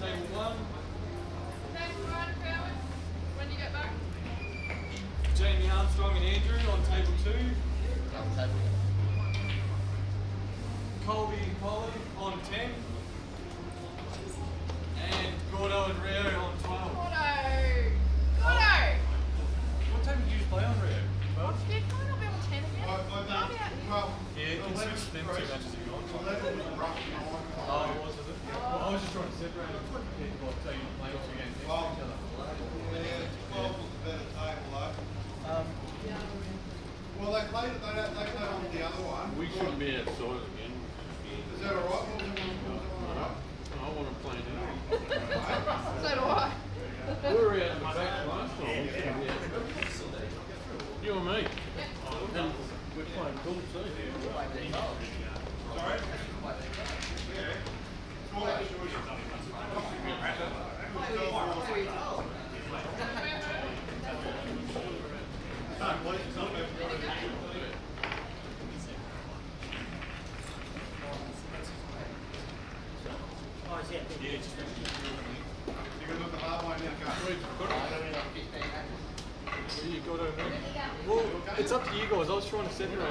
table 1. When do you get back? Jamie Armstrong and Andrew on table 2. Colby and Polly on 10. And Gordo and Rio on 12. What time did you play on Rio? 12? Yeah, can I not be on 10 again? Yeah, you can switch them 2 matches if you want. Oh, was it? Well, I was just trying to separate them. So you play 2 games next to each other. Yeah, 12 was a better table though. Well, they played on the other one. We shouldn't be outside again. Is that alright? What was it on? I want to play now. So do I. We were out in the back last time. You and me. And we're playing pool too. Sorry? You got over there. Well, it's up to you guys. I was trying to separate it.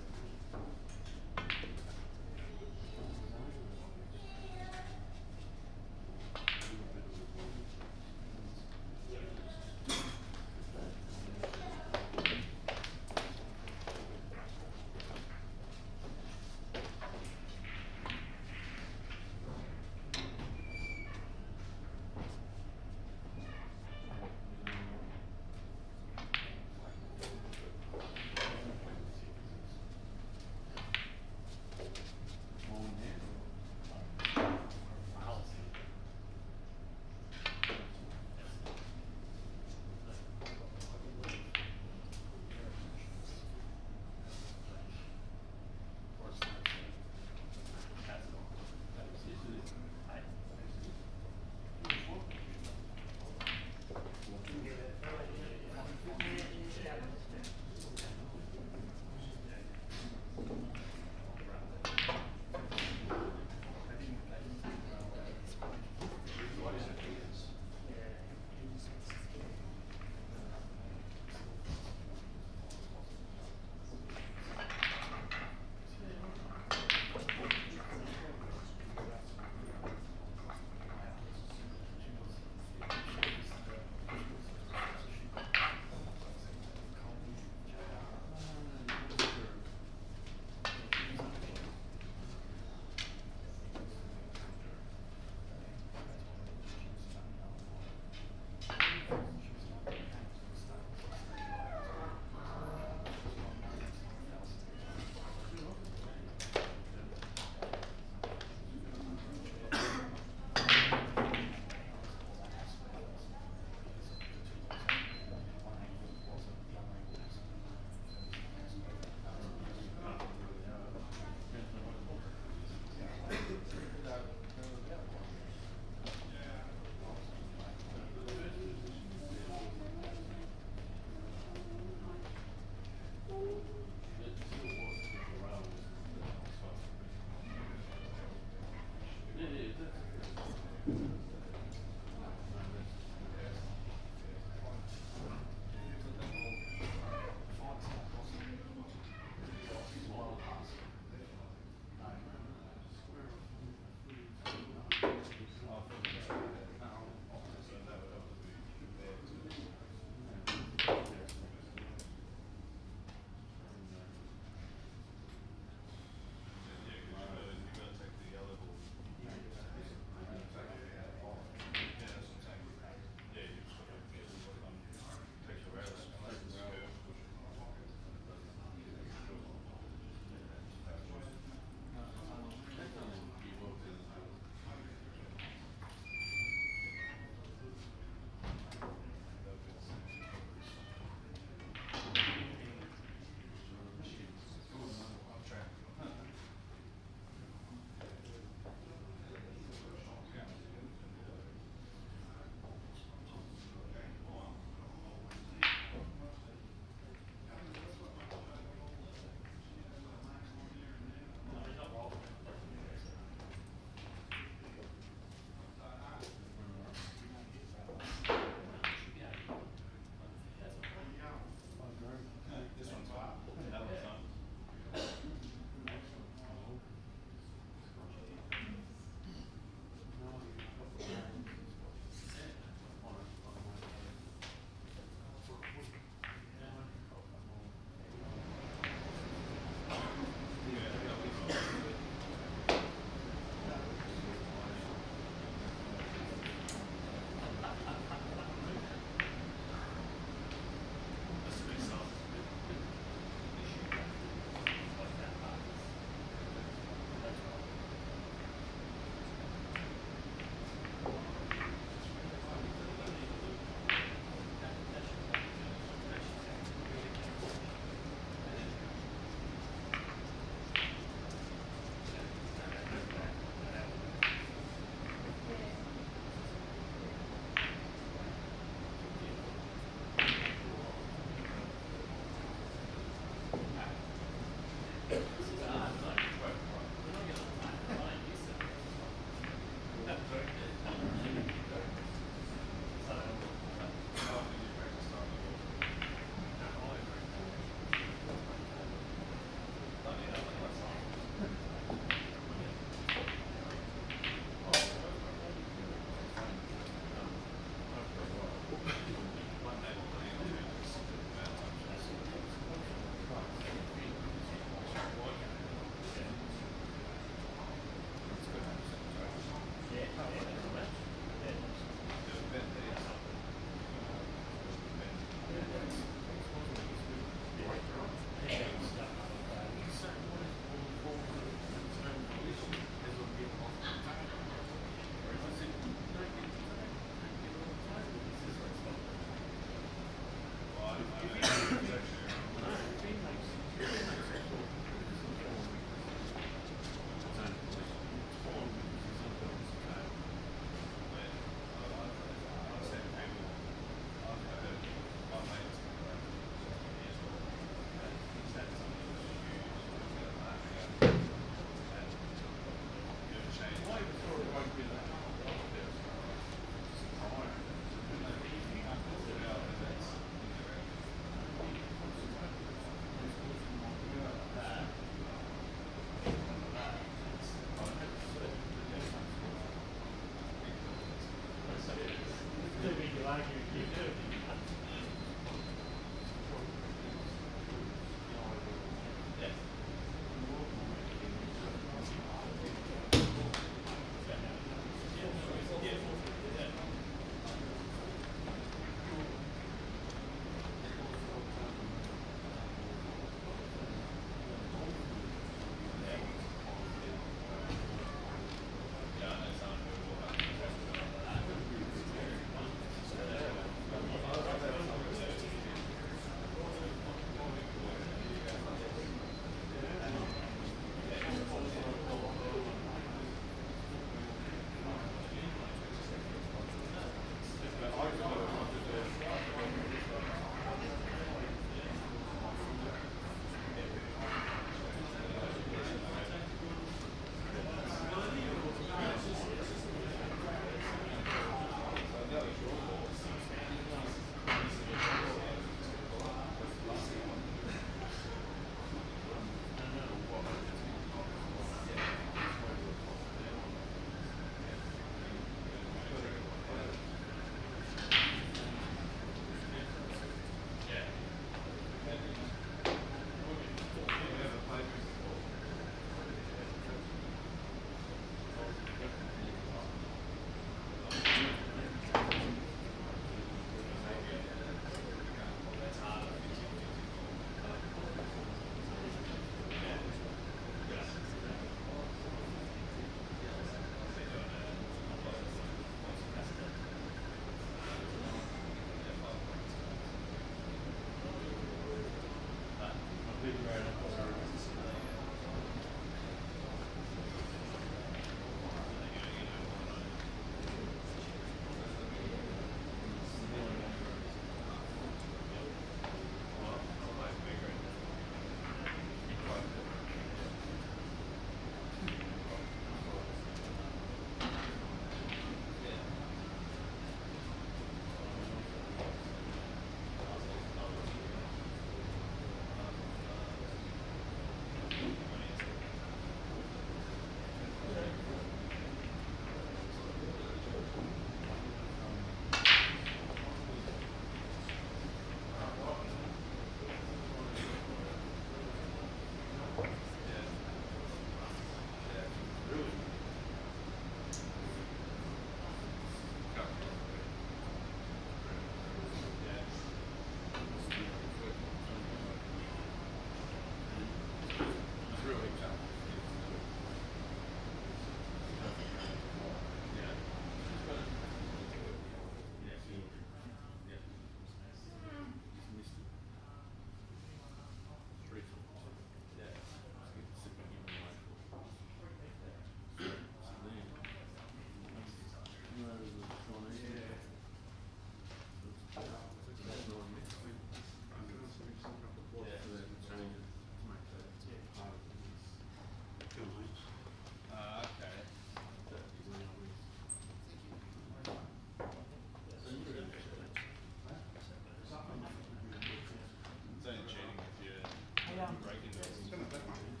breaking the rules.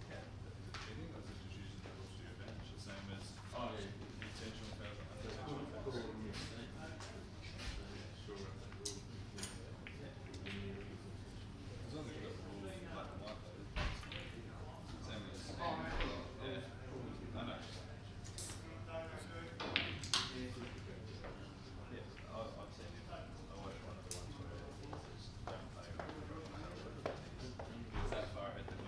Yeah, cheating or is it just using the rules to your advantage? The same as intentional fouls or unintentional fouls. As long as you've got the rules in black and white though. Same as yeah. I know. Yeah, I've seen it. I watched one of the ones where it's don't play. It's that far ahead that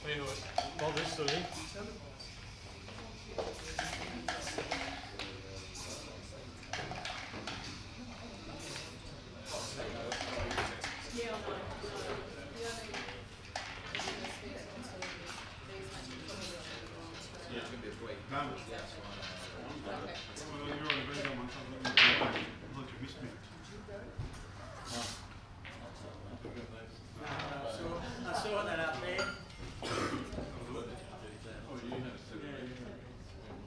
Hey, well, this is it. Done. Well, you're on a very good one. Look, you missed me. I saw that up there. Oh, you had to sit there.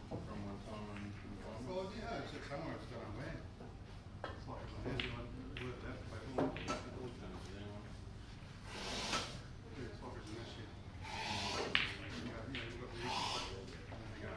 From one time. Well, yeah, it's somewhere it's gonna land. It's like the hands on with that way. It's like it's an issue. You got the issue. And then they go,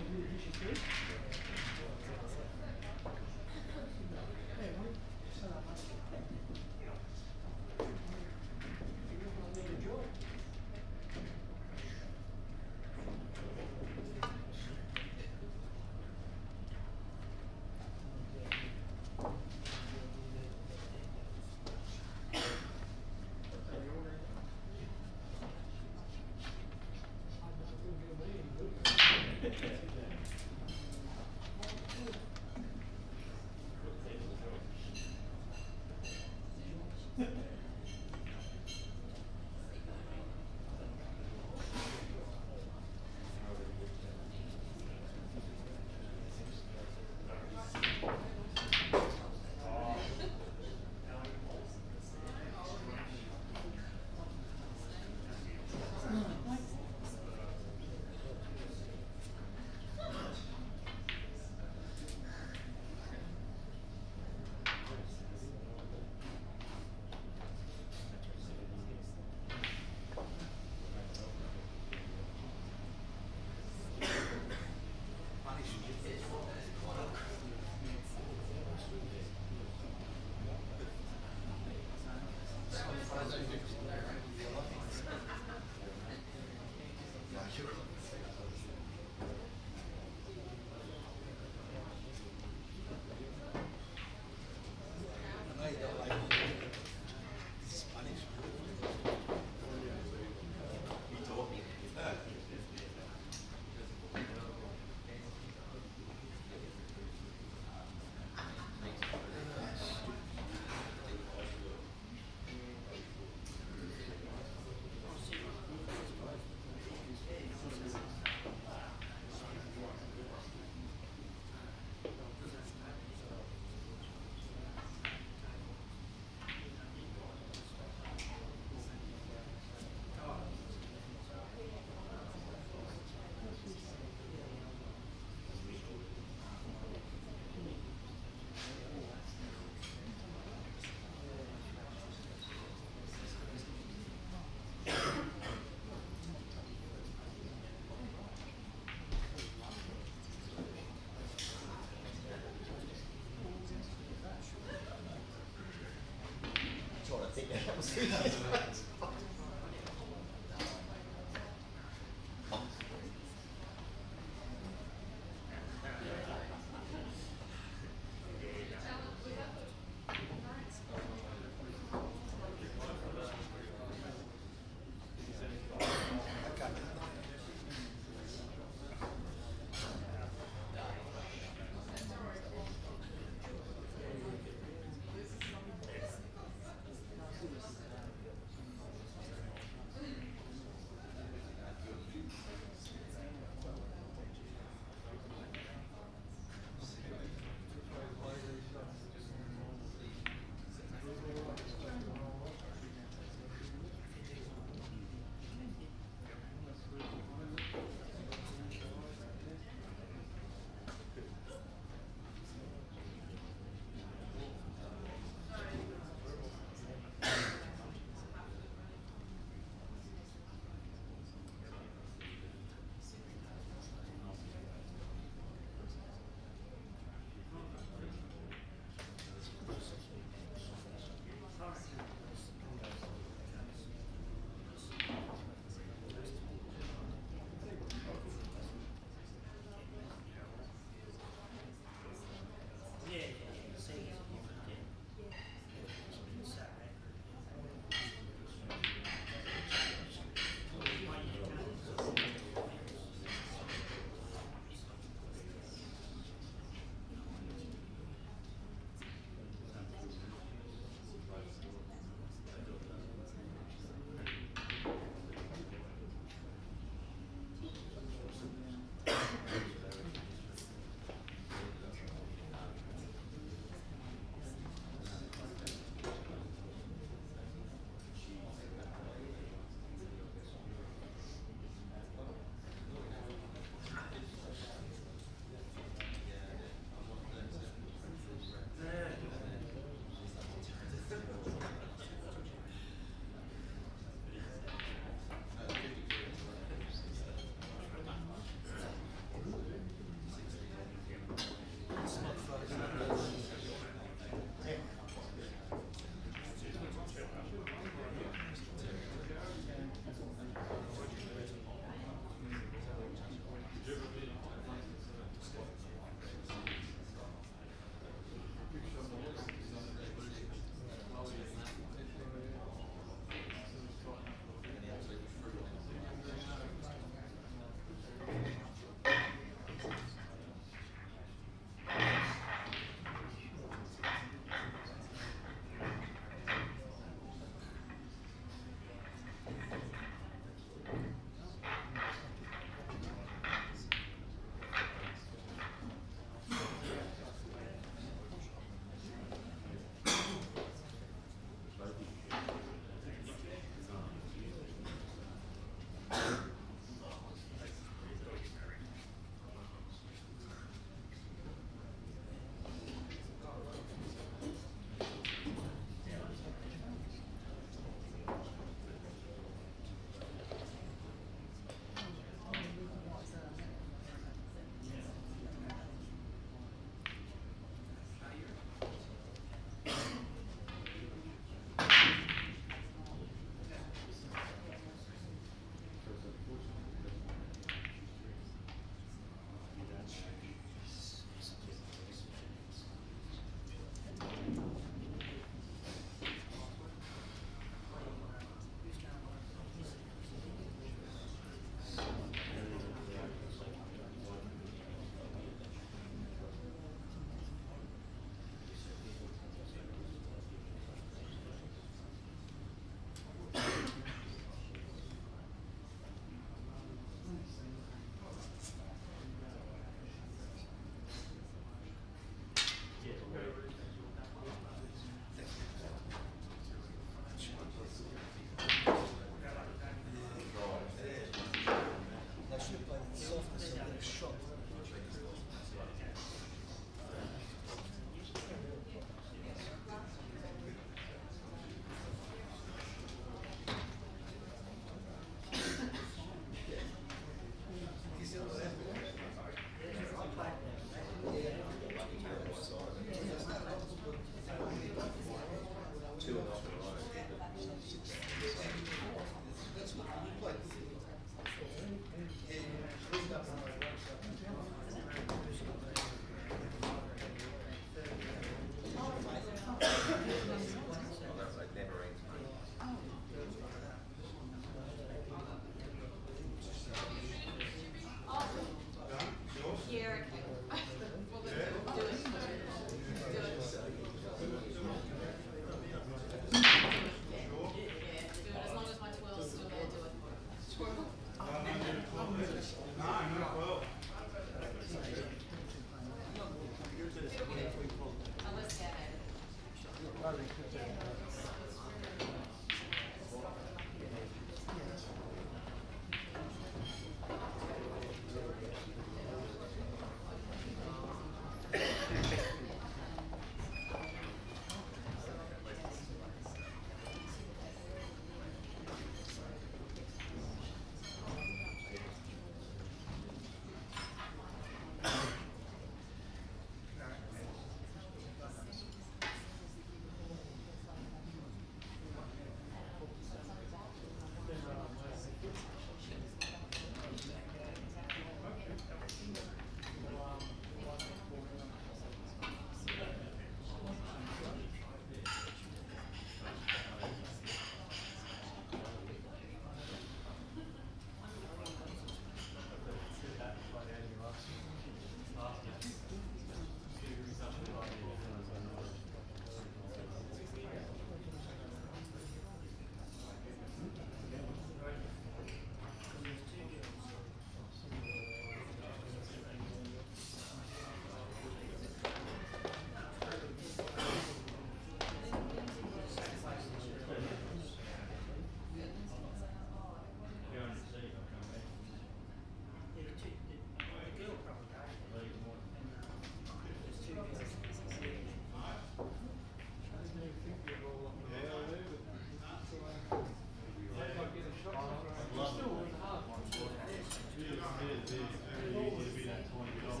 it'd be that tiny bit off.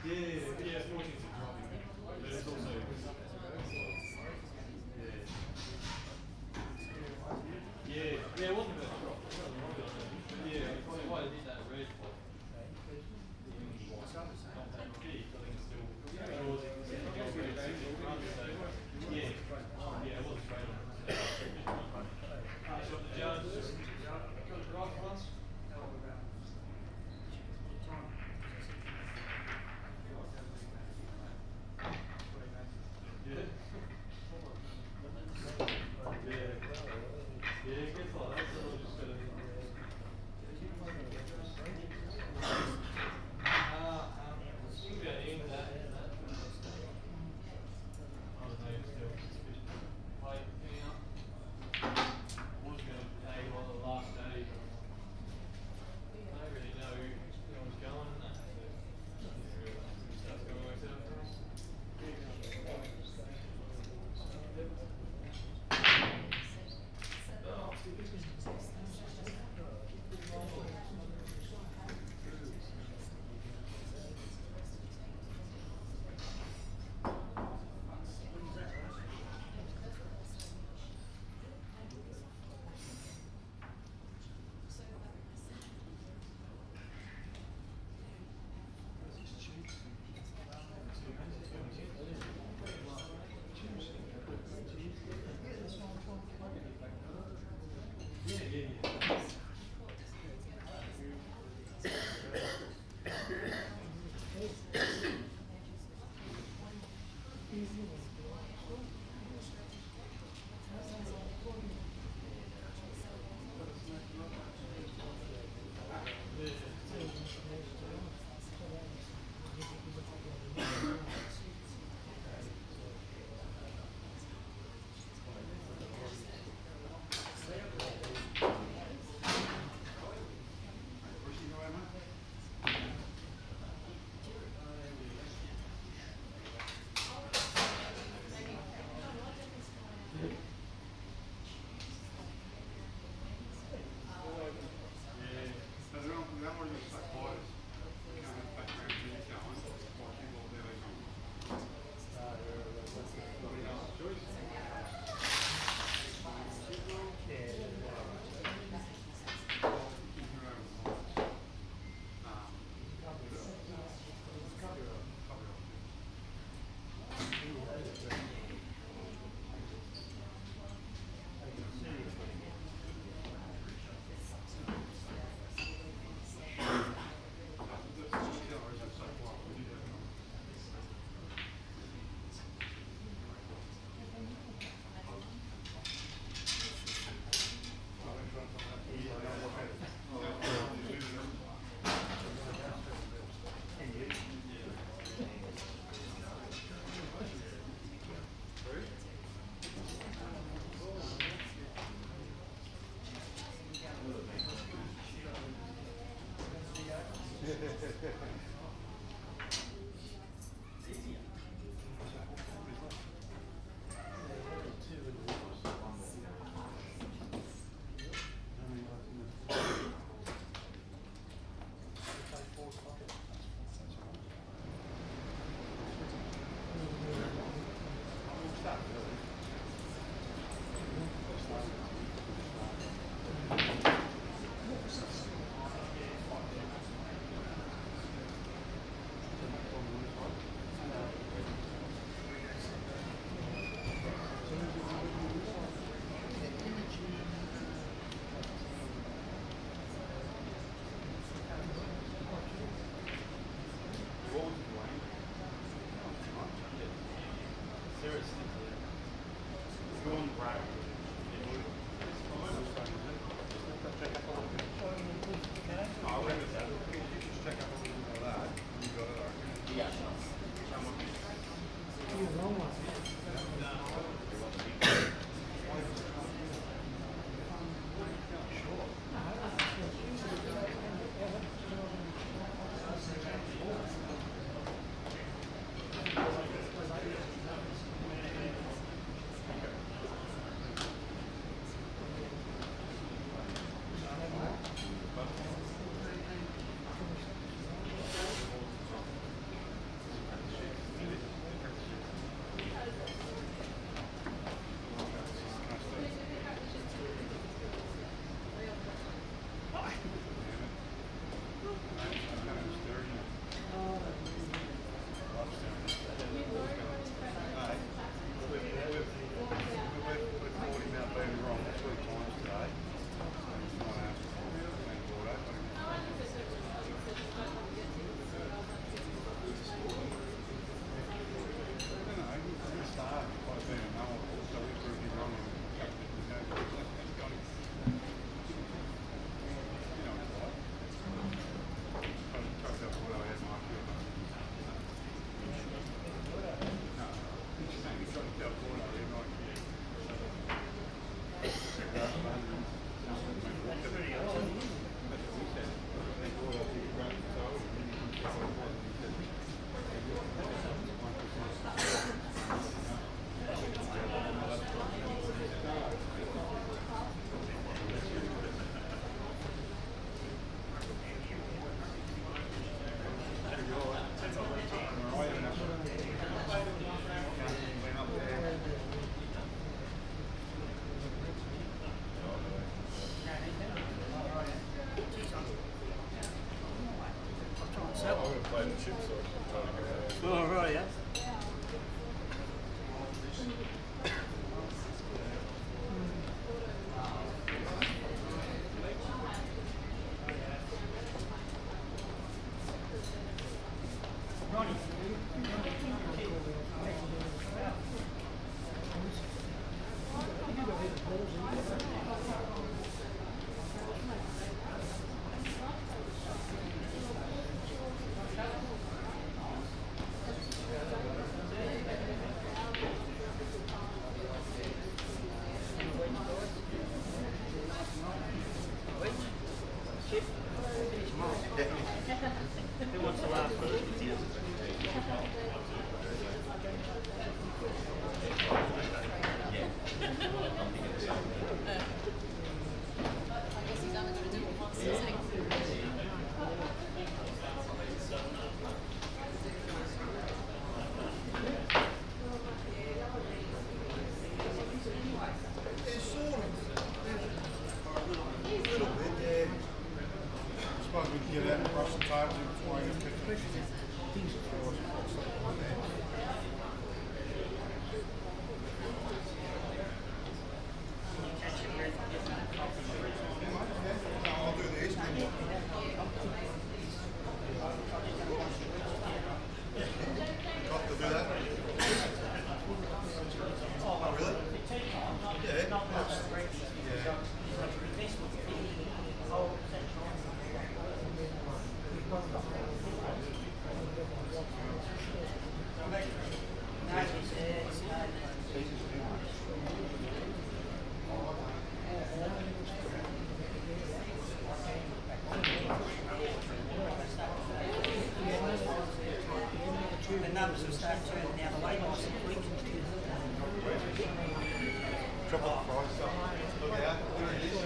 Yeah, 14's a dropping. But it's also. Yeah, it wasn't a bad drop. Yeah, probably why I did that red for. Yeah, it wasn't great on it. So the judge got it right for us. Yeah. Yeah, it gets like that, so we'll just gotta. Think about the end of that. I don't know, still. Like, getting up. I was going to play on the last day. I don't really know what's going and that. So, stuff's going to work out for us. played the chips or trying to get Oh, right, yeah. Who wants the last one? I guess he's only going to do it once, isn't he? Suppose we can get out across the tables in between and pick I'll do this. Got to do that. Oh, really? Yeah. The numbers will start turning the other way next week. Triple price. Look out. There it is.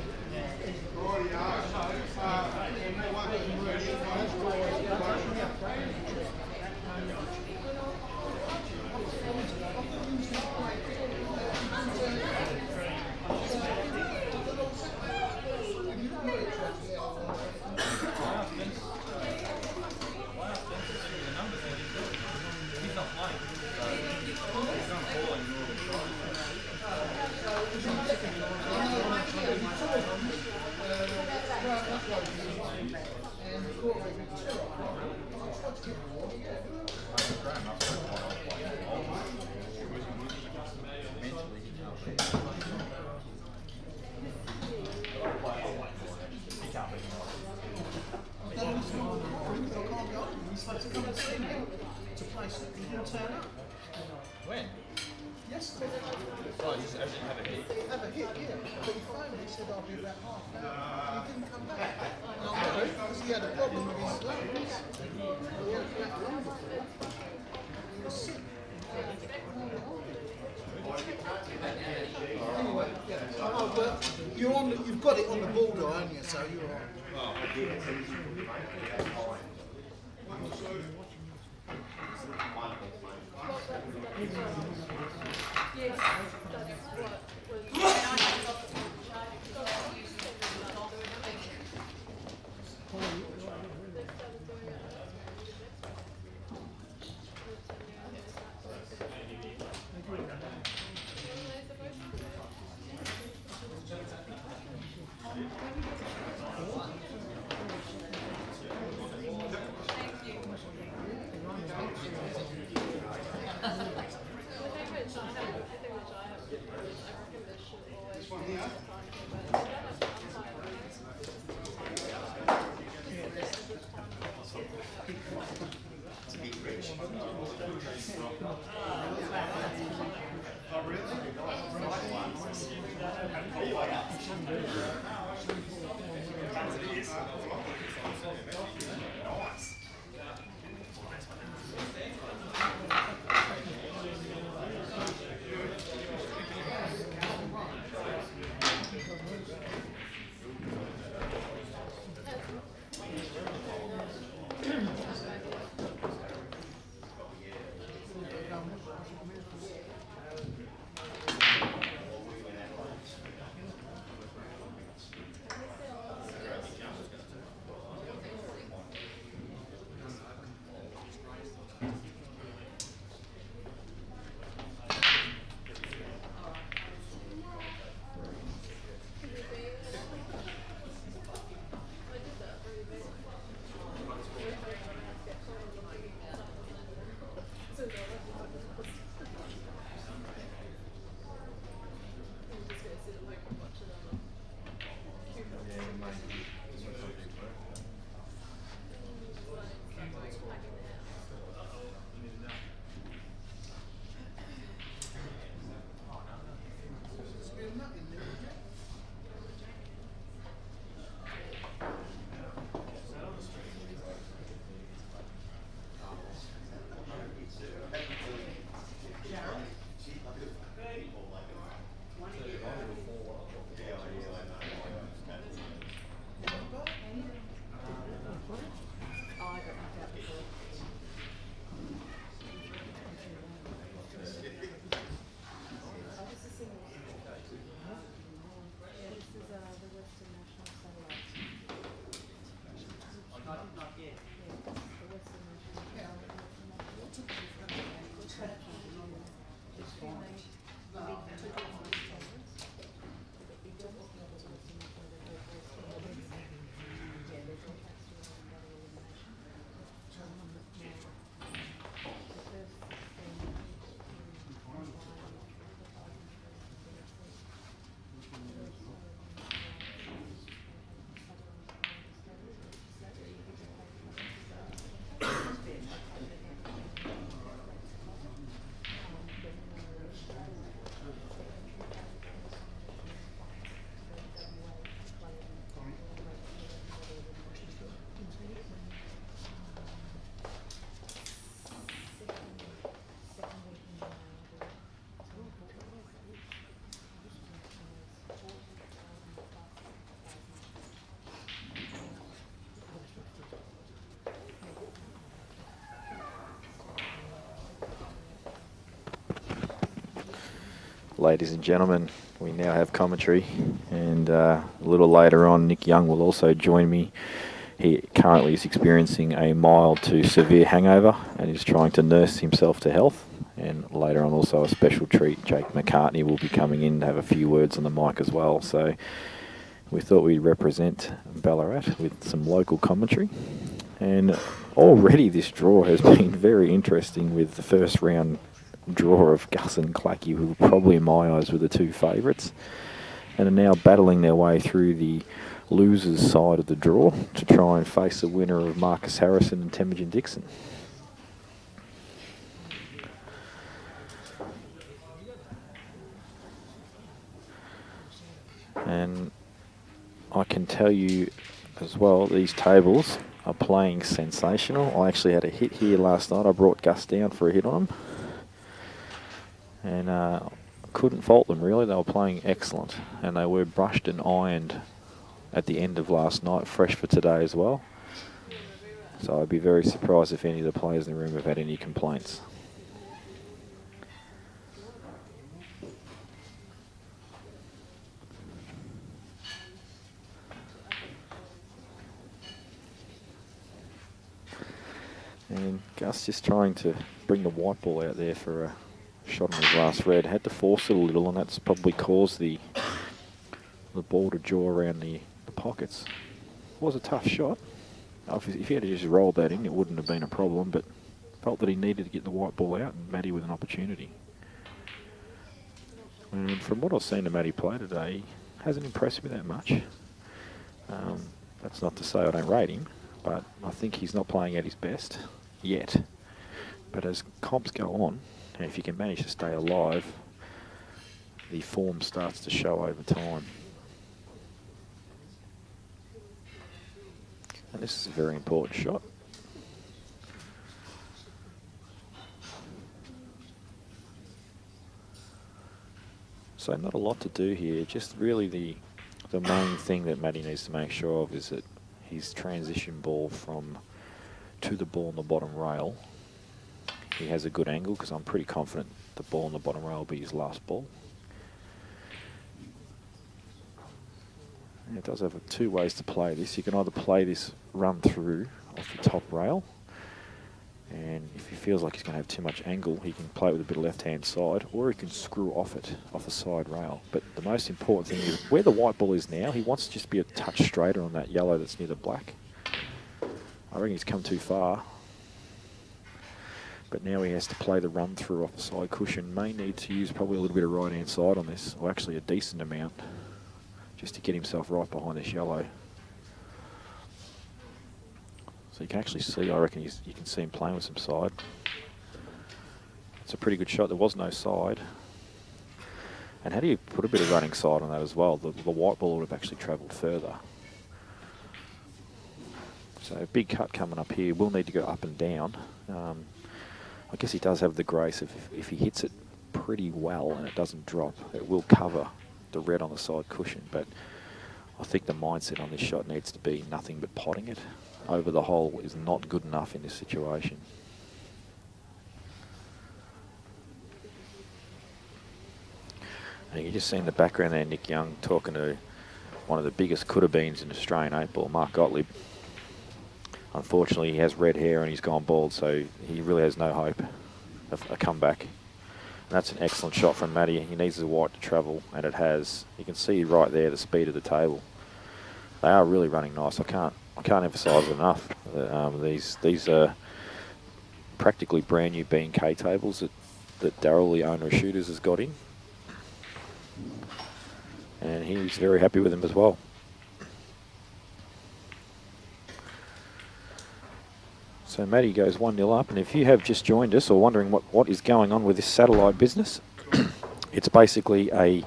When? Yesterday. Oh, you just didn't have a hit. He had a hit, yeah. But he phoned me, he said I'll be about half an hour. He didn't come back. And I know, because he had a problem with his lungs. He had a black lung before. He was sick. Anyway, yeah. Oh, but you're on the, you've got it on the border, haven't you? So you're all right. I think which I have ladies and gentlemen, we now have commentary, and a little later on Nick Young will also join me. He currently is experiencing a mild to severe hangover and is trying to nurse himself to health. And later on also a special treat, Jake McCartney will be coming in to have a few words on the mic as well. So we thought we'd represent Ballarat with some local commentary. And already this draw has been very interesting, with the first round draw of Gus and Clacky, who probably in my eyes were the two favourites, and are now battling their way through the losers side of the draw to try and face the winner of Marcus Harrison and Temujin Dixon. And I can tell you as well, these tables are playing sensational. I actually had a hit here last night. I brought Gus down for a hit on him, and couldn't fault them really. They were playing excellent, and they were brushed and ironed at the end of last night, fresh for today as well. So I'd be very surprised if any of the players in the room have had any complaints. And Gus just trying to bring the white ball out there for a shot on his last red. Had to force it a little, and that's probably caused the ball to jaw around the pockets. It was a tough shot. If he had just rolled that in, it wouldn't have been a problem, but felt that he needed to get the white ball out, and Matty with an opportunity. And from what I've seen of Matty play today, he hasn't impressed me that much. That's not to say I don't rate him, but I think he's not playing at his best yet. But as comps go on, and if you can manage to stay alive, the form starts to show over time. And this is a very important shot. So not a lot to do here, just really the main thing that Matty needs to make sure of is that his transition ball to the ball on the bottom rail, he has a good angle, because I'm pretty confident the ball on the bottom rail will be his last ball. And it does have two ways to play this. You can either play this run through off the top rail, and if he feels like he's going to have too much angle, he can play it with a bit of left-hand side, or he can screw off it, off the side rail. But the most important thing is where the white ball is now, he wants to just be a touch straighter on that yellow that's near the black. I reckon he's come too far. But now he has to play the run through off the side cushion. May need to use probably a little bit of right-hand side on this, or actually a decent amount, just to get himself right behind this yellow. So you can actually see, I reckon you can see him playing with some side. It's a pretty good shot. There was no side. And had he put a bit of running side on that as well, the white ball would have actually travelled further. So a big cut coming up here. Will need to go up and down. I guess he does have the grace if he hits it pretty well and it doesn't drop, it will cover the red on the side cushion. But I think the mindset on this shot needs to be nothing but potting it. Over the hole is not good enough in this situation. And you can just see in the background there Nick Young talking to one of the biggest could-have-beens in Australian 8-ball, Mark Gottlieb. Unfortunately, he has red hair and he's gone bald, so he really has no hope of a comeback. And that's an excellent shot from Matty. He needs the white to travel, and it has. You can see right there the speed of the table. They are really running nice. I can't emphasise it enough. These are practically brand new B&K tables that Darryl, the owner of Shooters, has got in. And he's very happy with them as well. So Matty goes 1-0 up, and if you have just joined us or wondering what is going on with this satellite business, it's basically it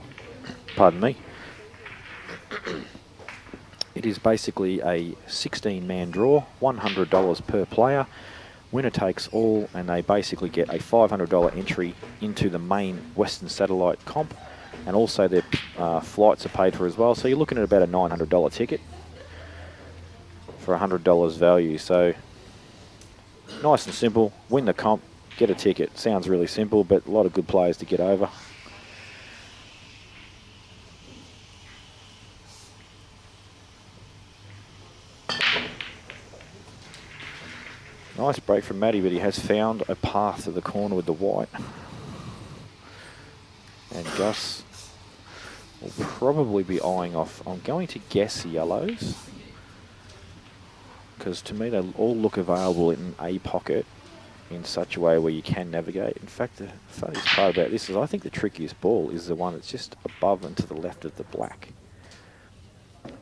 is basically a 16-man draw, $100 per player. Winner takes all, and they basically get a $500 entry into the main Western Satellite comp, and also their flights are paid for as well. So you're looking at about a $900 ticket for $100 value. So nice and simple, win the comp, get a ticket. Sounds really simple, but a lot of good players to get over. Nice break from Matty, but he has found a path to the corner with the white. And Gus will probably be eyeing off. I'm going to guess the yellows, because to me they all look available in a pocket in such a way where you can navigate. In fact, the funniest part about this is I think the trickiest ball is the one that's just above and to the left of the black.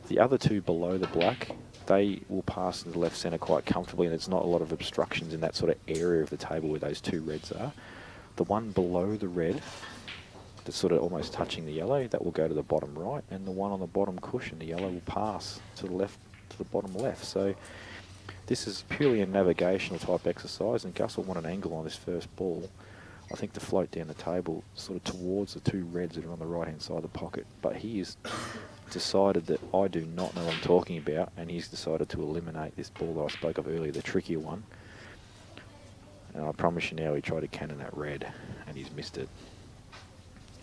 The other two below the black, they will pass to the left centre quite comfortably, and there's not a lot of obstructions in that sort of area of the table where those two reds are. The one below the red, that's sort of almost touching the yellow, that will go to the bottom right, and the one on the bottom cushion, the yellow, will pass to the left, to the bottom left. So this is purely a navigational type exercise, and Gus will want an angle on this first ball, I think, to float down the table sort of towards the two reds that are on the right hand side of the pocket. But he has decided that I do not know what I'm talking about, and he's decided to eliminate this ball that I spoke of earlier, the trickier one. And I promise you now, he tried to cannon that red and he's missed it.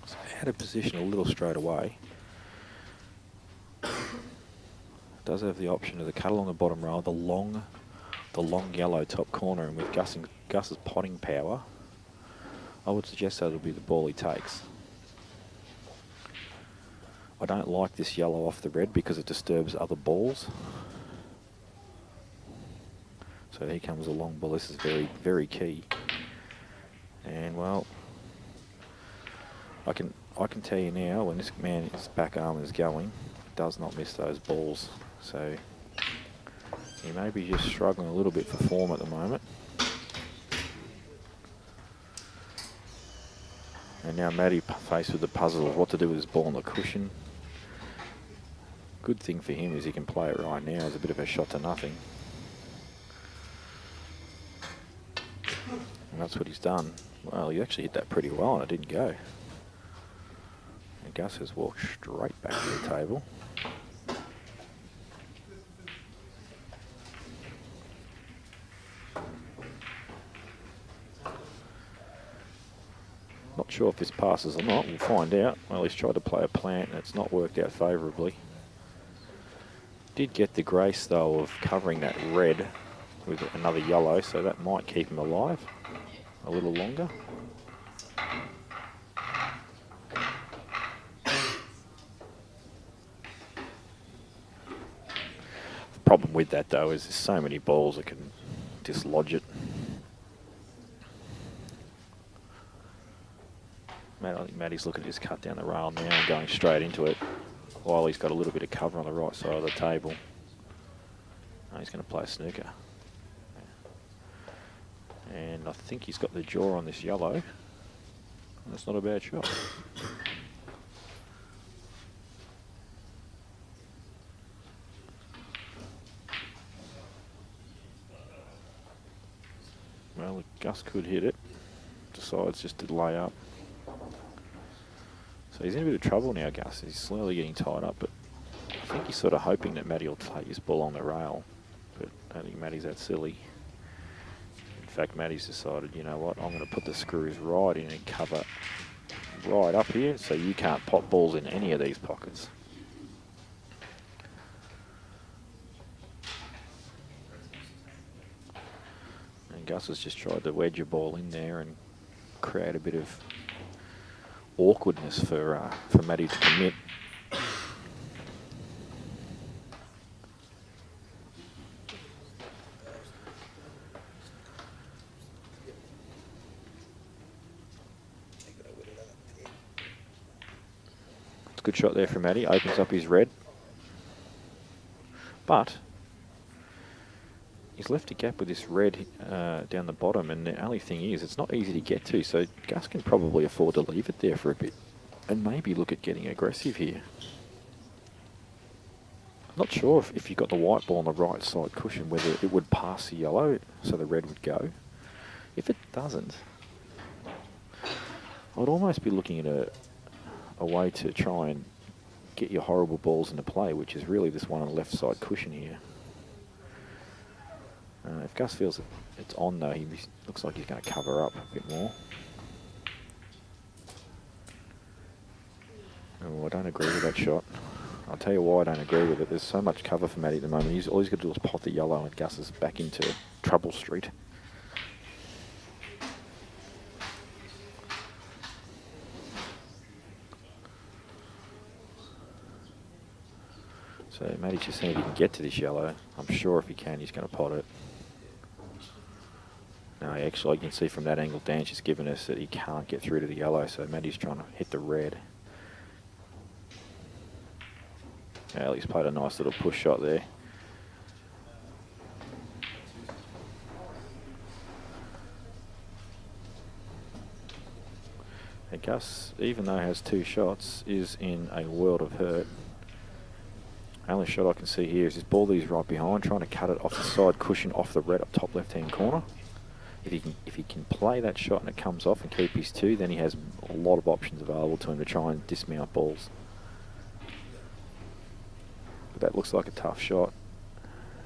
So out of position a little straight away. Does have the option of the cut along the bottom rail, the long yellow top corner, and with Gus's potting power, I would suggest that'll be the ball he takes. I don't like this yellow off the red because it disturbs other balls. So here comes a long ball. This is very, very key. And well, I can tell you now, when this man's back arm is going, does not miss those balls. So he may be just struggling a little bit for form at the moment. And now Matty faced with the puzzle of what to do with his ball on the cushion. Good thing for him is he can play it right now as a bit of a shot to nothing. And that's what he's done. Well, he actually hit that pretty well and it didn't go. And Gus has walked straight back to the table. Not sure if this passes or not, we'll find out. Well, he's tried to play a plant and it's not worked out favourably. Did get the grace though of covering that red with another yellow, so that might keep him alive a little longer. The problem with that though is there's so many balls that can dislodge it. I think Matty's looking at his cut down the rail now and going straight into it, while he's got a little bit of cover on the right side of the table. Oh, he's going to play a snooker. And I think he's got the jaw on this yellow. That's not a bad shot. Well, Gus could hit it. Decides just to lay up. So he's in a bit of trouble now, Gus. He's slowly getting tied up, but I think he's sort of hoping that Matty will take his ball on the rail. But I don't think Matty's that silly. In fact, Matty's decided, you know what, I'm going to put the screws right in and cover right up here, so you can't pop balls in any of these pockets. And Gus has just tried to wedge a ball in there and create a bit of awkwardness for Matty to commit. It's a good shot there from Matty. Opens up his red, but he's left a gap with this red down the bottom, and the only thing is it's not easy to get to, so Gus can probably afford to leave it there for a bit and maybe look at getting aggressive here. I'm not sure if you got the white ball on the right side cushion whether it would pass the yellow so the red would go. If it doesn't, I'd almost be looking at a way to try and get your horrible balls into play, which is really this one on the left side cushion here. If Gus feels that it's on though, he looks like he's going to cover up a bit more. Oh, I don't agree with that shot. I'll tell you why I don't agree with it. There's so much cover for Matty at the moment. All he's got to do is pot the yellow and Gus is back into trouble street. So Matty's just seeing if he can get to this yellow. I'm sure if he can, he's going to pot it. No, actually, you can see from that angle, Dan's just given us that he can't get through to the yellow, so Matty's trying to hit the red. Well, he's played a nice little push shot there. And Gus, even though he has 2 shots, is in a world of hurt. The only shot I can see here is his ball that he's right behind, trying to cut it off the side cushion off the red up top left-hand corner. If he can play that shot and it comes off and keep his 2, then he has a lot of options available to him to try and dismount balls. But that looks like a tough shot.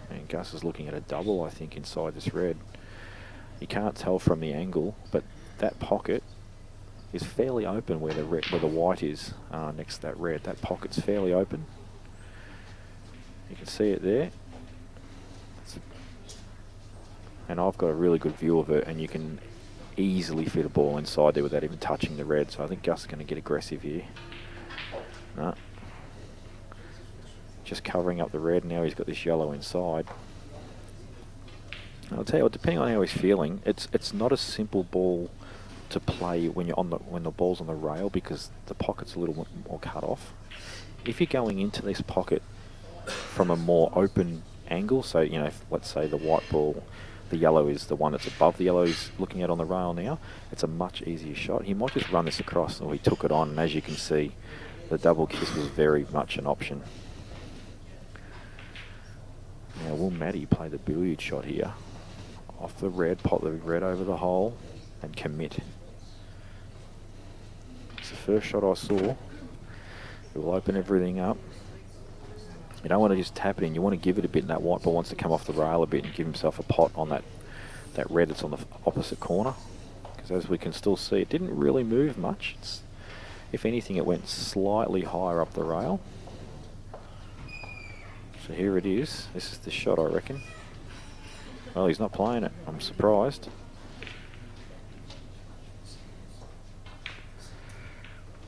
And Gus is looking at a double, I think, inside this red. You can't tell from the angle, but that pocket is fairly open where the white is next to that red. That pocket's fairly open. You can see it there. And I've got a really good view of it, and you can easily fit a ball inside there without even touching the red. So I think Gus is going to get aggressive here. No. Just covering up the red. Now he's got this yellow inside. I'll tell you what, depending on how he's feeling, it's not a simple ball to play when the ball's on the rail, because the pocket's a little more cut off. If you're going into this pocket from a more open angle, so let's say the white ball, the yellow is the one that's above the yellow he's looking at on the rail now, it's a much easier shot. He might just run this across, or he took it on, and as you can see, the double kiss was very much an option. Now will Matty play the billiard shot here? Off the red, pop the red over the hole and commit. It's the first shot I saw. It will open everything up. You don't want to just tap it in, you want to give it a bit, and that white ball wants to come off the rail a bit and give himself a pot on that red that's on the opposite corner. Because as we can still see, it didn't really move much. If anything, it went slightly higher up the rail. So here it is. This is the shot, I reckon. Well, he's not playing it. I'm surprised.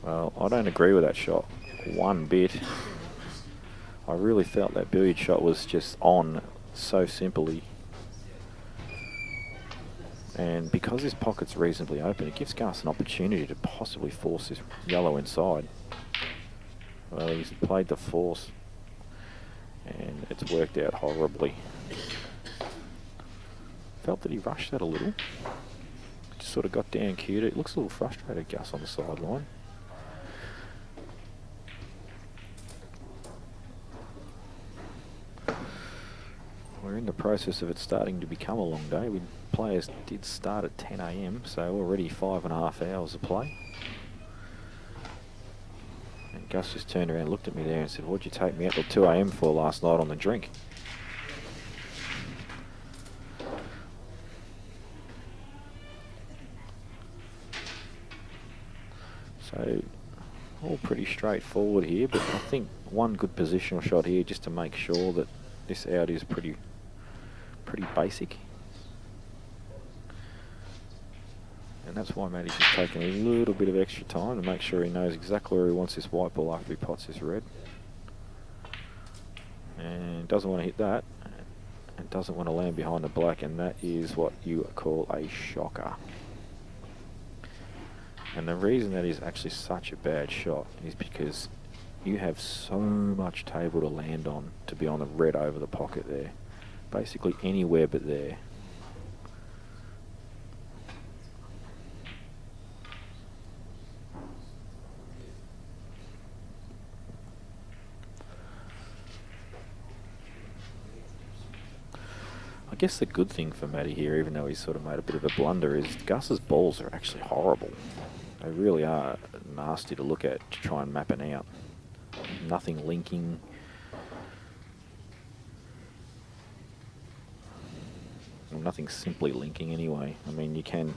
Well, I don't agree with that shot one bit. I really felt that billiard shot was just on so simply. And because his pocket's reasonably open, it gives Gus an opportunity to possibly force his yellow inside. Well, he's played the force, and it's worked out horribly. Felt that he rushed that a little. Just sort of got down cued. It looks a little frustrated, Gus, on the sideline. We're in the process of it starting to become a long day. Players did start at 10 AM, so already 5.5 hours of play. And Gus just turned around and looked at me there and said, "What'd you take me out till 2 AM for last night on the drink?" So all pretty straightforward here, but I think one good positional shot here just to make sure that this out is pretty basic. And that's why Matty's just taking a little bit of extra time to make sure he knows exactly where he wants this white ball after he pots this red. And doesn't want to hit that, and doesn't want to land behind the black, and that is what you call a shocker. And the reason that is actually such a bad shot is because you have so much table to land on to be on the red over the pocket there. Basically anywhere but there. I guess the good thing for Matty here, even though he's sort of made a bit of a blunder, is Gus's balls are actually horrible. They really are nasty to look at to try and map it out. Nothing linking. Well, nothing simply linking anyway. I mean, you can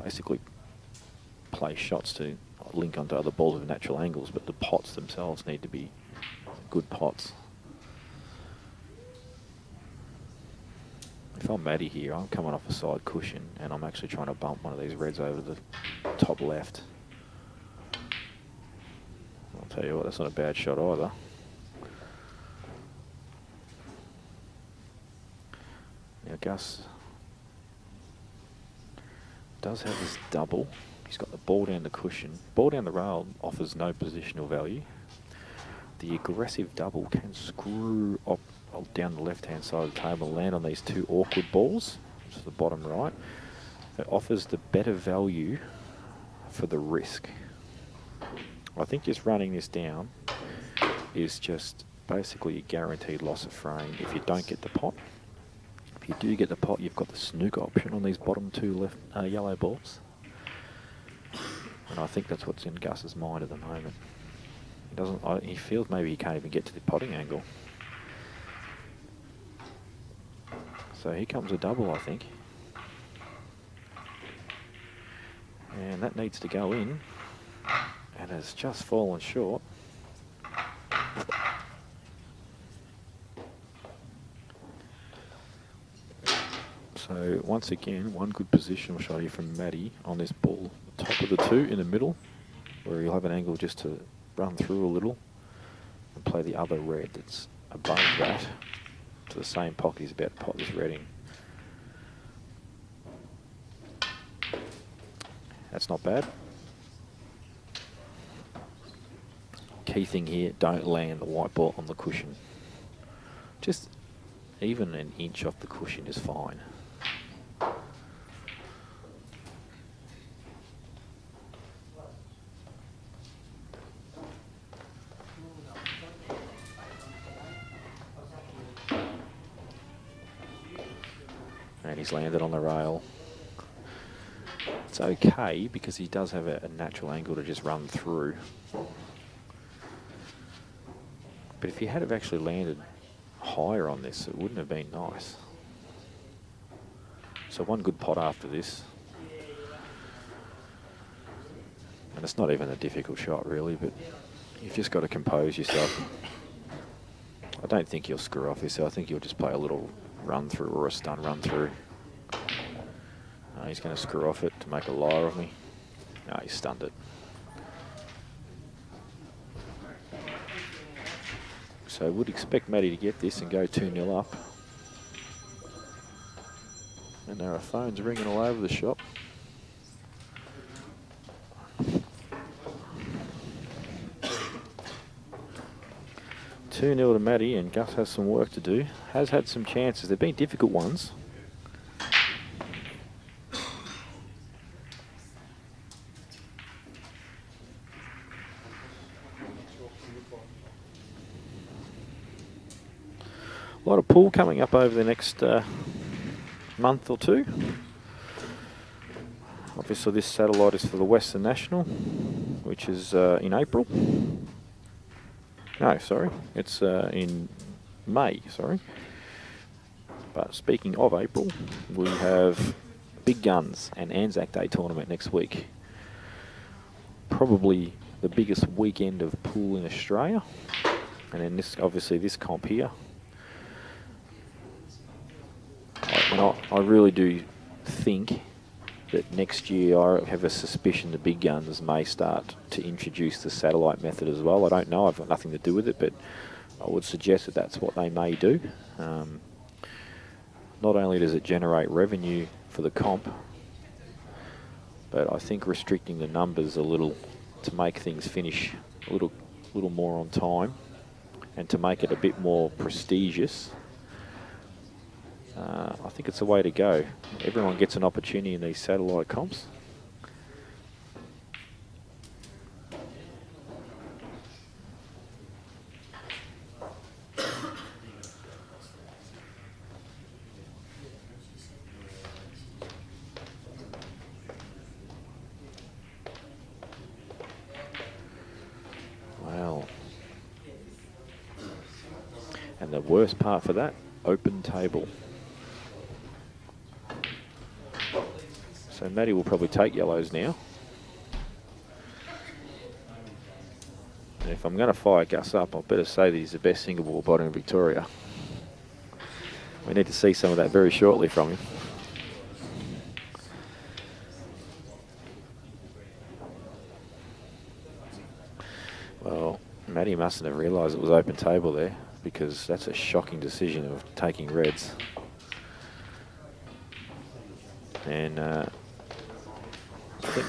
basically play shots to link onto other balls with natural angles, but the pots themselves need to be good pots. If I'm Matty here, I'm coming off a side cushion and I'm actually trying to bump one of these reds over the top left. I'll tell you what, that's not a bad shot either. Now Gus does have this double. He's got the ball down the cushion. Ball down the rail offers no positional value. The aggressive double can screw up down the left-hand side of the table and land on these two awkward balls, to the bottom right. It offers the better value for the risk. I think just running this down is just basically a guaranteed loss of frame if you don't get the pot. If you do get the pot, you've got the snooker option on these bottom two left yellow balls. And I think that's what's in Gus's mind at the moment. He doesn't. He feels maybe he can't even get to the potting angle. So here comes a double, I think. And that needs to go in. And has just fallen short. So once again, one good positional shot here from Matty on this ball. The top of the two in the middle, where he'll have an angle just to run through a little and play the other red that's above that to the same pocket he's about to pot this red in. That's not bad. Key thing here, don't land the white ball on the cushion. Just even an inch off the cushion is fine. And he's landed on the rail. It's okay because he does have a natural angle to just run through. But if he had have actually landed higher on this, it wouldn't have been nice. So one good pot after this. And it's not even a difficult shot really, but you've just got to compose yourself. I don't think you'll screw off this. I think you'll just play a little run through or a stun run through. He's going to screw off it to make a liar of me. No, he stunned it. So I would expect Matty to get this and go 2-0 up. And there are phones ringing all over the shop. Two 0 to Matty, and Gus has some work to do. Has had some chances. They've been difficult ones. A lot of pool coming up over the next month or two. Obviously this satellite is for the Western National, which is in April. No, sorry, it's in May, sorry. But speaking of April, we have Big Guns and Anzac Day tournament next week. Probably the biggest weekend of pool in Australia. And then this, obviously this comp here. I really do think that next year I have a suspicion the Big Guns may start to introduce the satellite method as well. I don't know, I've got nothing to do with it, but I would suggest that that's what they may do. Not only does it generate revenue for the comp, but I think restricting the numbers a little to make things finish a little more on time and to make it a bit more prestigious. I think it's the way to go. Everyone gets an opportunity in these satellite comps. Wow. And the worst part for that, open table. So Matty will probably take yellows now. And if I'm going to fire Gus up, I better say that he's the best single ball bowler in Victoria. We need to see some of that very shortly from him. Well, Matty mustn't have realised it was open table there, because that's a shocking decision of taking reds. And I think,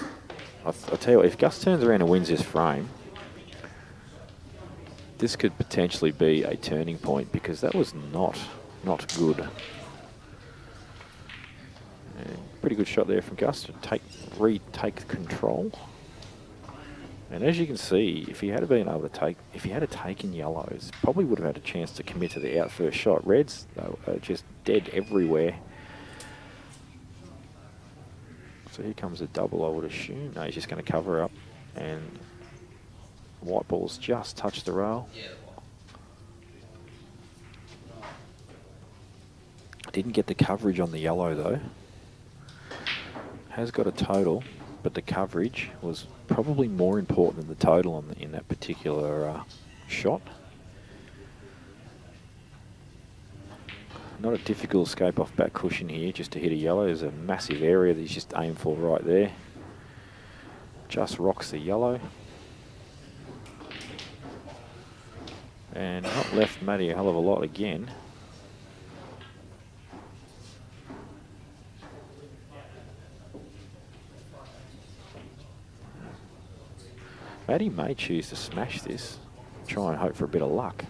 I'll tell you what, if Gus turns around and wins this frame, this could potentially be a turning point, because that was not good. And pretty good shot there from Gus to retake control. And as you can see, if he had been able to take, if he had taken yellows, probably would have had a chance to commit to the out first shot. Reds, though, are just dead everywhere. So here comes a double, I would assume. No, he's just going to cover up, and white ball's just touched the rail. Didn't get the coverage on the yellow though. Has got a total, but the coverage was probably more important than the total on in that particular shot. Not a difficult escape off back cushion here, just to hit a yellow. There's a massive area that he's just aimed for right there. Just rocks the yellow. And not left Matty a hell of a lot again. Matty may choose to smash this, try and hope for a bit of luck.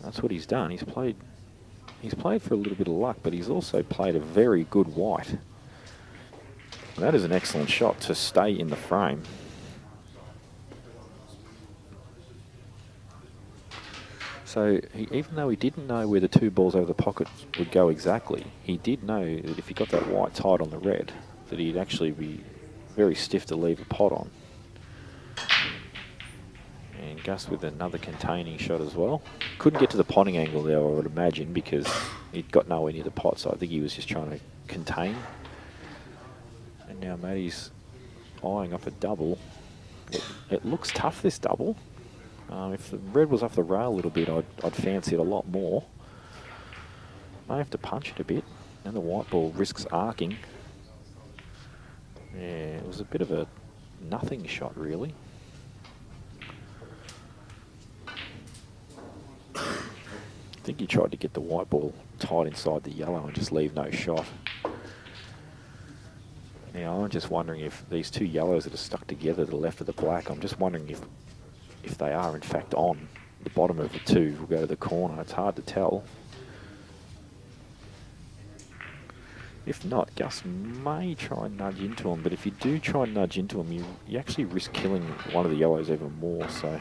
That's what he's done. He's played for a little bit of luck, but he's also played a very good white. And that is an excellent shot to stay in the frame. So even though he didn't know where the two balls over the pocket would go exactly, he did know that if he got that white tight on the red, that he'd actually be very stiff to leave a pot on. And Gus with another containing shot as well. Couldn't get to the potting angle there, I would imagine, because he'd got nowhere near the pot, so I think he was just trying to contain. And now Matty's eyeing off a double. It looks tough, this double. If the red was off the rail a little bit, I'd fancy it a lot more. May have to punch it a bit, and the white ball risks arcing. Yeah, it was a bit of a nothing shot, really. I think he tried to get the white ball tight inside the yellow and just leave no shot. Now, I'm just wondering if these two yellows that are stuck together to the left of the black, I'm just wondering if they are in fact on the bottom of the two will go to the corner. It's hard to tell. If not, Gus may try and nudge into him, but if you do try and nudge into him, you actually risk killing one of the yellows even more, so.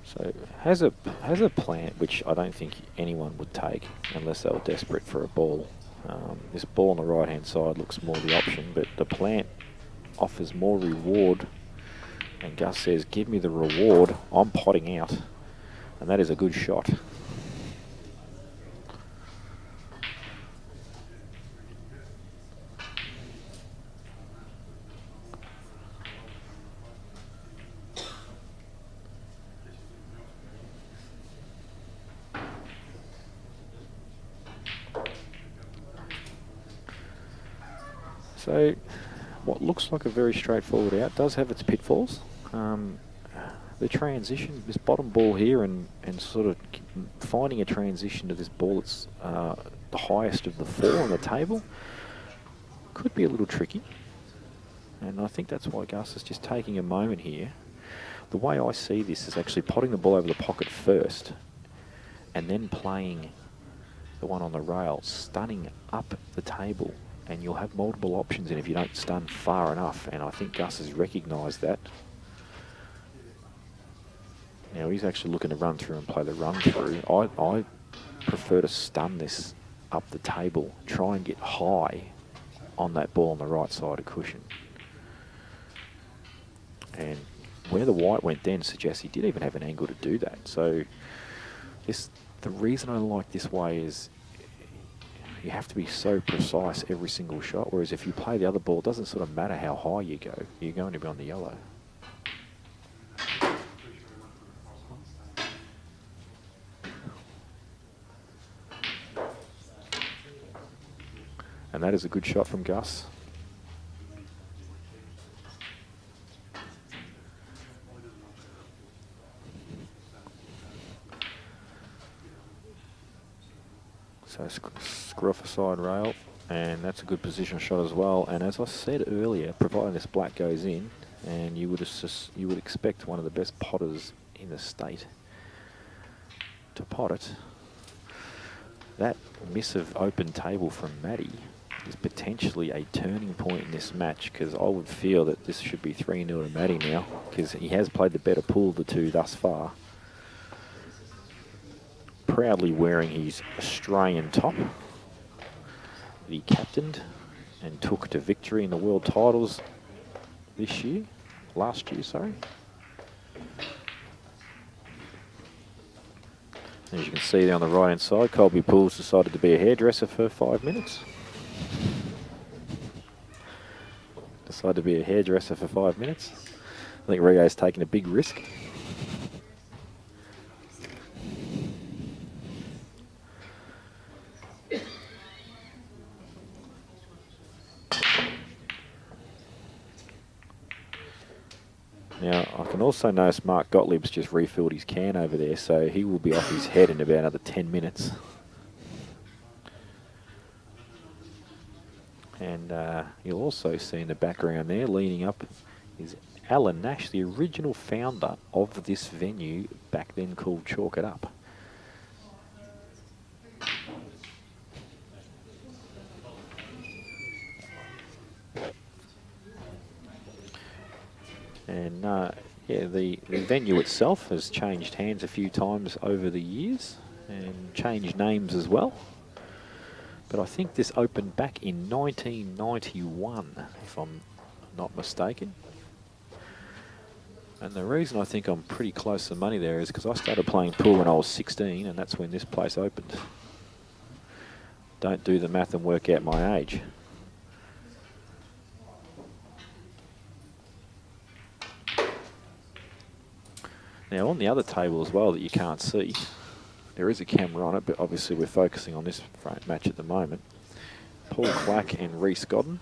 So has a plant, which I don't think anyone would take unless they were desperate for a ball. This ball on the right hand side looks more the option, but the plant offers more reward. And Gus says, give me the reward, I'm potting out. And that is a good shot. So, what looks like a very straightforward out does have its pitfalls. The transition, this bottom ball here, and sort of finding a transition to this ball that's the highest of the four on the table, could be a little tricky. And I think that's why Gus is just taking a moment here. The way I see this is actually potting the ball over the pocket first, and then playing the one on the rail, stunning up the table. And you'll have multiple options in if you don't stun far enough. And I think Gus has recognised that. Now he's actually looking to run through and play the run through. I prefer to stun this up the table, try and get high on that ball on the right side of cushion. And where the white went then suggests he did even have an angle to do that. So this the reason I like this way is you have to be so precise every single shot, whereas if you play the other ball, it doesn't sort of matter how high you go. You're going to be on the yellow. And that is a good shot from Gus. So screw off a side rail, and that's a good position shot as well. And as I said earlier, providing this black goes in, and you would expect one of the best potters in the state to pot it. That miss of open table from Matty is potentially a turning point in this match, because I would feel that this should be 3-0 to Matty now, because he has played the better pool of the two thus far. Proudly wearing his Australian top that he captained and took to victory in the world titles last year, sorry. As you can see there on the right hand side, Colby Pools decided to be a hairdresser for 5 minutes. Decided to be a hairdresser for 5 minutes. I think Rio's taken a big risk. Now, I can also notice Mark Gottlieb's just refilled his can over there, so he will be off his head in about another 10 minutes. And you'll also see in the background there, leaning up, is Alan Nash, the original founder of this venue, back then called Chalk It Up. And yeah, the venue itself has changed hands a few times over the years and changed names as well. But I think this opened back in 1991, if I'm not mistaken. And the reason I think I'm pretty close to money there is because I started playing pool when I was 16, and that's when this place opened. Don't do the math and work out my age. Now on the other table as well that you can't see, there is a camera on it, but obviously we're focusing on this front match at the moment. Paul Clack and Reece Godden.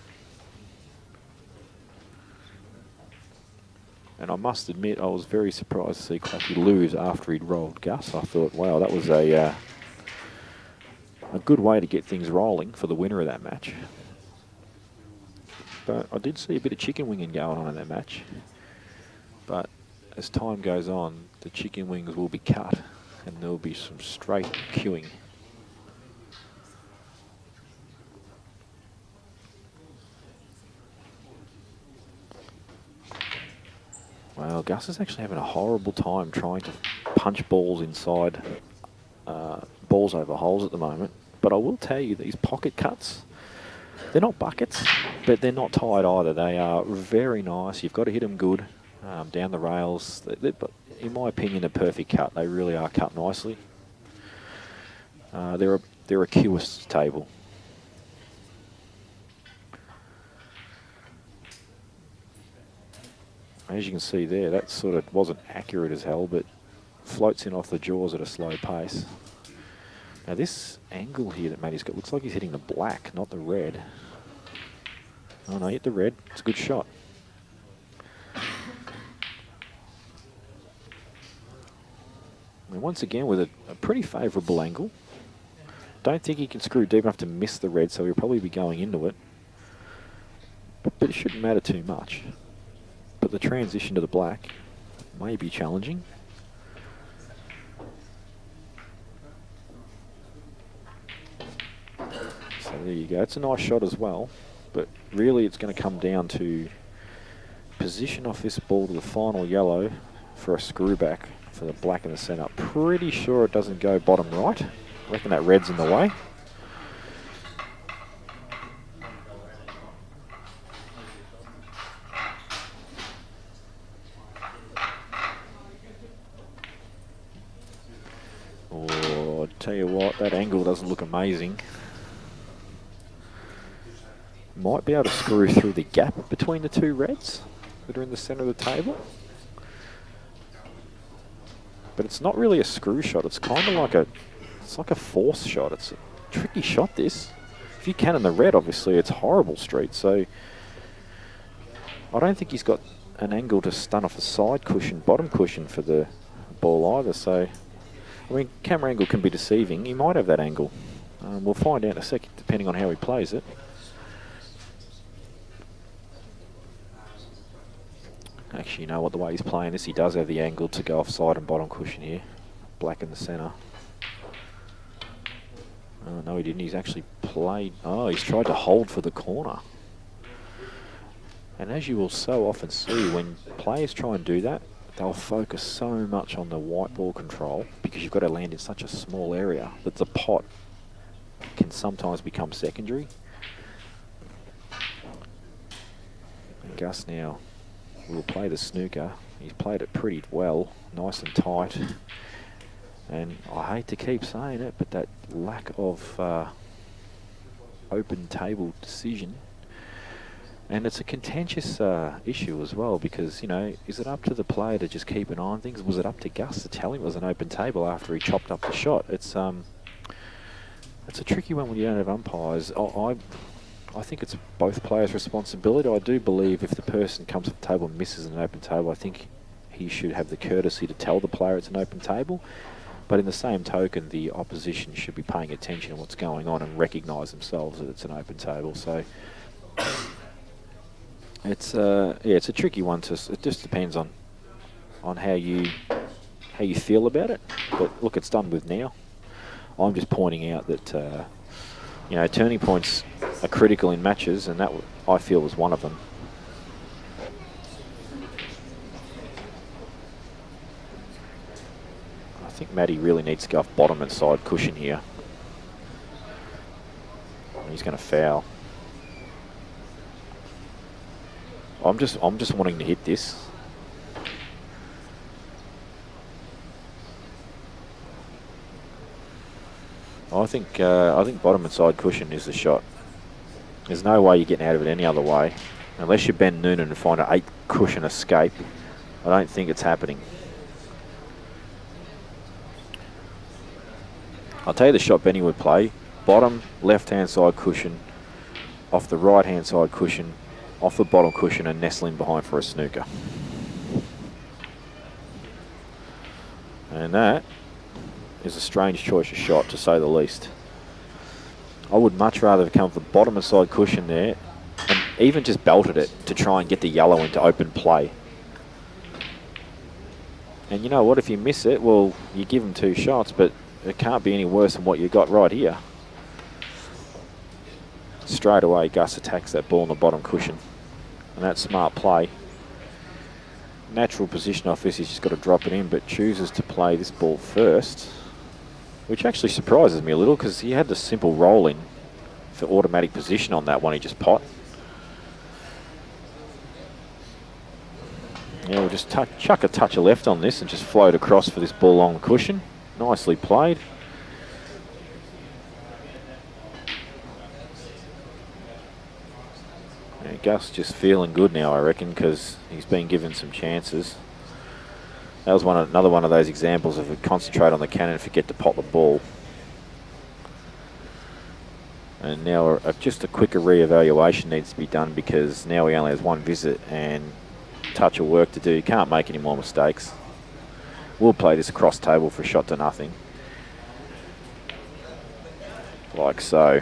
And I must admit, I was very surprised to see Clacky lose after he'd rolled Gus. I thought, wow, that was a good way to get things rolling for the winner of that match. But I did see a bit of chicken winging going on in that match. But as time goes on, the chicken wings will be cut and there'll be some straight queuing. Well, Gus is actually having a horrible time trying to punch balls inside, balls over holes at the moment. But I will tell you, these pocket cuts, they're not buckets, but they're not tight either. They are very nice. You've got to hit them good. Down the rails, but in my opinion, a perfect cut. They really are cut nicely. They're a Q's table. As you can see there, that sort of wasn't accurate as hell, but floats in off the jaws at a slow pace. Now this angle here that Matty's got looks like he's hitting the black, not the red. Oh no, hit the red. It's a good shot. And once again with a pretty favourable angle. Don't think he can screw deep enough to miss the red, so he'll probably be going into it. But it shouldn't matter too much. But the transition to the black may be challenging. So there you go. It's a nice shot as well. But really it's going to come down to position off this ball to the final yellow for a screw back for the black in the centre. Pretty sure it doesn't go bottom right. I reckon that red's in the way. Oh, Tell you what, that angle doesn't look amazing. Might be able to screw through the gap between the two reds that are in the centre of the table. But it's not really a screw shot. It's kind of like a force shot. It's a tricky shot, this. If you can in the red, obviously, it's horrible street. So I don't think he's got an angle to stun off the side cushion, bottom cushion for the ball either. So, I mean, camera angle can be deceiving. He might have that angle. We'll find out in a second, depending on how he plays it. Actually, you know what, the way he's playing this, he does have the angle to go off side and bottom cushion here. Black in the centre. Oh, no, he didn't. He's actually played... Oh, he's tried to hold for the corner. And as you will so often see, when players try and do that, they'll focus so much on the white ball control because you've got to land in such a small area that the pot can sometimes become secondary. And Gus now will play the snooker. He's played it pretty well, nice and tight. And I hate to keep saying it, but that lack of open table decision. And it's a contentious issue as well because, you know, is it up to the player to just keep an eye on things? Was it up to Gus to tell him it was an open table after he chopped up the shot? It's a tricky one when you don't have umpires. I think it's both players' responsibility. I do believe if the person comes to the table and misses an open table, I think he should have the courtesy to tell the player it's an open table. But in the same token, the opposition should be paying attention to what's going on and recognise themselves that it's an open table. So it's it's a tricky one. It just depends on how you feel about it. But look, it's done with now. I'm just pointing out that you know, turning points are critical in matches, and that I feel was one of them. I think Matty really needs to go off bottom and side cushion here. He's going to foul. I'm just wanting to hit this. I think bottom and side cushion is the shot. There's no way you're getting out of it any other way. Unless you're Ben Noonan and find an 8 cushion escape, I don't think it's happening. I'll tell you the shot Benny would play. Bottom left-hand side cushion, off the right-hand side cushion, off the bottom cushion and nestle in behind for a snooker. And that is a strange choice of shot, to say the least. I would much rather have come with the bottom and side cushion there and even just belted it to try and get the yellow into open play. And you know what, if you miss it, well, you give them 2 shots, but it can't be any worse than what you got right here. Straight away, Gus attacks that ball on the bottom cushion. And that's smart play. Natural position off this, he's just got to drop it in, but chooses to play this ball first, which actually surprises me a little because he had the simple roll in for automatic position on that one he just pot. Yeah, we'll just chuck a touch of left on this and just float across for this ball along the cushion. Nicely played. Yeah, Gus just feeling good now, I reckon, because he's been given some chances. That was another one of those examples of concentrate on the cannon and forget to pot the ball. And now just a quicker re-evaluation needs to be done because now he only has 1 visit and touch of work to do. He can't make any more mistakes. We'll play this across table for a shot to nothing. Like so.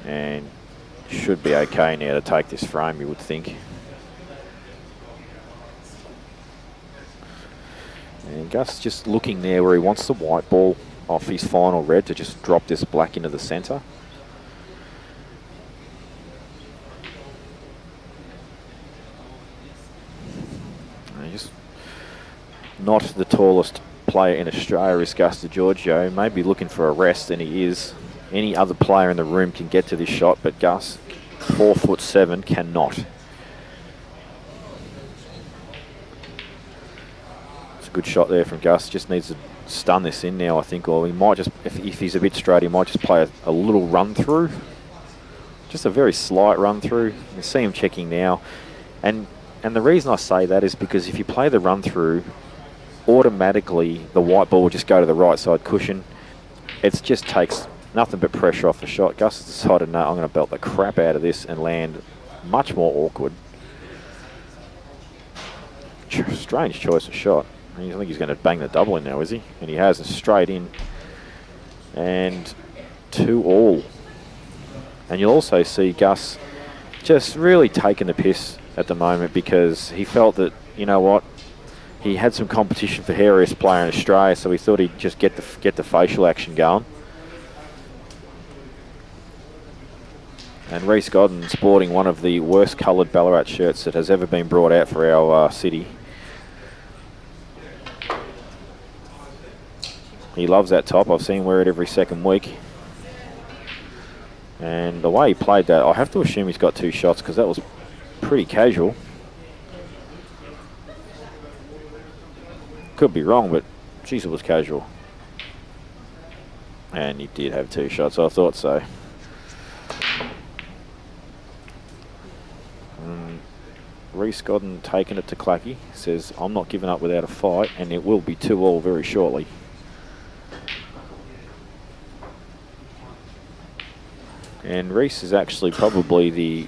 And should be okay now to take this frame, you would think. And Gus just looking there where he wants the white ball off his final red to just drop this black into the centre. Just not the tallest player in Australia is Gus DiGiorgio. Maybe looking for a rest, and he is. Any other player in the room can get to this shot, but Gus, 4'7", cannot. It's a good shot there from Gus. Just needs to stun this in now, I think, or he might just, if he's a bit straight, he might just play a little run through. Just a very slight run through. You can see him checking now. And the reason I say that is because if you play the run through, automatically the white ball will just go to the right side cushion. It just takes nothing but pressure off the shot. Gus has decided, no, I'm going to belt the crap out of this and land much more awkward. Strange choice of shot. I think he's going to bang the double in now, is he? And he has, straight in. And 2-all. And you'll also see Gus just really taking the piss at the moment because he felt that, you know what, he had some competition for hairiest player in Australia, so he thought he'd just get the facial action going. And Reece Godden sporting one of the worst coloured Ballarat shirts that has ever been brought out for our city. He loves that top. I've seen him wear it every second week. And the way he played that, I have to assume he's got 2 shots because that was pretty casual. Could be wrong, but geez, it was casual. And he did have 2 shots, I thought so. Reece Godden taking it to Clacky. Says, I'm not giving up without a fight, and it will be 2-all very shortly. And Reece is actually probably the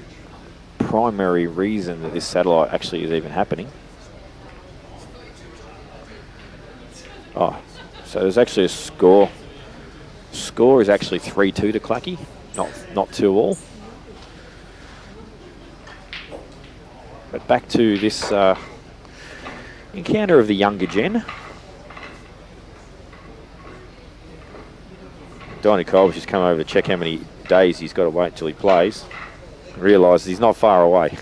primary reason that this satellite actually is even happening. Oh, so there's actually a score. Score is actually 3-2 to Clacky, not 2-all. But back to this encounter of the younger gen. Donnie Cole's just come over to check how many days he's got to wait until he plays. Realises he's not far away.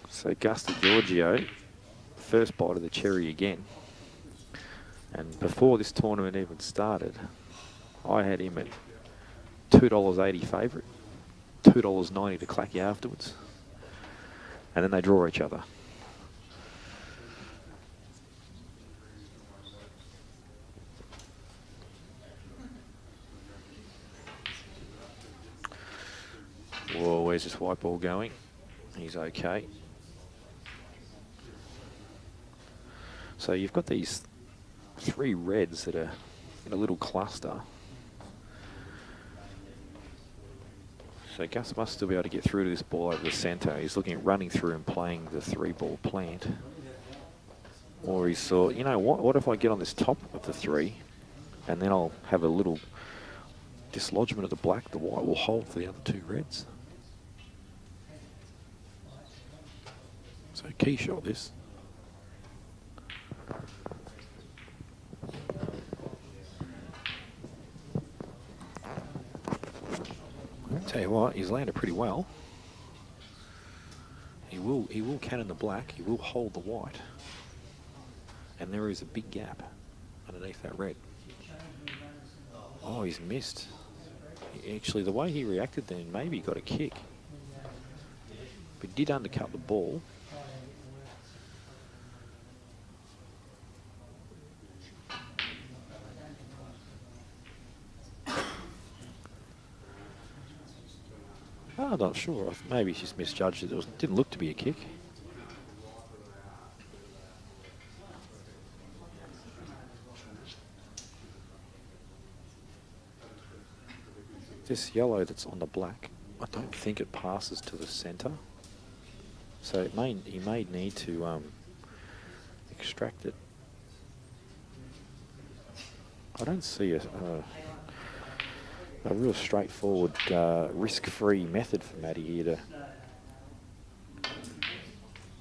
So Gus Giorgio, first bite of the cherry again. And before this tournament even started, I had him at $2.80 favourite, $2.90 to Clacky afterwards. And then they draw each other. Whoa, where's this white ball going? He's okay. So you've got these 3 reds that are in a little cluster. So Gus must still be able to get through to this ball over the centre. He's looking at running through and playing the 3-ball plant. Or he's thought, you know what if I get on this top of the 3 and then I'll have a little dislodgement of the black, the white will hold for the other 2 reds. So key shot this. Tell you what, he's landed pretty well. He will cannon the black, he will hold the white. And there is a big gap underneath that red. Oh, he's missed. Actually, the way he reacted then, maybe he got a kick. But he did undercut the ball. Oh, I'm not sure. Maybe he's just misjudged it. It didn't look to be a kick. This yellow that's on the black, I don't think it passes to the centre. So he may need to extract it. I don't see a real straightforward, risk-free method for Matty here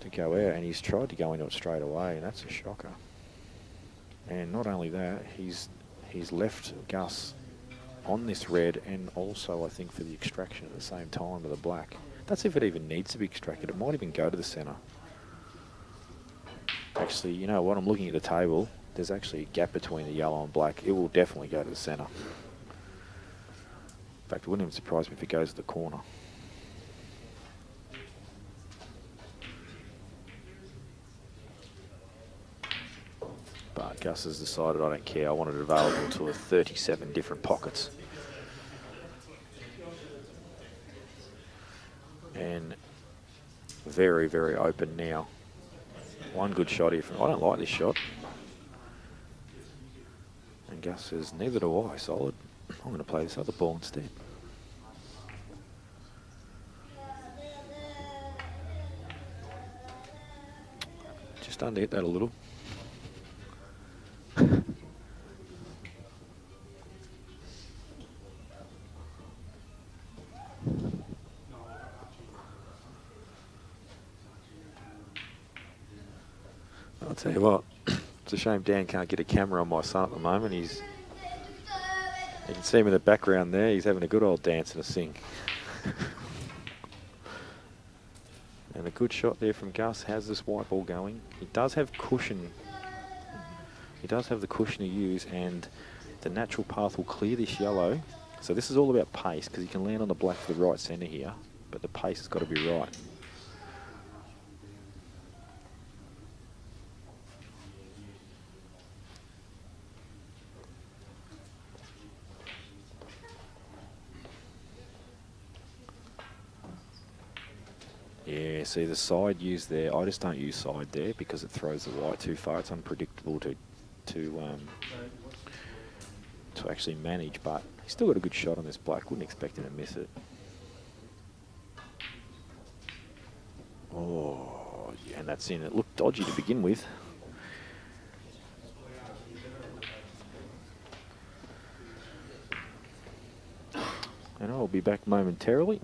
to go out, and he's tried to go into it straight away, and that's a shocker. And not only that, he's left Gus on this red, and also I think for the extraction at the same time of the black. That's if it even needs to be extracted. It might even go to the centre. Actually, you know what? I'm looking at the table. there's actually a gap between the yellow and black. It will definitely go to the centre. In fact, it wouldn't even surprise me if it goes to the corner. But Gus has decided I don't care. I want it available to 37 different pockets. And very, very open now. One good shot here. I don't like this shot. And Gus says, neither do I, solid. I'm going to play this other ball instead. Just underhit that a little. I'll tell you what, it's a shame Dan can't get a camera on my son at the moment. You can see him in the background there. He's having a good old dance and a sing. And a good shot there from Gus. Has this white ball going? He does have cushion. He does have the cushion to use, and the natural path will clear this yellow. So this is all about pace, because he can land on the black for the right centre here, but the pace has got to be right. Yeah, see the side used there. I just don't use side there because it throws the white too far. It's unpredictable to actually manage. But he's still got a good shot on this black. Wouldn't expect him to miss it. Oh, yeah, and that's in. It looked dodgy to begin with. And I'll be back momentarily.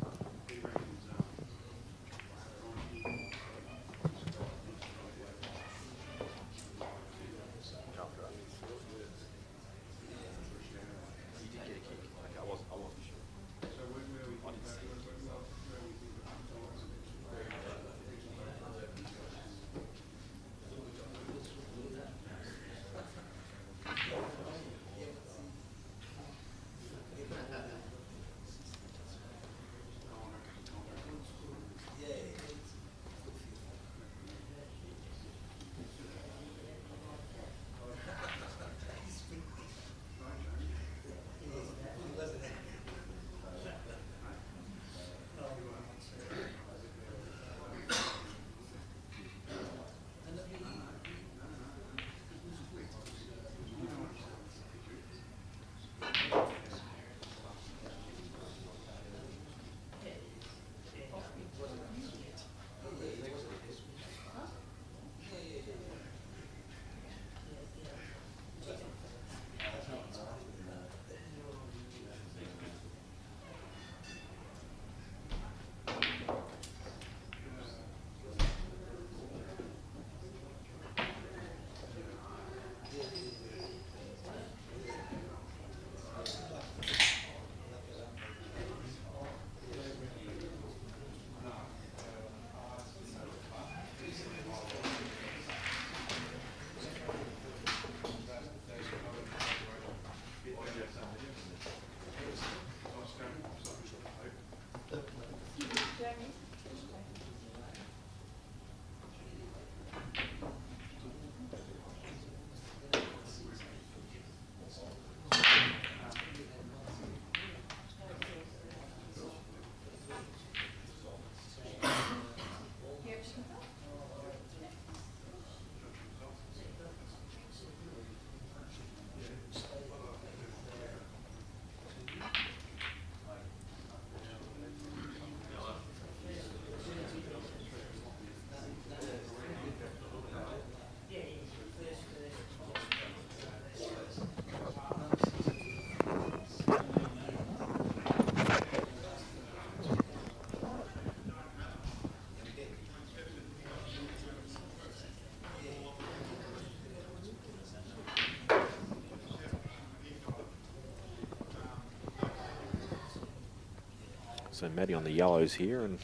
So Matty on the yellows here, and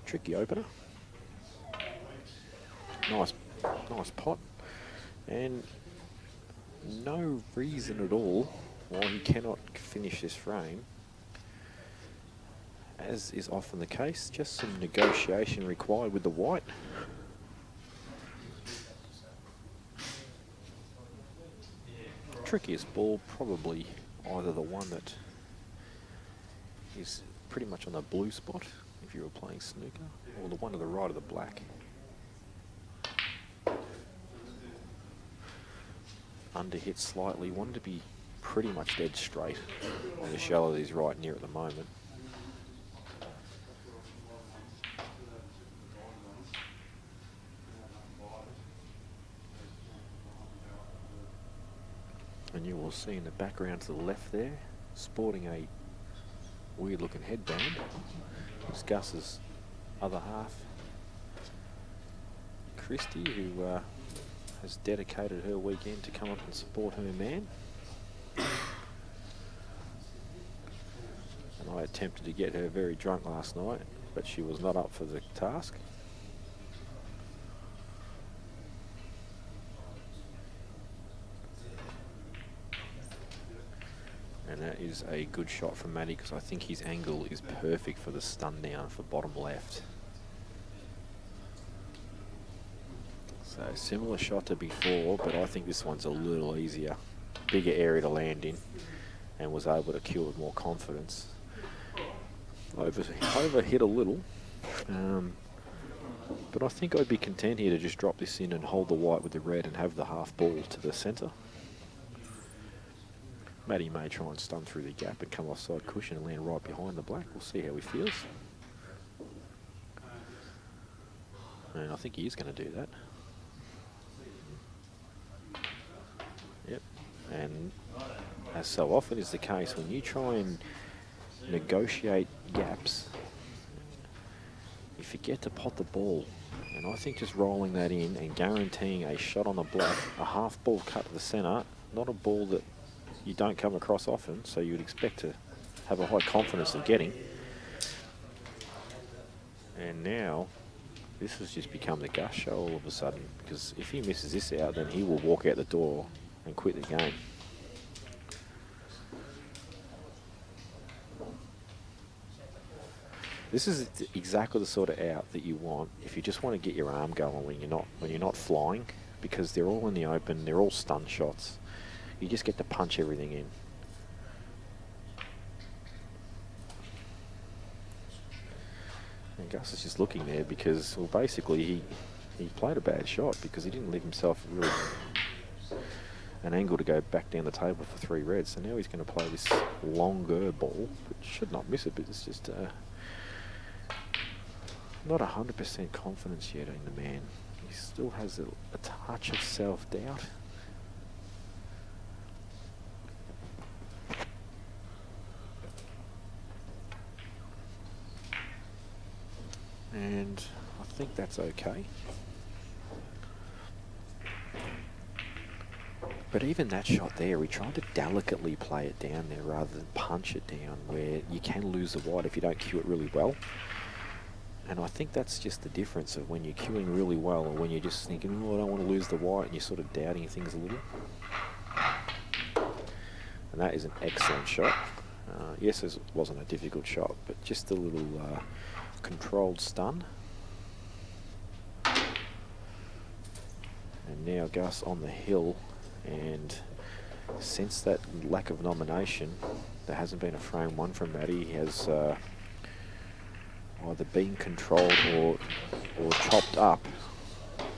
tricky opener. Nice pot. And no reason at all why he cannot finish this frame. As is often the case, just some negotiation required with the white. Trickiest ball, probably either the one that is pretty much on the blue spot, if you were playing snooker, or the one to the right of the black. Underhit slightly, wanted to be pretty much dead straight on the shallow that he's right near at the moment. And you will see in the background to the left there, sporting a weird looking headband, is Gus's other half, Christy, who has dedicated her weekend to come up and support her man. And I attempted to get her very drunk last night, but she was not up for the task. And that is a good shot from Matty, because I think his angle is perfect for the stun down for bottom left. So similar shot to before, but I think this one's a little easier. Bigger area to land in, and was able to cue with more confidence. Overhit a little, but I think I'd be content here to just drop this in and hold the white with the red and have the half ball to the centre. Matty may try and stun through the gap and come off side cushion and land right behind the black. We'll see how he feels. And I think he is going to do that. Yep. And as so often is the case, when you try and negotiate gaps, you forget to pot the ball. And I think just rolling that in and guaranteeing a shot on the black, a half ball cut to the centre, not a ball that you don't come across often, so you would expect to have a high confidence of getting. And now, this has just become the Gus show all of a sudden, because if he misses this out, then he will walk out the door and quit the game. This is exactly the sort of out that you want if you just want to get your arm going when you're not flying, because they're all in the open, they're all stun shots. You just get to punch everything in. And Gus is just looking there because, well, basically he played a bad shot because he didn't leave himself really an angle to go back down the table for 3 reds. So now he's going to play this longer ball, which should not miss it, but it's just not 100% confidence yet in the man. He still has a touch of self-doubt. And I think that's okay. But even that shot there, he tried to delicately play it down there rather than punch it down, where you can lose the white if you don't cue it really well. And I think that's just the difference of when you're cueing really well or when you're just thinking, oh, I don't want to lose the white, and you're sort of doubting things a little. And that is an excellent shot. Yes, it wasn't a difficult shot, but just a little controlled stun. And now Gus on the hill, and since that lack of nomination, there hasn't been a frame one from Matty. He has either been controlled or chopped up,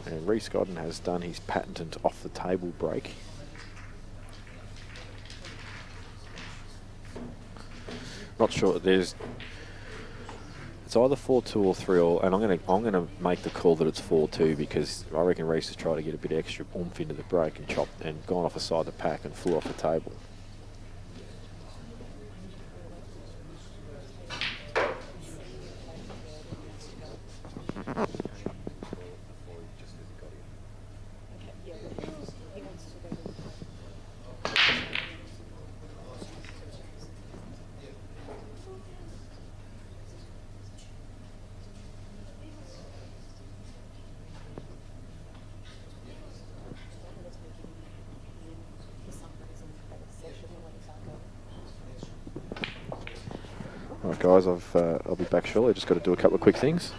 and Reece Godden has done his patented off the table break. Not sure. It's either 4-2 or 3-all, and I'm gonna make the call that it's 4-2 because I reckon Reece has tried to get a bit of extra oomph into the break and chopped and gone off the side of the pack and flew off the table. guys. I'll be back shortly. Just got to do a couple of quick things.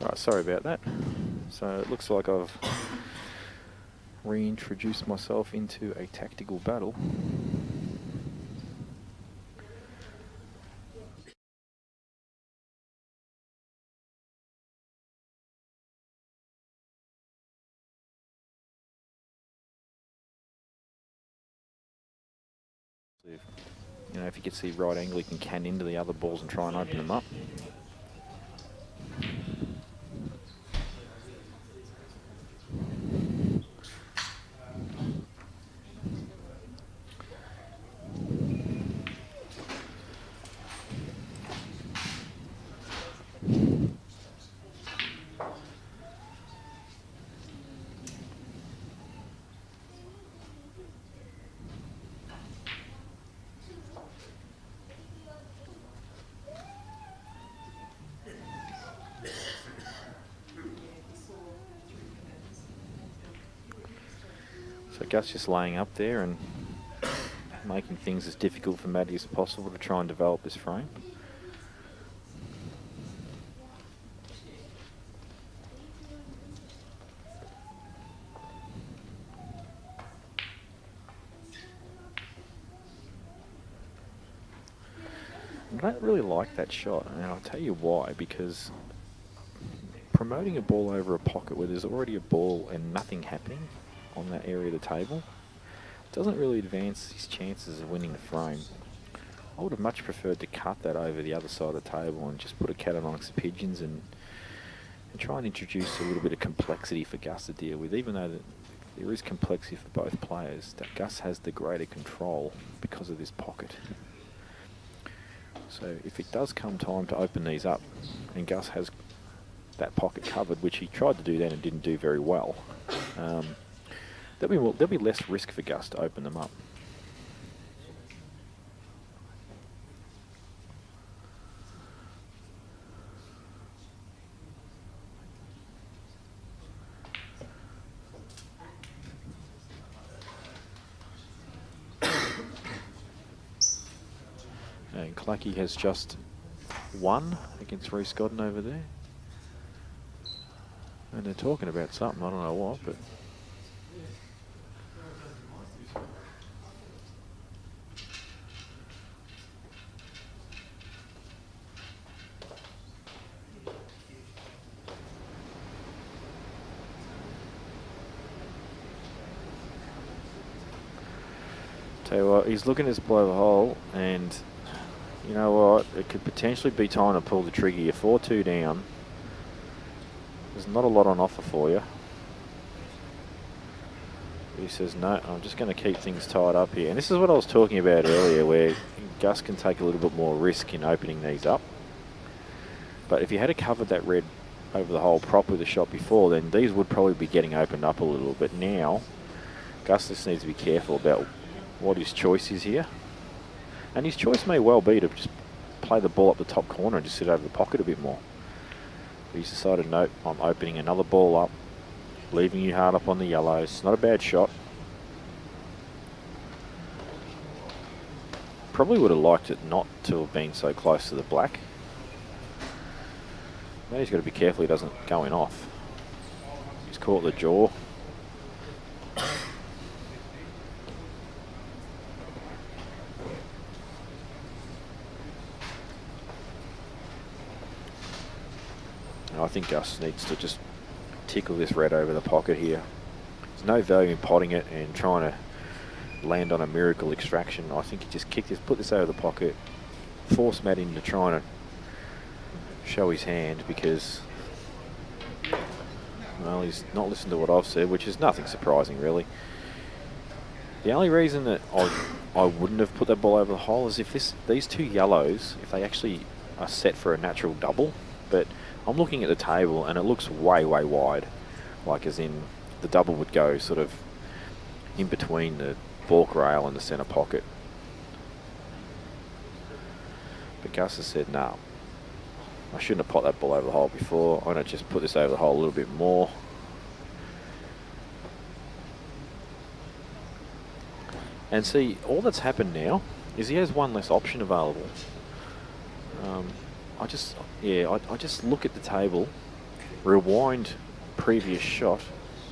Right, sorry about that. So it looks like I've reintroduced myself into a tactical battle. You know, if he gets the right angle, he can can into the other balls and try and open them up. So Gus just laying up there and making things as difficult for Matty as possible to try and develop this frame. I don't really like that shot, and I'll tell you why, because promoting a ball over a pocket where there's already a ball and nothing happening on that area of the table doesn't really advance his chances of winning the frame. I would have much preferred to cut that over the other side of the table and just put a cat amongst the pigeons and try and introduce a little bit of complexity for Gus to deal with, even though there is complexity for both players. That Gus has the greater control because of this pocket. So if it does come time to open these up and Gus has that pocket covered, which he tried to do then and didn't do very well, there'll be less risk for Gus to open them up. And Clacky has just won against Reece Godden over there. And they're talking about something, I don't know what, but... Tell you what, he's looking at his below the hole, and you know what, it could potentially be time to pull the trigger. You're 4-2 down. There's not a lot on offer for you. He says, no, I'm just going to keep things tied up here. And this is what I was talking about earlier, where Gus can take a little bit more risk in opening these up. But if you had covered that red over the hole properly the shot before, then these would probably be getting opened up a little. But now, Gus just needs to be careful about what his choice is here. And his choice may well be to just play the ball up the top corner and just sit over the pocket a bit more. But he's decided, no, I'm opening another ball up, leaving you hard up on the yellows. Not a bad shot. Probably would have liked it not to have been so close to the black. Now he's got to be careful he doesn't go in off. He's caught the jaw. I think Gus needs to just tickle this red over the pocket here. There's no value in potting it and trying to land on a miracle extraction. I think he just kick this, put this over the pocket, force Matt into trying to show his hand, because, well, he's not listened to what I've said, which is nothing surprising really. The only reason that I wouldn't have put that ball over the hole is if these two yellows, if they actually are set for a natural double, but I'm looking at the table and it looks way, way wide. Like as in the double would go sort of in between the balk rail and the centre pocket. But Gus has said, no, I shouldn't have popped that ball over the hole before. I'm going to just put this over the hole a little bit more. And see, all that's happened now is he has one less option available. I just look at the table, rewind previous shot,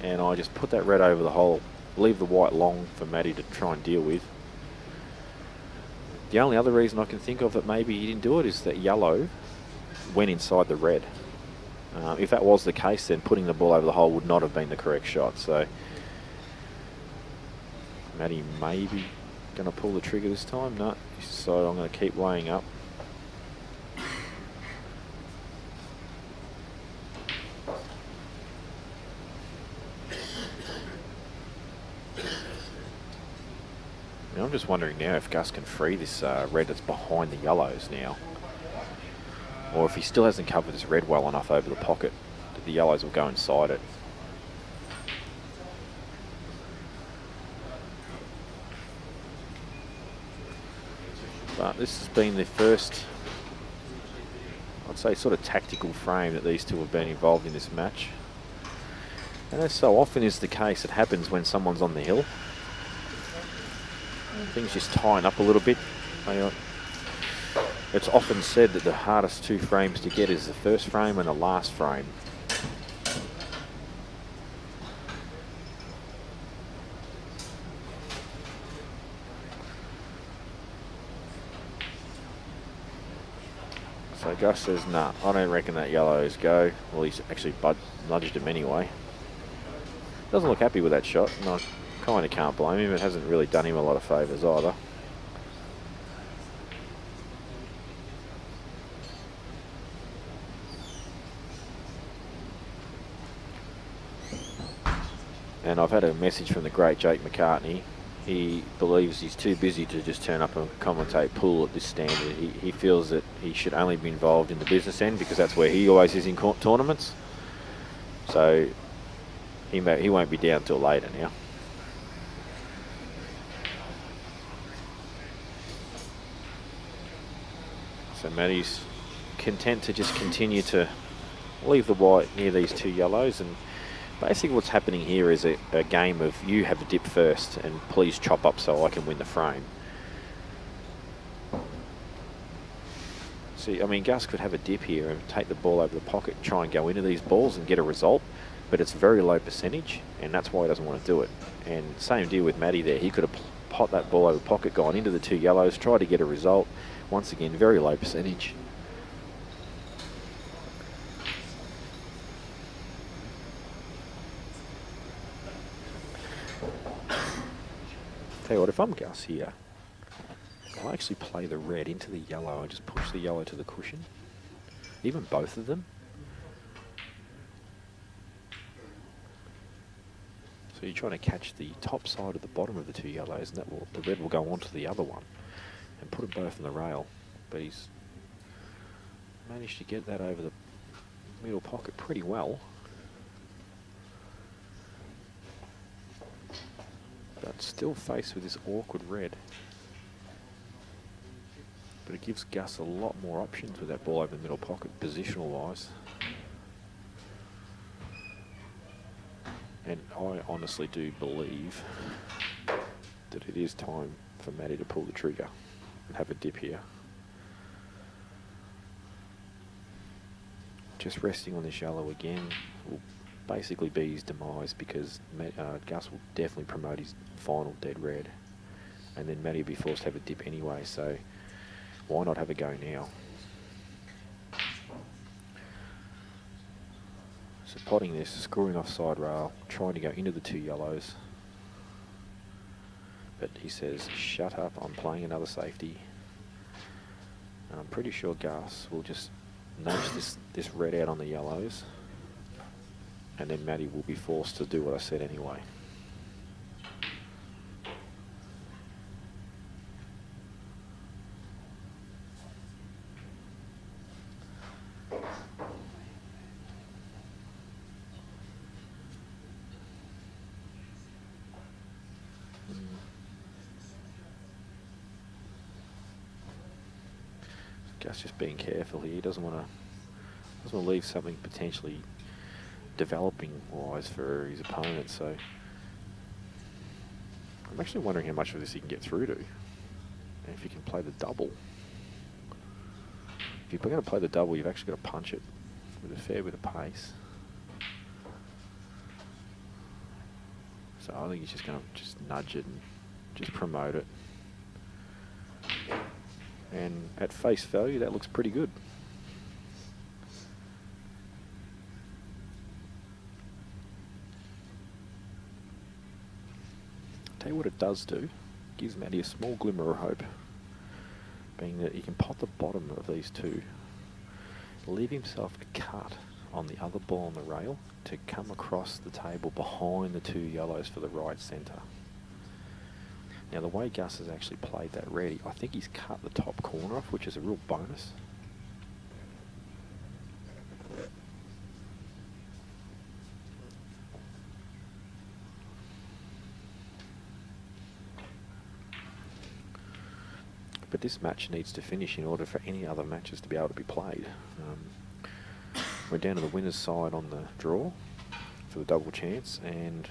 and I just put that red over the hole, leave the white long for Matty to try and deal with. The only other reason I can think of that maybe he didn't do it is that yellow went inside the red. If that was the case, then putting the ball over the hole would not have been the correct shot. So Matty maybe going to pull the trigger this time. No, he's decided I'm going to keep laying up. I'm just wondering now if Gus can free this red that's behind the yellows now, or if he still hasn't covered this red well enough over the pocket that the yellows will go inside it. But this has been the first, I'd say, sort of tactical frame that these two have been involved in this match. And as so often is the case, it happens when someone's on the hill. Things just tighten up a little bit. It's often said that the hardest 2 frames to get is the first frame and the last frame. So Gus says, nah, I don't reckon that yellow is go. Well, he's actually nudged him anyway. Doesn't look happy with that shot, and I kind of can't blame him. It hasn't really done him a lot of favours either. And I've had a message from the great Jake McCartney. He believes he's too busy to just turn up and commentate pool at this standard. He feels that he should only be involved in the business end because that's where he always is in tournaments. So he won't be down till later now. So Matty's content to just continue to leave the white near these 2 yellows, and basically what's happening here is a game of you have a dip first and please chop up so I can win the frame. See, I mean, Gus could have a dip here and take the ball over the pocket, try and go into these balls and get a result, but it's very low percentage, and that's why he doesn't want to do it. And same deal with Matty there. He could have pot that ball over the pocket, gone into the 2 yellows, tried to get a result. Once again, very low percentage. Tell you what, if I'm Gus here, I'll actually play the red into the yellow and just push the yellow to the cushion. Even both of them. So you're trying to catch the top side of the bottom of the 2 yellows, and the red will go onto the other one and put them both on the rail. But he's managed to get that over the middle pocket pretty well. But still faced with this awkward red. But it gives Gus a lot more options with that ball over the middle pocket, positional wise. And I honestly do believe that it is time for Matty to pull the trigger and have a dip here. Just resting on this yellow again will basically be his demise, because Gus will definitely promote his final dead red, and then Matty will be forced to have a dip anyway, so why not have a go now? So potting this, screwing off side rail, trying to go into the 2 yellows, but he says, shut up, I'm playing another safety. And I'm pretty sure Gus will just nudge this red out on the yellows, and then Matty will be forced to do what I said anyway. Gus just being careful here. He doesn't want to leave something potentially developing wise for his opponent. So I'm actually wondering how much of this he can get through to, and if he can play the double. If you're going to play the double, you've actually got to punch it with a fair bit of pace. So I think he's just going to just nudge it and just promote it. And at face value, that looks pretty good. Tell you what it does do, gives Matty a small glimmer of hope, being that he can pot the bottom of these 2, leave himself a cut on the other ball on the rail to come across the table behind the 2 yellows for the right centre. Now the way Gus has actually played that red, I think he's cut the top corner off, which is a real bonus. But this match needs to finish in order for any other matches to be able to be played. We're down to the winner's side on the draw to a double chance, and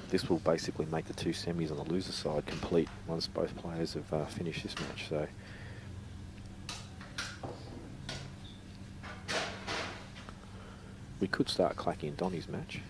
this will basically make the two semis on the loser side complete once both players have finished this match. So we could start Clacky and Donny's match.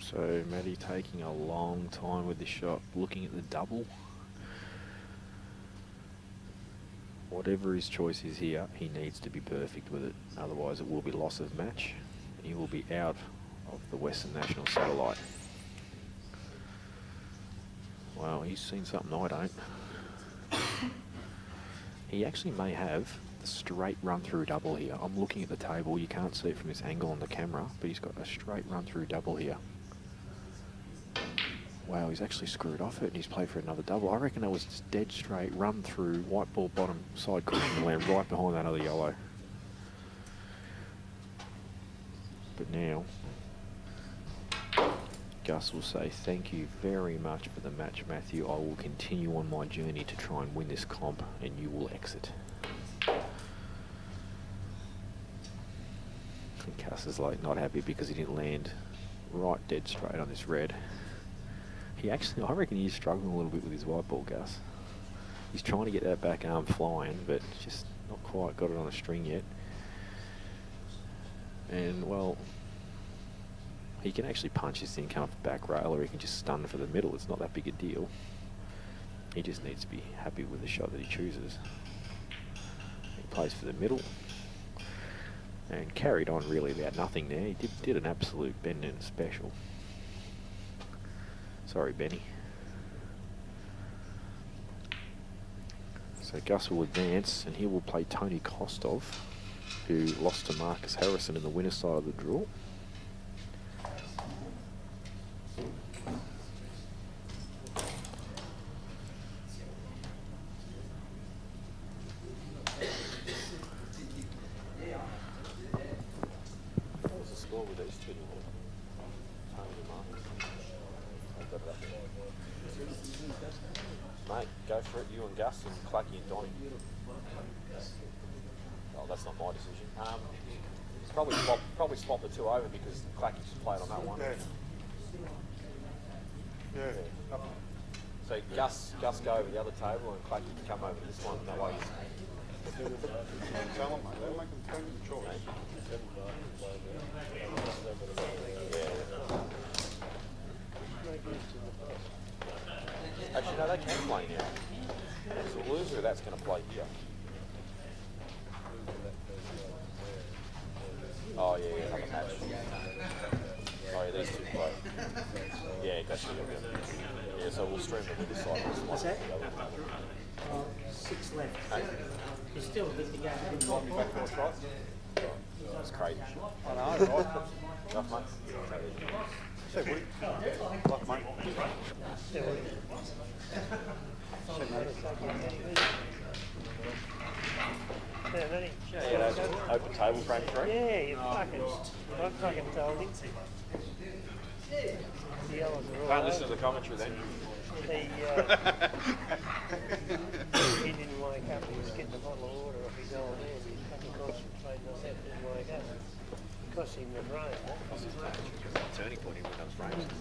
So Matty taking a long time with this shot, looking at the double. Whatever his choice is here, he needs to be perfect with it. Otherwise it will be loss of match. He will be out of the Western National satellite. Wow, he's seen something I don't. He actually may have the straight run-through double here. I'm looking at the table. You can't see it from this angle on the camera, but he's got a straight run-through double here. Wow, he's actually screwed off it and he's played for another double. I reckon that was just dead straight run through, white ball bottom side cushion land right behind that other yellow. But now, Gus will say, thank you very much for the match, Matthew. I will continue on my journey to try and win this comp and you will exit. And Gus is like not happy because he didn't land right dead straight on this red. He actually, I reckon he's struggling a little bit with his white ball, Gus. He's trying to get that back arm flying, but just not quite got it on a string yet. And, well, he can actually punch this thing, come off the back rail, or he can just stun for the middle. It's not that big a deal. He just needs to be happy with the shot that he chooses. He plays for the middle. And carried on really about nothing there. He did an absolute bend and special. Sorry, Benny. So Gus will advance, and he will play Tony Kostov, who lost to Marcus Harrison in the winner's side of the draw. What was the score with these two? Tony and Marcus. Mate, go for it, you and Gus and Clacky and Donny. Oh, that's not my decision. Probably swap the two over because Clacky's played on that one. Yeah. So Gus go over the other table and Clacky can come over this one. That way Tell them, mate. They'll make them take the choice. Actually, no, they can play now. So the loser of that's going to play here. Oh, yeah, another match. Oh, yeah, these two play. Yeah, that's good. Yeah, so we'll stream it with this side. What's that? 6 left. He's still a bit to go. That's crazy. I know, right? Enough, mate. Say, Woody. Luck, mate. Yeah, that's open table frame 3. Yeah, you fucking, I fucking told him. The yellows are all Can't listen to the commentary then. He didn't wake up, he was getting a bottle of water off his old hand, he was fucking concentrating on that, didn't wake up. It cost him the brain, Turning point, he becomes frames.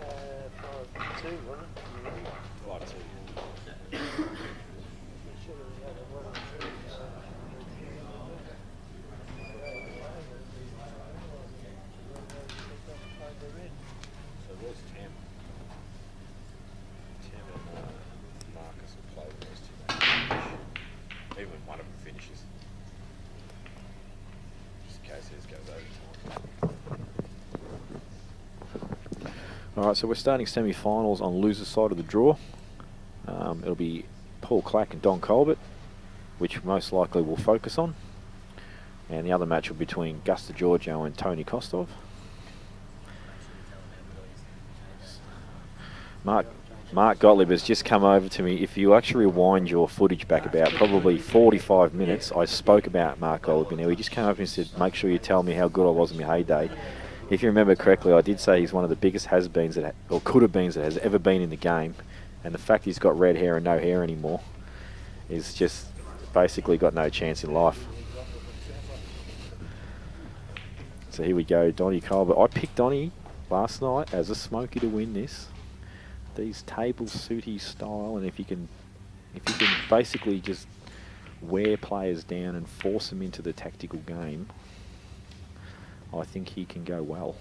5-2, wasn't it? 5-2. He should have had a 1-3. So where's Tam? Tam and Marcus will play with those two matches. Even when one of them finishes. Just in case his goes overtime. Alright, so we're starting semi-finals on loser's side of the draw. It'll be Paul Clack and Don Colbert, which most likely we'll focus on. And the other match will be between Gus DeGiorgio and Tony Kostov. Mark, Mark Gottlieb has just come over to me. If you actually rewind your footage back about probably 45 minutes, I spoke about Mark Gottlieb. Now, he just came up and said, make sure you tell me how good I was in my heyday. If you remember correctly, I did say he's one of the biggest has-beens or could-have-beens that has ever been in the game. And the fact he's got red hair and no hair anymore is just basically got no chance in life. So here we go, Donny Cole. But I picked Donny last night as a smoky to win this. These tables suit his style, and if you can basically just wear players down and force them into the tactical game, I think he can go well.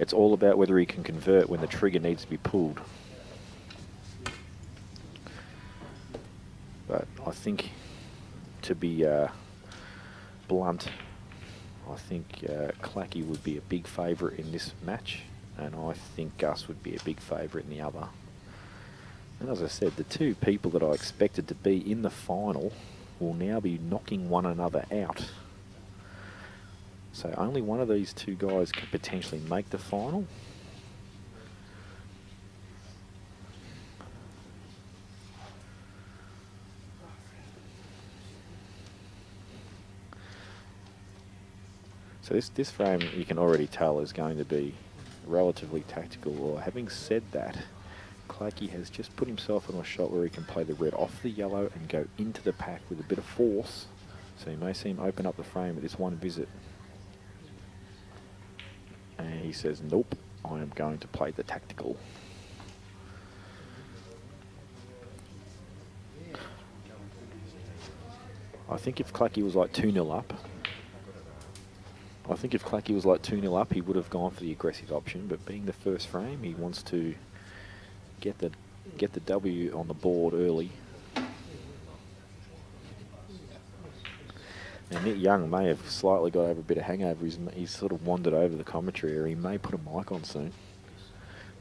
It's all about whether he can convert when the trigger needs to be pulled. But I think, to be blunt, I think Clacky would be a big favourite in this match, and I think Gus would be a big favourite in the other. And as I said, the two people that I expected to be in the final will now be knocking one another out. So only one of these two guys can potentially make the final. So this frame, you can already tell, is going to be relatively tactical. Well, having said that, Clacky has just put himself in a shot where he can play the red off the yellow and go into the pack with a bit of force. So you may see him open up the frame at this one visit. And he says, nope, I am going to play the tactical. I think if Clacky was like 2-0 up, he would have gone for the aggressive option, but being the first frame, he wants to get the W on the board early. And Nick Young may have slightly got over a bit of hangover. He's sort of wandered over the commentary, or he may put a mic on soon.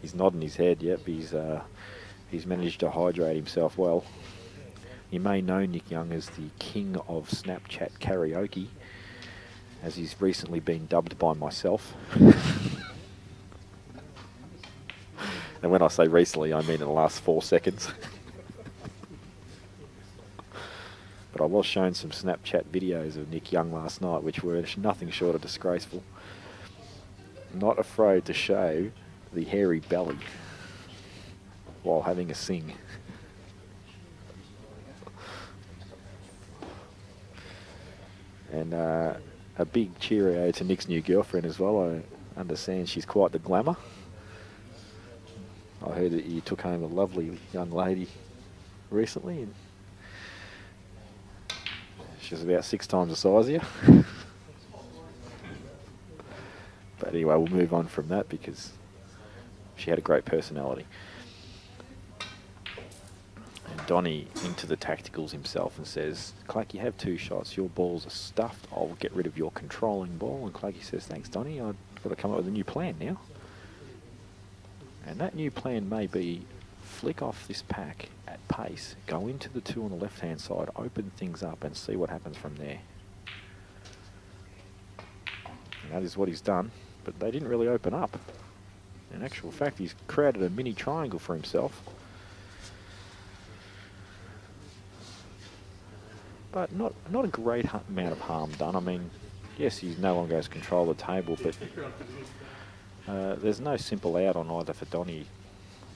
He's nodding his head. Yep, he's managed to hydrate himself well. You may know Nick Young as the king of Snapchat karaoke, as he's recently been dubbed by myself. And when I say recently, I mean in the last 4 seconds. But I was shown some Snapchat videos of Nick Young last night, which were nothing short of disgraceful. Not afraid to show the hairy belly while having a sing. And a big cheerio to Nick's new girlfriend as well. I understand she's quite the glamour. I heard that you took home a lovely young lady recently, and she's about 6 times the size of you. But anyway, we'll move on from that because she had a great personality. And Donny into the tacticals himself and says, Clacky, you have 2 shots. Your balls are stuffed. I'll get rid of your controlling ball. And Clacky says, thanks, Donny. I've got to come up with a new plan now. And that new plan may be flick off this pack at pace, go into the 2 on the left-hand side, open things up and see what happens from there. And that is what he's done, but they didn't really open up. In actual fact, he's created a mini triangle for himself. But not a great amount of harm done. I mean, yes, he no longer has control of the table, but there's no simple out on either for Donny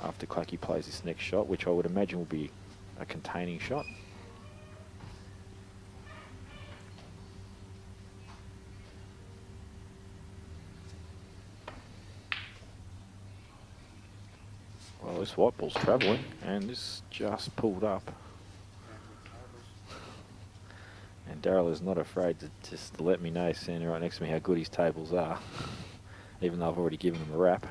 after Clacky plays this next shot, which I would imagine will be a containing shot. Well, this white ball's travelling, and this just pulled up. And Daryl is not afraid to just let me know, standing right next to me, how good his tables are, even though I've already given him a rap.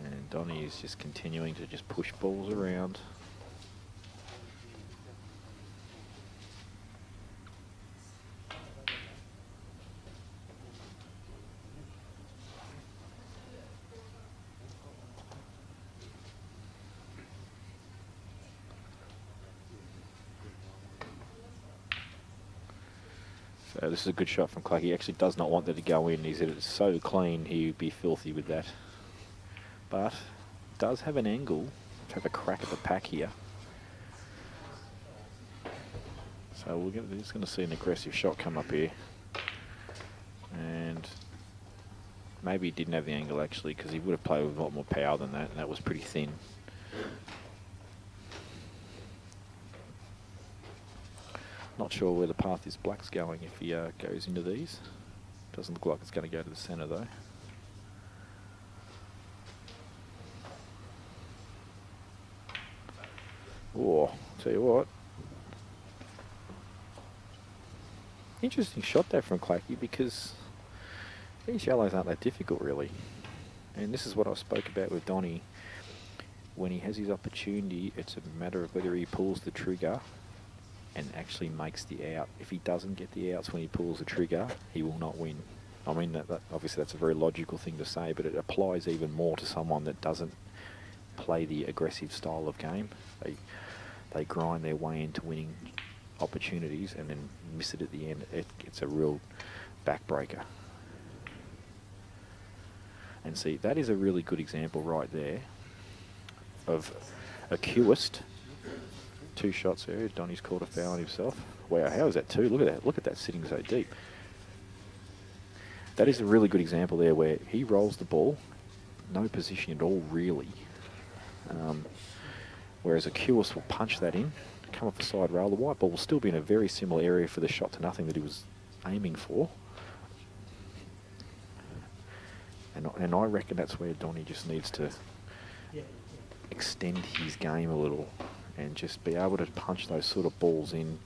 And Donny is just continuing to just push balls around. So this is a good shot from Clacky. He actually does not want that to go in. He said it's so clean, he would be filthy with that. but does have an angle to have a crack at the pack here. So we're just going to see an aggressive shot come up here. And maybe he didn't have the angle actually, because he would have played with a lot more power than that, and that was pretty thin. Not sure where the path is black's going if he goes into these. Doesn't look like it's going to go to the centre though. Oh, tell you what. Interesting shot there from Clacky, because these yellows aren't that difficult really. And this is what I spoke about with Donnie. When he has his opportunity, it's a matter of whether he pulls the trigger and actually makes the out. If he doesn't get the outs when he pulls the trigger, he will not win. I mean, that obviously that's a very logical thing to say, but it applies even more to someone that doesn't play the aggressive style of game. They grind their way into winning opportunities and then miss it at the end. It's a real backbreaker. And see, that is a really good example right there of a cueist. 2 shots there. Donnie's caught a foul on himself. Wow, how is that 2? Look at that. Look at that sitting so deep. That is a really good example there where he rolls the ball, no position at all really. Whereas a cueist will punch that in, come off the side rail. The white ball will still be in a very similar area for the shot to nothing that he was aiming for. And I reckon that's where Donnie just needs to extend his game a little and just be able to punch those sort of balls in.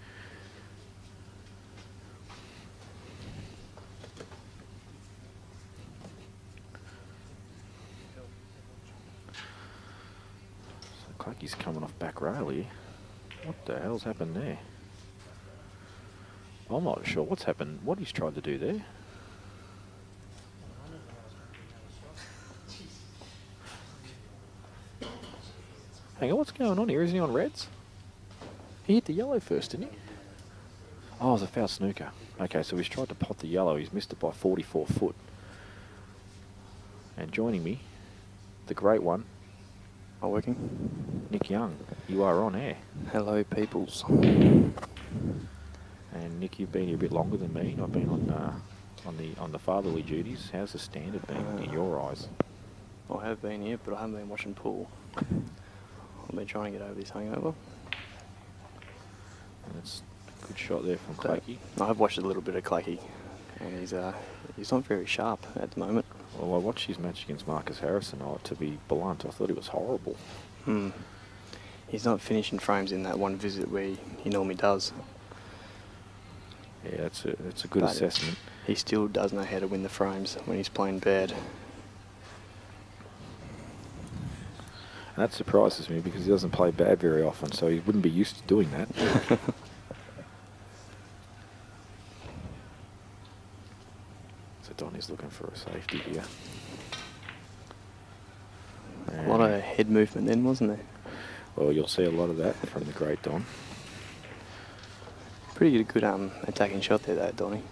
So Clacky's coming off back rail here. What the hell's happened there? I'm not sure what's happened, what he's tried to do there. Hang on, what's going on here? Isn't he on reds? He hit the yellow first, didn't he? Oh, it was a foul snooker. Okay, so he's tried to pot the yellow. He's missed it by 44 foot. And joining me, the great one. Am I working? Nick Young, you are on air. Hello, peoples. And Nick, you've been here a bit longer than me. I've been on the fatherly duties. How's the standard been in your eyes? I have been here, but I haven't been watching pool. I've been trying to get over this hangover. That's a good shot there from Clacky. I've watched a little bit of Clacky, and he's not very sharp at the moment. Well, I watched his match against Marcus Harrison. To be blunt, I thought he was horrible. He's not finishing frames in that one visit where he normally does. Yeah, that's a good assessment. He still does know how to win the frames when he's playing bad. And that surprises me because he doesn't play bad very often, so he wouldn't be used to doing that. So Donnie's looking for a safety here. A lot of head movement then, wasn't there? Well, you'll see a lot of that from the great Don. Pretty good attacking shot there, though, Donnie.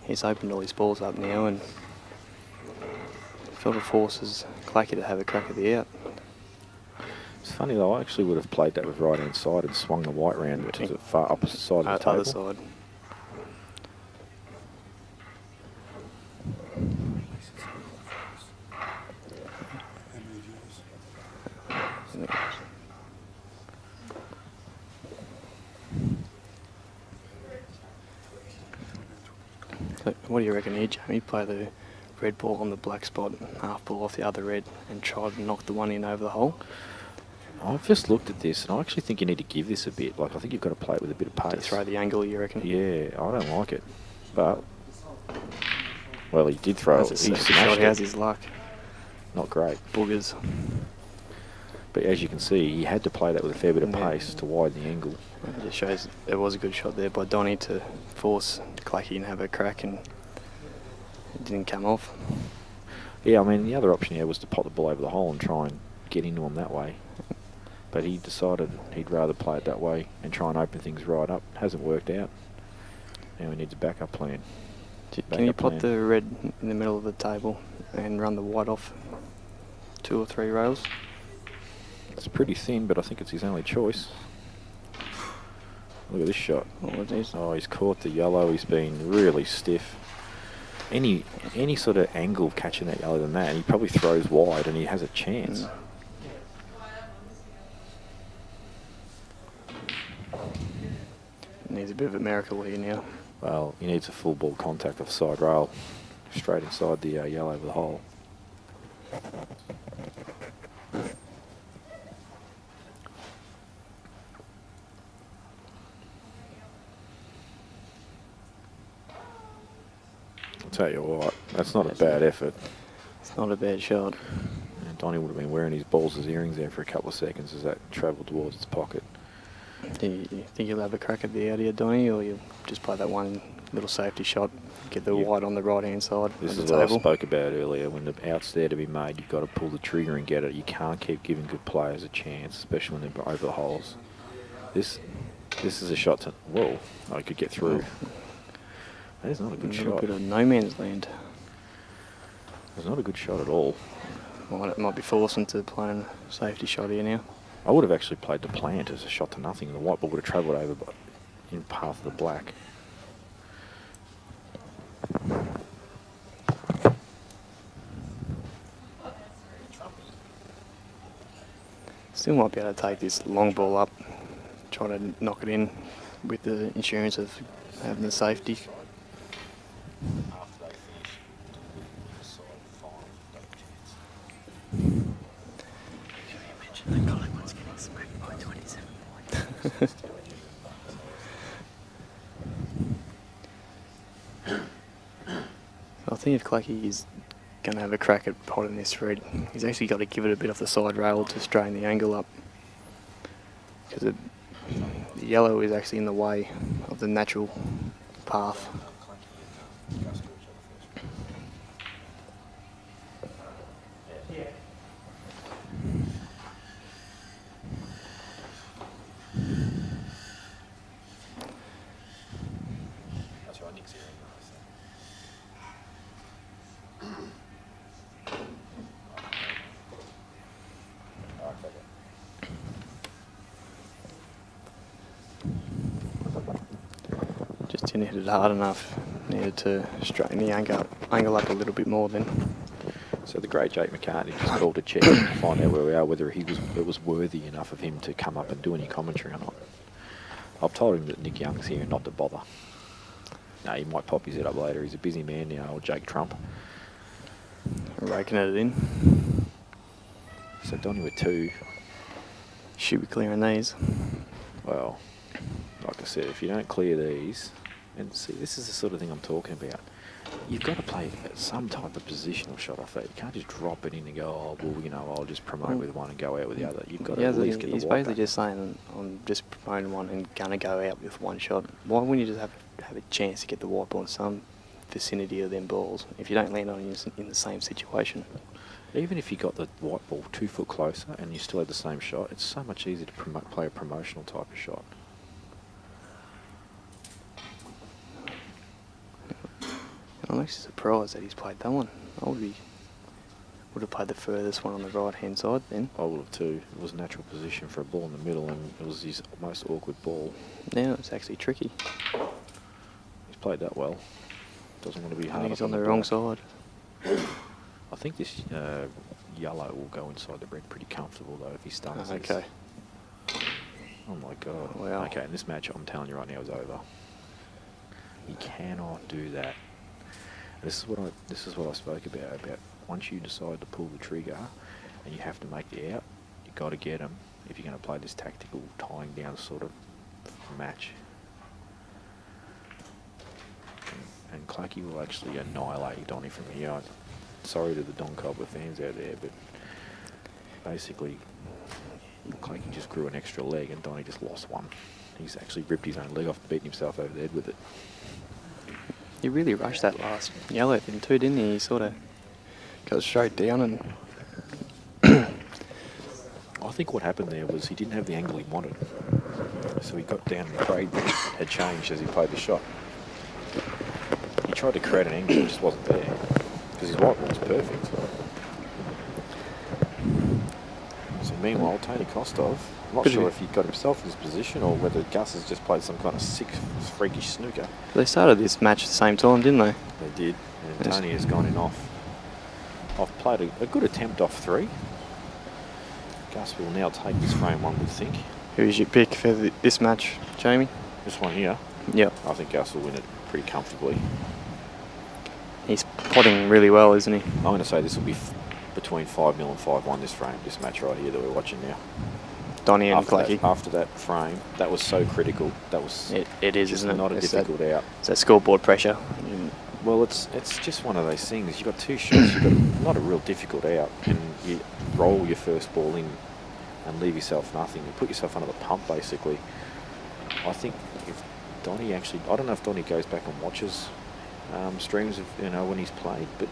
He's opened all his balls up now and sort of forces Clacky to have a crack at the out. It's funny though, I actually would have played that with right hand side and swung the white round to the far opposite side of the table. Other side. So what do you reckon here, Jamie? Play the red ball on the black spot, half ball off the other red, and try to knock the one in over the hole? I've just looked at this, and I actually think you need to give this a bit. Like, I think you've got to play it with a bit of pace. To throw the angle, you reckon? Yeah, I don't like it. But, well, he did throw it. He Shot. smashed How's it. his luck? Not great. Boogers. But as you can see, he had to play that with a fair bit of Yeah. pace to widen the angle. It just shows it was a good shot there by Donnie to force Clacky and have a crack, and it didn't come off. Yeah, I mean, the other option here was to pop the ball over the hole and try and get into him that way. But he decided he'd rather play it that way and try and open things right up. Hasn't worked out. Now he needs a backup plan. Can you plot the red in the middle of the table and run the white off? 2 or 3 rails. It's pretty thin, but I think it's his only choice. Look at this shot. Oh, he's caught the yellow. He's been really stiff. Any sort of angle of catching that yellow than that, and he probably throws wide and he has a chance. Needs a bit of a miracle here now. Well, he needs a full ball contact off the side rail, straight inside the yellow of the hole. I'll tell you what, that's not a bad effort. It's not a bad shot. And Donnie would have been wearing his balls as earrings there for a couple of seconds as that travelled towards its pocket. Do you think you'll have a crack at the out here, Donnie, or you'll just play that one little safety shot, get the white on the right-hand side This of the is what I table? spoke about earlier. When the out's there to be made, you've got to pull the trigger and get it. You can't keep giving good players a chance, especially when they're over the holes. This is a shot to... Whoa, I could get through. That is not a good A little shot. bit of no man's land. It's not a good shot at all. Well, it might be forcing to play a safety shot here now. I would have actually played the plant as a shot to nothing. The white ball would have travelled over in path of the black. Still might be able to take this long ball up, try to knock it in with the insurance of having the safety. I think if Clacky is going to have a crack at potting this thread, he's actually got to give it a bit off the side rail to straighten the angle up. Because the yellow is actually in the way of the natural path. Just didn't hit it hard enough. Needed to straighten the angle up a little bit more then. So the great Jake McCartney just called to check and find out where we are, whether it was worthy enough of him to come up and do any commentary or not. I've told him that Nick Young's here and not to bother. No, he might pop his head up later. He's a busy man now, old Jake Trump. Raking it in. So Donnie with 2. Should be clearing these. Well, like I said, if you don't clear these, and see, this is the sort of thing I'm talking about. You've got to play some type of positional shot off that. You can't just drop it in and go, oh, well, you know, I'll just promote with one and go out with the other. You've got to at least get the he's white basically back. just saying, I'm just promoting one and going to go out with one shot. Why wouldn't you just have a chance to get the white ball in some vicinity of them balls if you don't land on it in the same situation? Even if you got the white ball 2 foot closer and you still had the same shot, it's so much easier to play a promotional type of shot. I'm actually surprised that he's played that one. I would have played the furthest one on the right hand side then. I would have too. It was a natural position for a ball in the middle and it was his most awkward ball. Now it's actually tricky. He's played that well. Doesn't want to be I hard. think he's on the wrong side. I think this yellow will go inside the red pretty comfortable though if he stuns this. Okay. Oh my god. Wow. Okay, and this match I'm telling you right now is over. He cannot do that. This is what I spoke about once you decide to pull the trigger and you have to make the out, you've got to get him if you're going to play this tactical tying down sort of match. And Clacky will actually annihilate Donnie from here. Sorry to the Don Cobbler fans out there, but basically Clacky just grew an extra leg and Donnie just lost one. He's actually ripped his own leg off and beaten himself over the head with it. He really rushed that last yellow thing too, didn't he? He sort of goes straight down and... I think what happened there was he didn't have the angle he wanted. So he got down and the grade had changed as he played the shot. He tried to create an angle, it just wasn't there. Because his white ball was perfect. Meanwhile, Tony Kostov, I'm not Could sure be. if he got himself in this position or whether Gus has just played some kind of sick, freakish snooker. They started this match at the same time, didn't they? They did, and Yes. Tony has gone in off. I've played a good attempt off 3. Gus will now take this frame, one would think. Who's your pick for this match, Jamie? This one here, Yeah. I think Gus will win it pretty comfortably. He's potting really well, isn't he? I'm going to say this will be between 5-0 and 5-1 this frame, this match right here that we're watching now. Donny and After Clacky. after that frame, that was so critical. That was It is, just isn't it? not a It's difficult out. It's that scoreboard pressure. Well, it's just one of those things. You've got 2 shots. You've got not a real difficult out, and you roll your first ball in and leave yourself nothing. You put yourself under the pump, basically. I think if Donny actually, I don't know if Donny goes back and watches streams of when he's played, but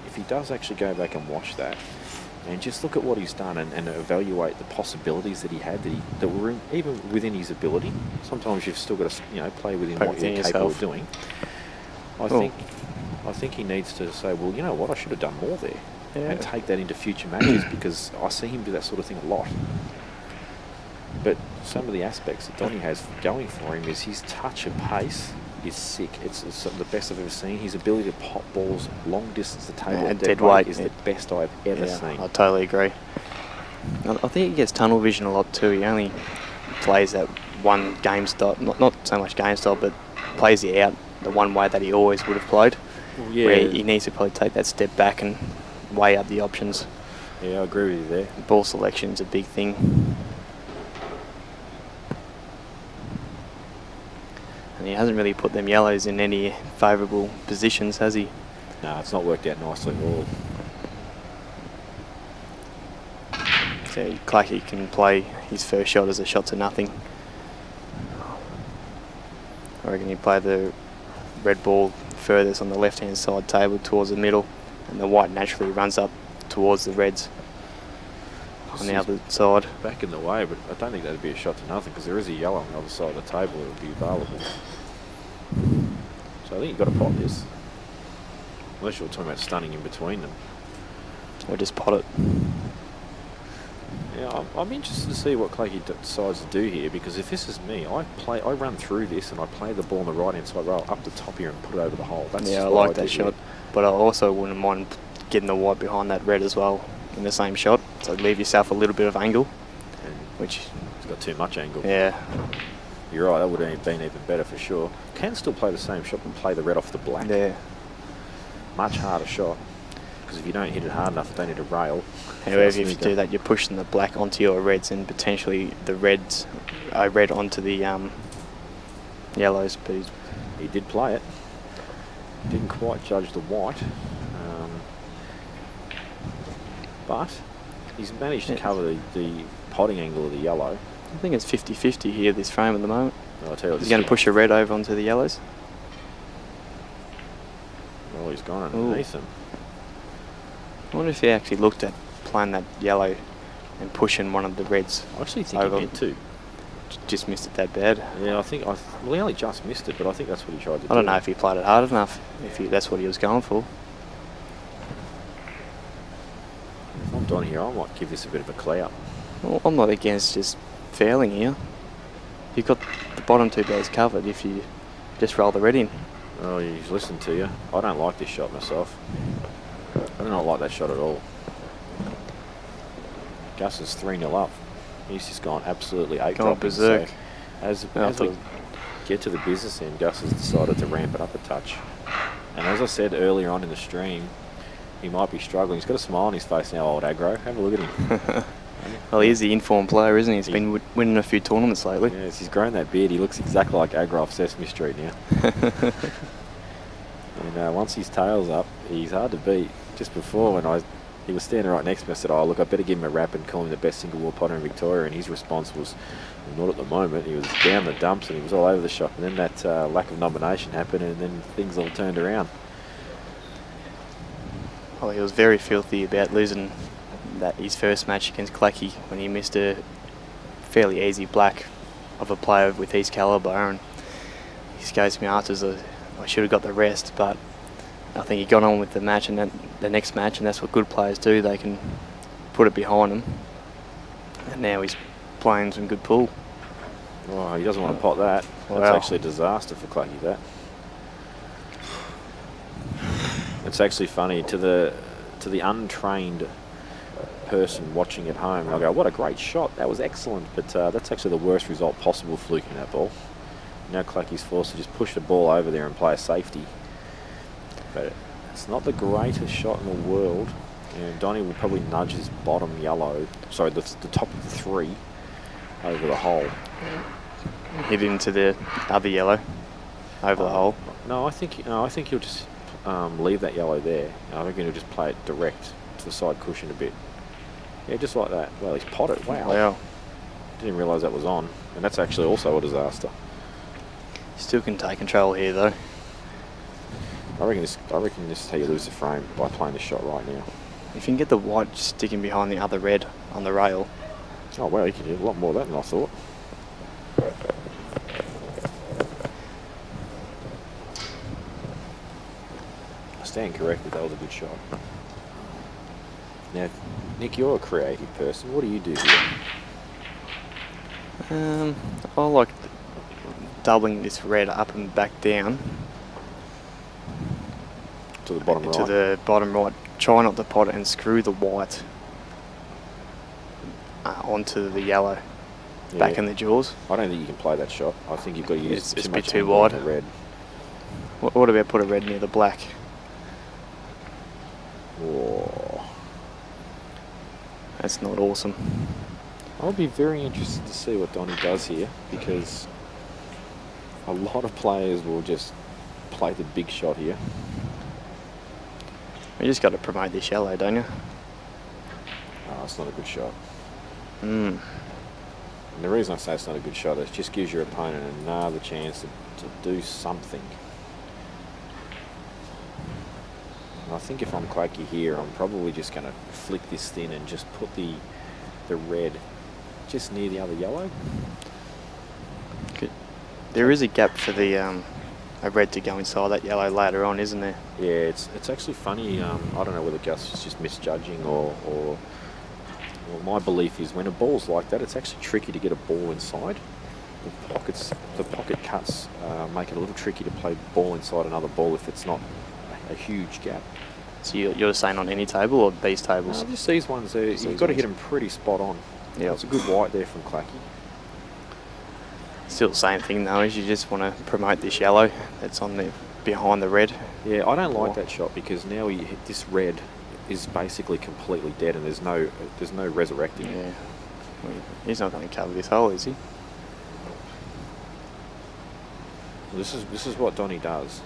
if he does actually go back and watch that and just look at what he's done and evaluate the possibilities that he had that were even within his ability. Sometimes you've still got to play within Play what within you're capable of yourself. doing. I think he needs to say, well, you know what, I should have done more there, and take that into future matches because I see him do that sort of thing a lot. But some of the aspects that Donny has going for him is his touch and pace is sick. It's the best I've ever seen. His ability to pop balls long distance to table at dead weight is the best I've ever seen. I totally agree. I think he gets tunnel vision a lot too. He only plays that one game style, not so much game style, but plays it out the one way that he always would have played. Well, yeah. Where he needs to probably take that step back and weigh up the options. Yeah, I agree with you there. Ball selection's a big thing. And he hasn't really put them yellows in any favourable positions, has he? No, it's not worked out nicely at all. So Clacky can play his first shot as a shot to nothing. I reckon he'd play the red ball furthest on the left-hand side table towards the middle, and the white naturally runs up towards the reds on the other side. Back in the way, but I don't think that'd be a shot to nothing because there is a yellow on the other side of the table that would be available. So I think you've got to pot this. Unless you're talking about stunning in between them. Or just pot it. Yeah, I'm interested to see what Clacky decides to do here because if this is me, I run through this and I play the ball on the right hand side rail up the top here and put it over the hole. That's Yeah, I just what like that do shot, here. but I also wouldn't mind getting the white behind that red as well in the same shot. So leave yourself a little bit of angle, And which, it's got too much angle. yeah, You're right, that would have been even better for sure. Can still play the same shot and play the red off the black. yeah. Much harder shot. Because if you don't hit it hard enough, they need a rail. However, if you do that, you're pushing the black onto your reds and potentially the reds are red onto the yellows. But He did play it. Didn't quite judge the white. But he's managed to cover the potting angle of the yellow. I think it's 50-50 here, this frame at the moment. I'll tell you what, He's this going to guy- push a red over onto the yellows. Well, he's gone underneath him. I wonder if he actually looked at playing that yellow and pushing one of the reds. I actually think over. he meant to. Just missed it that bad. Yeah, well, he only just missed it, but I think that's what he tried to do. I don't know if he played it hard enough, that's what he was going for. If I'm Don here, I might give this a bit of a clout. Well, I'm not against just fouling here. You've got the bottom 2 bags covered if you just roll the red in. Oh, he's listened to you. I don't like this shot myself. I do not like that shot at all. Gus is 3-0 up. He's just gone absolutely Gone dropping. berserk. So Yeah, I as we thought- get to the business end, Gus has decided to ramp it up a touch. And as I said earlier on in the stream, he might be struggling. He's got a smile on his face now, old aggro. Have a look at him. Well, he is the informed player, isn't he? He's been winning a few tournaments lately. Yes, he's grown that beard. He looks exactly like Aggro off Sesame Street now. And once his tail's up, he's hard to beat. Just before, when he was standing right next to me, I said, oh, look, I better give him a rap and call him the best single wall potter in Victoria. And his response was, well, not at the moment. He was down the dumps and he was all over the shop. And then that lack of nomination happened and then things all turned around. Well, he was very filthy about losing his first match against Clacky when he missed a fairly easy black of a player with his calibre. And he goes to me afterwards, I should have got the rest, but I think he got on with the match and the next match, and that's what good players do. They can put it behind them And now he's playing some good pool. Oh, he doesn't want to pot that. That's Wow. actually a disaster for Clacky, that. It's actually funny to the untrained person watching at home. I go, what a great shot. That was excellent. But that's actually the worst result possible fluking that ball. Now Clacky's forced to just push the ball over there and play a safety. But it's not the greatest shot in the world. And Donnie will probably nudge his bottom yellow, sorry, the top of the 3 over the hole. Hit into the other yellow over the hole. No, I think he'll just leave that yellow there. I reckon he'll just play it direct to the side cushion a bit. Yeah, just like that. Well, he's potted. Wow. Wow. Didn't realise that was on. And that's actually also a disaster. Still can take control here though. I reckon this is how you lose the frame, by playing this shot right now. If you can get the white sticking behind the other red on the rail. Oh wow, you can do a lot more of that than I thought. I stand corrected, that was a good shot. Now, Nick, you're a creative person. What do you do here? I like doubling this red up and back down. To the bottom right? To the bottom right. Try not to pot it and screw the white onto the yellow. Yeah. Back in the jaws. I don't think you can play that shot. I think you've got to use It's a much bit too angle on wide. the red. What about put a red near the black? Whoa. That's not awesome. I'll be very interested to see what Donnie does here, because a lot of players will just play the big shot here. You just got to promote this yellow, don't you? Oh, it's not a good shot. Mm. And the reason I say it's not a good shot is it just gives your opponent another chance to do something. And I think if I'm Clacky here, I'm probably just going to flick this thin and just put the red just near the other yellow. Good. There is a gap for the a red to go inside that yellow later on, isn't there? Yeah, it's actually funny. I don't know whether Gus is just misjudging or well, my belief is when a ball's like that, it's actually tricky to get a ball inside. The pocket cuts make it a little tricky to play ball inside another ball if it's not a huge gap. So you're saying on any table or these tables? No, just these ones there. You've got to hit them pretty spot on. Yeah, it's a good white there from Clacky. Still the same thing though, is you just want to promote this yellow that's on the behind the red. Yeah, I don't like that shot because now this red is basically completely dead and there's no resurrecting it. Yeah, well, he's not going to cover this hole, is he? This is what Donnie does.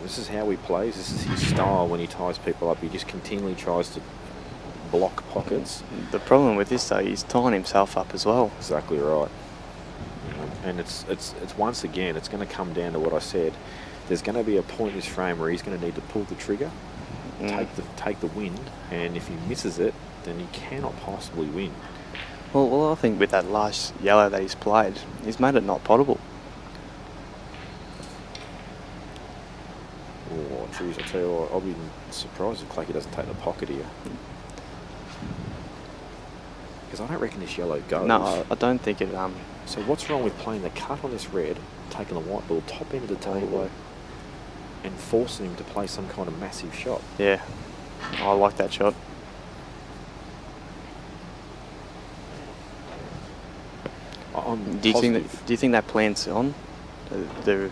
This is how he plays. This is his style when he ties people up. He just continually tries to block pockets. The problem with this though, he's tying himself up as well. Exactly right. And it's once again, it's going to come down to what I said. There's going to be a point in this frame where he's going to need to pull the trigger, take the wind, and if he misses it, then he cannot possibly win. Well, I think with that last yellow that he's played, he's made it not potable. Oh, geez, I'll tell you what, I'll be surprised if Clacky doesn't take the pocket here. Because I don't reckon this yellow goes. No, I don't think it. So what's wrong with playing the cut on this red, taking the white ball top end of the table, and forcing him to play some kind of massive shot? Yeah, I like that shot. Do you think that plant's on? The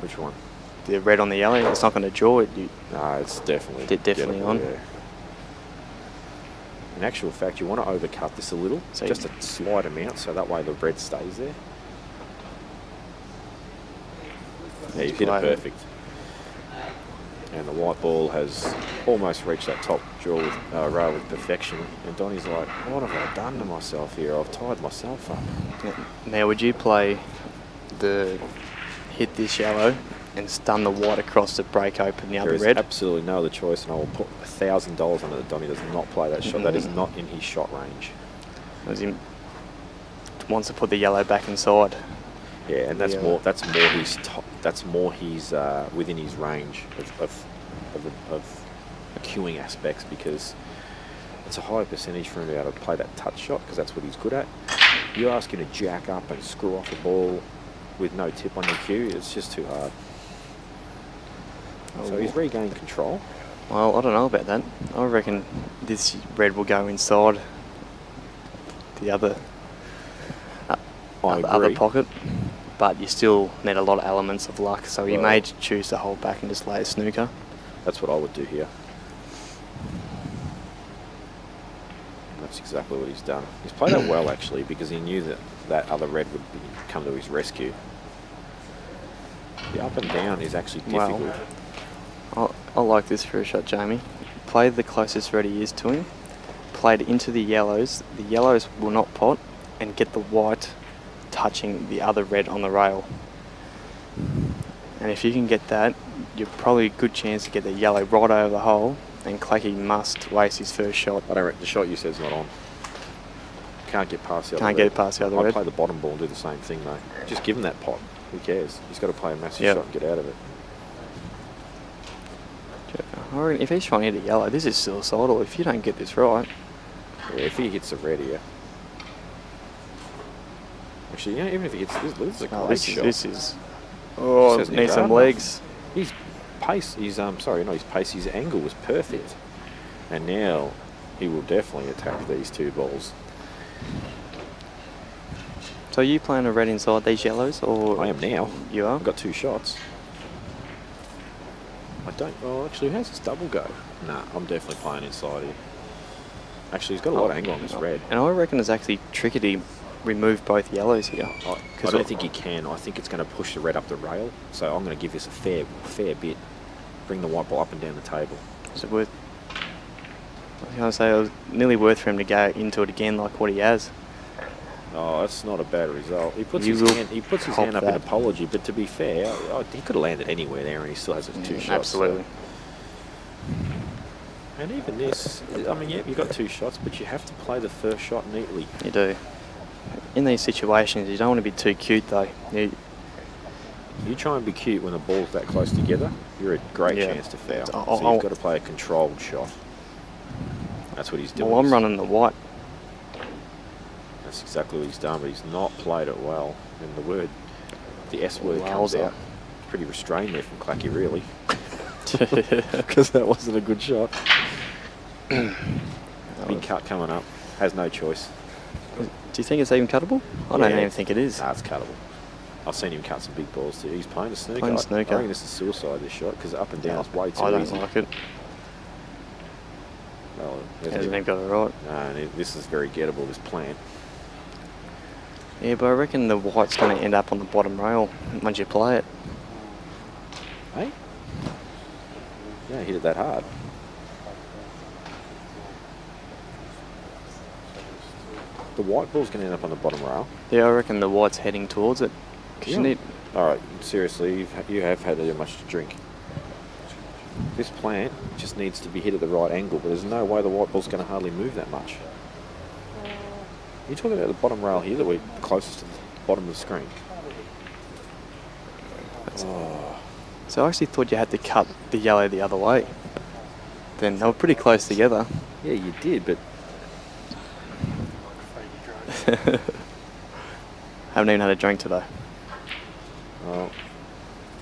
Which one? The red on the yellow. It's not going to draw it. No, it's definitely definitely on. Yeah. In actual fact, you want to overcut this a little, so just a slight amount, so that way the red stays there. Yeah, you hit it perfect. And the white ball has almost reached that top draw with, rail with perfection. And Donnie's like, what have I done to myself here? I've tied myself up. Now, would you play hit this yellow and stun the white across to break open the other red? There is absolutely no other choice, and I will put $1,000 on it that Donnie does not play that shot. That is not in his shot range. As he wants to put the yellow back inside. Yeah, and that's more his within his range of queuing aspects, because it's a high percentage for him to be able to play that touch shot because that's what he's good at. You ask him to jack up and screw off the ball with no tip on the cue, it's just too hard. So he's regained control. Well, I don't know about that. I reckon this red will go inside the other other pocket, but you still need a lot of elements of luck, so you may choose to hold back and just lay a snooker. That's what I would do here. That's exactly what he's done. He's played that well, actually, because he knew that that other red would come to his rescue. The up and down is actually difficult. Well, I like this for a shot, Jamie. Play the closest red he is to him. Play it into the yellows. The yellows will not pot, and get the white touching the other red on the rail. And if you can get that, you're probably a good chance to get the yellow right over the hole, and Clacky must waste his first shot. I don't reckon the shot you said's not on. Can't get past the other Can't red. get it past the other I'd red. play the bottom ball and do the same thing, though. Just give him that pot. Who cares? He's got to play a massive shot and get out of it. I reckon if he's trying to hit a yellow, this is suicidal. If you don't get this right. Yeah, if he hits a red here. Actually, you know, even if he hits this is a great shot. This is. Oh, This hasn't needs even some done legs. His pace, his sorry, not his pace, his angle was perfect. And now he will definitely attack these two balls. So are you playing a red inside these yellows, or I am now. You are? I've got two shots. I don't. Oh, actually, how's this double go? Nah, I'm definitely playing inside here. Actually, he's got a lot of angle on this red. And I reckon it's actually tricky to remove both yellows here. I don't think he can. I think it's going to push the red up the rail. So I'm going to give this a fair bit. Bring the white ball up and down the table. Is it worth? I was going to say it was nearly worth for him to go into it again like what he has. Oh, that's not a bad result. He puts You his will hand. He puts his cop hand up in that. apology. But to be fair, he could have landed anywhere there, and he still has his two shots. Absolutely. And even this, I mean, yeah, you've got two shots, but you have to play the first shot neatly. You do. In these situations, you don't want to be too cute though. You try and be cute when the ball's that close together, you're a great chance to foul. So you've got to play a controlled shot. That's what he's doing. Well, I'm running the white. That's exactly what he's done, but he's not played it well. And the S word comes out. Pretty restrained there from Clacky, really. Because that wasn't a good shot. Big cut coming up. Has no choice. Do you think it's even cuttable? I don't even think it is. Nah, it's cuttable. I've seen him cut some big balls too. He's playing a snooker. Playing a I snooker. reckon this is suicide, this shot, because up and down is way too easy. I don't like it. Well, Hasn't even got it right. No, this is very gettable, this plant. Yeah, but I reckon the white's going to end up on the bottom rail once you play it. Hey? Yeah, hit it that hard. The white ball's going to end up on the bottom rail. Yeah, I reckon the white's heading towards it. Cause you need. All right, seriously, you have had too much to drink. This plant just needs to be hit at the right angle, but there's no way the white ball's going to hardly move that much. You're talking about the bottom rail here that we're closest to the bottom of the screen. So I actually thought you had to cut the yellow the other way. Then they were pretty close together. Yeah, you did, but haven't even had a drink today. well,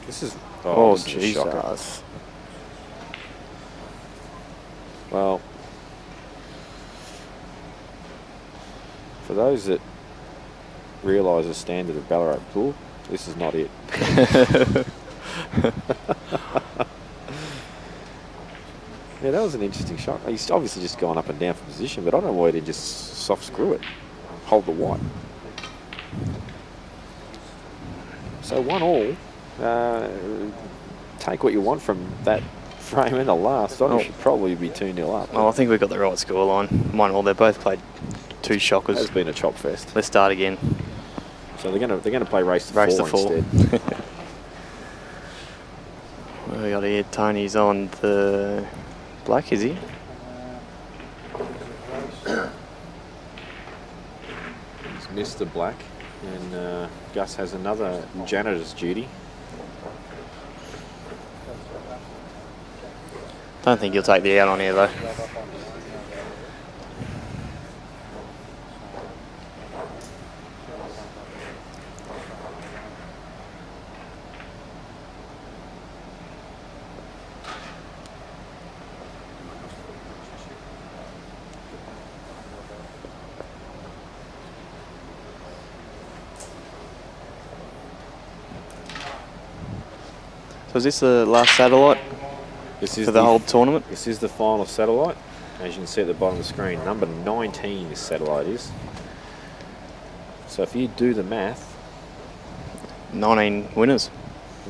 this is Oh, this is a shocker. Jesus. Well, for those that realise the standard of Ballarat pool, this is not it. Yeah, that was an interesting shot. He's obviously just gone up and down for position, but I don't know why he didn't just soft screw it, hold the white. So 1-1. Take what you want from that frame in the last. I should probably be 2-0 up. Oh, I think we've got the right score line. 1-1. They both played two shockers. It's been a chop fest. Let's start again. So they're gonna play race to four instead. Well, we got here. Tony's on the black, is he? It's Mr. Black, and Gus has another janitor's duty. Don't think you'll take the out on here though. So is this the last satellite This is for the whole tournament? This is the final satellite. As you can see at the bottom of the screen, number 19 this satellite is. So if you do the math, 19 winners.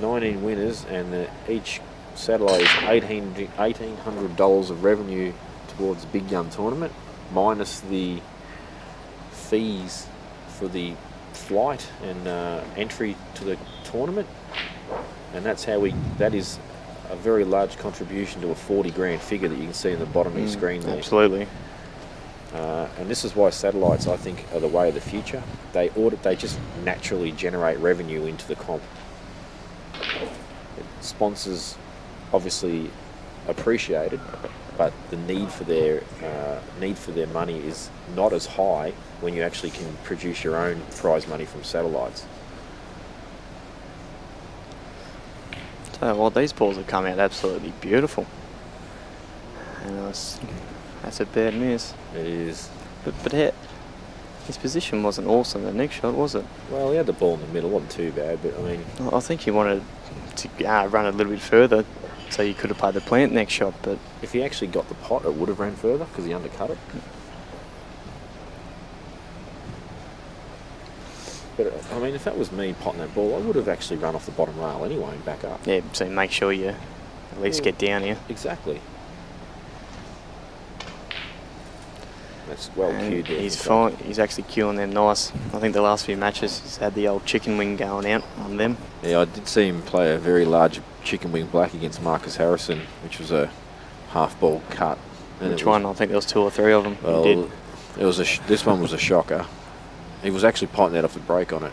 19 winners, and each satellite is $1,800 of revenue towards the Big Gun tournament, minus the fees for the flight and entry to the tournament. And that is a very large contribution to a 40 grand figure that you can see in the bottom of your screen there. Absolutely. And this is why satellites, I think, are the way of the future. They just naturally generate revenue into the comp. Sponsors obviously appreciate it, but the need for their money is not as high when you actually can produce your own prize money from satellites. So, well, these balls have come out absolutely beautiful. And that's a bad miss. It is. But his position wasn't awesome the next shot, was it? Well, he had the ball in the middle, wasn't too bad, but I mean... I think he wanted to run a little bit further so he could have played the plant next shot, but... If he actually got the pot, it would have ran further because he undercut it. But, I mean, if that was me potting that ball, I would have actually run off the bottom rail anyway and back up. Yeah, so make sure you at least get down here. Exactly. That's well cued there. He's fine. He's actually cueing them nice. I think the last few matches he's had the old chicken wing going out on them. Yeah, I did see him play a very large chicken wing black against Marcus Harrison, which was a half ball cut. And Which one? I think there was 2 or 3 of them. Well, he did. It was this one was a shocker. He was actually potting that off the break on it.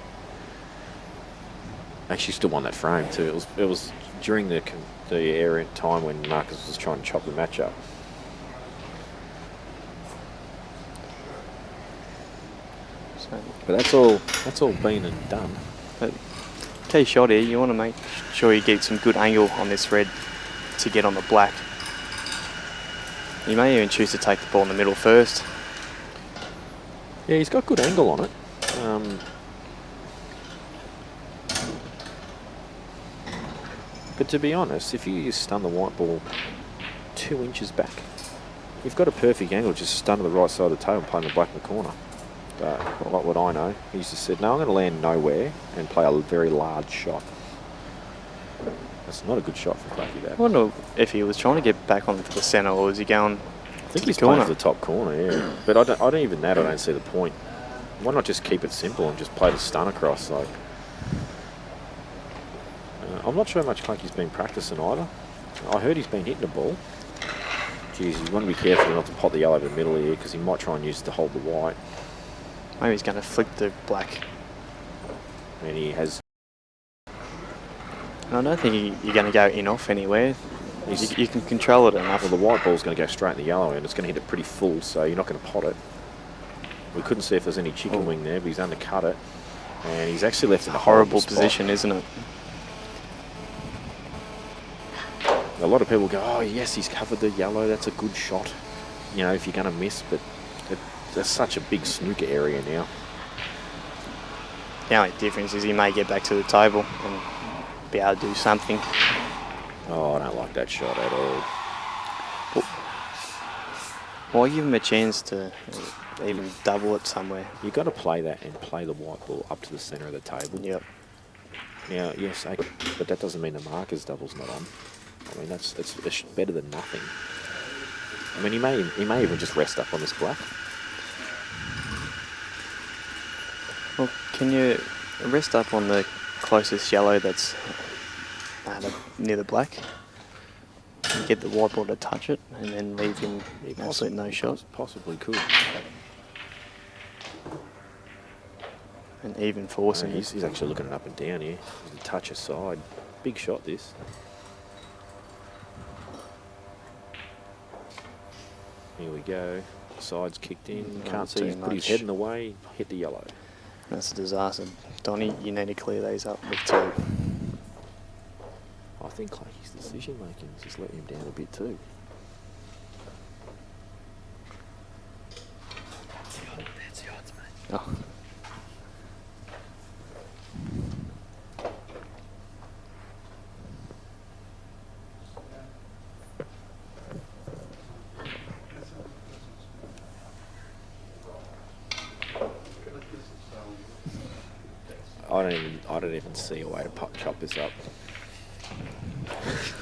Actually, still won that frame too. It was during the era time when Marcus was trying to chop the match up. But that's all been and done. But key shot here, you want to make sure you get some good angle on this red to get on the black. You may even choose to take the ball in the middle first. Yeah, he's got good angle on it. But to be honest, if you stun the white ball 2 inches back, you've got a perfect angle just to stun to the right side of the table and play in the black in the corner. But like what I know, he just said, no, I'm going to land nowhere and play a very large shot. That's not a good shot for Clacky, that. I wonder if he was trying to get back onto the centre, or was he going I think he's playing for the top corner, yeah. But I don't even that, I don't see the point. Why not just keep it simple and just play the stun across? Like, I'm not sure how much Clacky's been practicing either. I heard he's been hitting the ball. Geez, you want to be careful not to pot the yellow in the middle here because he might try and use it to hold the white. Maybe he's going to flick the black. And he has. I don't think you're going to go in off anywhere. You can control it enough. Well, the white ball's going to go straight in the yellow and it's going to hit it pretty full, so you're not going to pot it. We couldn't see if there's any chicken wing there, but he's undercut it. And he's actually left in a horrible spot. position, isn't it? A lot of people go, oh yes, he's covered the yellow, that's a good shot. You know, if you're going to miss, but there's such a big snooker area now. The only difference is he may get back to the table and be able to do something. Oh, I don't like that shot at all. Why give him a chance to even double it somewhere? You've got to play that and play the white ball up to the centre of the table. Yep. Now, yes, but that doesn't mean the marker's double's not on. I mean, it's better than nothing. I mean, he may even just rest up on this black. Well, can you rest up on the closest yellow that's near the black? And get the white ball to touch it and then leave him absolute no shot? Possibly could. And even forcing he's actually looking it up and down here. He's a touch aside. Big shot, this. Here we go. Side's kicked in. Can't see. He's put his head in the way. Hit the yellow. That's a disaster. Donnie, you need to clear these up with 2. I think Clacky's decision making is just letting him down a bit too. That's the odds, mate. Oh. I don't even see a way to chop this up.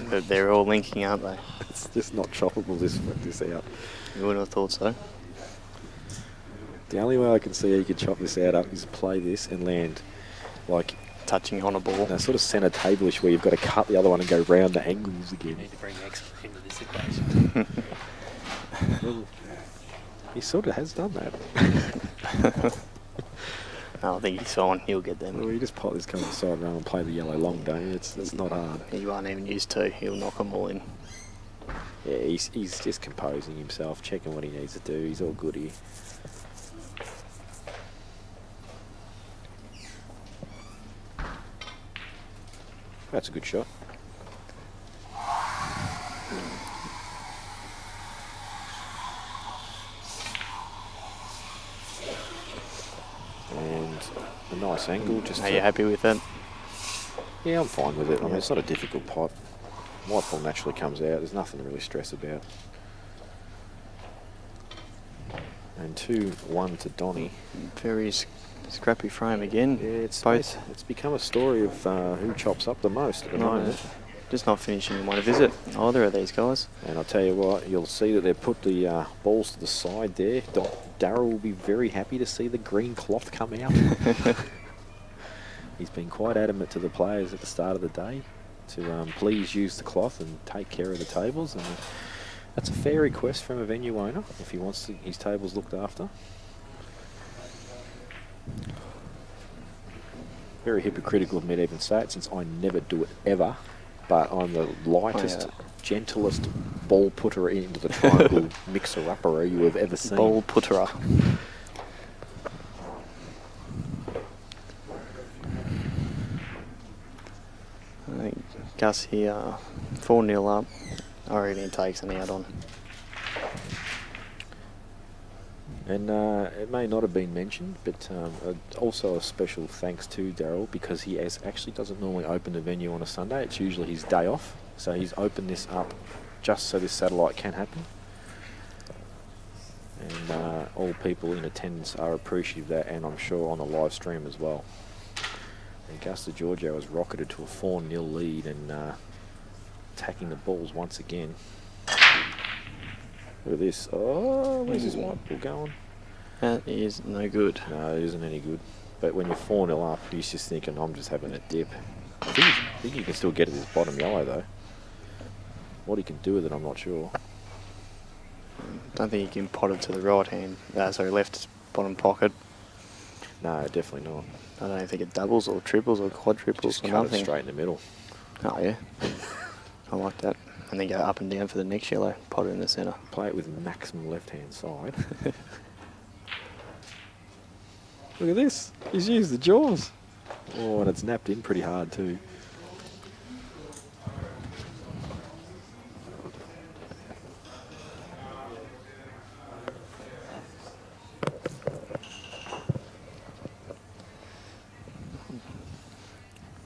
But they're all linking, aren't they? It's just not choppable this out. You wouldn't have thought so. The only way I can see how you could chop this out up is play this and land like touching on a ball. That sort of centre table-ish where you've got to cut the other one and go round the angles again. You need to bring expert into this equation. Well, he sort of has done that. I think he's fine. He'll get them. Well, you just pop this kind of side round and play the yellow long, don't you? It's not hard. He won't even use two. He'll knock them all in. Yeah, he's just composing himself, checking what he needs to do. He's all good here. That's a good shot. And a nice angle. Are you happy with that? Yeah, I'm fine with it. I mean, it's not a difficult pot. White ball naturally comes out. There's nothing to really stress about. And 2-1 to Donny. Very scrappy frame again. Yeah, it's both. It's become a story of who chops up the most at the moment. Just not finishing in one visit, either of these guys. And I'll tell you what, you'll see that they've put the balls to the side there. Darryl will be very happy to see the green cloth come out. He's been quite adamant to the players at the start of the day to please use the cloth and take care of the tables. And that's a fair request from a venue owner if he wants his tables looked after. Very hypocritical of me to even say it, since I never do it ever. But I'm the lightest, gentlest ball putter into the triangle mixer-upper you have ever seen. Ball putterer. I think Gus here, 4-0 up. I reckon he takes an out on. And it may not have been mentioned, but also a special thanks to Darryl, because he actually doesn't normally open the venue on a Sunday. It's usually his day off. So he's opened this up just so this satellite can happen. And all people in attendance are appreciative of that, and I'm sure on the live stream as well. And Gus Giorgio has rocketed to a 4-0 lead and attacking the balls once again. Look at this. Oh, where's his white ball going? That is no good. No, it isn't any good. But when you're 4-0 up, he's just thinking, I'm just having a dip. I think he can still get at his bottom yellow, though. What he can do with it, I'm not sure. Don't think he can pot it to the right hand. Sorry, left bottom pocket. No, definitely not. I don't think it doubles or triples or quadruples Just or cut nothing. it straight in the middle. Oh, yeah. I like that. And then go up and down for the next yellow, pot it in the centre. Play it with maximum left-hand side. Look at this. He's used the jaws. Oh, and it's napped in pretty hard too.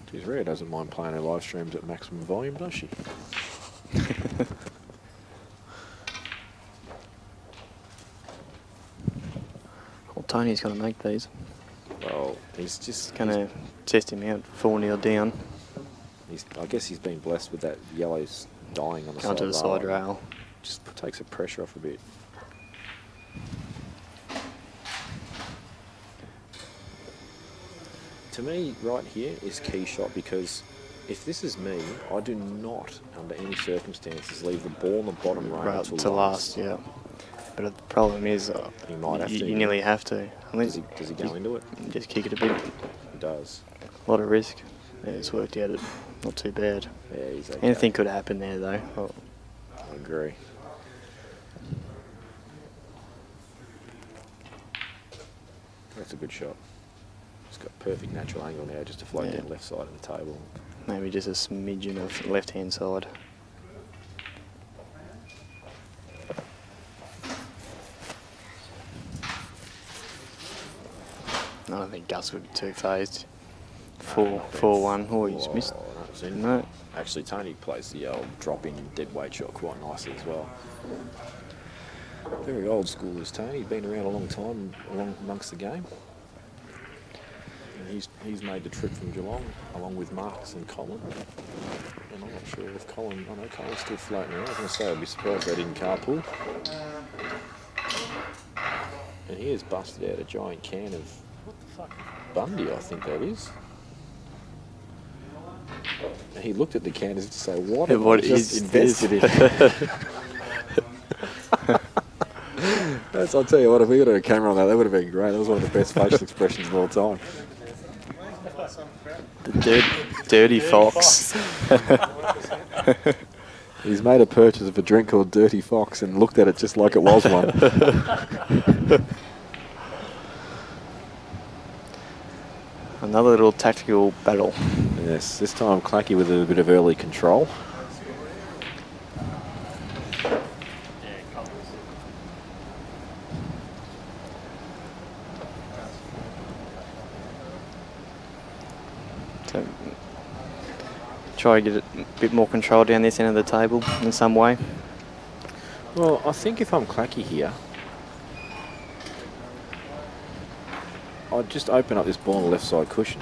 Geez, Rhea doesn't mind playing her live streams at maximum volume, does she? Well, Tony's going to make these. Well, he's just Going to test him out, 4-0 down. I guess he's been blessed with that yellows dying on the Going side to the side rail. rail. Just takes the pressure off a bit. To me, right here is key shot, because if this is me, I do not, under any circumstances, leave the ball on the bottom rail Right, till to last, yeah. But the problem is, He might have to. you nearly have to. Unless Does he go into it? Just kick it a bit. He does. A lot of risk. Yeah, it's worked out. Not too bad. Yeah, he's okay. Anything could happen there, though. Oh, I agree. That's a good shot. It's got perfect natural angle now, just to float Yeah. down left side of the table. maybe just a smidgen of left-hand side. I don't think Gus would be too phased. 4-1. Oh, he's missed. No. Actually, Tony plays the old drop-in dead weight shot quite nicely as well. Very old school is Tony. Been around a long time, along amongst the game. And he's made the trip from Geelong along with Marcus and Colin. And I'm not sure if Colin, I know Colin's still floating around. I was going to say I'd be surprised they didn't carpool. And he has busted out a giant can of, what the fuck, Bundy, I think that is. And he looked at the can as if to say, what have I just invested in? I'll tell you what, if we got a camera on that would have been great. That was one of the best facial expressions of all time. The dirty fox. He's made a purchase of a drink called Dirty Fox and looked at it just like it was one. Another little tactical battle. Yes, this time Clacky with a bit of early control. So, try to get a bit more control down this end of the table in some way. Well, I think if I'm Clacky here, I'd just open up this ball on the left side cushion.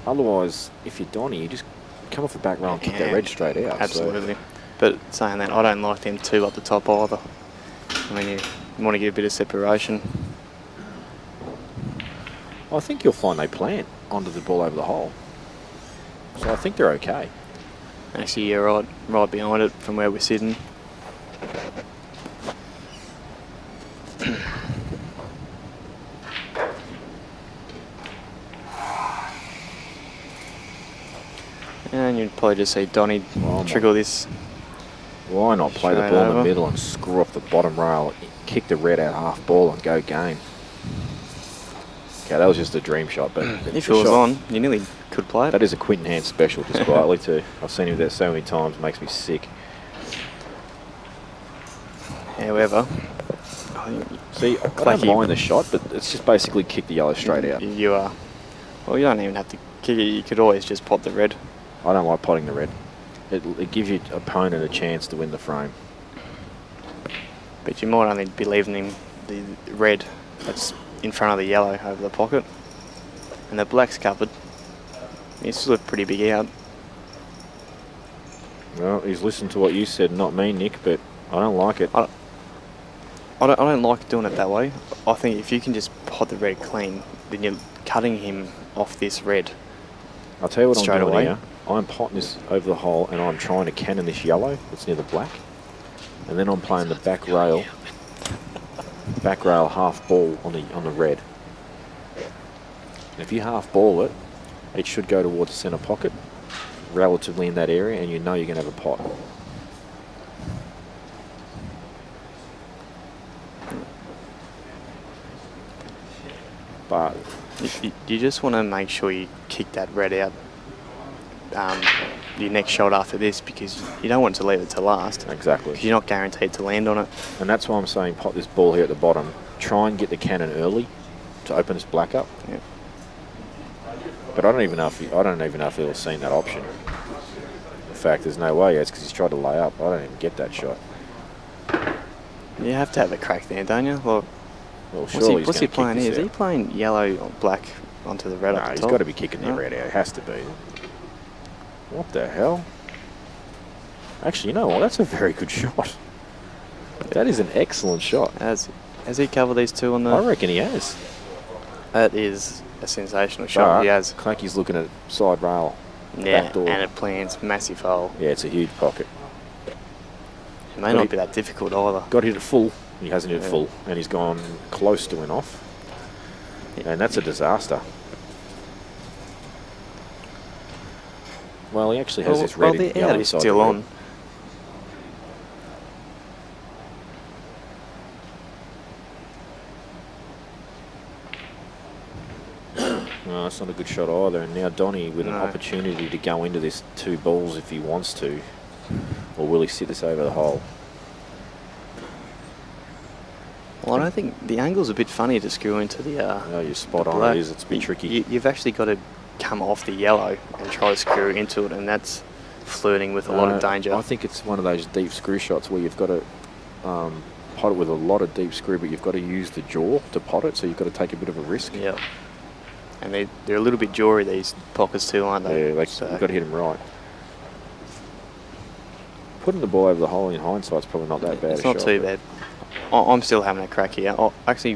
Otherwise, if you're Donny, you just come off the back row and kick that red straight out. Absolutely. But saying that, I don't like them two up the top either. I mean, you want to get a bit of separation. I think you'll find they plant onto the ball over the hole. So I think they're okay. Actually, you're right behind it from where we're sitting. And you'd probably just see Donny trigger this. Why not play the straight ball in over. the middle and screw off the bottom rail, kick the red out half ball and go game? Okay, that was just a dream shot, but If it was on, you nearly could play it. That is a Quinton Hand special, just quietly too. I've seen him do that so many times, it makes me sick. However, see, I don't mind the shot, but it's just basically kick the yellow straight out. You are. Well, you don't even have to kick it. You could always just pot the red. I don't like potting the red. It gives your opponent a chance to win the frame. But you might only be leaving him the red that's in front of the yellow over the pocket. And the black's covered. He's still a pretty big out. Well, he's listened to what you said, not me, Nick, but I don't like it. I don't like doing it that way. I think if you can just pot the red clean, then you're cutting him off this red. I'll tell you what straight I'm doing away. here. I'm potting this over the hole and I'm trying to cannon this yellow that's near the black. And then I'm playing the back rail half ball on the red. And if you half ball it, it should go towards the centre pocket, relatively in that area, and you know you're going to have a pot. But You just want to make sure you kick that red out your next shot after this, because you don't want to leave it to last. Exactly. Because you're not guaranteed to land on it. And that's why I'm saying pot this ball here at the bottom. Try and get the cannon early to open this black up. Yeah. But I don't even know if he'll have seen that option. In fact, there's no way. It's because he's tried to lay up. I don't even get that shot. You have to have a crack there, don't you? Well, surely what's he playing here? Is he playing yellow or black onto the red No, up the he's top? got to be kicking the No. red out. It has to be. What the hell? Actually, you know what? That's a very good shot. That is an excellent shot. Has he covered these two on the... I reckon he has. That is a sensational shot. He has. Clacky's looking at side rail. Yeah, back door. and it plans massive hole. Yeah, it's a huge pocket. It may not be that difficult either. Got hit at full. He hasn't hit full, and he's gone close to an off. And that's a disaster. Well, he actually has this red and the yellow out is side still of the on. red. No, that's not a good shot either. And now Donny with an opportunity to go into this 2 balls if he wants to. Or will he sit this over the hole? Well, I don't think the angle's a bit funny to screw into the. No, you're spot on. black. It is. It's a bit tricky. You've actually got to come off the yellow and try to screw into it, and that's flirting with a lot of danger. I think it's one of those deep screw shots where you've got to pot it with a lot of deep screw, but you've got to use the jaw to pot it, so you've got to take a bit of a risk. Yeah. And they're a little bit jawry, these pockets too, aren't they? Yeah, like, So- you've got to hit him right. Putting the ball over the hole in hindsight's probably not that bad. It's a not shot, too but- bad. I'm still having a crack here. Actually,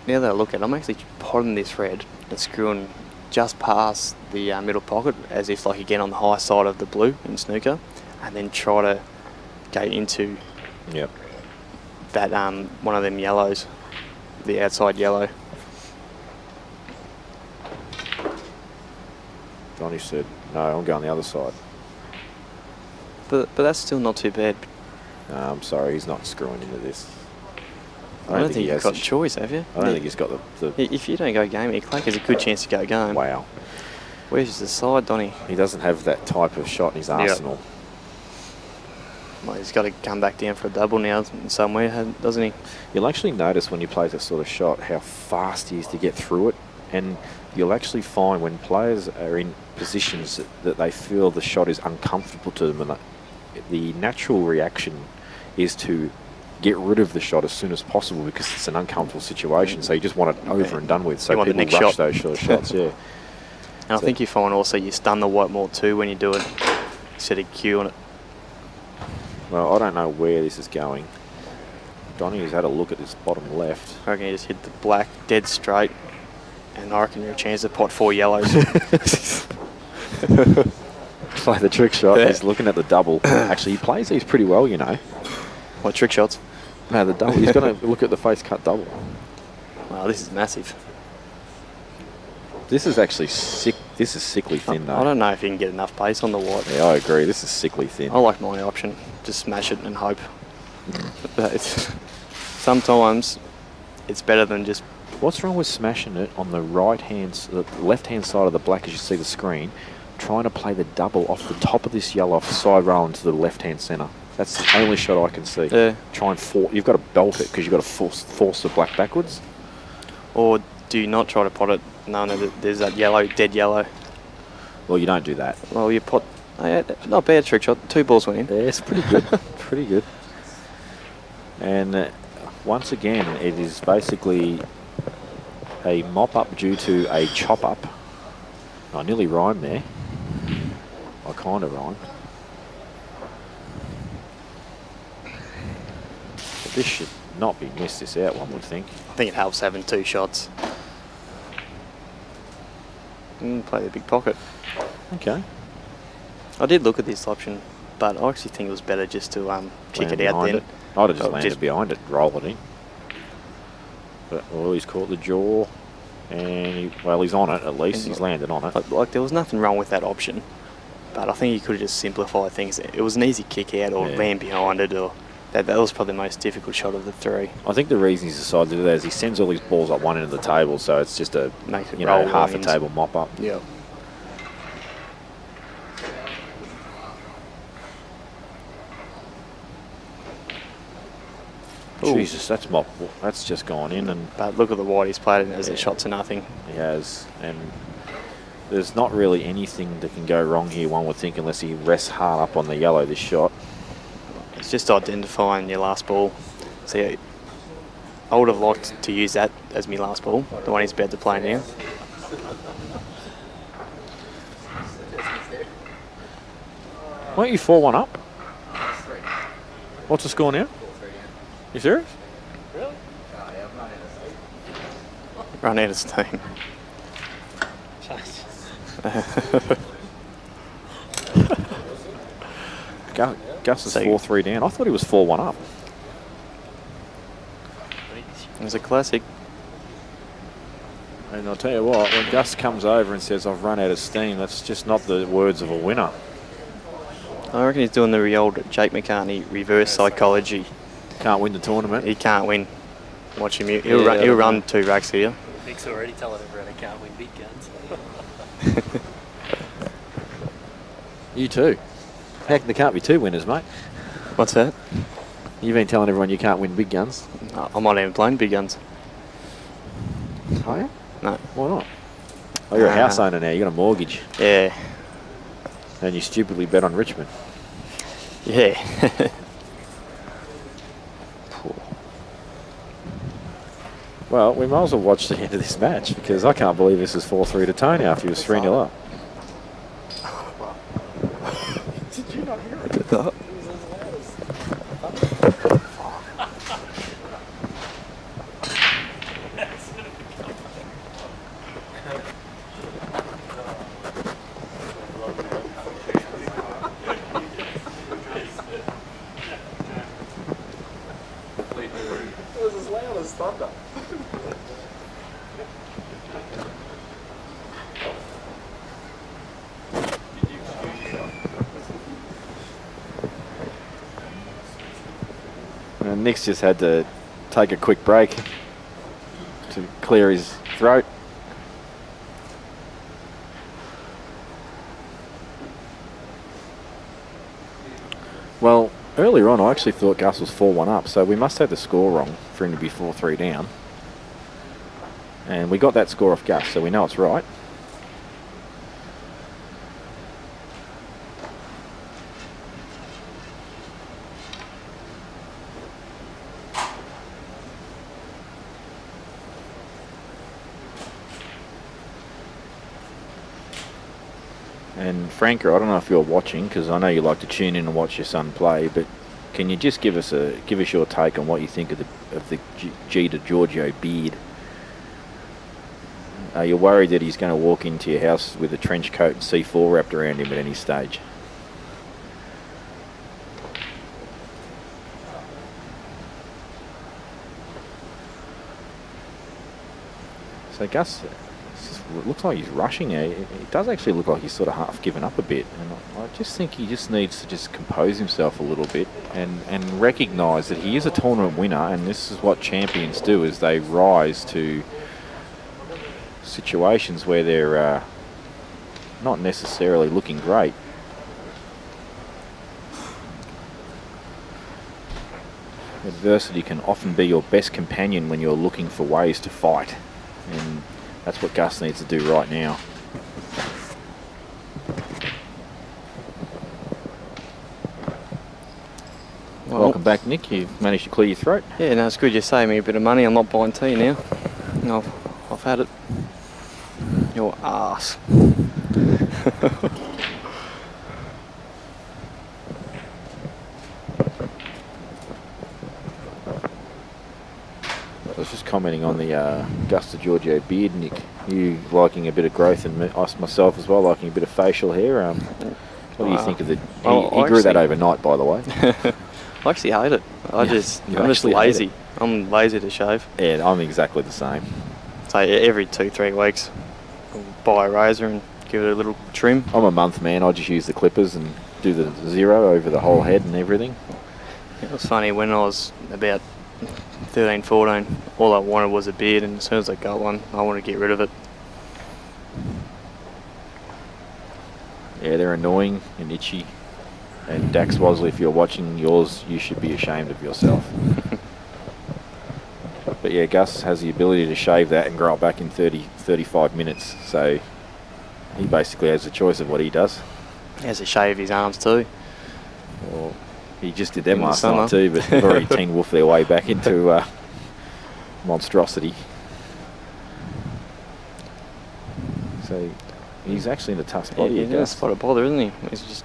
now that I look at it, I'm actually potting this red and screwing just past the middle pocket, as if like again on the high side of the blue in snooker, and then try to go into Yep. that one of them yellows, the outside yellow. Donnie said, no, I'm going the other side. But that's still not too bad. No, I'm sorry, he's not screwing into this. I don't think he you've has got the a choice, have you? I don't think he's got the If you don't go game, Clark has a good chance to go game. wow. Where's the side, Donny? He doesn't have that type of shot in his arsenal. Well, he's got to come back down for a double now somewhere, doesn't he? You'll actually notice when you play this sort of shot how fast he is to get through it, and you'll actually find when players are in positions that they feel the shot is uncomfortable to them, and the natural reaction is to get rid of the shot as soon as possible because it's an uncomfortable situation. So you just want it over and done with. So You want the people next rush shot. those sort of shots. Yeah. And I think you find also you stun the white more too when you do it instead of queuing it. Well, I don't know where this is going. Donnie has had a look at this bottom left. I reckon you just hit the black dead straight, and I reckon you're a chance to pot 4 yellows. Play the trick shot. Yeah. He's looking at the double. Actually, he plays these pretty well, you know. What trick shots? No, the double. He's going to look at the face cut double. Wow, this is massive. This is actually sick. This is sickly thin, though. I don't know if you can get enough pace on the white. Yeah, I agree. This is sickly thin. I like my option. Just smash it and hope. But sometimes it's better than just. What's wrong with smashing it on the the left-hand side of the black as you see the screen, trying to play the double off the top of this yellow off the side rail into the left-hand centre? That's the only shot I can see. Yeah. Try and force. You've got to belt it because you've got to force the black backwards. Or do you not try to pot it? No, there's that yellow, dead yellow. Well, you don't do that. Well, you pot. Oh, yeah, not bad trick shot. 2 balls went in. Yeah, it's pretty good. Pretty good. And once again, it is basically a mop-up due to a chop-up. I nearly rhymed there. I kind of rhymed. But this should not be missed this out, one would think. I think it helps having 2 shots. Play the big pocket. Okay. I did look at this option, but I actually think it was better just to kick Land it out behind then. it. I'd have just Oh, landed behind it, roll it in. But, well, he's caught the jaw, and he's on it at least. He's landed on it. Like there was nothing wrong with that option, but I think you could have just simplified things. It was an easy kick out or Yeah. land behind it, or that was probably the most difficult shot of the 3. I think the reason he's decided to do that is he sends all these balls up one end of the table, so it's just a Makes it you know roll half a lines. table mop up. Yeah. Ooh. Jesus, that's mop. That's just gone in, and But look at the wide he's played it as a shot to nothing. he has. And there's not really anything that can go wrong here, one would think, unless he rests hard up on the yellow this shot. It's just identifying your last ball. See, I would have liked to use that as my last ball, the one he's about to play now. Weren't you 4-1 up? What's the score now? You serious? Run out of steam. Gus is So- 4-3 down. I thought he was 4-1 up. It was a classic. And I'll tell you what, when Gus comes over and says, I've run out of steam, that's just not the words of a winner. I reckon he's doing the old Jake McCartney reverse psychology. Can't win the tournament. He can't win. Watch him. He'll Yeah, run, I he'll don't run know. 2 racks here. Nick's already telling everyone I can't win big guns. You too. Heck, there can't be 2 winners, mate. What's that? You've been telling everyone you can't win big guns. I'm not even playing big guns. Oh, yeah? No. Why not? Oh, you're a house owner now. You got a mortgage. Yeah. And you stupidly bet on Richmond. Yeah. Well, we might as well watch the end of this match because I can't believe this is 4-3 to Tony after he was 3-0 up. Did you not hear it? It was as loud as thunder. And Nick's just had to take a quick break to clear his throat. Well, earlier on I actually thought Gus was 4-1 up, so we must have the score wrong for him to be 4-3 down. And we got that score off Gus, so we know it's right. And Franco, I don't know if you're watching, because I know you like to tune in and watch your son play, but can you just give us your take on what you think of the G to Giorgio beard? Are you worried that he's going to walk into your house with a trench coat and C4 wrapped around him at any stage? So Gus, it looks like he's rushing there. It does actually look like he's sort of half given up a bit. And I just think he just needs to just compose himself a little bit and recognise that he is a tournament winner, and this is what champions do, is they rise to situations where they're not necessarily looking great. Adversity can often be your best companion when you're looking for ways to fight, and that's what Gus needs to do right now. Well, welcome back, Nick. You've managed to clear your throat. Yeah, no, it's good you saved me a bit of money. I'm not buying tea now. I've had it. Your arse. I was just commenting on the Gus Giorgio beard, Nick. You liking a bit of growth, and us myself as well liking a bit of facial hair. What do you think of the? He grew that overnight, by the way. I actually hate it. I'm just lazy. I'm lazy to shave. Yeah, I'm exactly the same. So every 2-3 weeks, I'll buy a razor and give it a little trim. I'm a month man. I just use the clippers and do the zero over the whole head and everything. It was funny when I was about 13, 14, all I wanted was a beard, and as soon as I got one, I wanted to get rid of it. Yeah, they're annoying and itchy. And Dax Wosley, if you're watching yours, you should be ashamed of yourself. But yeah, Gus has the ability to shave that and grow it back in 35 minutes. So he basically has a choice of what he does. He has to shave his arms too. Well, he just did them In the last summer. night too, but they've already Teen Wolf their way back into monstrosity. So he's actually in a tough spot. He's in a spot of bother, isn't he? He's just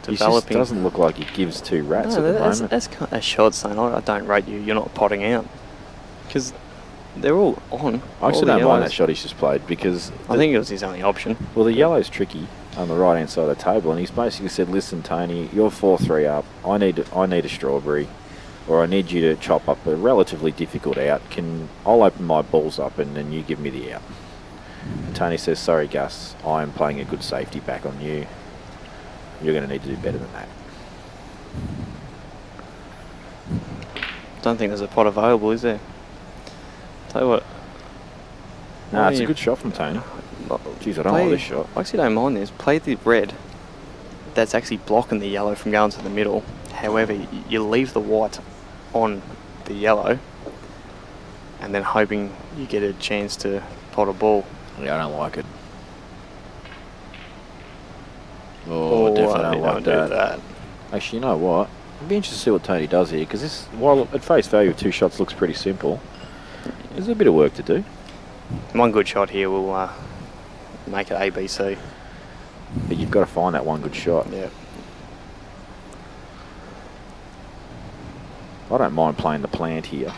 developing. He just doesn't look like he gives two rats at the moment. That's kind of shod saying, I don't rate you, you're not potting out. Because they're all on. I actually don't mind that shot he's just played, because I think it was his only option. Well, the yellow's tricky on the right hand side of the table, and he's basically said, listen Tony, you're 4-3 up, I need a strawberry, or I need you to chop up a relatively difficult out. I'll open my balls up and then you give me the out. And Tony says, sorry Gus, I am playing a good safety back on you. You're going to need to do better than that. Don't think there's a pot available, is there? Tell you what. No, it's a good shot from Tony. Jeez, I don't like this shot. I actually don't mind this. Play the red. That's actually blocking the yellow from going to the middle. However, you leave the white on the yellow, and then hoping you get a chance to pot a ball. Yeah, I don't like it. Oh, definitely don't like that. Actually, you know what? It'd be interesting to see what Tony does here, because this, while at face value 2 shots looks pretty simple, There's a bit of work to do. One good shot here will make it ABC. But you've got to find that one good shot. Yeah. I don't mind playing the plant here.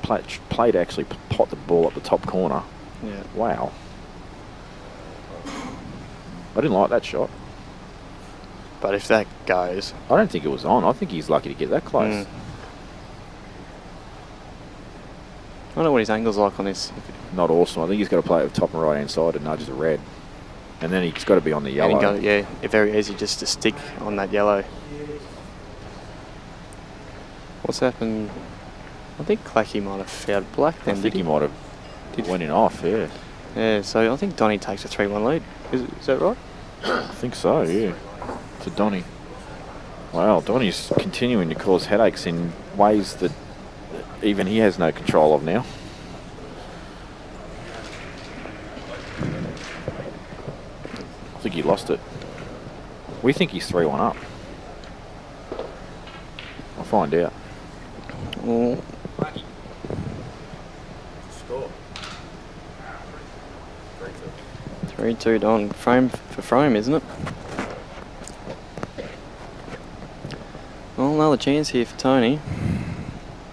Play to actually pot the ball up the top corner. Yeah. Wow. I didn't like that shot. But if that goes... I don't think it was on. I think he's lucky to get that close. I don't know what his angle's like on this. Not awesome. I think he's got to play it with top and right hand side and nudges a red. And then he's got to be on the yellow. And yeah, very easy just to stick on that yellow. What's happened? I think Clacky might have fouled black then. I think he might have went in off, yeah. Yeah, so I think Donny takes a 3-1 lead. Is that right? I think so, yeah. To Donny. Wow, Donny's continuing to cause headaches in ways that even he has no control of now. I think he lost it. We think he's 3-1 up. I'll find out. Well, Score. 3-2 Don. Frame for frame, isn't it? Well, another chance here for Tony.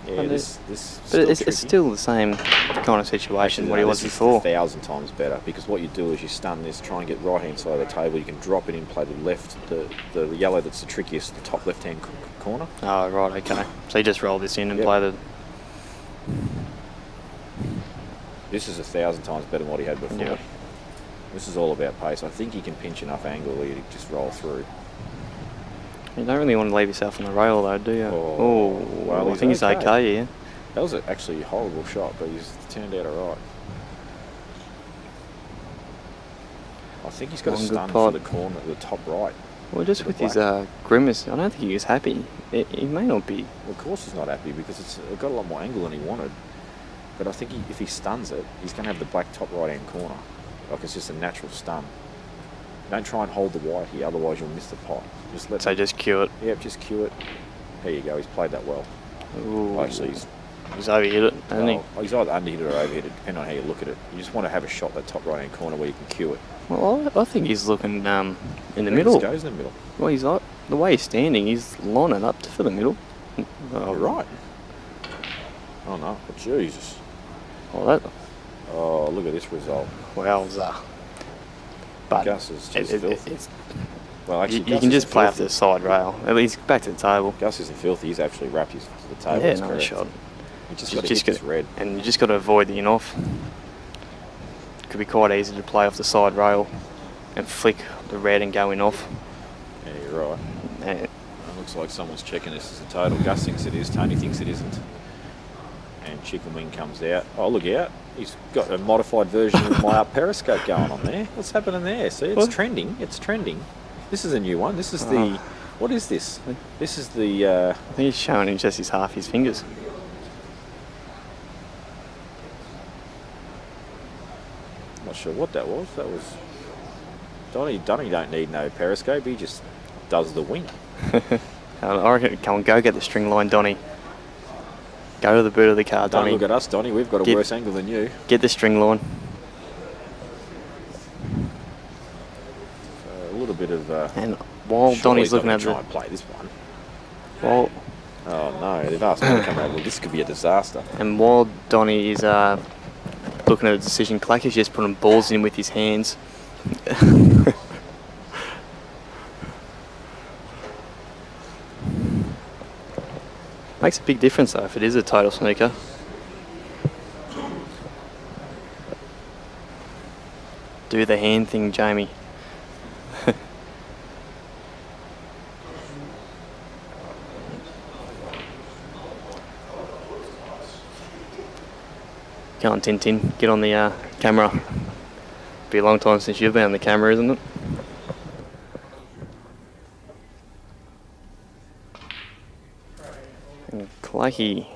Yeah, But this But it's still the same kind of situation Actually, what he no, was this is before. 1,000 times better, because what you do is you stun this, try and get right hand side of the table. You can drop it in, play the left, the yellow that's the trickiest, the top left hand corner. Oh, right, okay. So you just roll this in and Yep. play the... This is 1,000 times better than what he had before. Yeah. This is all about pace. I think he can pinch enough angle where you just roll through. You don't really want to leave yourself on the rail though, do you? Oh, well, I think he's okay, yeah. That was actually a horrible shot, but he's turned out all right. I think he's got One a good stun pot. for the corner, the top right. Well, just the with his black. grimace, I don't think he was happy. He may not be. Well, of course he's not happy because it's got a lot more angle than he wanted. But I think if he stuns it, he's going to have the black top right-hand corner. Like it's just a natural stun. Don't try and hold the white here, otherwise you'll miss the pot. Just let. So just cue it. Yep, just cue it. There you go. He's played that well. Ooh. Actually, He's overhit it, hasn't he? he's either underhit it or overhit it, depending on how you look at it. You just want to have a shot that top right-hand corner where you can cue it. Well, I think he's looking in the I think middle. This goes in the middle. Well, he's like the way he's standing. He's lining up for the middle. You're right. Oh no! Jesus. Oh, that. Oh, look at this result. Wowza. But Gus is just filthy. Well, you actually, Gus can just isn't play off filthy. the side rail. At least back to the table. Gus isn't filthy. He's actually wrapped his to the table. Yeah, That's another correct. shot. You just got to hit this red. And you just got to avoid the in-off. Could be quite easy to play off the side rail and flick the red and go in-off. Yeah, you're right. And It looks like someone's checking this as a total. Gus thinks it is. Tony thinks it isn't. And Chicken Wing comes out. Oh, look out. He's got a modified version of my up periscope going on there. What's happening there? See, it's What? trending. It's trending. This is a new one. This is the... What is this? This is the... I think he's showing just half his fingers. Not sure what that was. That was... Donny don't need no periscope. He just does the wing. I reckon, come on, go get the string line, Donny. Go to the boot of the car, Don't Donny. look at us, Donny. We've got a worse angle than you. Get the string line. A little bit of... And while surely Donny's he's not looking gonna at try the... and play this one. While, Oh no, they've asked me to come over. Well, this could be a disaster. and while Donny is looking at the decision, Clacky's just putting balls in with his hands. Makes a big difference though if it is a total snooker. Do the hand thing, Jamie. Come on, Tintin, get on the camera. Be a long time since you've been on the camera, isn't it? And Clacky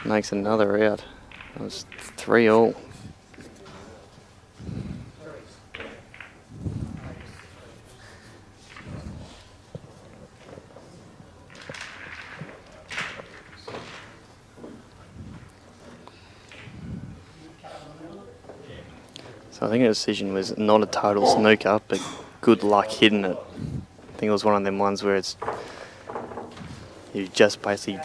makes another out. That was 3-all. So I think the decision was not a total snooker, but good luck hitting it. I think it was one of them ones where it's you just basically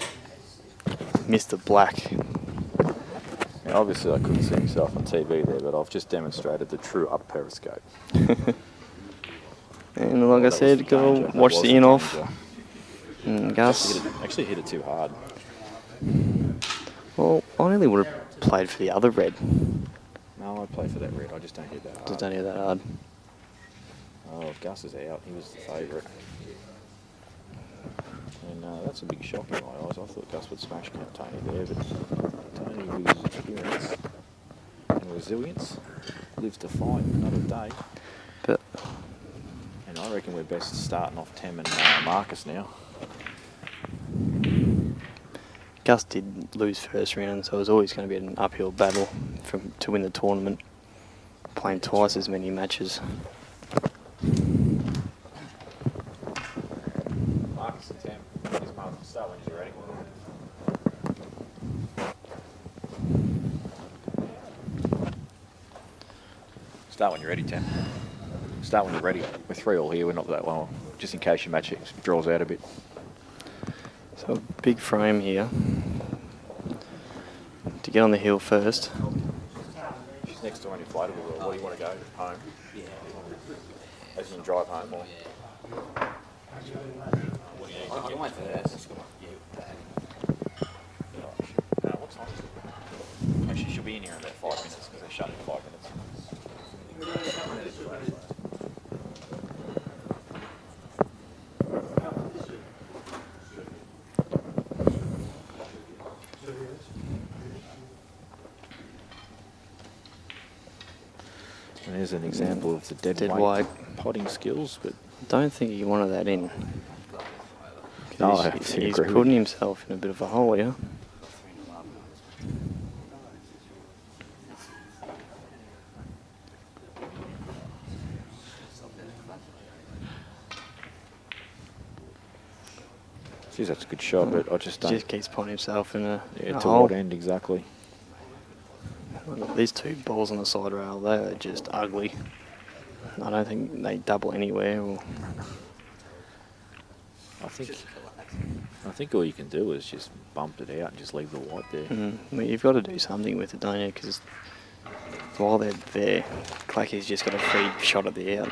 missed the black. Yeah, obviously, I couldn't see myself on TV there, but I've just demonstrated the true up periscope. And like I said, go Danger. watch That the was in a off. danger. And Gus. Actually hit it too hard. Well, I nearly would have played for the other red. No, I play for that red. I just don't hit that hard. Just don't hit that hard. Oh, Gus is out. He was the favourite. And that's a big shock in my eyes. I thought Gus would smash Count Tony there, but Tony, with his experience and resilience, lives to fight another day. But And I reckon we're best starting off Tem and Marcus now. Gus did lose first round, so it was always going to be an uphill battle to win the tournament. Playing twice as many matches. Marcus and Tem. Here's Marcus. Start when you're ready. Start when you're ready, Tem. Start when you're ready. We're 3-all here. We're not that long. Just in case your match draws out a bit. So big frame here. To get on the hill first. She's next to an inflatable. What do you want to go? Home? Yeah. As in drive home or? What do you need to get? wait for that. What time is it? Actually, she'll be in here in about 5 minutes because they shut in 5 minutes. And there's an example of the dead weight potting skills, but I don't think he wanted that in. No, I he's absolutely agree with putting you. himself in a bit of a hole here. Geez, that's a good shot, but I just don't. Just keeps putting himself in a Yeah, a to hole. what end exactly? Look, these two balls on the side rail, they are just ugly. I don't think they double anywhere. Or I think all you can do is just bump it out and just leave the white there. I mean, you've got to do something with it, don't you? Because while they're there, Clacky's just got a free shot at the out.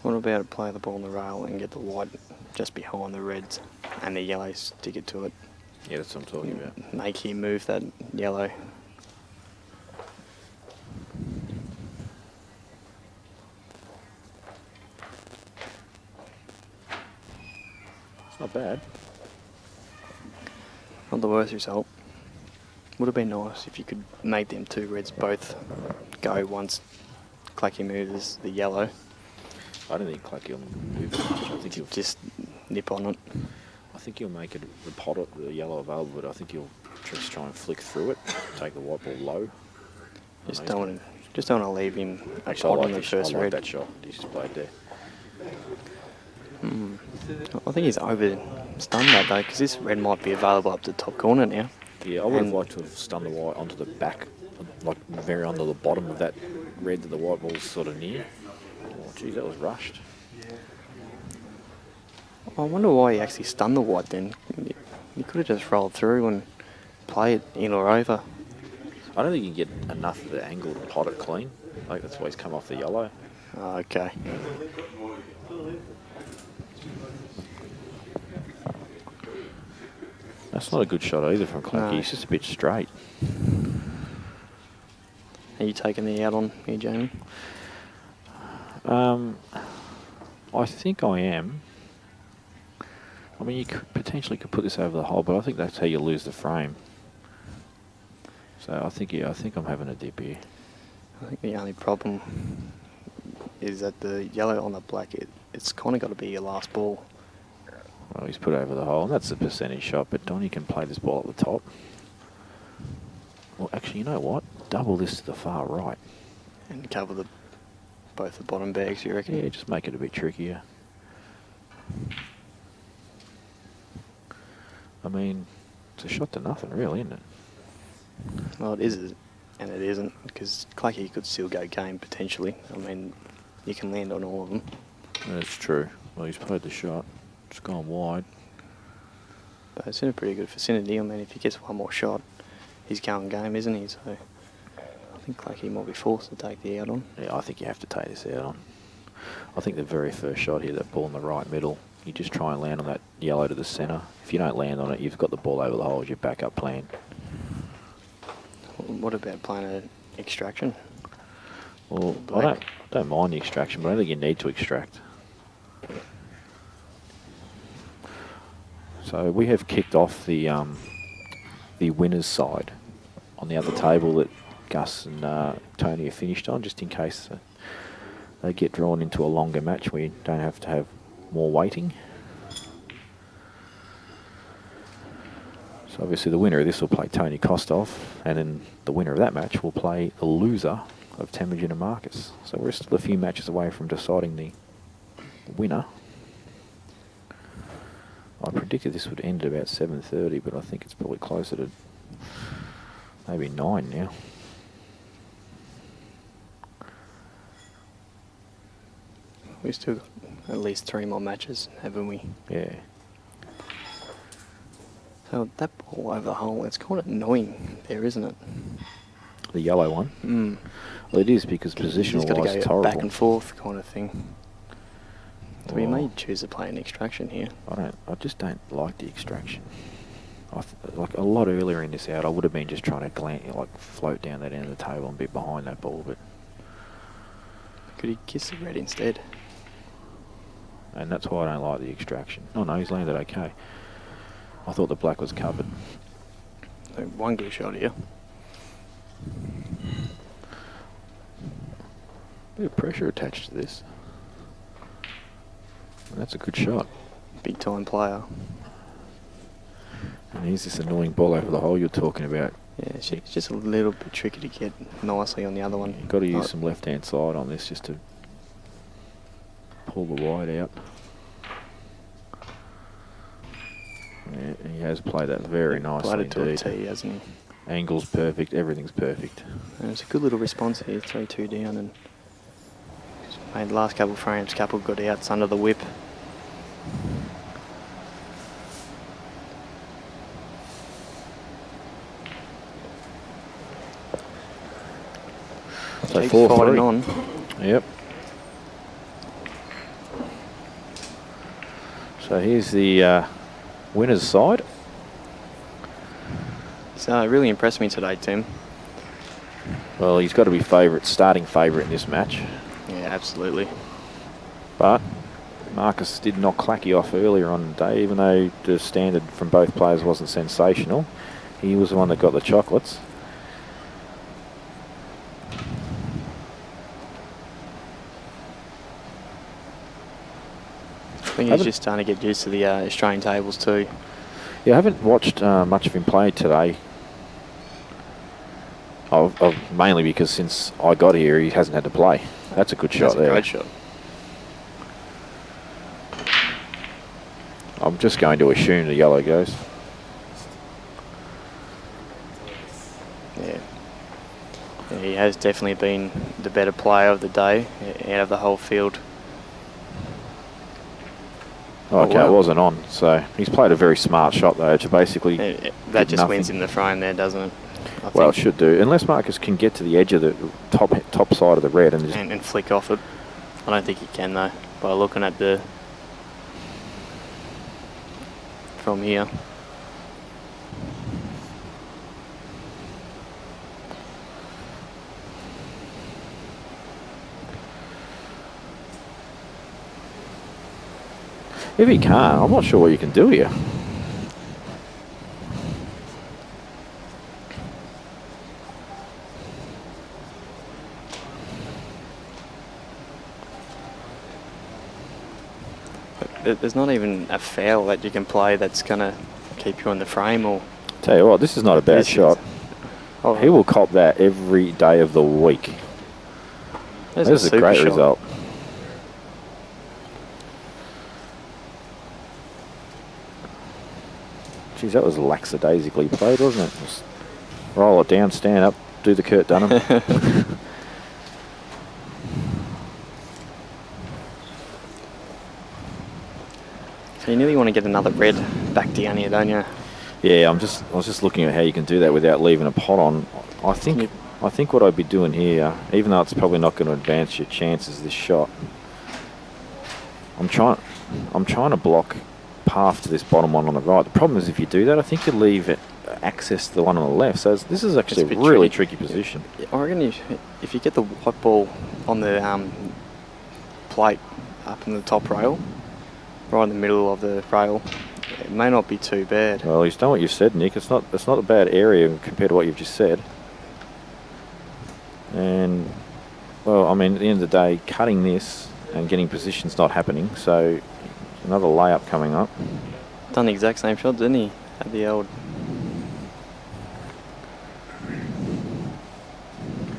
What about to play the ball on the rail and get the white just behind the reds and the yellow stick it to it? Yeah, that's what I'm talking about. Make him move that yellow. It's not bad. Not the worst result. Would have been nice if you could make them two reds both go once Clacky moves the yellow. I don't think Clacky will move it much. I think he'll Just nip on it. I think he'll make it the pot at the yellow available, but I think he'll just try and flick through it, take the white ball low. Just don't want to leave him a Actually, pot on the first I like red. that shot. He's just played there. I think he's over stunned that though, because this red might be available up to the top corner now. Yeah, I would have And- liked to have stunned the white onto the back, like very under the bottom of that red that the white ball's sort of near. Oh, geez, that was rushed. I wonder why he actually stunned the white then. He could have just rolled through and played it in or over. I don't think you can get enough of the angle to pot it clean. I think that's why he's come off the yellow. Oh, okay. That's not a good shot either from Clacky. No. He's just a bit straight. Are you taking the out on here, Jamie? I think I am. I mean, you could potentially could put this over the hole, but I think that's how you lose the frame. So I think, yeah, I think I'm having a dip here. I think the only problem is that the yellow on the black, it's kind of got to be your last ball. Well, he's put over the hole, and that's a percentage shot, but Donny can play this ball at the top. Well, actually, you know what? Double this to the far right. And cover the both the bottom bags, you reckon? Yeah, just make it a bit trickier. I mean, it's a shot to nothing, really, isn't it? Well, it is, and it isn't, because Clacky could still go game potentially. I mean, you can land on all of them. That's true. Well, he's played the shot. It's gone wide. But it's in a pretty good vicinity. I mean, if he gets one more shot, he's going game, isn't he? So I think Clacky might be forced to take the out on. Yeah, I think you have to take this out on. I think the very first shot here, that ball in the right middle, you just try and land on that yellow to the centre. If you don't land on it, you've got the ball over the hole as your backup plan. What about playing an extraction? Well, Black. I don't mind the extraction, but I don't think you need to extract. So we have kicked off the winners' side on the other table that Gus and Tony have finished on, just in case they get drawn into a longer match. We don't have to have more waiting. So obviously the winner of this will play Tony Kostov, and then the winner of that match will play the loser of Temujin and Marcus. So we're still a few matches away from deciding the winner. I predicted this would end at about 7:30, but I think it's probably closer to maybe 9 now. We've still got at least 3 more matches, haven't we? Yeah. So that ball over the hole, it's kind of annoying there, isn't it? The yellow one? Mm. Well, it is, because He's positional got to wise it's go horrible. back and forth kind of thing. So we Oh. may choose to play an extraction here. I just don't like the extraction. Like a lot earlier in this out, I would have been just trying to float down that end of the table and be behind that ball, but Could he kiss the red instead? and that's why I don't like the extraction. Oh no, he's landed okay. I thought the black was covered. So one good shot here. Bit of pressure attached to this. And that's a good shot. Big time player. And here's this annoying ball over the hole you're talking about. Yeah, it's just a little bit tricky to get nicely on the other one. You've got to use some left-hand side on this just to pull the wide out. Yeah, he has played that very nicely Played it to a indeed. tee, hasn't he? Angle's perfect, everything's perfect. And it's a good little response here, 3-2 down, and made the last couple of frames, couple got outs under the whip. So Keeps 4-3. fighting on. Yep. So here's the winner's side. So it really impressed me today, Tim. Well, he's got to be starting favourite in this match. Yeah, absolutely. But Marcus did knock Clacky off earlier on the day, even though the standard from both players wasn't sensational. He was the one that got the chocolates. I think he's just starting to get used to the Australian tables too. Yeah, I haven't watched much of him play today. Mainly because since I got here, he hasn't had to play. That's a good shot there. That's a great shot. I'm just going to assume the yellow goes. Yeah. Yeah, he has definitely been the better player of the day out of the whole field. Oh, okay, wow. it wasn't on. So he's played a very smart shot though to basically That get just nothing. wins him the frame there, doesn't it? I Well, it think. should do. Unless Marcus can get to the edge of the top side of the red and just... And flick off it. I don't think he can though, by looking at the... from here. If he can't, I'm not sure what you can do here. There's not even a foul that you can play that's going to keep you in the frame or... Tell you what, this is not a bad This is- shot. Oh, He will cop that every day of the week. That's This is a super great shot. result. Geez, that was lackadaisically played, wasn't it? Just roll it down, stand up, do the Kurt Dunham. So you nearly want to get another red back down here, don't you? Yeah, I was just looking at how you can do that without leaving a pot on. I think what I'd be doing here, even though it's probably not going to advance your chances this shot, I'm trying to block path to this bottom one on the right. The problem is if you do that, I think you leave it access to the one on the left. So this is actually a bit really tricky position. I reckon if you get the white ball on the plate up in the top rail, right in the middle of the rail, it may not be too bad. Well, you've done what you said, Nick. It's not a bad area compared to what you've just said. And well, I mean, at the end of the day, cutting this and getting position's not happening. So another layup coming up. Done the exact same shot, didn't he? At the old.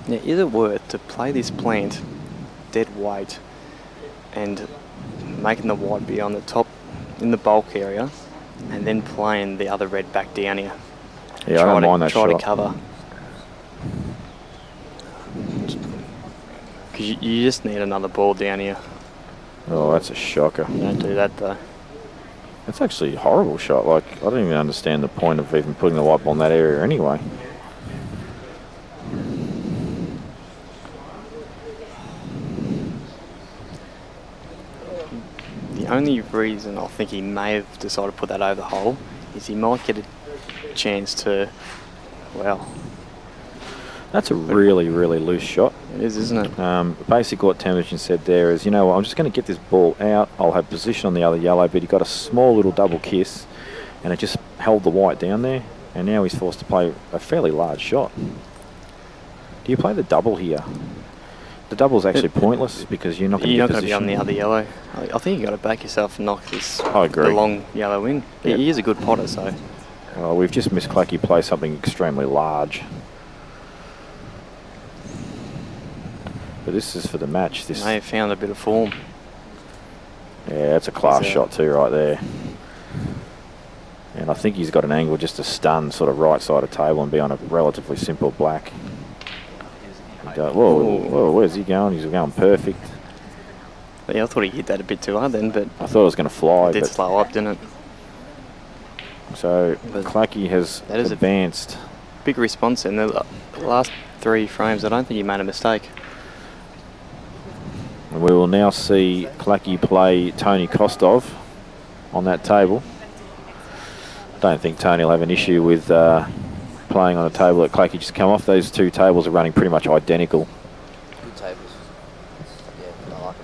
Now, is it worth to play this plant dead weight and making the white be on the top in the bulk area and then playing the other red back down here? Yeah, I don't mind that try shot. to cover. Because you just need another ball down here. Oh, that's a shocker. Don't do that though. It's actually a horrible shot. Like, I don't even understand the point of even putting the white ball in that area anyway. The only reason I think he may have decided to put that over the hole is he might get a chance to, well... That's a really, really loose shot. It is, isn't it? Basically what Temujin said there is, you know what, I'm just going to get this ball out. I'll have position on the other yellow, but he got a small little double kiss, and it just held the white down there, and now he's forced to play a fairly large shot. Do you play the double here? The double's actually pointless because you're not going to get position. You're not going to be on the other yellow. I think you've got to back yourself and knock this I agree. the long yellow in. Yep. He is a good potter, so... Well, we've just missed Clacky play something extremely large. But this is for the match. This may have found a bit of form. Yeah, that's a class shot too right there. And I think he's got an angle just to stun sort of right side of table and be on a relatively simple black. Whoa, where's he going? He's going perfect. Yeah, I thought he hit that a bit too hard then, but... I thought it was going to fly. It did slow up, didn't it? So, Clacky has advanced. Big response in the last 3 frames. I don't think he made a mistake. And we will now see Clacky play Tony Kostov on that table. I don't think Tony will have an issue with playing on a table that Clacky just come off. Those two tables are running pretty much identical. Good tables. Yeah, I like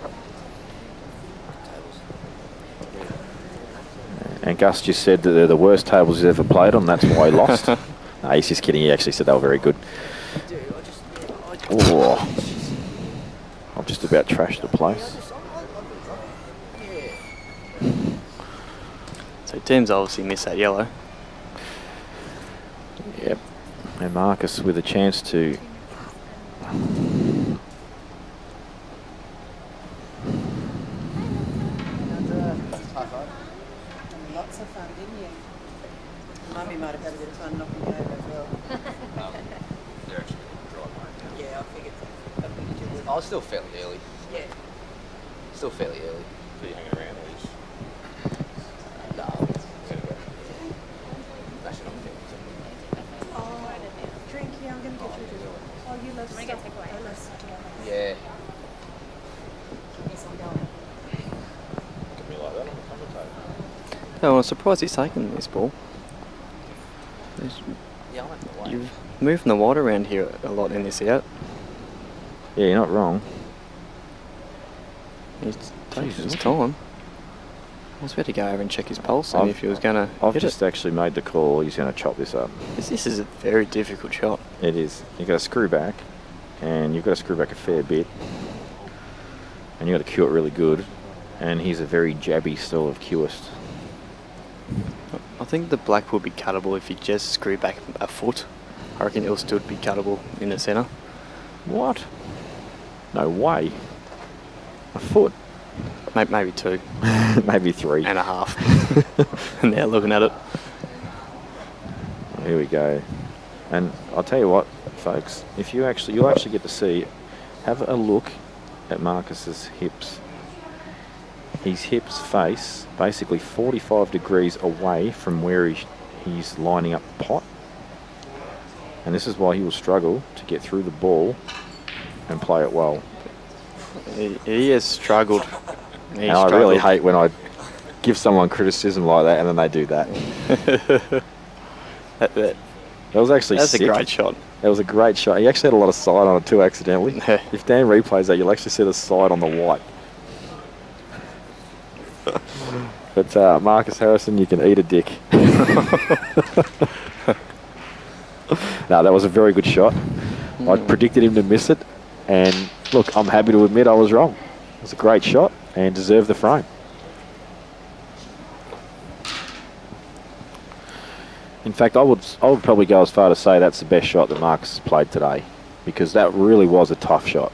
it. And Gus just said that they're the worst tables he's ever played on. That's why he lost. No, he's just kidding. He actually said they were very good. Oh. I've just about trashed the place. So Tim's obviously missed that yellow. Yep. And Marcus with a chance to... Lots of fun, didn't you? Mummy might have had a bit of fun knocking you over as well. They're actually dry mode. Yeah, I figured. I was still fairly early. Yeah. Still fairly early. So you're hanging around or just... No. Actually, not fairly. Oh, drink, yeah, I'm going to get you a drink. Oh, you love stuff. I love stuff. Yeah. Yes, I'm going. Look at me like that on the commentator. No, I'm surprised he's taken this ball. Yeah, I like the white. You've moved the white around here a lot in this out. Yeah, you're not wrong. He's taking his time. I was about to go over and check his pulse and if he was going to I've just actually made the call. He's going to chop this up. This is a very difficult shot. It is. You've got to screw back, and you've got to screw back a fair bit. And you've got to cue it really good. And he's a very jabby style of cueist. I think the black would be cuttable if you just screw back a foot. I reckon it'll still be cuttable in the centre. What? No way. A foot. Maybe 2. Maybe 3. And a half. And now looking at it. Here we go. And I'll tell you what, folks, if you'll actually get to see, have a look at Marcus's hips. His hips face basically 45 degrees away from where he's lining up the pot. And this is why he will struggle to get through the ball and play it well. He has struggled. And I really hate when I give someone criticism like that and then they do that. That was actually That's sick. a great shot. That was a great shot. He actually had a lot of side on it too, accidentally. If Dan replays that, you'll actually see the side on the white. But Marcus Harrison, you can eat a dick. No, that was a very good shot. I predicted him to miss it. And look, I'm happy to admit I was wrong. It was a great shot and deserved the frame. In fact, I would probably go as far to say that's the best shot that Marcus has played today, because that really was a tough shot.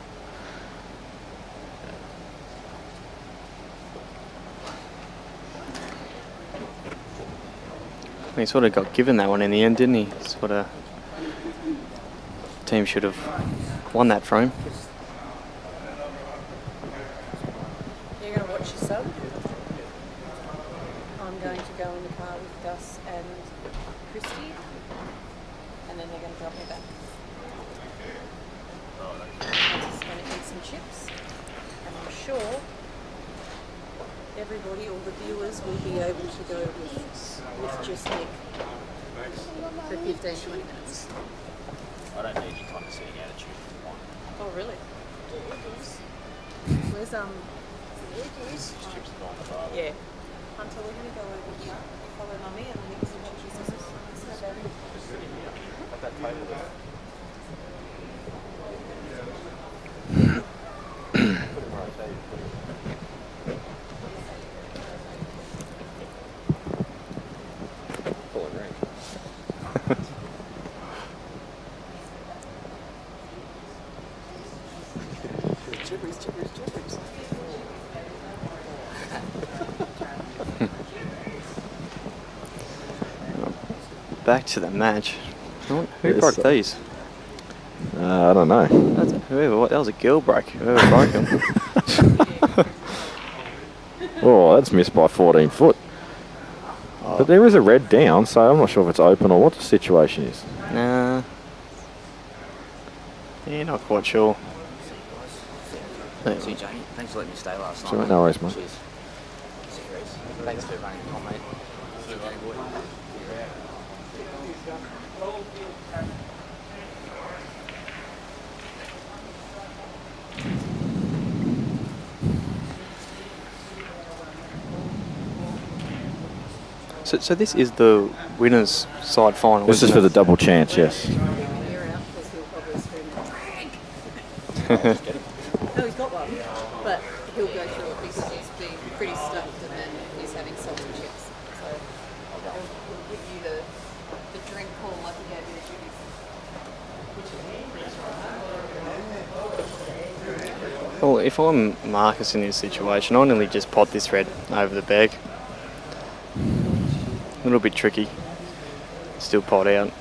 He sort of got given that one in the end, didn't he? Sort of. Team should have won that frame. You're going to watch your sub? I'm going to go in the car with Gus and Christy, and then they're going to drop me back. I'm just going to eat some chips, and I'm sure everybody, all the viewers, will be able to go with just Nick for 15, 20 minutes. I don't need any condescending attitude. Oh, really? Where's yeah. Hunter, we're gonna go over here. Follow mummy and we'll get some pictures of this. Back to the match. Who broke these? I don't know. That was a girl break. Whoever broke them. Oh, that's missed by 14 foot. Oh. But there is a red down, so I'm not sure if it's open or what the situation is. Nah. Yeah, not quite sure. See, Jamie, thanks for letting me stay last night. Sorry, no worries, mate. Cheers. Thanks for running on, mate. See you, boy. So this is the winners' side final. This is isn't for it? the double chance, yes. No, he's got one, but he'll go through it because he's been pretty stuffed and then he's having salty chips. So he'll give you the drink call like he gave you the Judy's. Well, if I'm Marcus in this situation, I'll nearly just pot this red over the bag. A little bit tricky. Still pot out.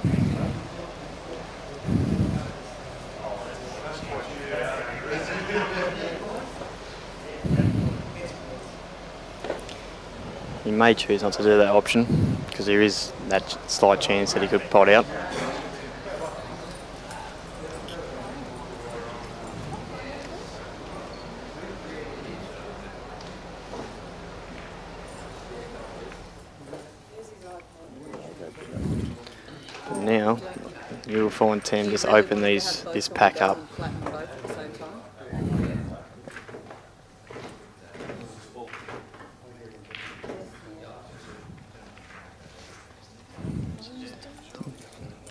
He may choose not to do that option because there is that slight chance that he could pot out. But now, you'll find team just open this pack up.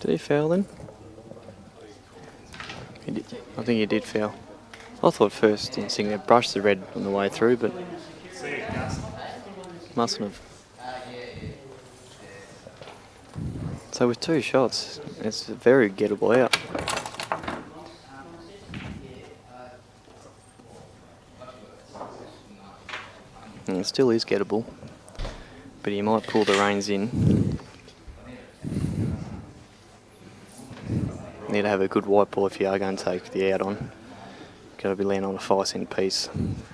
Did he foul then? He did. I think he did foul. I thought first instinct they brushed the red on the way through, but mustn't have. So with 2 shots, it's very gettable out. It still is gettable, but you might pull the reins in. Need to have a good white ball if you are going to take the out on. Got to be laying on a 5-cent piece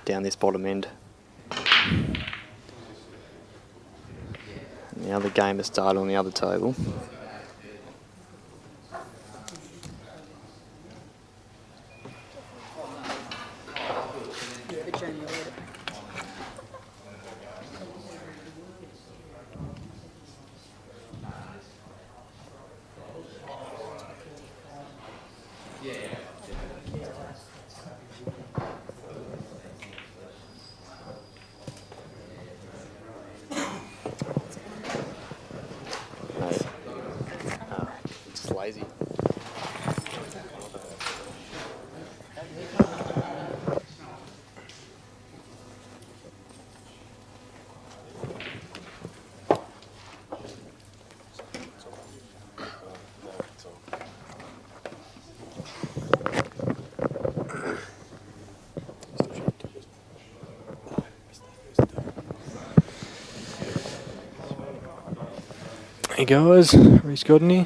down this bottom end. And the other game has started on the other table. Yeah, but Jamie will let it. No. Just lazy. Hey guys, Reece got any?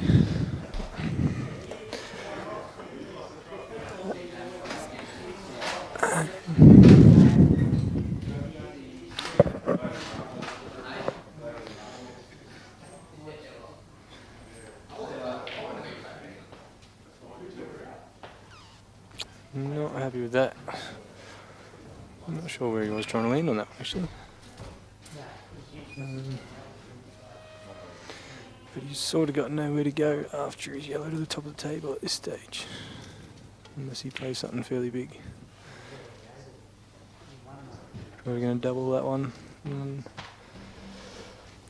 Not happy with that. I'm not sure where he was trying to land on that one, actually. But he's sort of got nowhere to go after his yellow to the top of the table at this stage. Unless he plays something fairly big. Probably going to double that one. And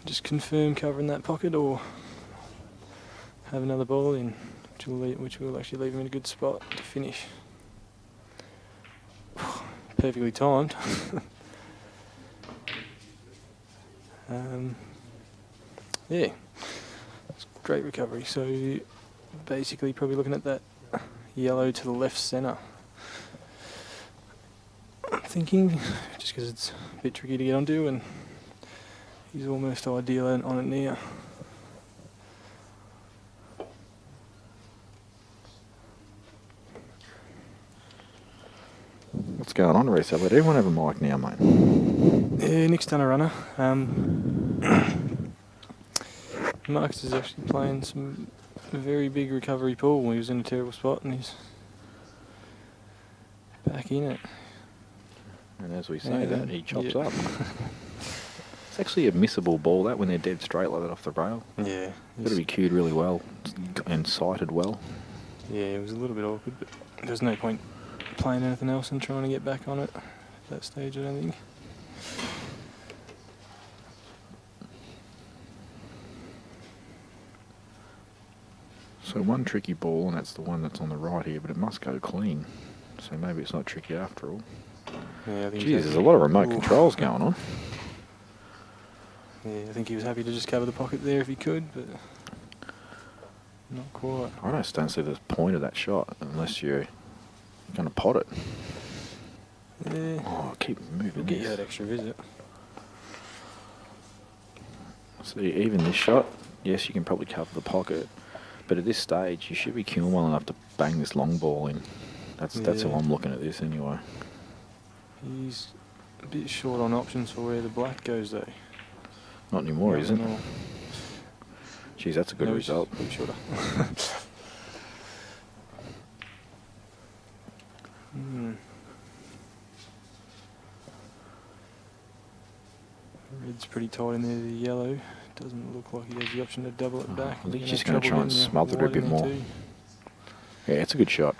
just confirm covering that pocket, or have another ball in, which will actually leave him in a good spot to finish. Perfectly timed. Yeah. Great recovery. So basically probably looking at that yellow to the left centre. I'm thinking, just because it's a bit tricky to get onto, and he's almost ideal on it now. What's going on, Reece? Let everyone have a mic now, mate. Yeah, Nick's done a runner. Marcus is actually playing some very big recovery pool. He was in a terrible spot and he's back in it. And as we say that, he chops up. It's actually a missable ball, that, when they're dead straight like that off the rail. Yeah. Got to be cued really well and sighted well. Yeah, it was a little bit awkward, but there's no point playing anything else and trying to get back on it at that stage, I don't think. So one tricky ball, and that's the one that's on the right here, but it must go clean. So maybe it's not tricky after all. Yeah, I think Jeez, there's a lot of remote controls going on. Yeah, I think he was happy to just cover the pocket there if he could, but not quite. I just don't see the point of that shot unless you're going to pot it. Yeah. Oh, keep moving. We'll get you that extra visit. See, even this shot, yes, you can probably cover the pocket, but at this stage, you should be queuing well enough to bang this long ball in. That's how I'm looking at this anyway. He's a bit short on options for where the black goes, though. Not anymore, is it? No. Jeez, that's a good result. Shorter. Red's pretty tight in there, the yellow. Doesn't look like he has the option to double it back. I think he's just going to try and smother it a bit more. Yeah, it's a good shot.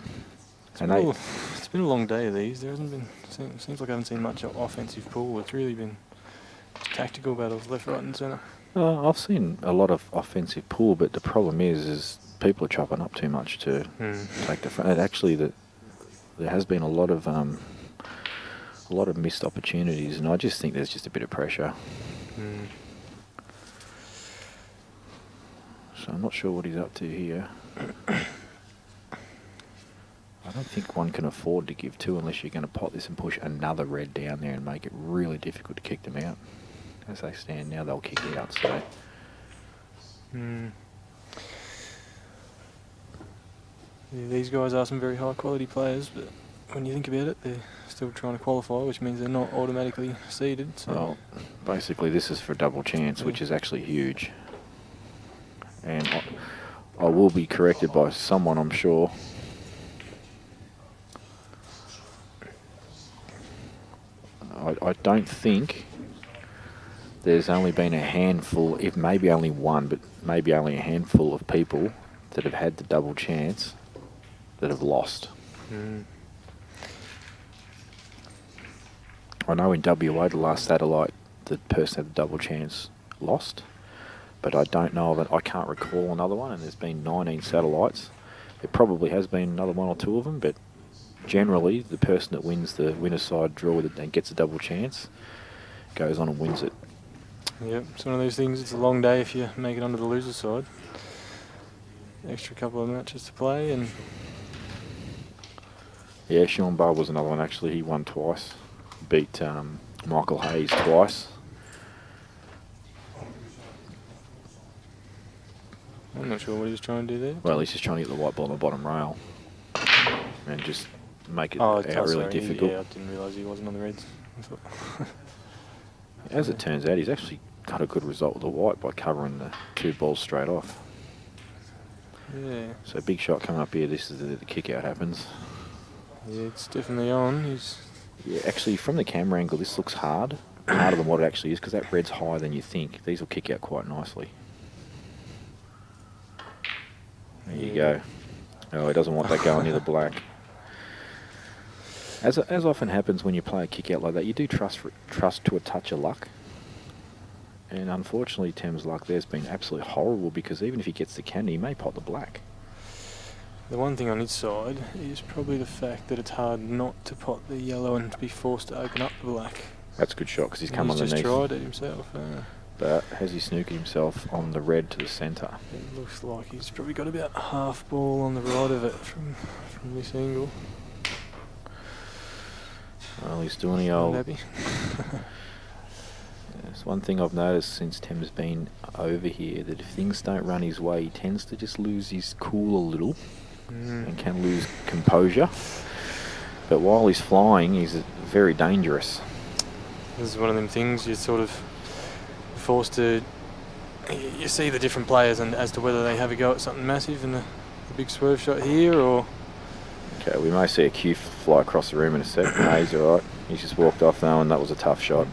It's been a long day of these. There hasn't been. Seems like I haven't seen much offensive pool. It's really been tactical battles left, right, and centre. I've seen a lot of offensive pool, but the problem is people are chopping up too much to take the front. And actually, there has been a lot of missed opportunities, and I just think there's just a bit of pressure. So I'm not sure what he's up to here. I don't think one can afford to give two unless you're going to pot this and push another red down there and make it really difficult to kick them out. As they stand now, they'll kick out, so... Yeah, these guys are some very high quality players, but when you think about it, they're still trying to qualify, which means they're not automatically seeded. So Well, basically this is for double chance, which is actually huge. And I will be corrected by someone, I'm sure. I don't think there's only been a handful, if maybe only one, but maybe only a handful of people that have had the double chance that have lost. I know in WA, the last satellite, the person had the double chance lost, but I don't know of it. I can't recall another one, and there's been 19 satellites. There probably has been another one or two of them, but generally the person that wins the winner's side draw with it and gets a double chance goes on and wins it. Yep, it's one of those things. It's a long day if you make it onto the loser's side. Extra couple of matches to play, and yeah, Sean Barr was another one actually. He won twice, beat Michael Hayes twice. I'm not sure what he was trying to do there. Well, he's just trying to get the white ball on the bottom rail and just make it really sorry, difficult. Yeah, I didn't realise he wasn't on the reds. As it turns out, he's actually got a good result with the white by covering the two balls straight off. Yeah. So big shot coming up here. This is the kick out happens. Yeah, it's definitely on. Yeah, actually from the camera angle, this looks harder than what it actually is, because that red's higher than you think. These will kick out quite nicely. There you go. Oh, he doesn't want that going near the black. As often happens when you play a kick out like that, you do trust to a touch of luck. And unfortunately, Thames' luck there's been absolutely horrible, because even if he gets the candy, he may pot the black. The one thing on his side is probably the fact that it's hard not to pot the yellow and to be forced to open up the black. That's a good shot, because he's come underneath. He's just tried it himself. But has he snookered himself on the red to the centre? It looks like he's probably got about half ball on the right of it from this angle. Well, he's doing the old... Happy. There's one thing I've noticed since Thames been over here, that if things don't run his way, he tends to just lose his cool a little and can lose composure. But while he's flying, he's very dangerous. This is one of them things you're sort of forced to... You see the different players and as to whether they have a go at something massive in the big swerve shot here, or... Okay, we may see a cue fly across the room in a sec. No, he's alright. He's just walked off now, and that was a tough shot.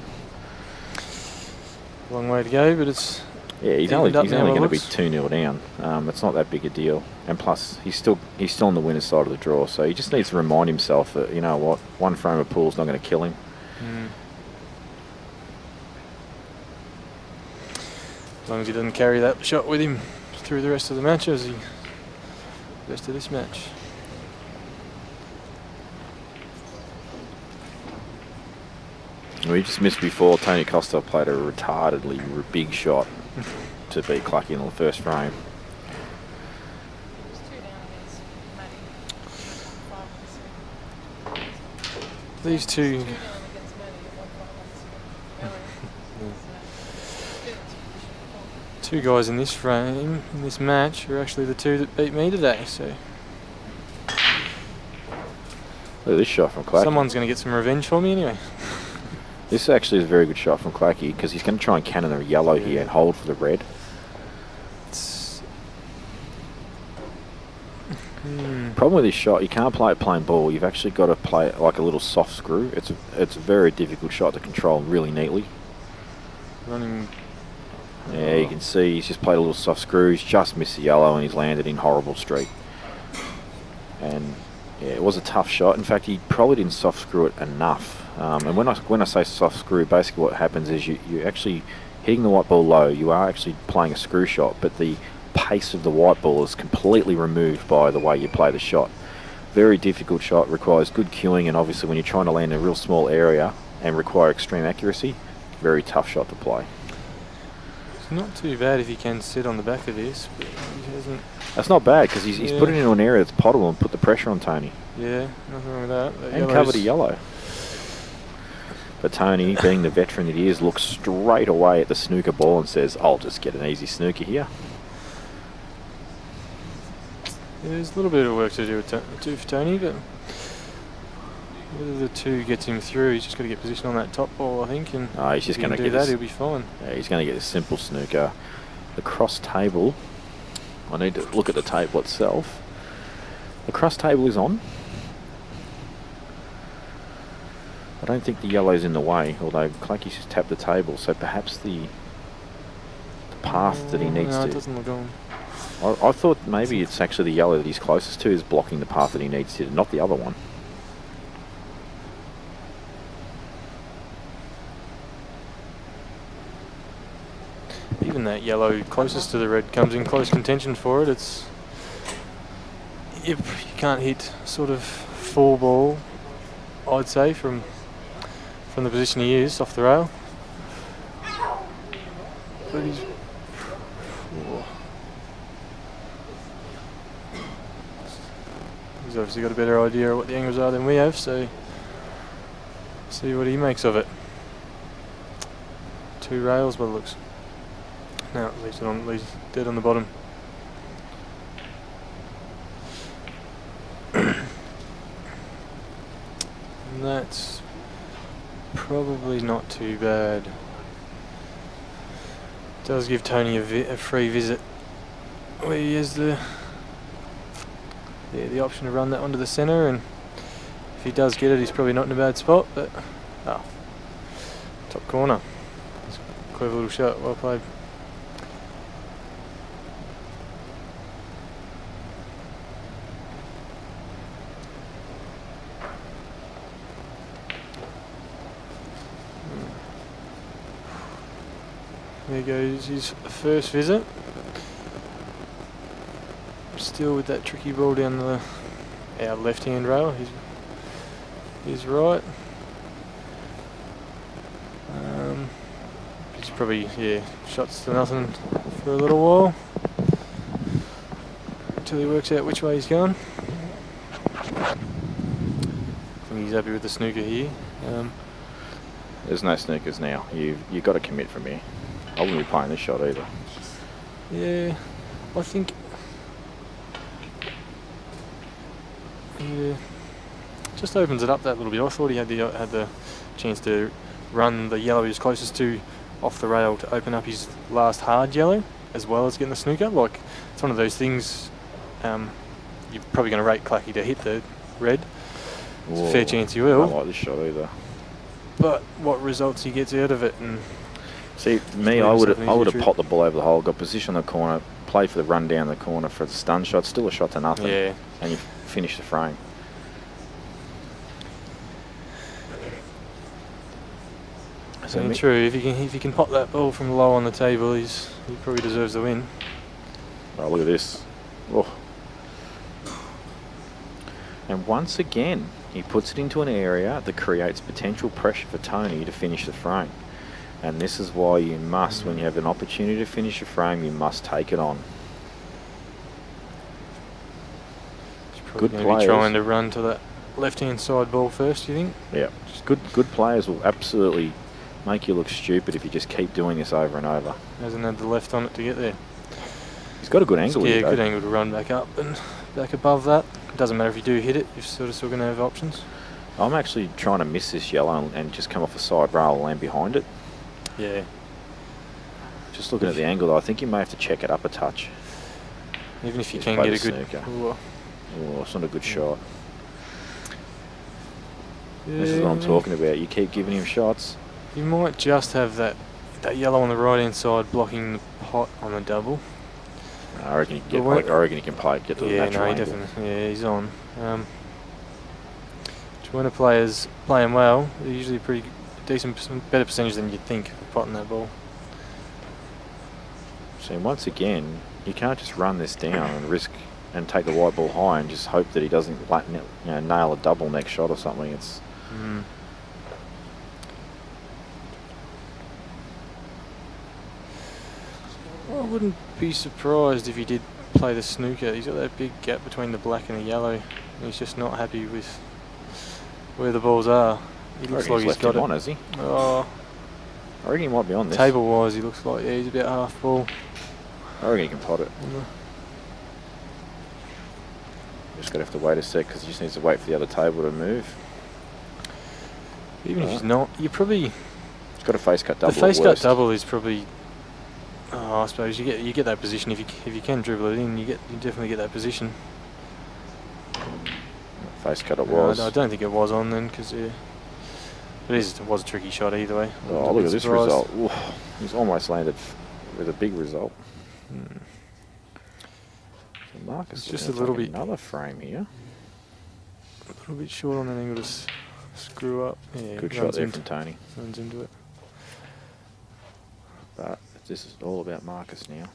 Long way to go, but it's... Yeah, he's only going to be 2-0 down. It's not that big a deal. And plus, he's still on the winner's side of the draw, so he just needs to remind himself that, you know what, one frame of pool's not going to kill him. As long as he doesn't carry that shot with him through the rest of the match, as the rest of this match. We just missed before. Tony Costa played a retardedly big shot to beat Clucky in the first frame. These two... Two guys in this frame, in this match, are actually the two that beat me today, so... Look at this shot from Clacky. Someone's going to get some revenge for me anyway. This actually is a very good shot from Clacky, because he's going to try and cannon the yellow here and hold for the red. Problem with this shot, you can't play it plain ball. You've actually got to play it like a little soft screw. It's a very difficult shot to control really neatly. Running. Yeah, you can see he's just played a little soft screw. He's just missed the yellow and he's landed in horrible street. And yeah, it was a tough shot. In fact, he probably didn't soft screw it enough. And when I say soft screw, basically what happens is you actually hitting the white ball low. You are actually playing a screw shot, but the pace of the white ball is completely removed by the way you play the shot. Very difficult shot, requires good cueing, and obviously when you're trying to land in a real small area and require extreme accuracy, very tough shot to play. Not too bad if he can sit on the back of this, but he hasn't. That's not bad because he's Yeah. put it into an area that's potable and put the pressure on Tony. Yeah, nothing wrong with that. But And covered a yellow. But Tony, being the veteran that he is, looks straight away at the snooker ball and says, I'll just get an easy snooker here. Yeah, there's a little bit of work to do with for Tony, but whether the 2 gets him through, he's just got to get position on that top ball, I think, and He's just if he going to can get do that, this, he'll be fine. Yeah, he's going to get a simple snooker. The cross table, I need to look at the table itself. The cross table is on. I don't think the yellow's in the way, although Clacky's just tapped the table, so perhaps the path that he needs no, to... it doesn't look on. I thought maybe it's actually the yellow that he's closest to is blocking the path that he needs to, not the other one. Even that yellow closest to the red comes in close contention for it. It's if you can't hit sort of full ball, I'd say from the position he is off the rail. But he's obviously got a better idea of what the angles are than we have, so see what he makes of it. 2 rails by the looks. Now it leaves dead on the bottom. And that's probably not too bad. Does give Tony a free visit where he has the option to run that one to the centre, and if he does get it, he's probably not in a bad spot. But top corner, clever little shot, well played. There goes his first visit. Still with that tricky ball down our left-hand rail. He's right. He's probably shots to nothing for a little while until he works out which way he's going. I think he's happy with the snooker here. There's no snookers now. You've got to commit from here. I wouldn't be playing this shot either. Yeah, I think. Yeah, just opens it up that little bit. I thought he had the chance to run the yellow he was closest to off the rail to open up his last hard yellow, as well as getting the snooker. Like, it's one of those things. You're probably going to rate Clacky to hit the red. There's a fair chance he will. I don't like this shot either. But what results he gets out of it, and see, me, I would have popped the ball over the hole, got position on the corner, played for the run down the corner for the stun shot, still a shot to nothing. Yeah. And you finish the frame. So true. If he can pop that ball from low on the table, he probably deserves the win. Oh, look at this. Oh. And once again, he puts it into an area that creates potential pressure for Tony to finish the frame. And this is why you must, when you have an opportunity to finish a frame, you must take it on. Good players. Trying to run to that left-hand side ball first, you think? Yeah. Good players will absolutely make you look stupid if you just keep doing this over and over. Hasn't had the left on it to get there. He's got a good angle. Yeah, good angle to run back up and back above that. It doesn't matter if you do hit it, you're still going to have options. I'm actually trying to miss this yellow and just come off the side rail and land behind it. Yeah. Just looking at the angle though, I think you may have to check it up a touch. Even if you can get a good... Oh, it's not a good shot. Yeah, this is what I'm talking about. You keep giving him shots. You might just have that yellow on the right-hand side blocking the pot on the double. I reckon he can play, get to the natural angle. Definitely. Yeah, he's on. When a player's playing well, they're usually a pretty decent, better percentage than you'd think of potting that ball. So once again, you can't just run this down and risk and take the white ball high and just hope that he doesn't nail a double next shot or something. It's wouldn't be surprised if he did play the snooker. He's got that big gap between the black and the yellow. And he's just not happy with where the balls are. He looks like he's got it. On, has he? Oh, I reckon he might be on this. table-wise, he looks like he's about half ball. I reckon he can pot it. Yeah. Just gonna have to wait a sec because he just needs to wait for the other table to move. Even if he's not, you probably. He's got a face cut double. The face cut double is probably. Oh, I suppose you get that position if you can dribble it in. You definitely get that position. Face cut it was. I don't think it was on then because it was a tricky shot either way. Oh, look at this result. Ooh, he's almost landed with a big result. So Marcus it's just a little bit. Another frame here. A little bit short on that angle to screw up. Yeah, good shot there from Tony. Runs into it. But this is all about Marcus now.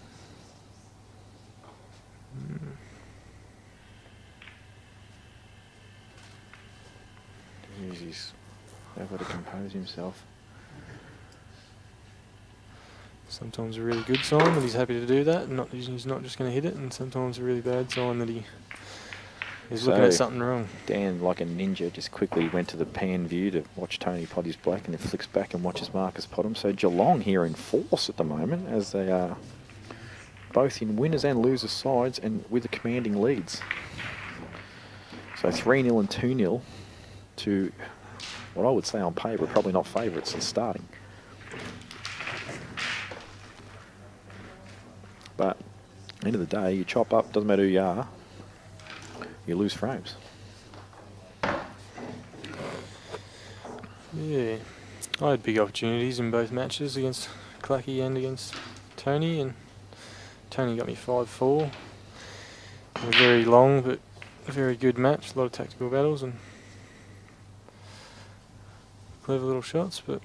He's able to compose himself. Sometimes a really good sign that he's happy to do that, and he's not just going to hit it, and sometimes a really bad sign that he is looking at something wrong. Dan, like a ninja, just quickly went to the pan view to watch Tony pot his black, and then flicks back and watches Marcus pot him. So Geelong here in force at the moment, as they are both in winners and losers sides, and with the commanding leads. So 3-0 and 2-0 to what I would say on paper, probably not favourites in starting. But at the end of the day, you chop up, doesn't matter who you are, you lose frames. Yeah, I had big opportunities in both matches against Clacky and against Tony, and Tony got me 5-4. A very long but a very good match, a lot of tactical battles and clever little shots, but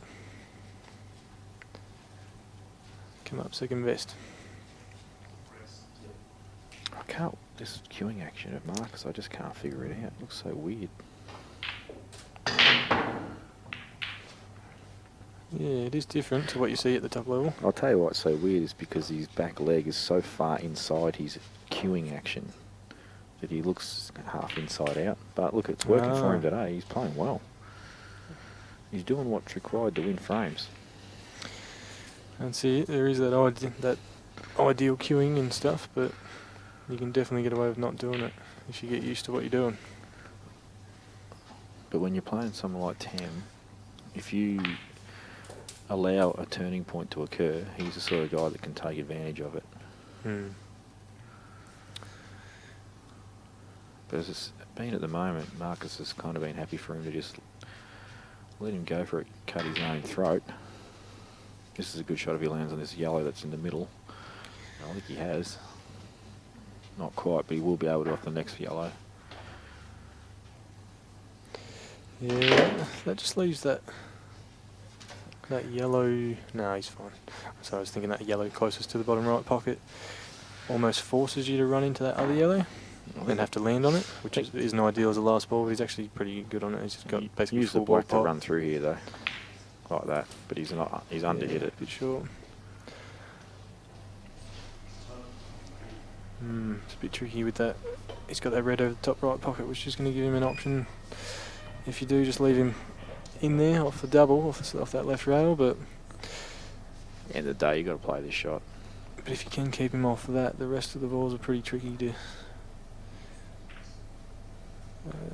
come up second best. I can't, this queuing action of Marcus, I just can't figure it out. It looks so weird. Yeah, it is different to what you see at the top level. I'll tell you what's so weird is because his back leg is so far inside his queuing action that he looks half inside out. But look, it's working for him today. He's playing well. He's doing what's required to win frames. And see, there is that ideal queuing and stuff, but you can definitely get away with not doing it if you get used to what you're doing. But when you're playing someone like Tam, if you allow a turning point to occur, he's the sort of guy that can take advantage of it. But as it's been at the moment, Marcus has kind of been happy for him to just let him go for it, cut his own throat. This is a good shot if he lands on this yellow that's in the middle. I think he has. Not quite, but he will be able to off the next yellow. Yeah, that just leaves that yellow. No, he's fine. So I was thinking that yellow closest to the bottom right pocket almost forces you to run into that other yellow and have to land on it, which isn't ideal as a last ball, but he's actually pretty good on it. He's just got basically use the full ball black to pop. run through here though, like that. But he's not. He's underhit it. A bit short. It's a bit tricky with that. He's got that red over the top right pocket, which is going to give him an option. If you do, just leave him in there off the double, off that left rail. But at the end of the day, you got to play this shot. But if you can keep him off of that, the rest of the balls are pretty tricky to.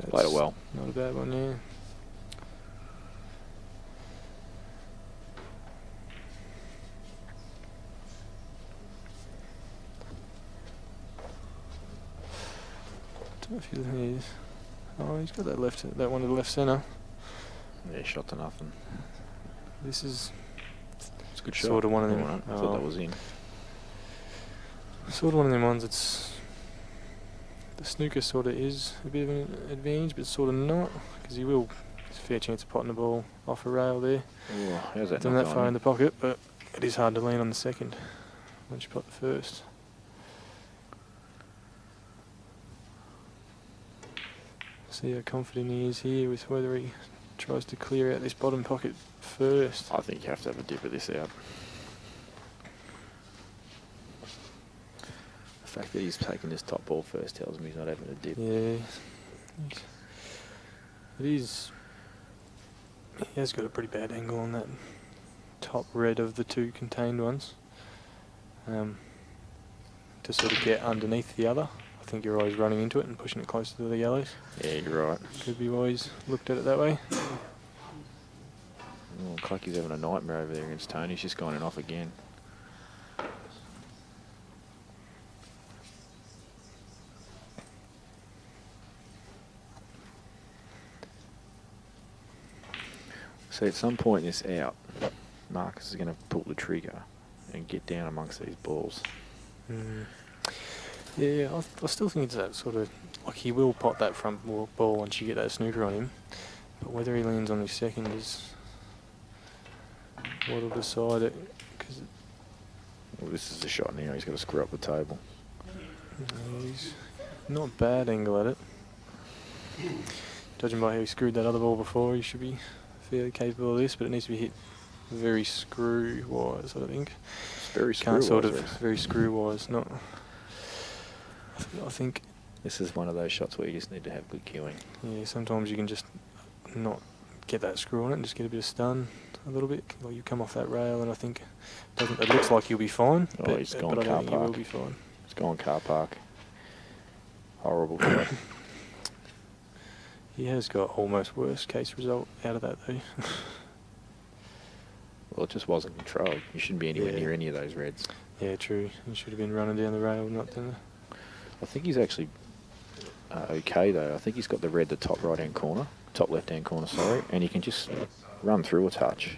Played it well. Not a bad one, yeah. Don't know if he is. Oh, he's got that one to the left centre. Yeah, shot to nothing. This is. It's a good shot. Sort of one of them. I thought that was in. Sort of one of them ones that's. The snooker sort of is a bit of an advantage, but sort of not, because he will. There's a fair chance of potting the ball off a rail there. Oh, how's that? Done that far in the pocket, but it is hard to land on the second once you pot the first. See how confident he is here with whether he tries to clear out this bottom pocket first. I think you have to have a dip of this out. fact that he's taking this top ball first tells me he's not having a dip. Yeah. It is. He has got a pretty bad angle on that top red of the two contained ones. To sort of get underneath the other. I think you're always running into it and pushing it closer to the yellows. Yeah, you're right. Could be why he's looked at it that way. Oh, Clucky's having a nightmare over there against Tony. He's just gone in off again. So at some point in this out, Marcus is going to pull the trigger and get down amongst these balls. Yeah, I still think it's that sort of, like he will pot that front ball once you get that snooker on him, but whether he lands on his second is what'll decide it. Cause Well, this is the shot now. He's got to screw up the table. he's not bad angle at it. Judging by how he screwed that other ball before, he should be fairly capable of this, but it needs to be hit very screw-wise, I think. It's very Can't screw-wise. sort of very screw-wise. Not. I think This is one of those shots where you just need to have good cueing. yeah. Sometimes you can just not get that screw on it and just get a bit of stun a little bit. Like you come off that rail, and I think it looks like you'll be fine. Oh, but, he's gone but I car don't think you will park. be fine. It's gone car park. Horrible shot. He has got almost worst case result out of that though. Well, it just wasn't controlled. You shouldn't be anywhere Yeah. near any of those reds. Yeah, true. He should have been running down the rail, not down I think he's actually okay though. I think he's got the red the top right hand corner, top left hand corner, sorry, and he can just run through a touch.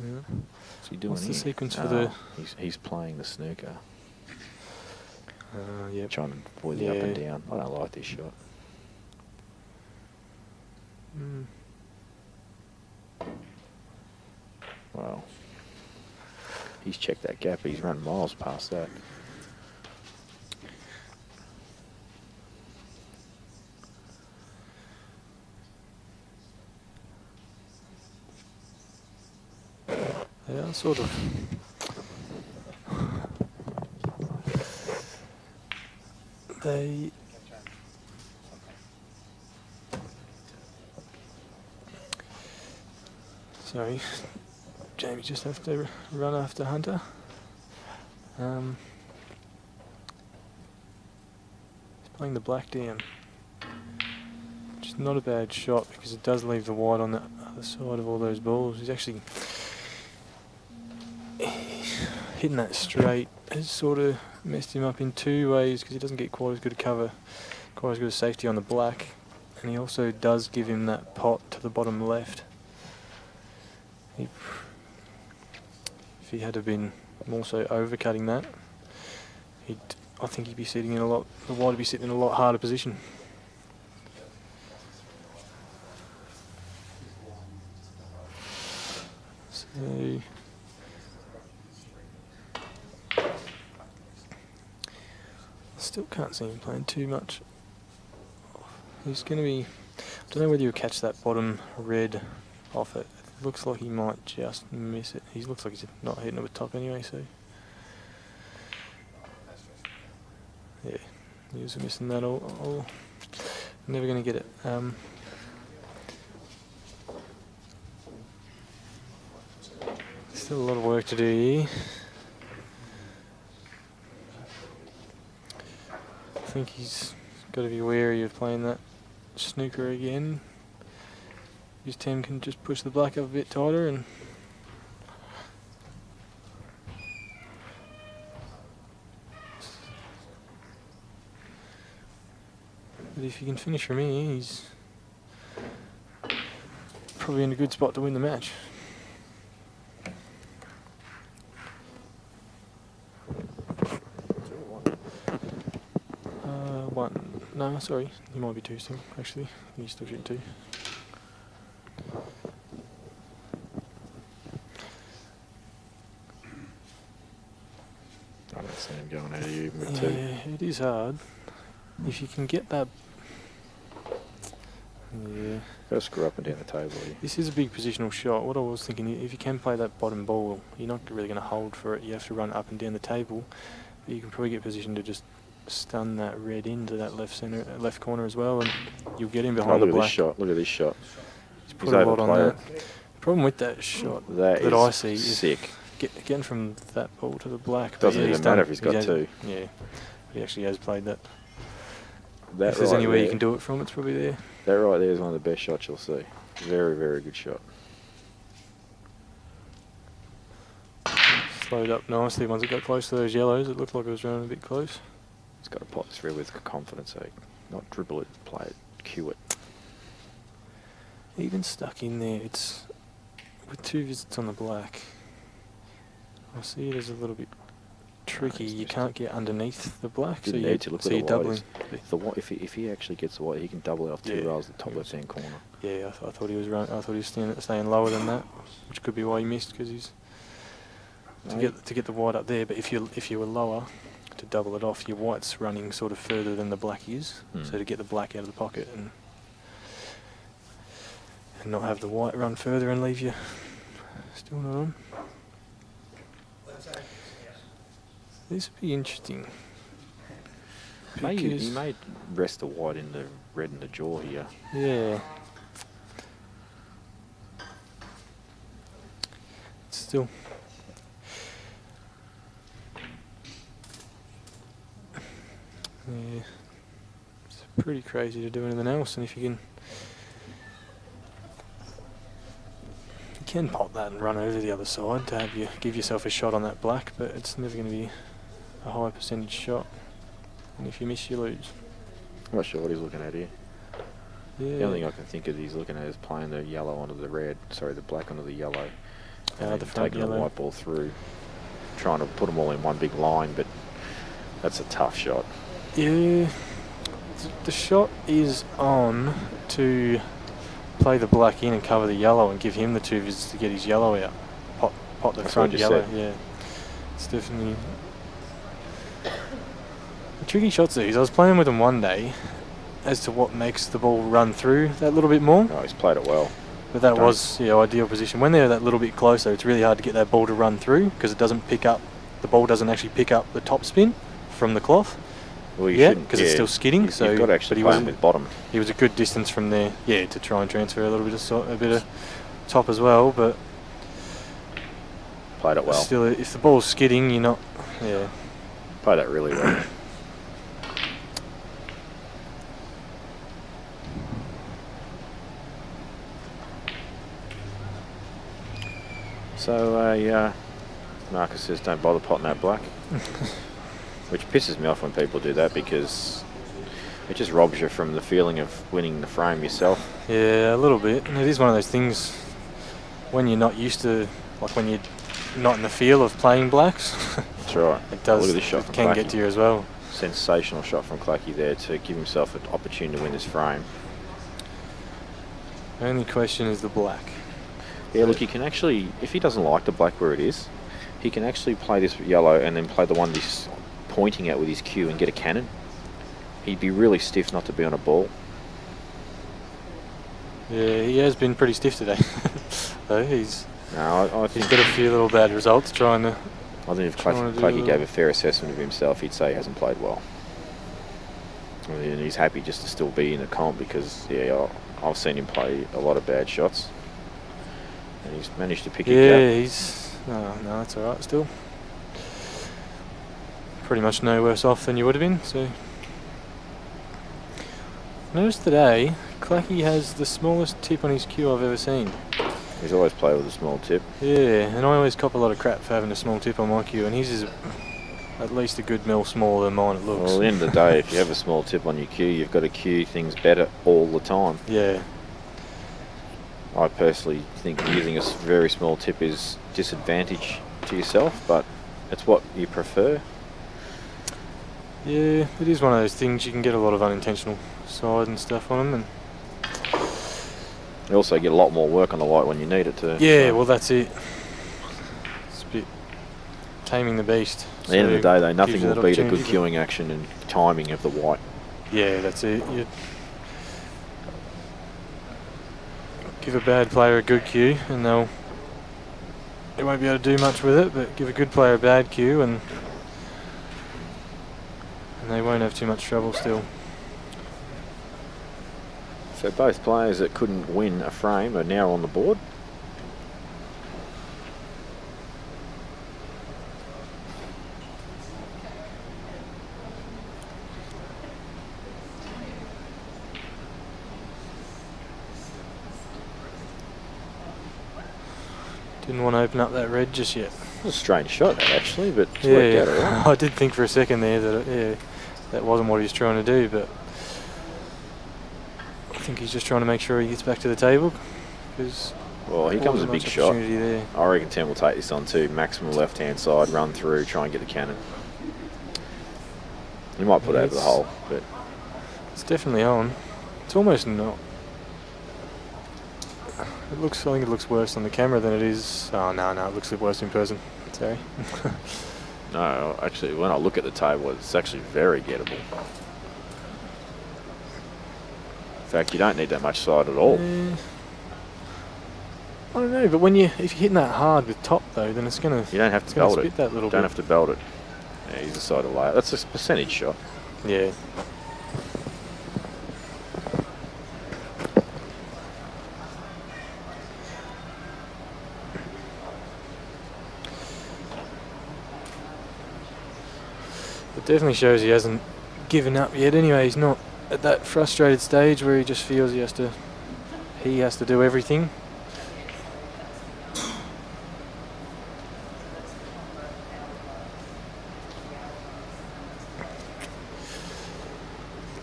Yeah. What's he doing What's the here? sequence for the? He's playing the snooker, Yeah. trying to avoid the up and Yeah. down. I don't like this shot. Mm. Well, he's checked that gap. He's run miles past that. Yeah, sort of. They. Sorry, Jamie just have to run after Hunter. He's playing the black down. Which is not a bad shot because it does leave the white on the other side of all those balls. He's actually hitting that straight has sort of messed him up in two ways because he doesn't get quite as good a cover, quite as good a safety on the black, and he also does give him that pot to the bottom left. If he had have been more so overcutting that, I think he'd be sitting in the white would be sitting in a lot harder position. So still can't see him playing too much. He's going to be, I don't know whether you'll catch that bottom red off it. It looks like he might just miss it. He looks like he's not hitting it with top anyway, so. Yeah, he was missing that all. Never going to get it. Still a lot of work to do here. I think he's got to be wary of playing that snooker again. His team can just push the black up a bit tighter and but if he can finish from here, he's probably in a good spot to win the match. One. No, sorry. He might be two still, actually. He's still shooting two. I don't see him going out of you even with Yeah, two. it is hard. If you can get that. Yeah. Got to screw up and down the table here. This is a big positional shot. What I was thinking, if you can play that bottom ball, you're not really going to hold for it. You have to run up and down the table. You can probably get positioned to just stun that red into that left corner as well, and you'll get him behind look the at this black. shot. Look at this shot. He's He's put a lot on overplayed that. it. The problem with that shot That that is I see sick. is getting from that ball to the black. but Doesn't yeah, even he's matter done- if he's got has- two. Yeah, he actually has played that. That If there's right anywhere you there- can do it from, it's probably there. That right there is one of the best shots you'll see. Very, very good shot. Slowed up nicely once it got close to those yellows. It looked like it was running a bit close. It's got to pop this through with confidence, not dribble it, play it, cue it. Even stuck in there, it's with 2 visits on the black. I see it as a little bit tricky. You can't get underneath the black, Didn't so need to look so at you're the white. doubling. If he actually gets the white, he can double it off 2 Yeah. rails at the top left-hand corner. Yeah, I thought he was I thought he was staying lower than that, which could be why he missed, because he's to get the white up there. But if you were lower, to double it off, your white's running sort of further than the black is. So to get the black out of the pocket and not have the white run further and leave you still not on. This would be interesting. He may rest the white in the red in the jaw here. Yeah. Still. Yeah. It's pretty crazy to do anything else, and if you can pop that and run over to the other side to give yourself a shot on that black, but it's never going to be a high percentage shot. And if you miss, you lose. I'm not sure what he's looking at here. Yeah. The only thing I can think of he's looking at is playing the yellow onto the red, sorry, the black onto the yellow. And the then front taking yellow. the white ball through, trying to put them all in one big line, but that's a tough shot. Yeah, the shot is on to play the black in and cover the yellow and give him the 2 visits to get his yellow out. Pot the That's front what I just yellow, said. yeah. It's definitely... The tricky shots are these. I was playing with them one day as to what makes the ball run through that little bit more. Oh, he's played it well. But that was ideal position. When they're that little bit closer, it's really hard to get that ball to run through because it doesn't pick up, the ball doesn't actually pick up the top spin from the cloth. Well, you yeah, shouldn't, because it's still skidding. You've So, got to actually play him with bottom. He was a good distance from there, yeah, to try and transfer a little bit of top as well. But played it well. Still, if the ball's skidding, you're not. Yeah. Played that really well. So Marcus says don't bother potting that black, which pisses me off when people do that because it just robs you from the feeling of winning the frame yourself. Yeah, a little bit. And it is one of those things when you're not used to, like when you're not in the feel of playing blacks. That's right. It does. Look at this shot It from can Clacky. get to you as well. Sensational shot from Clacky there to give himself an opportunity to win this frame. The only question is the black. Yeah, look, he can actually, if he doesn't like the black where it is, he can actually play this yellow and then play the one he's pointing at with his cue and get a cannon. He'd be really stiff not to be on a ball. Yeah, he has been pretty stiff today. Though he's I think he's got a few little bad results trying to. I think if trying to do Clacky a gave little- a fair assessment of himself, he'd say he hasn't played well. And he's happy just to still be in the comp because, yeah, I've seen him play a lot of bad shots. And he's managed to pick a Yeah, gap. he's no, that's all right still. Pretty much no worse off than you would have been. So notice today, Clacky has the smallest tip on his cue I've ever seen. He's always played with a small tip. Yeah, and I always cop a lot of crap for having a small tip on my cue, and his is at least a good mil smaller than mine. It looks. Well, at the end of the day, if you have a small tip on your cue, you've got to cue things better all the time. Yeah. I personally think using a very small tip is disadvantage to yourself, but it's what you prefer. Yeah, it is one of those things you can get a lot of unintentional side and stuff on them, and You also get a lot more work on the white when you need it to. yeah, well that's it. It's a bit taming the beast. At the end of the day, though, gives nothing you will that beat a good opportunity, but- queuing action and timing of the white. Yeah, that's it. You give a bad player a good cue, and they won't be able to do much with it. But give a good player a bad cue, and And they won't have too much trouble still. So both players that couldn't win a frame are now on the board. Didn't want to open up that red just yet. It was a strange shot, that, actually, but it's worked out all right. I did think for a second there that that wasn't what he was trying to do, but I think he's just trying to make sure he gets back to the table. Because well, here comes a big shot. There. I reckon 10 will take this on too. Maximum left-hand side, run through, try and get the cannon. He might put it over the hole, but it's definitely on. It's almost not. It looks. I think it looks worse on the camera than it is. Oh no, it looks worse in person. Sorry. no, actually, when I look at the table, it's actually very gettable. In fact, you don't need that much side at all. I don't know, but if you're hitting that hard with top though, then it's gonna. You don't have to belt it. That little don't bit. have to belt it. Yeah, he's a side of layout. That's a percentage shot. Yeah. It definitely shows he hasn't given up yet. Anyway, he's not at that frustrated stage where he just feels he has to do everything.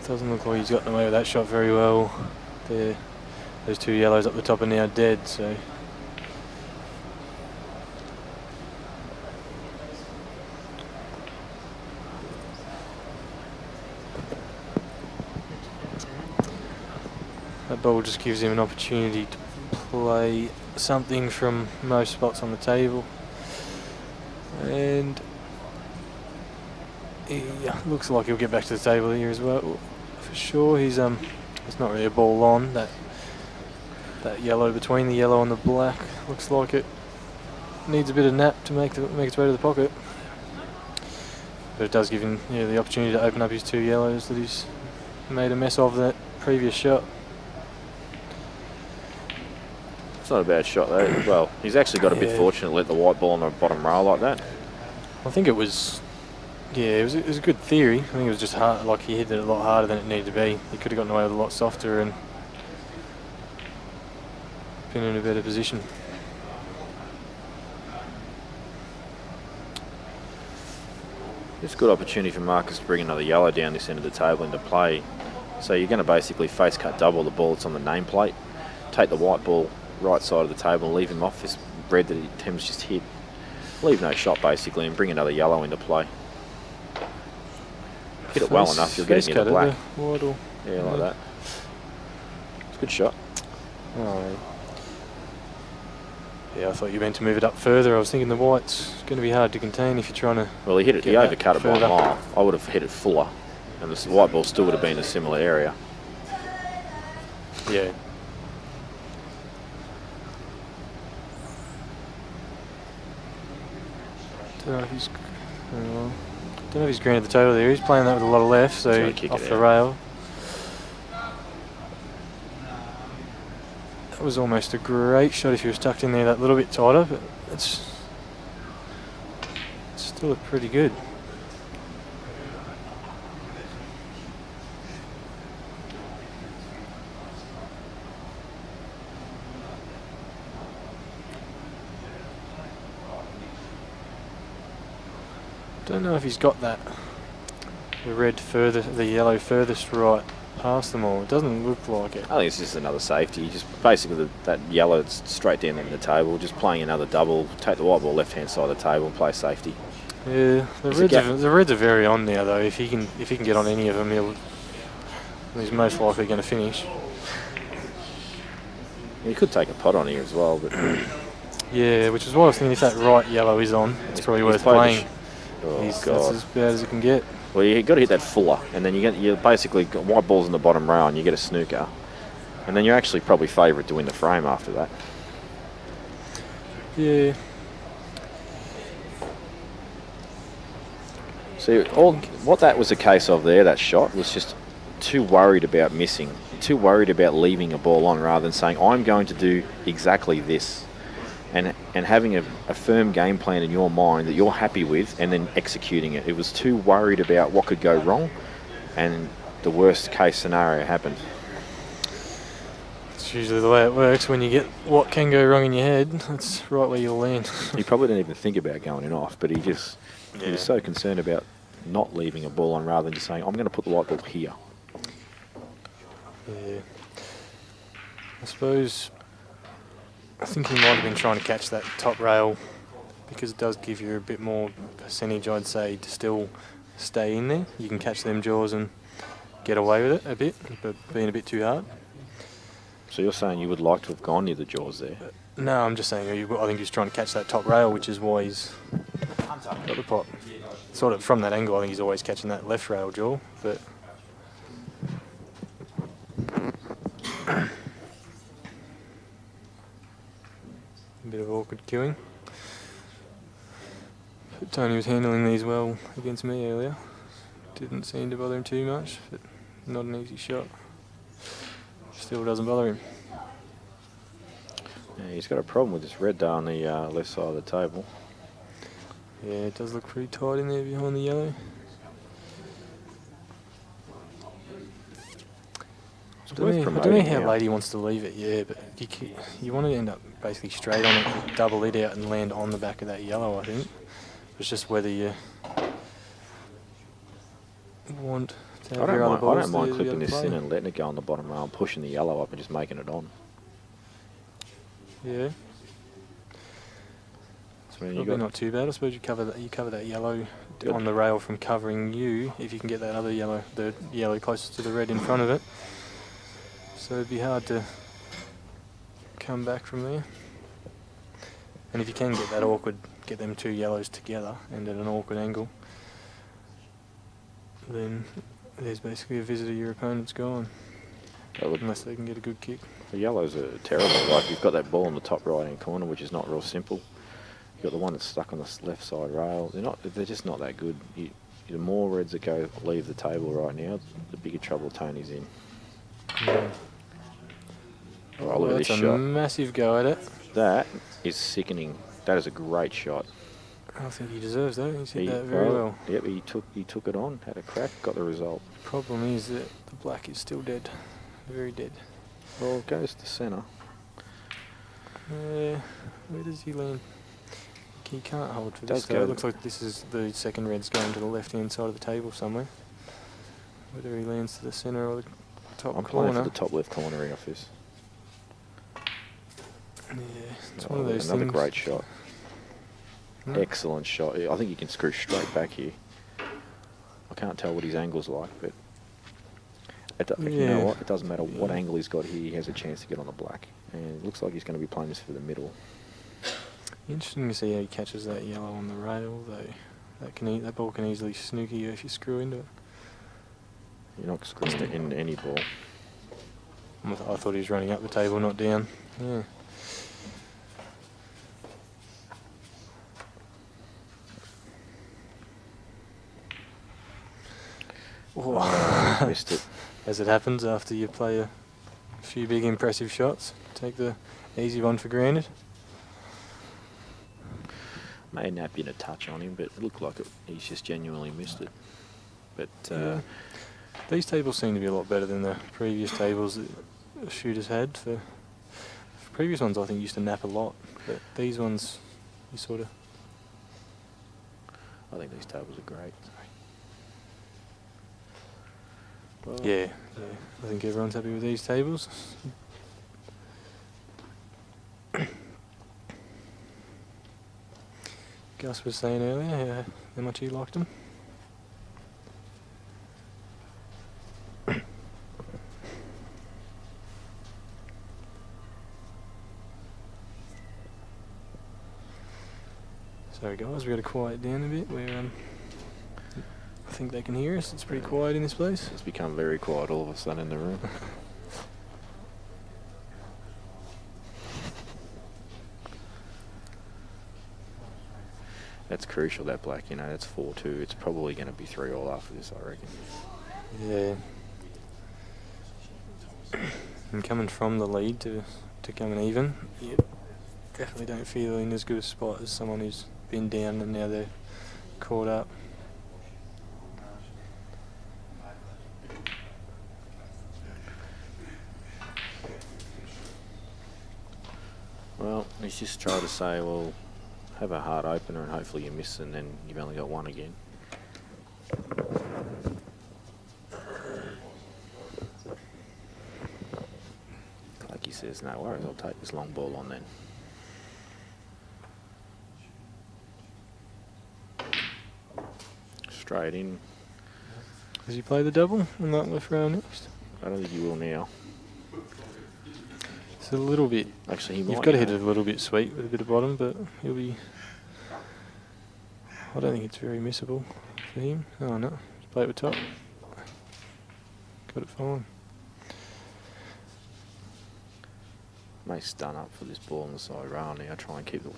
Doesn't look like he's gotten away with that shot very well. There, those two yellows up the top are now dead, so. That ball just gives him an opportunity to play something from most spots on the table. And he looks like he'll get back to the table here as well. For sure, it's not really a ball on. That yellow between the yellow and the black looks like it needs a bit of nap to make its way to the pocket. But it does give him the opportunity to open up his two yellows that he's made a mess of that previous shot. It's not a bad shot though. Well, he's actually got a bit fortunate to let the white ball on the bottom rail like that. I think it was. Yeah, it was a good theory. I think it was just hard. Like he hit it a lot harder than it needed to be. He could have gotten away with a lot softer and been in a better position. It's a good opportunity for Marcus to bring another yellow down this end of the table into play. So you're going to basically face cut double the ball that's on the nameplate, take the white ball right side of the table and leave him off this red that Tim's just hit. Leave no shot basically and bring another yellow into play. Hit it well enough, you'll get it into black. Yeah, like that. It's a good shot. Oh, yeah, I thought you meant to move it up further. I was thinking the white's going to be hard to contain if you're trying to. Well, he overcut it by a mile. I would have hit it fuller, and the white ball still would have been in a similar area. Yeah. Don't know if he's granted the total there. He's playing that with a lot of left, so off the rail. That was almost a great shot if he was tucked in there that little bit tighter, but it's still pretty good. Don't know if he's got the yellow furthest right past them all. It doesn't look like it. I think it's just another safety. Just basically that yellow that's straight down in the table, just playing another double, take the white ball left hand side of the table and play safety. Yeah, the reds are very on now though. If he can get on any of them, he's most likely going to finish. He could take a pot on here as well, but yeah, which is why I was thinking if that right yellow is on, it's probably worth playing. That's as bad as it can get. Well, you've got to hit that fuller, and then you basically got white balls in the bottom row, and you get a snooker, and then you're actually probably favourite to win the frame after that. Yeah. See, what that was a case of there, that shot, was just too worried about missing, too worried about leaving a ball on rather than saying, I'm going to do exactly this. And having a firm game plan in your mind that you're happy with and then executing it. It was too worried about what could go wrong, and the worst case scenario happened. It's usually the way it works. When you get what can go wrong in your head, that's right where you'll land. He probably didn't even think about going off, but he was so concerned about not leaving a ball on rather than just saying, I'm going to put the white ball here. Yeah. I think he might have been trying to catch that top rail because it does give you a bit more percentage, I'd say, to still stay in there. You can catch them jaws and get away with it a bit, but being a bit too hard. So you're saying you would like to have gone near the jaws there? No, I'm just saying I think he's trying to catch that top rail, which is why he's got the pot. Sort of from that angle, I think he's always catching that left rail jaw, but... A bit of awkward queuing. But Tony was handling these well against me earlier. Didn't seem to bother him too much, but not an easy shot. Still doesn't bother him. Yeah, he's got a problem with this red there on the left side of the table. Yeah, it does look pretty tight in there behind the yellow. I don't know how late he wants to leave it, yeah, but you want to end up basically straight on it, double it out and land on the back of that yellow, I think. It's just whether you want to have your other balls. I don't mind clipping this in and letting it go on the bottom rail and pushing the yellow up and just making it on. Yeah. Probably not too bad. I suppose you cover that yellow on the rail from covering you if you can get that other yellow, the yellow closest to the red in front of it. So it'd be hard to come back from there. And if you can get them two yellows together and at an awkward angle, then there's basically a visitor your opponent's gone. Unless they can get a good kick. The yellows are terrible. Like you've got that ball in the top right hand corner, which is not real simple. You've got the one that's stuck on the left side rail. They're just not that good. The more reds that leave the table right now, the bigger trouble Tony's in. Yeah. Oh, look at this That's shot. a massive go at it. That is sickening. That is a great shot. I think he deserves that. He's hit that very well. Yep, he took it on, had a crack, got the result. Problem is that the black is still dead. Very dead. Well, it goes to centre. Where does he land? He can't hold for Does this. It looks like this is the second red's going to the left-hand side of the table somewhere. Whether he lands to the centre or the top I'm corner. playing for the top left corner in office. Yeah, it's one of those another things. great shot. Excellent shot. I think he can screw straight back here. I can't tell what his angle's like, but you know what? It doesn't matter what angle he's got here. He has a chance to get on the black, and it looks like he's going to be playing this for the middle. Interesting to see how he catches that yellow on the rail, though. That ball can easily snook you if you screw into it. You're not screwing it into any ball. I thought he was running up the table, not down. Yeah. Oh, missed it. As it happens after you play a few big impressive shots, take the easy one for granted. May have been a touch on him, but it looked like he's just genuinely missed it. But these tables seem to be a lot better than the previous tables that the shooters had. For previous ones, I think used to nap a lot, but these ones, you sort of. I think these tables are great. Well, yeah. I think everyone's happy with these tables. Gus was saying earlier how much he liked them. Sorry guys, we've got to quiet down a bit. I think they can hear us. It's pretty quiet in this place. It's become very quiet all of a sudden in the room. That's crucial, that black, you know, that's 4-2. It's probably going to be 3-all after this, I reckon. Yeah. And coming from the lead to coming even, you definitely don't feel in as good a spot as someone who's been down and now they're caught up. Well, he's just trying to say, well, have a hard opener and hopefully you miss and then you've only got one again. Like he says, no worries, I'll take this long ball on then. Straight in. Does he play the double on that left round next? I don't think he will now. It's a little bit. Actually, he might. You've got to hit it a little bit sweet with a bit of bottom, but he'll be. I don't think it's very missable for him. Oh no, just play it with top. Got it fine. May stun up for this ball on the side rail now. Try and keep the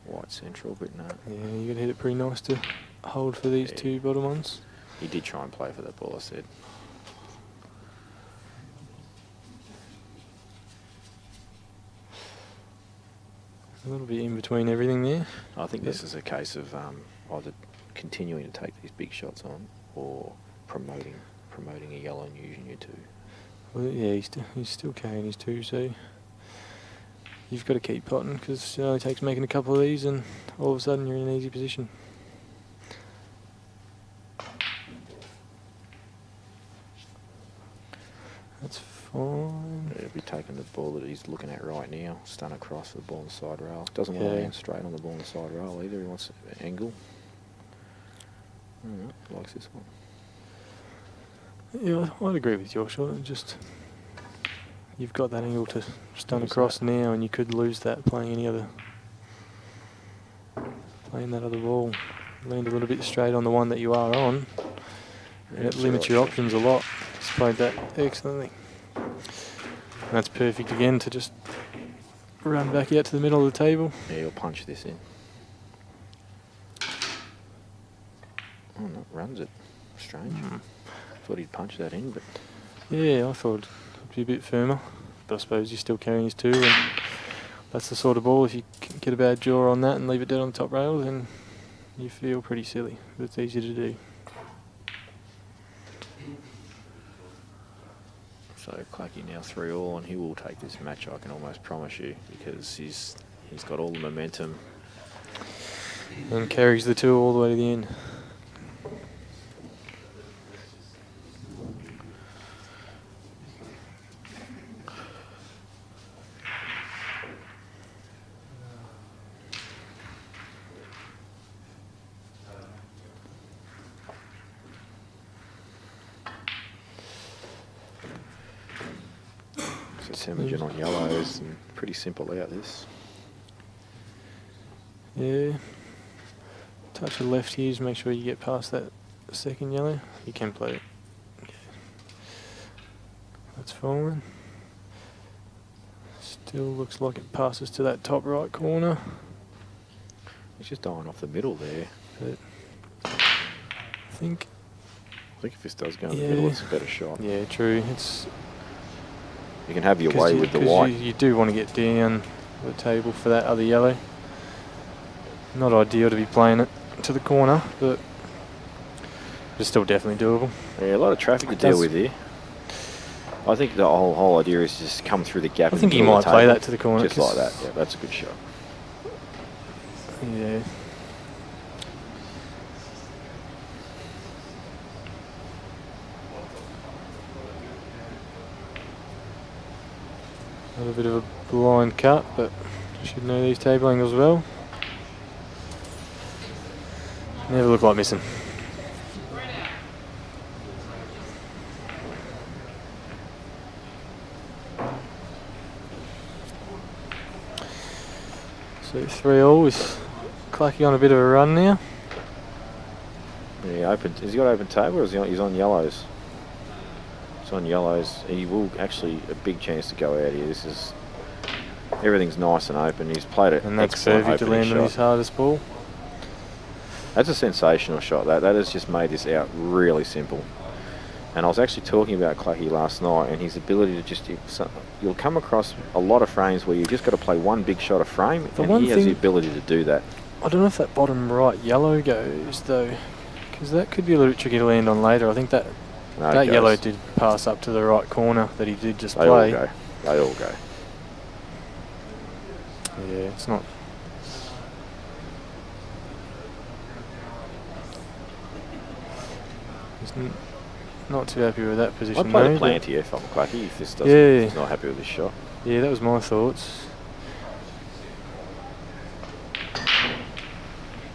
white central, but no. Yeah, you got to hit it pretty nice to hold for these two bottom ones. He did try and play for that ball, I said. A little bit in between everything there. I think this is a case of either continuing to take these big shots on or promoting a yellow and using your 2. Well, yeah, he's still carrying his 2, so you've got to keep potting because it only takes making a couple of these and all of a sudden you're in an easy position. That's fine. He'll be taking the ball that he's looking at right now, stun across the ball on the side rail. Doesn't want to land straight on the ball on the side rail either. He wants an angle. Likes this one. Yeah, I'd agree with your shot. Just you've got that angle to stun across now, and you could lose that playing that other ball. Land a little bit straight on the one that you are on, and it limits your options a lot. He's played that excellently. And that's perfect again to just run back out to the middle of the table. Yeah, he'll punch this in. Oh no, runs it. Strange. Thought he'd punch that in, but... Yeah, I thought it'd be a bit firmer. But I suppose he's still carrying his 2, and that's the sort of ball, if you can get a bad jaw on that and leave it dead on the top rail, then you feel pretty silly. But it's easy to do. So Clacky now 3-all, and he will take this match, I can almost promise you, because he's got all the momentum. And carries the 2 all the way to the end. Semagen on yellows and pretty simple out this. Yeah. Touch of left here to make sure you get past that second yellow. You can play it. Okay. That's fine. Still looks like it passes to that top right corner. He's just dying off the middle there. But I think if this does go in the middle, it's a better shot. Yeah, true. It's you can have your way with the white. You do want to get down the table for that other yellow. Not ideal to be playing it to the corner, but it's still definitely doable. Yeah, a lot of traffic to deal with here. I think the whole idea is just come through the gap. I think he might play that to the corner. Just like that, yeah, that's a good shot. Yeah. A little bit of a blind cut, but should know these table angles well. Never look like missing. So 3-all with Clacky on a bit of a run now. Yeah, open. Has he got open table or is he's on yellows? He's on yellows. He will actually a big chance to go out here. This is Everything's nice and open. He's played it. And that's perfect to land on his hardest ball. That's a sensational shot. That has just made this out really simple. And I was actually talking about Clacky last night and his ability to just... You'll come across a lot of frames where you've just got to play one big shot of frame, and he has the ability to do that. I don't know if that bottom right yellow goes, though, because that could be a little bit tricky to land on later. I think that yellow did pass up to the right corner that he did just play. They all go. They all go. Yeah, it's not... Not too happy with that position. I'd play the plant here if I'm Clacky, if this doesn't, if he's not happy with this shot. Yeah, that was my thoughts.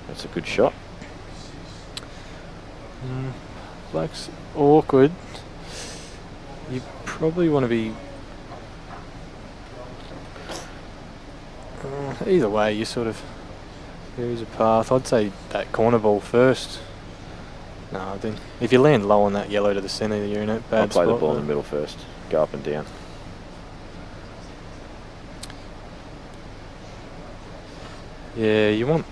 That's a good shot. Black's awkward. You probably want to be... either way, you sort of... There is a path. I'd say that corner ball first. No, then if you land low on that yellow to the centre, you're in a bad spot. I'll play the ball in the middle first. Go up and down. Yeah, you want...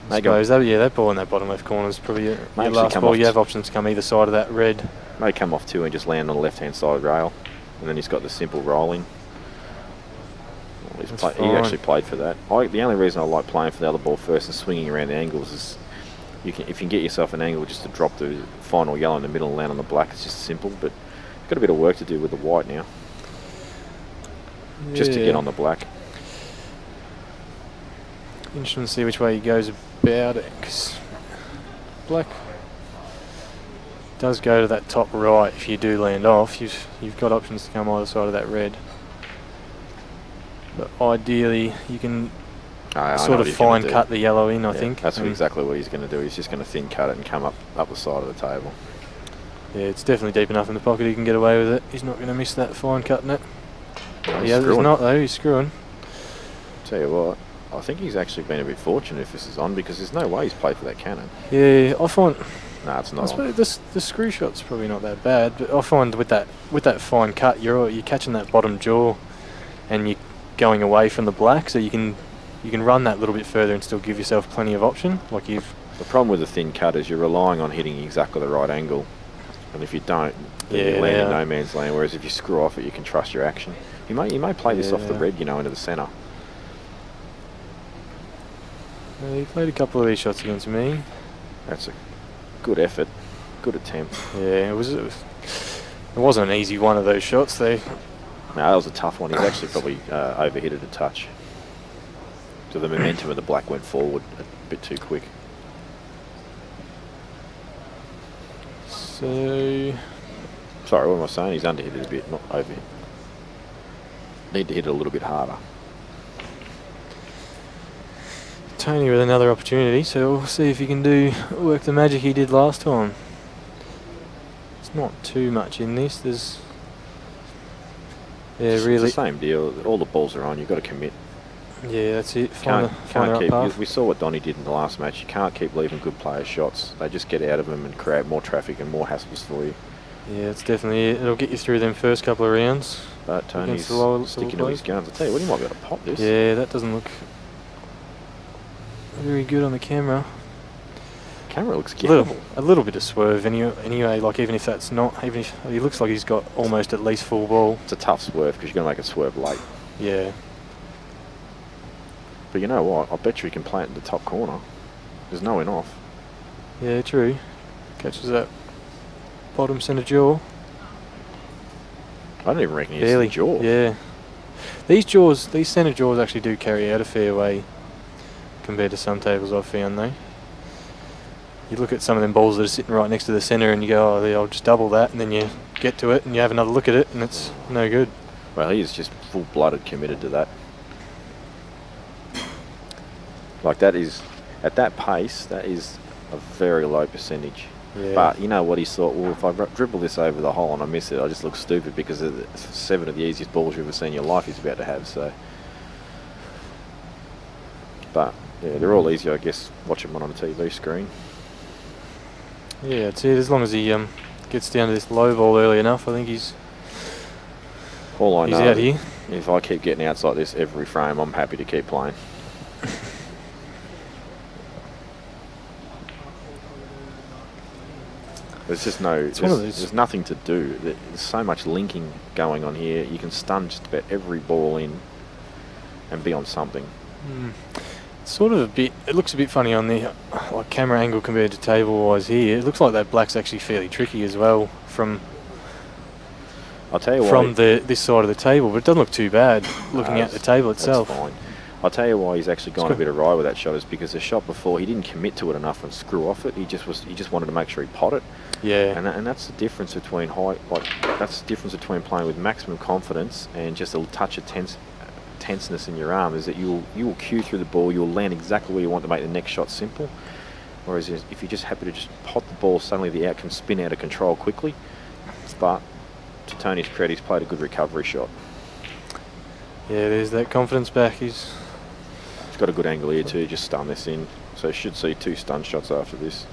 I suppose that ball in that bottom left corner is probably your last ball. You have options to come either side of that red. May come off two and just land on the left-hand side rail, and then he's got the simple rolling. He actually played for that. The only reason I like playing for the other ball first and swinging around the angles is if you can get yourself an angle just to drop the final yellow in the middle and land on the black, it's just simple, but you've got a bit of work to do with the white now. Just to get on the black. Interesting to see which way he goes about it, because black does go to that top right. If you do land off, you've got options to come either side of that red. But ideally, you can sort of fine cut the yellow in, I think. That's exactly what he's going to do. He's just going to thin cut it and come up the side of the table. Yeah, it's definitely deep enough in the pocket he can get away with it. He's not going to miss that fine cutting it. He's not though, he's screwing. Tell you what, I think he's actually been a bit fortunate if this is on, because there's no way he's played for that cannon. Yeah, I find... No, it's not. I suppose the screw shot's probably not that bad, but I find with that fine cut, you're catching that bottom jaw, and you're going away from the black, so you can run that little bit further and still give yourself plenty of option. The problem with the thin cut is you're relying on hitting exactly the right angle, and if you don't, then you land in no man's land. Whereas if you screw off it, you can trust your action. You may play this off the red, into the centre. He played a couple of these shots against me. That's a good effort, good attempt. Yeah, it wasn't an easy one of those shots. No, that was a tough one. He's actually probably overhit it a touch. So the momentum of the black went forward a bit too quick. So... Sorry, what am I saying? He's underhit it a bit, not overhit. Need to hit it a little bit harder. Tony with another opportunity, so we'll see if he can work the magic he did last time. It's not too much in this. It's the same deal. All the balls are on. You've got to commit. Yeah, that's it. We saw what Donny did in the last match. You can't keep leaving good players shots. They just get out of them and create more traffic and more hassles for you. Yeah, it's definitely it. It'll get you through them first couple of rounds. But Tony's sticking to his guns. I tell you what, he might be able to pop this. Yeah, that doesn't look very good on the camera. Camera looks gettable. A little bit of swerve anyway, like even if that's not, even if he looks like he's got almost at least full ball. It's a tough swerve because you're going to make it swerve late. Yeah. But you know what? I bet you he can play it in the top corner. There's no one off. Yeah, true. Catches that bottom centre jaw. I don't even reckon he's the jaw. Yeah. These centre jaws actually do carry out a fair way compared to some tables I've found though. You look at some of them balls that are sitting right next to the centre and you go, oh, I'll just double that, and then you get to it and you have another look at it and it's no good. Well, he is just full-blooded committed to that. Like that is, at that pace, that is a very low percentage. Yeah. But you know what, he thought, well, if I dribble this over the hole and I miss it, I just look stupid because 7 of the easiest balls you've ever seen in your life he's about to have, so. But, yeah, they're all easy, I guess, watching one on a TV screen. Yeah, it's it. As long as he gets down to this low ball early enough, I think he's All I he's know, out here. if I keep getting outs like this every frame, I'm happy to keep playing. There's just no, there's nothing to do. There's so much linking going on here. You can stun just about every ball in and be on something. Sort of a bit, it looks a bit funny on the like camera angle compared to table wise here. It looks like that black's actually fairly tricky as well from I'll tell you from why. this side of the table, but it doesn't look too bad looking at the table itself. That's fine. I'll tell you why he's actually gone a bit awry with that shot is because the shot before he didn't commit to it enough and screw off it. He just wanted to make sure he pot it. Yeah. And that's the difference between that's the difference between playing with maximum confidence and just a touch of tenseness in your arm is that you will cue through the ball, you'll land exactly where you want to make the next shot simple. Whereas if you're just happy to just pot the ball, suddenly the out can spin out of control quickly. But to Tony's credit, he's played a good recovery shot. Yeah, there's that confidence back. He's got a good angle here too, just stun this in. So should see 2 stun shots after this.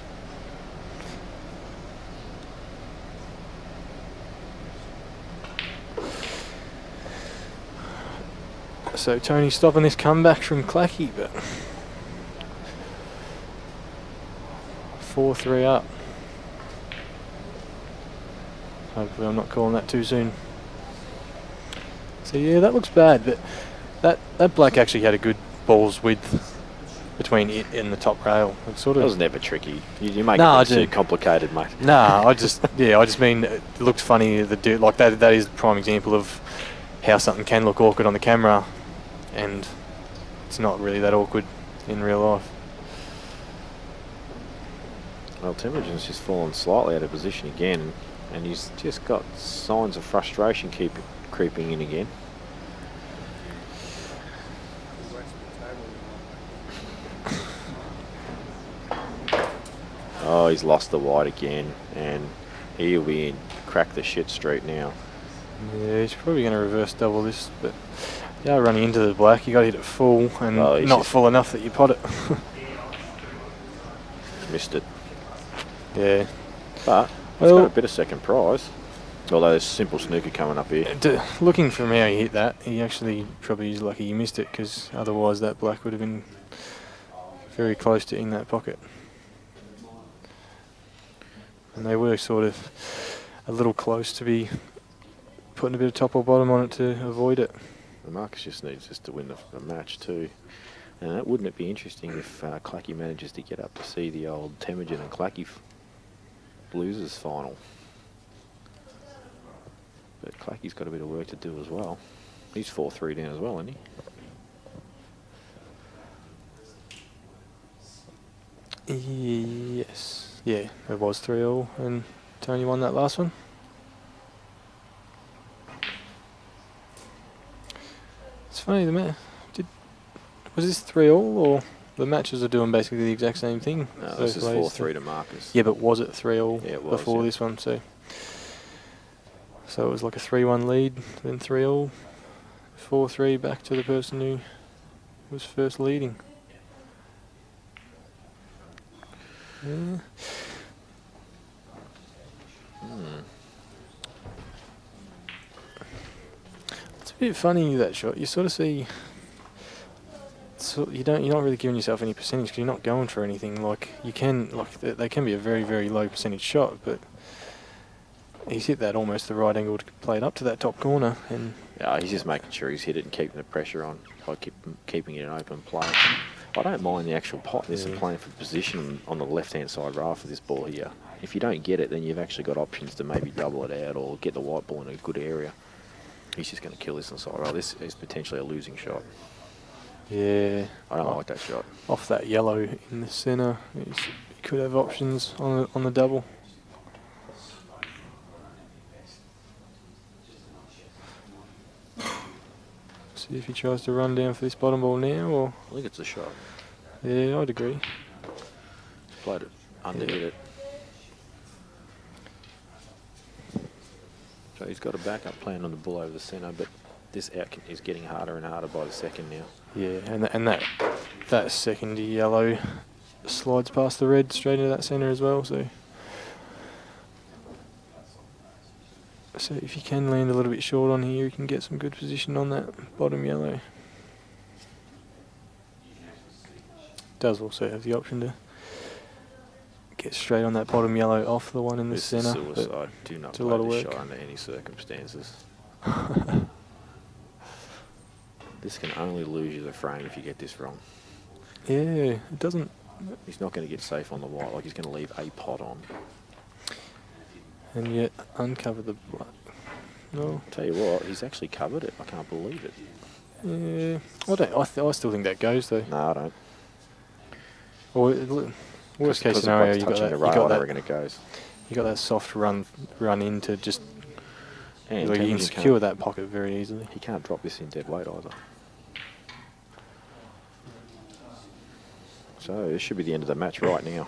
So Tony stopping this comeback from Clacky, but 4-3 up. Hopefully I'm not calling that too soon. So yeah, that looks bad, but that black actually had a good balls width between it and the top rail. It sort of was never tricky. You make it too complicated, mate. Nah, I just mean it looked funny. Like that is the prime example of how something can look awkward on the camera, and it's not really that awkward in real life. Well, Temujin's just fallen slightly out of position again, and he's just got signs of frustration creeping in again. Oh, he's lost the white again, and he'll be in crack the shit street now. Yeah, he's probably going to reverse double this, but yeah, running into the black, you got to hit it full, and not full enough that you pot it. Missed it. Yeah. But he's got a bit of second prize. Although there's simple snooker coming up here. Looking from how he hit that, he actually probably is lucky he missed it, because otherwise that black would have been very close to in that pocket. And they were sort of a little close to be putting a bit of top or bottom on it to avoid it. The Marcus just needs us to win the match too. And wouldn't it be interesting if Clacky manages to get up to see the old Temujin and Clacky losers final? But Clacky's got a bit of work to do as well. He's 4-3 down as well, isn't he? Yes. Yeah, it was 3-all, and Tony won that last one. It's funny, was this 3-all, or the matches are doing basically the exact same thing? No, this is 4-3 to Marcus. Yeah, but was it 3-all before this one? So it was like a 3-1 lead, then 3-all, 4-3 back to the person who was first leading. Yeah. It's a bit funny, that shot. You sort of see, you're not really giving yourself any percentage because you're not going for anything. Like you can, they can be a very, very low percentage shot, but he's hit that almost the right angle to play it up to that top corner, and yeah, he's just making sure he's hit it and keeping the pressure on by keeping it an open play. I don't mind the actual pot. There's some playing for position on the left-hand side rail for this ball here. If you don't get it, then you've actually got options to maybe double it out or get the white ball in a good area. He's just going to kill this on the side rail. This is potentially a losing shot. Yeah. I don't like that shot. Off that yellow in the centre, he could have options on the double. See if he tries to run down for this bottom ball now, or I think it's a shot. Yeah, I'd agree. Played it, under hit it. So he's got a backup plan on the ball over the centre, but this out is getting harder and harder by the second now. Yeah, and that second yellow slides past the red straight into that centre as well. So So if you can land a little bit short on here, you can get some good position on that bottom yellow. Does also have the option to get straight on that bottom yellow off the one in the This is centre. but suicide. Do not it's a play lot of this work. shot under any circumstances. This can only lose you the frame if you get this wrong. Yeah, it doesn't. He's not going to get safe on the white, like he's going to leave a pot on. And yet uncover the black. No. Tell you what, he's actually covered it. I can't believe it. Yeah, I still think that goes though. No, I don't. Or worst case Because scenario, the you black's got touching that. the You rail, got I that. reckon it goes. You got that soft run into just. And Like you can Temujin secure can't- that pocket very easily. He can't drop this in dead weight either. So this should be the end of the match right now.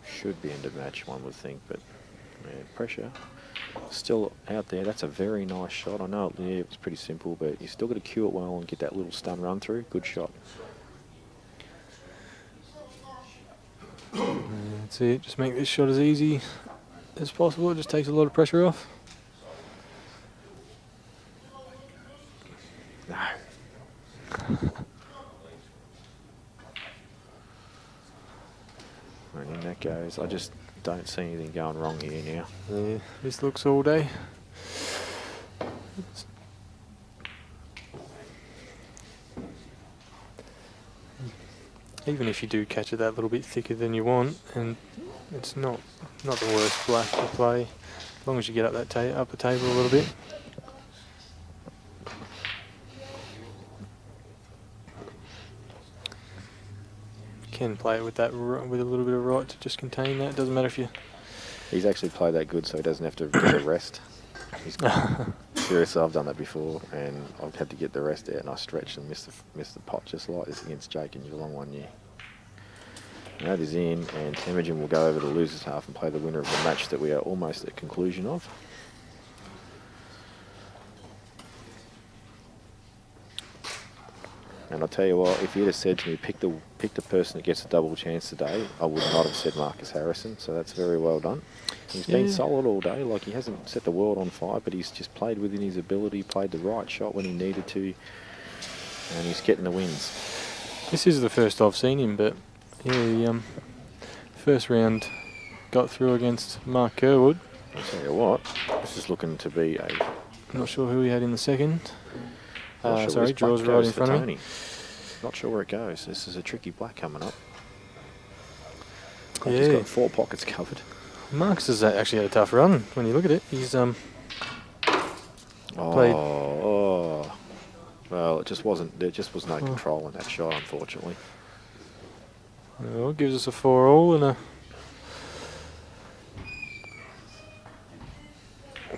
Should be end of match, one would think, but yeah, pressure still out there. That's a very nice shot. I know it was pretty simple, but you still got to cue it well and get that little stun run through. Good shot. That's it. Just make this shot as easy as possible. It just takes a lot of pressure off. No. And in that goes. I just don't see anything going wrong here now. Yeah, this looks all day. Even if you do catch it that little bit thicker than you want, and it's not the worst black to play, as long as you get up that up the table a little bit. Can play it with that with a little bit of right to just contain that. Doesn't matter if you. He's actually played that good, so he doesn't have to get a rest. He's seriously, I've done that before, and I've had to get the rest out, and I stretched and missed the pot just like this against Jake in Geelong one year. Now that is in, and Temujin will go over the losers half and play the winner of the match that we are almost at conclusion of. And I'll tell you what, if you'd have said to me, pick the person that gets a double chance today, I would not have said Marcus Harrison, so that's very well done. He's been solid all day, like he hasn't set the world on fire, but he's just played within his ability, played the right shot when he needed to, and he's getting the wins. This is the first I've seen him, but yeah, the first round got through against Mark Kerwood. I'll tell you what, this is looking to be a... I'm not sure who he had in the second. Not sure Sorry, which draws black right goes in for front of me. Tony. Not sure where it goes. This is a tricky black coming up. He's got 4 pockets covered. Marcus has actually had a tough run when you look at it. He's played. Well, it just wasn't. There just was no control in that shot, unfortunately. Well, gives us a 4-all and a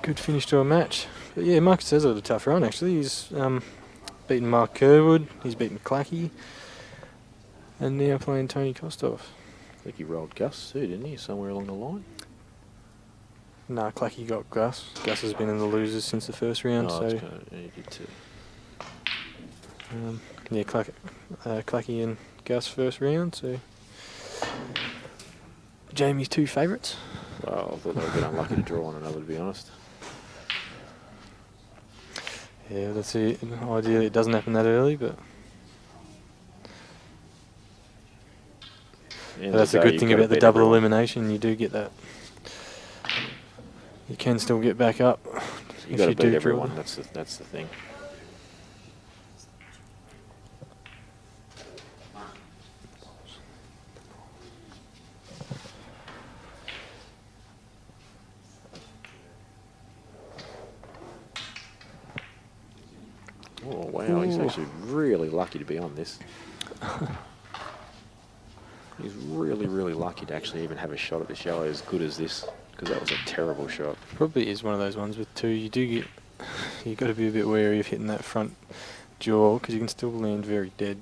good finish to a match. But yeah, Marcus has had a tough run actually. He's beaten Mark Kerwood, he's beaten Clacky, and now playing Tony Kostov. I think he rolled Gus too, didn't he? Somewhere along the line. Nah, Clacky got Gus. Gus has been in the losers since the first round, so Yeah, he did too. yeah, Clacky and Gus first round. So Jamie's 2 favourites. Well, I thought they were a bit unlucky to draw on another, to be honest. Yeah, that's it. Ideally, it doesn't happen that early, but that's the good thing about the double elimination. You do get that. You can still get back up. You got to beat everyone. That's the thing. Oh wow, he's actually really lucky to be on this. He's really, really lucky to actually even have a shot at this yellow as good as this, because that was a terrible shot. Probably is one of those ones with 2. You do get, you got to be a bit wary of hitting that front jaw because you can still land very dead.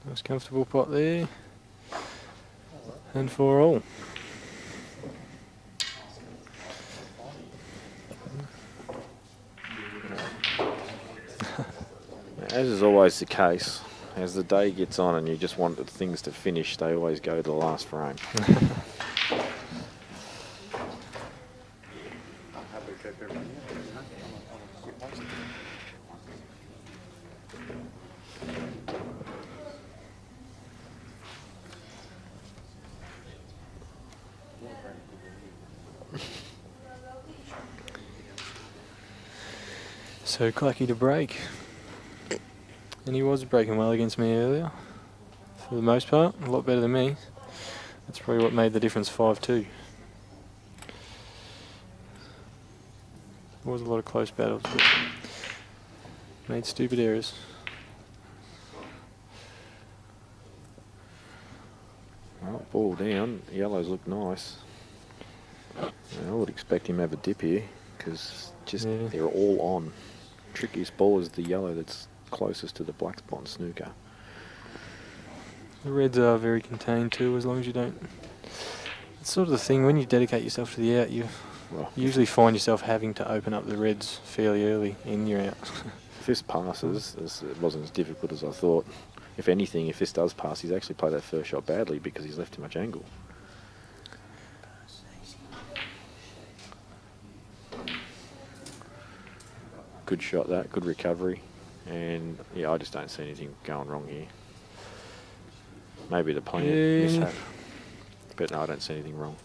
Nice comfortable pot there. And 4 all. As is always the case, as the day gets on and you just want things to finish, they always go to the last frame. So Clacky to break. And he was breaking well against me earlier. For the most part, a lot better than me. That's probably what made the difference 5-2. There was a lot of close battles, but made stupid errors. Well, ball down. Yellows look nice. I would expect him to have a dip here because they're all on. Trickiest ball is the yellow that's closest to the black spot in snooker. The reds are very contained too, as long as you don't. It's sort of the thing when you dedicate yourself to the out, you usually find yourself having to open up the reds fairly early in your out. If this passes, it wasn't as difficult as I thought. If anything, if this does pass, he's actually played that first shot badly because he's left too much angle. Good shot that, good recovery. And yeah, I just don't see anything going wrong here. Maybe the plant mishap. But no, I don't see anything wrong.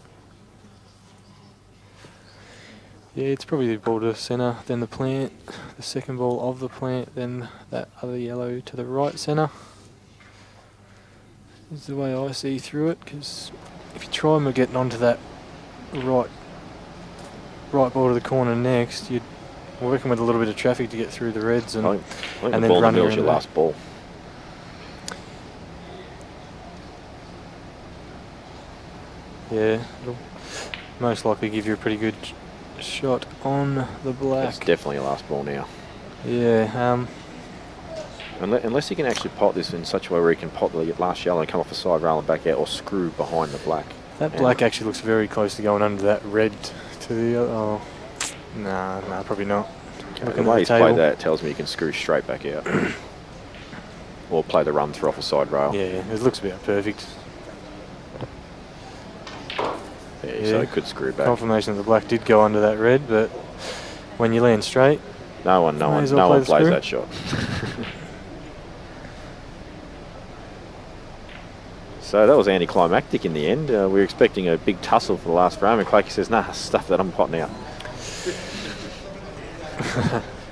Yeah, it's probably the ball to centre, then the plant, the second ball of the plant, then that other yellow to the right centre. Is the way I see through it, because if you try and we're getting onto that right ball to the corner next, you're working with a little bit of traffic to get through the reds and, I think and the then ball in the run middle is your last ball. Yeah, it'll most likely give you a pretty good shot on the black. That's definitely a last ball now. Yeah. Unless he can actually pot this in such a way where he can pot the last yellow and come off the side rail and back out, or screw behind the black. That black actually looks very close to going under that red to the other. Oh, nah, probably not. The way he's played that tells me he can screw straight back out. Or play the run through off the side rail. Yeah, it looks about perfect. Yeah, so he could screw back. Confirmation that the black did go under that red, but when you land straight, no one plays that shot. So that was anticlimactic in the end. We were expecting a big tussle for the last frame, and Claky says, nah, stuff that, I'm potting out.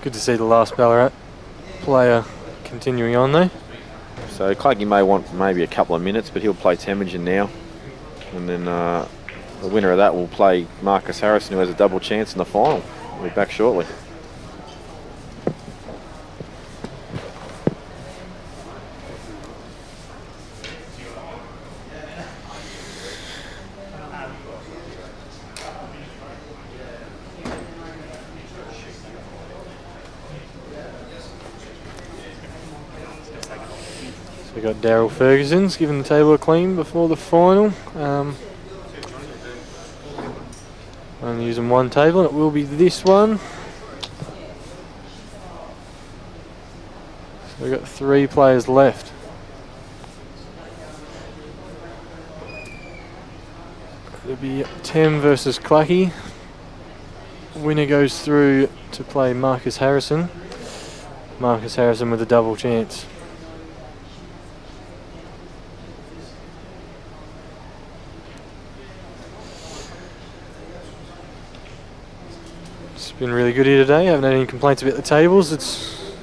Good to see the last Ballarat player continuing on though. So Claky may want maybe a couple of minutes, but he'll play Temujin now. And then the winner of that will play Marcus Harrison, who has a double chance in the final. We'll be back shortly. So we've got Daryl Ferguson's giving the table a clean before the final. Only using one table, and it will be this one. So we've got 3 players left. It'll be Tem versus Clacky. Winner goes through to play Marcus Harrison. Marcus Harrison with a double chance. It's been really good here today. I haven't had any complaints about the tables. It's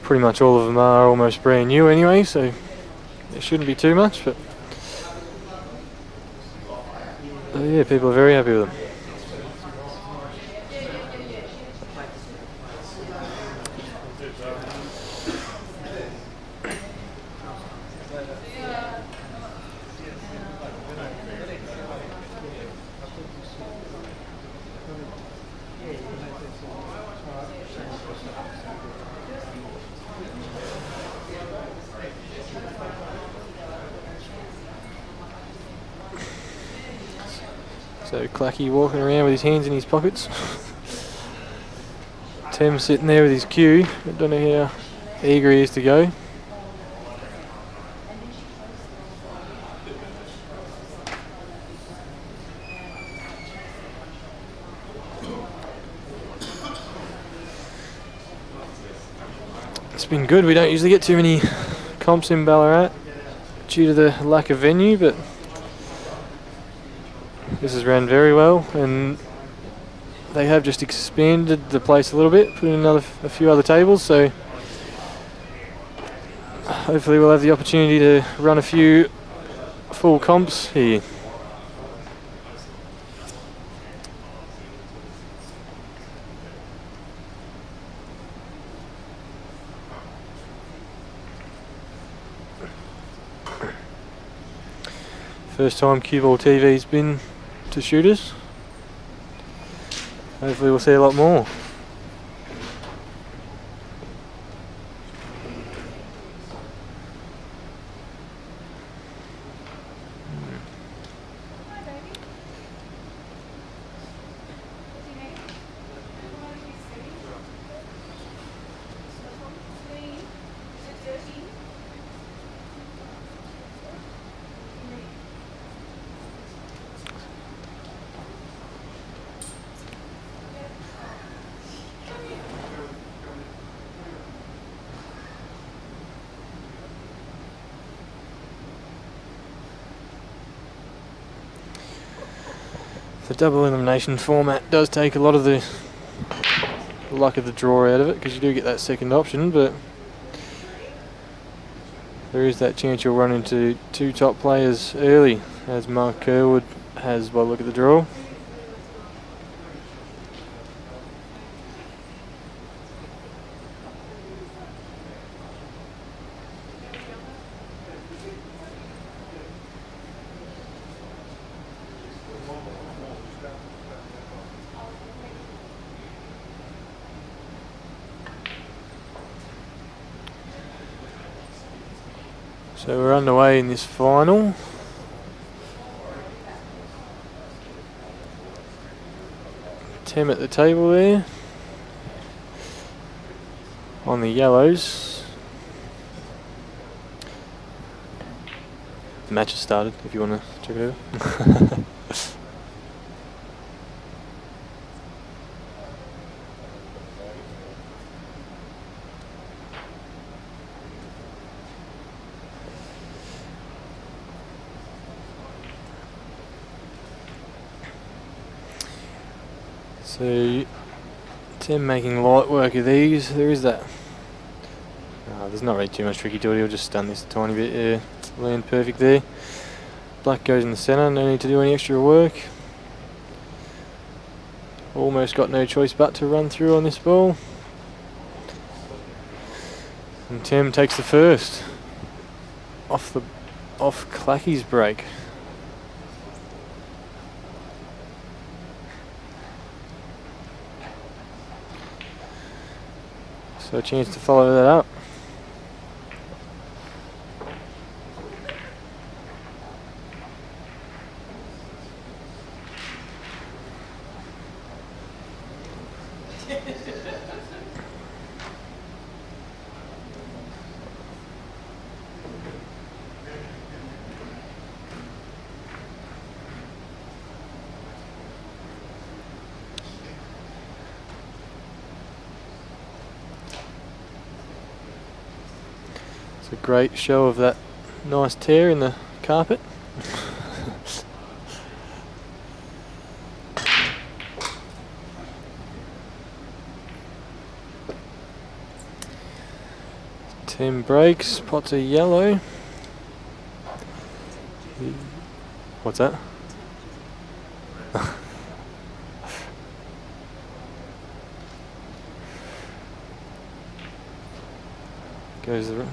pretty much all of them are almost brand new anyway, so there shouldn't be too much. But yeah, people are very happy with them. So Clacky walking around with his hands in his pockets. Tim sitting there with his cue. I don't know how eager he is to go. It's been good. We don't usually get too many comps in Ballarat due to the lack of venue, but this has ran very well, and they have just expanded the place a little bit, put in a few other tables, so hopefully we'll have the opportunity to run a few full comps here. First time Cue Ball TV's been to shooters. Hopefully we'll see a lot more. The double elimination format does take a lot of the luck of the draw out of it, because you do get that second option, but there is that chance you'll run into two top players early, as Mark Kerwood has by the look at the draw. So we're underway in this final. Tim at the table there. On the yellows. The match has started if you want to check it out. So, Tim making light work of these. There is that. There's not really too much tricky to it. He'll just stun this a tiny bit. Yeah, land perfect there. Black goes in the centre. No need to do any extra work. Almost got no choice but to run through on this ball. And Tim takes the first off Clacky's break. So a chance to follow that up. A great show of that nice tear in the carpet. Tim breaks, pots are yellow. What's that?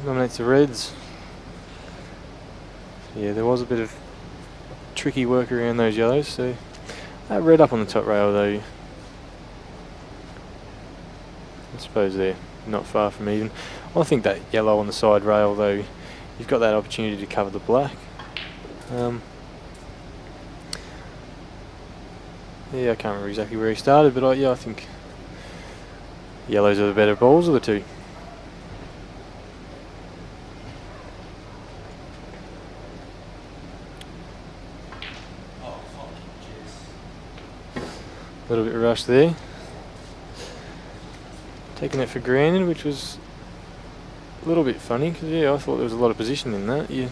Nominates the reds. Yeah, there was a bit of tricky work around those yellows, so that red up on the top rail though, I suppose they're not far from even. I think that yellow on the side rail though, you've got that opportunity to cover the black. Yeah, I can't remember exactly where he started, but I think yellows are the better balls of the two. A little bit rushed there. Taking it for granted, which was a little bit funny, because yeah, I thought there was a lot of position in that. You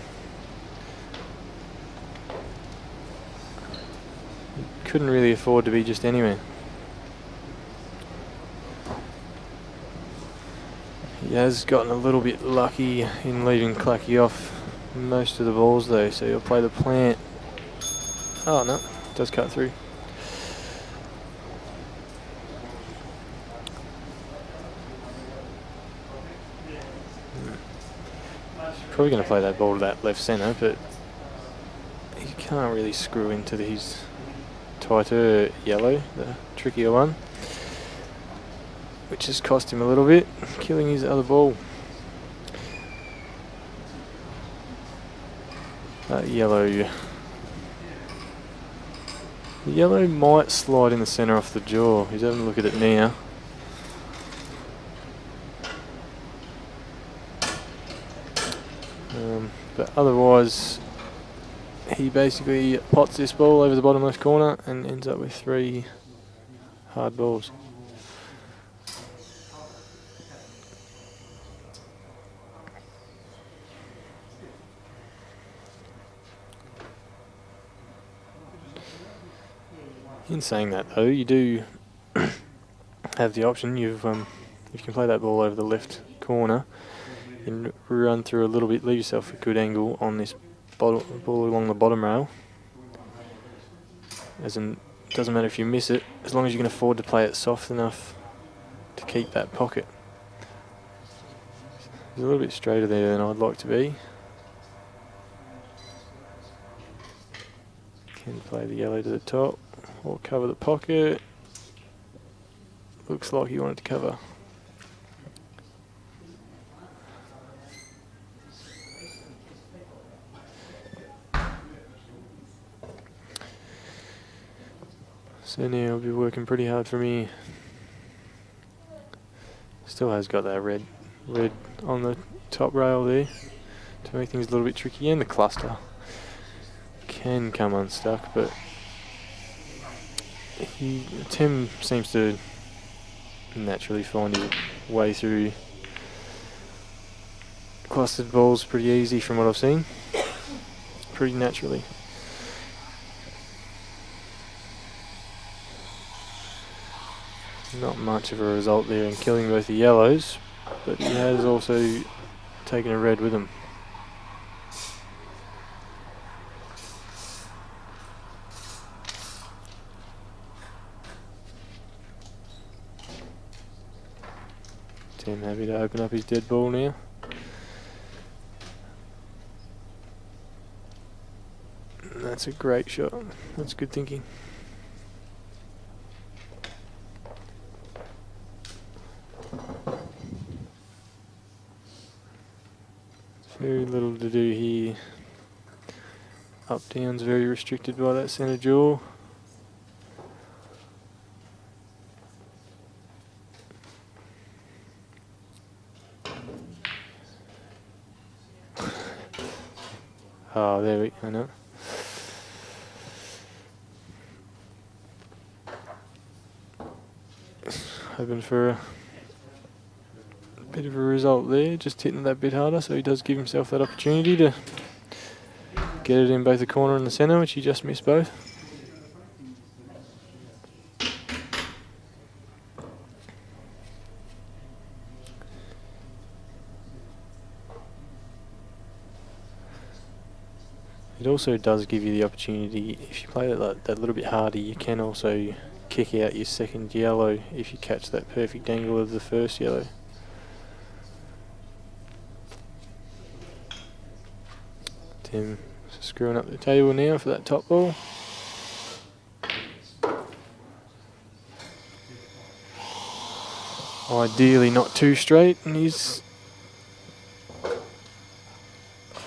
couldn't really afford to be just anywhere. He has gotten a little bit lucky in leaving Clacky off most of the balls though, so he'll play the plant. Oh no, does cut through. Probably going to play that ball to that left centre, but he can't really screw into his tighter yellow, the trickier one, which has cost him a little bit, killing his other ball. That yellow, the yellow might slide in the centre off the jaw. He's having a look at it now. But otherwise, he basically pots this ball over the bottom left corner and ends up with 3 hard balls. In saying that though, you do have the option. If you can play that ball over the left corner and run through a little bit, leave yourself a good angle on this ball along the bottom rail. As in, doesn't matter if you miss it, as long as you can afford to play it soft enough to keep that pocket. He's a little bit straighter there than I'd like to be. Can play the yellow to the top or cover the pocket. Looks like he wanted to cover. So now he'll be working pretty hard for me. Still has got that red on the top rail there to make things a little bit tricky, and the cluster can come unstuck, but Tim seems to naturally find his way through clustered balls pretty easy from what I've seen, pretty naturally. Not much of a result there in killing both the yellows, but he has also taken a red with him. Tim happy to open up his dead ball now. And that's a great shot. That's good thinking. Very little to do here. Up down's very restricted by that centre jaw. Oh, there we go. No. Hoping for a bit of a result there, just hitting that bit harder, so he does give himself that opportunity to get it in both the corner and the centre, which he just missed both. It also does give you the opportunity, if you play it that little bit harder, you can also kick out your second yellow if you catch that perfect angle of the first yellow. Tim screwing up the table now for that top ball. Ideally not too straight, and he's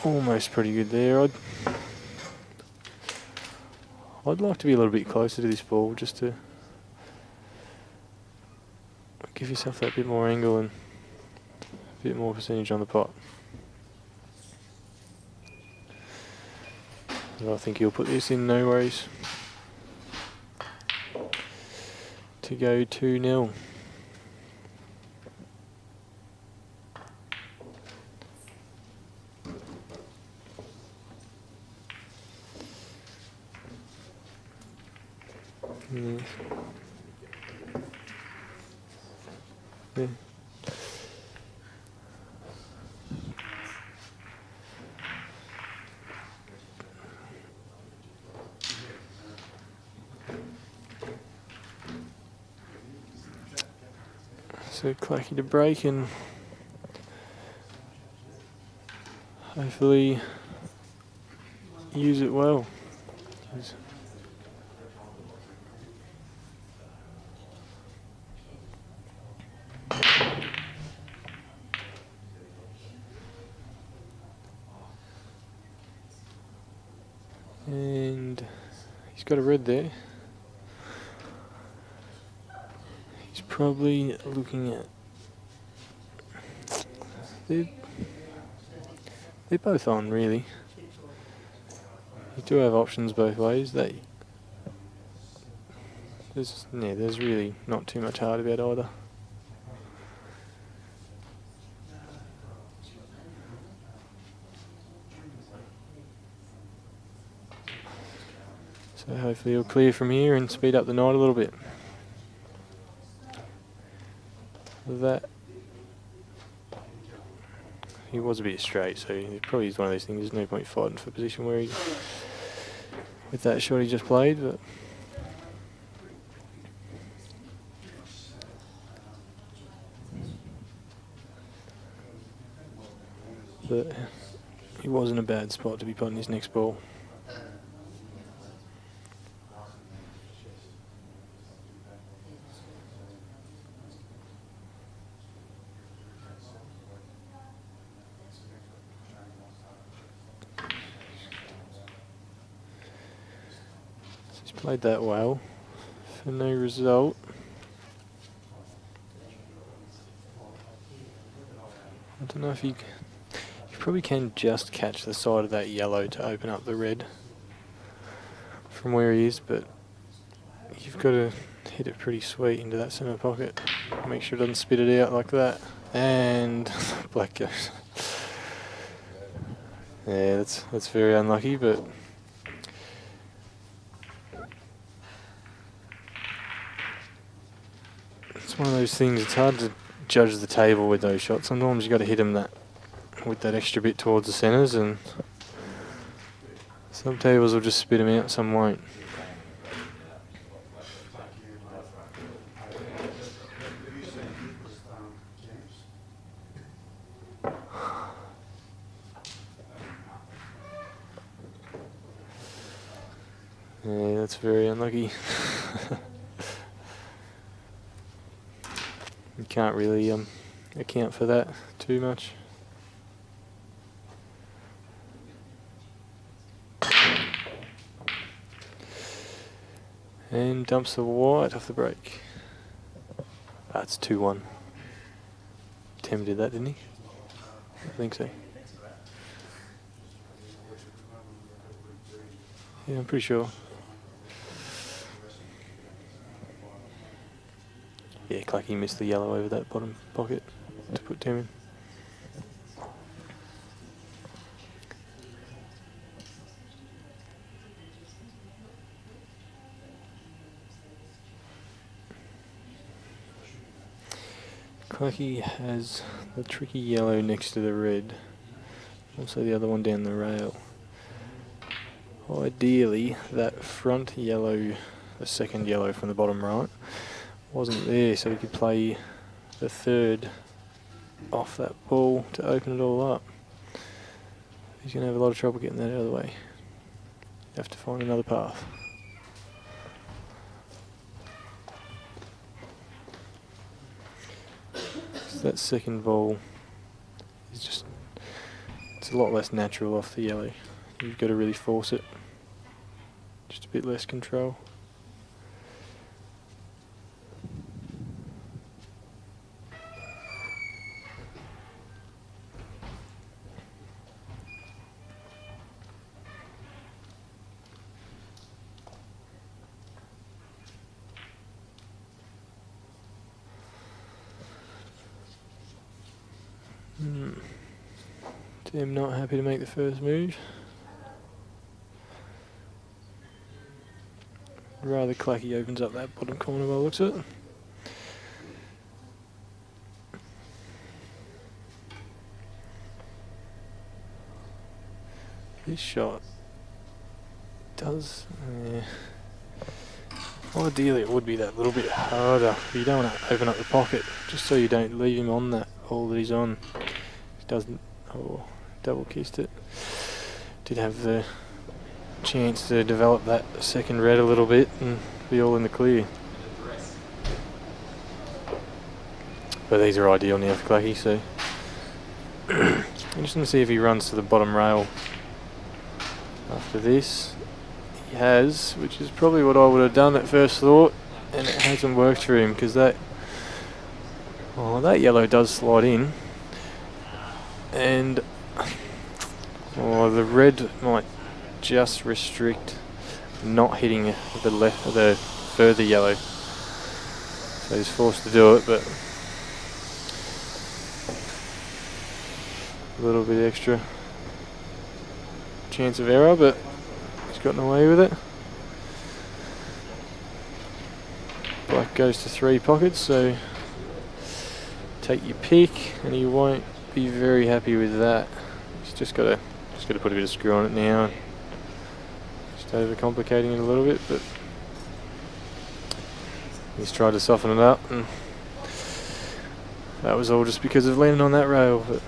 almost pretty good there. I'd like to be a little bit closer to this ball just to give yourself that bit more angle and a bit more percentage on the pot. And I think he'll put this in, no worries. To go 2-0. Yes. Yeah. So Clacky to break and hopefully use it well. And he's got a red there. He's probably looking at... They're both on, really. You do have options both ways. There's really not too much hard about either. So hopefully he'll clear from here and speed up the night a little bit. That he was a bit straight, so it probably is one of those things. There's no point fighting for position where he, with that shot he just played, but he was in a bad spot to be putting his next ball. Played that well for no result. I don't know if you probably can just catch the side of that yellow to open up the red from where he is, but you've got to hit it pretty sweet into that centre pocket. Make sure it doesn't spit it out like that. And black goes. Yeah, that's very unlucky, but one of those things, it's hard to judge the table with those shots. Sometimes you got to hit them with that extra bit towards the centres, and some tables will just spit them out, some won't. Yeah, that's very unlucky. You can't really account for that too much. And dumps the white off the break. That's 2-1. Tim did that, didn't he? I think so. Yeah, I'm pretty sure. Yeah, Clacky missed the yellow over that bottom pocket to put Tim in. Clacky has the tricky yellow next to the red. Also the other one down the rail. Ideally, that front yellow, the second yellow from the bottom right, wasn't there, so he could play the third off that ball to open it all up. He's going to have a lot of trouble getting that out of the way. You have to find another path. So that second ball is just, it's a lot less natural off the yellow. You've got to really force it. Just a bit less control. Tim not happy to make the first move. Rather Clacky opens up that bottom corner by the looks of it. This shot does, ideally it would be that little bit harder, but you don't want to open up the pocket, just so you don't leave him on that ball that he's on. He doesn't, double kissed it. Did have the chance to develop that second red a little bit and be all in the clear. But these are ideal now for Clacky, so interesting to see if he runs to the bottom rail after this. He has, which is probably what I would have done at first thought, and it hasn't worked for him because that yellow does slide in, and the red might just restrict not hitting the further yellow, so he's forced to do it, but a little bit extra chance of error, but he's gotten away with it. Black goes to 3 pockets, so take your pick, and he won't be very happy with that. He's just got to put a bit of screw on it now. Just overcomplicating it a little bit, but he's tried to soften it up, and that was all just because of landing on that rail. But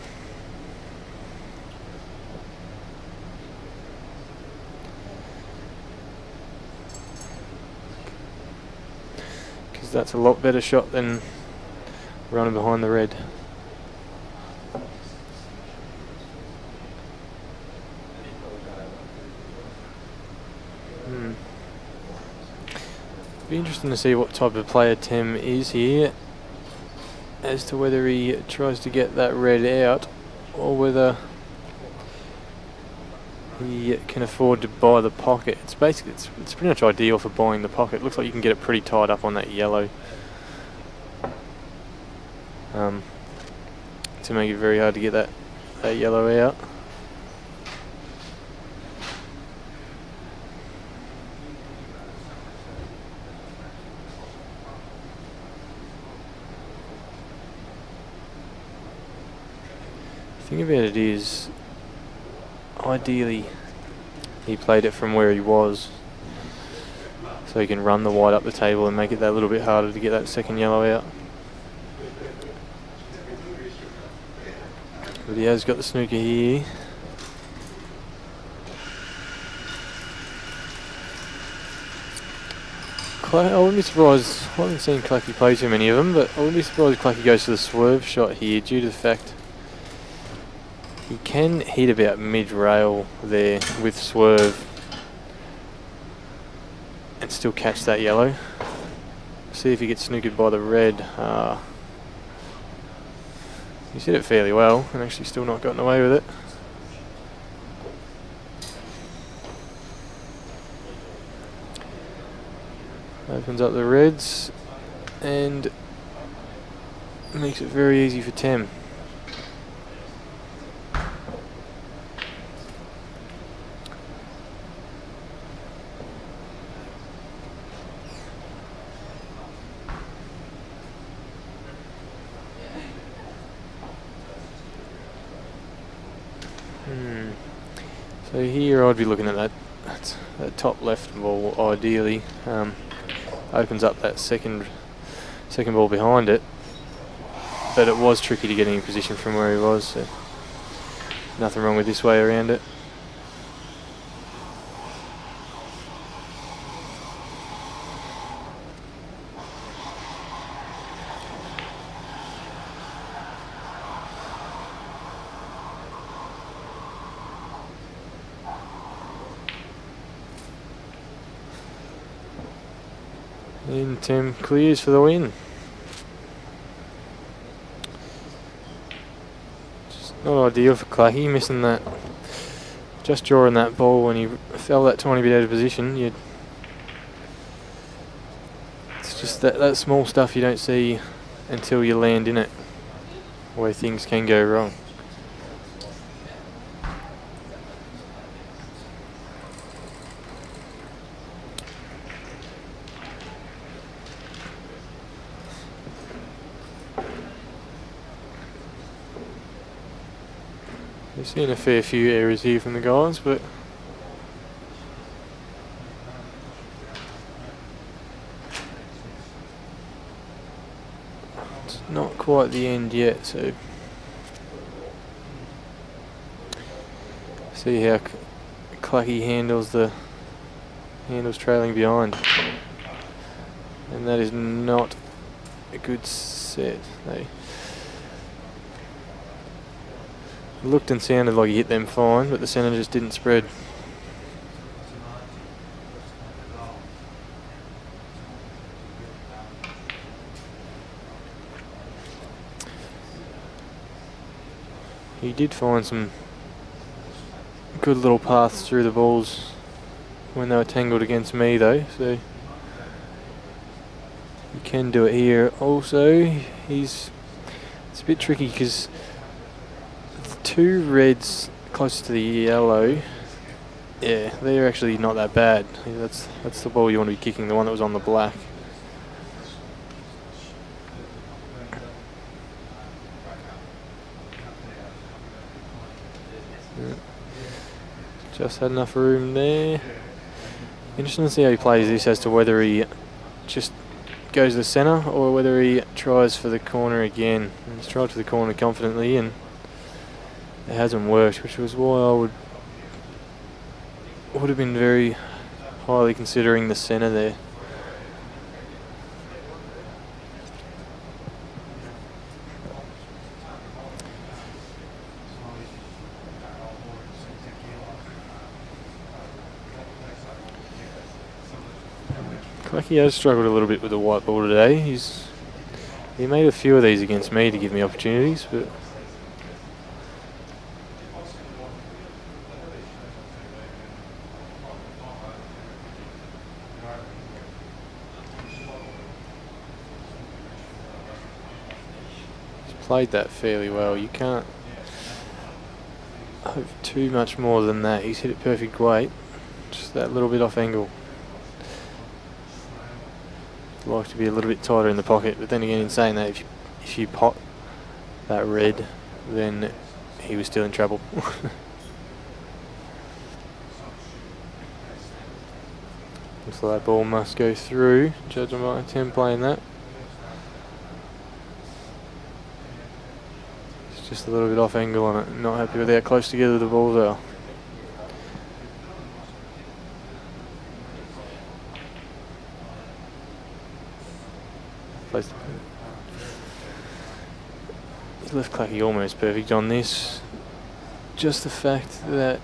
that's a lot better shot than running behind the red. Be interesting to see what type of player Tim is here, as to whether he tries to get that red out or whether he can afford to buy the pocket. It's basically it's pretty much ideal for buying the pocket. Looks like you can get it pretty tied up on that yellow, to make it very hard to get that yellow out. The thing about it is, ideally he played it from where he was, so he can run the white up the table and make it that little bit harder to get that second yellow out. But he has got the snooker here. I wouldn't be surprised, I haven't seen Clacky play too many of them, but I wouldn't be surprised if Clacky goes to the swerve shot here, due to the fact he can hit about mid-rail there with swerve and still catch that yellow. See if he gets snookered by the red. He's hit it fairly well and actually still not gotten away with it. Opens up the reds and makes it very easy for Tem. So here I'd be looking at that top left ball ideally. Opens up that second ball behind it, but it was tricky to get in position from where he was, so nothing wrong with this way around it. And Tim clears for the win. Just not ideal for Clacky, missing that. Just drawing that ball when he fell that tiny bit out of position. It's just that small stuff you don't see until you land in it, where things can go wrong. We've seen a fair few errors here from the guys, but it's not quite the end yet, so see how Clacky handles trailing behind. And that is not a good set. They looked and sounded like he hit them fine, but the centre just didn't spread. He did find some good little paths through the balls when they were tangled against me though, so you can do it here. Also, it's a bit tricky because the two reds close to the yellow, yeah, they're actually not that bad. That's the ball you want to be kicking, the one that was on the black. Yeah. Just had enough room there. Interesting to see how he plays this as to whether he just goes to the centre or whether he tries for the corner again. And he's tried for the corner confidently and it hasn't worked, which was why I would have been very highly considering the centre there. Clacky has struggled a little bit with the white ball today. He made a few of these against me to give me opportunities, but he's played that fairly well. You can't hope too much more than that. He's hit it perfect weight, just that little bit off angle. Like to be a little bit tighter in the pocket, but then again, in saying that, if you pot that red, then he was still in trouble. Looks like that ball must go through, judging by Tim playing that. It's just a little bit off angle on it. Not happy with how close together the balls are. He's left Clacky almost perfect on this. Just the fact that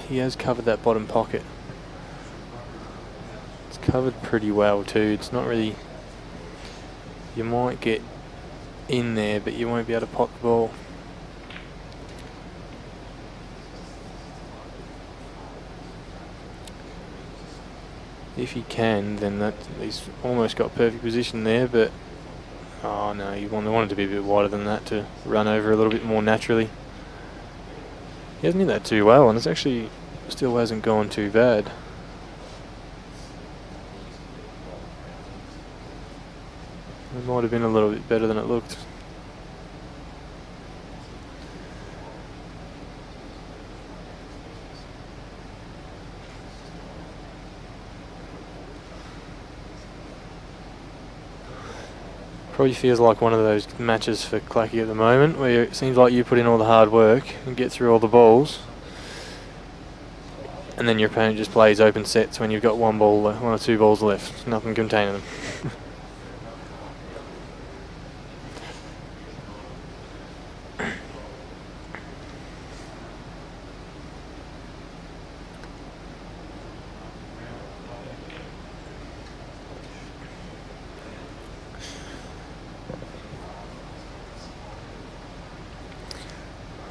he has covered that bottom pocket. It's covered pretty well too. It's not really, you might get in there but you won't be able to pot the ball. If he can, then he's almost got perfect position there, but oh no, you want it to be a bit wider than that to run over a little bit more naturally. He hasn't hit that too well, and it's actually still hasn't gone too bad. It might have been a little bit better than it looked. Probably feels like one of those matches for Clacky at the moment, where it seems like you put in all the hard work and get through all the balls, and then your opponent just plays open sets when you've got one or two balls left, nothing containing them.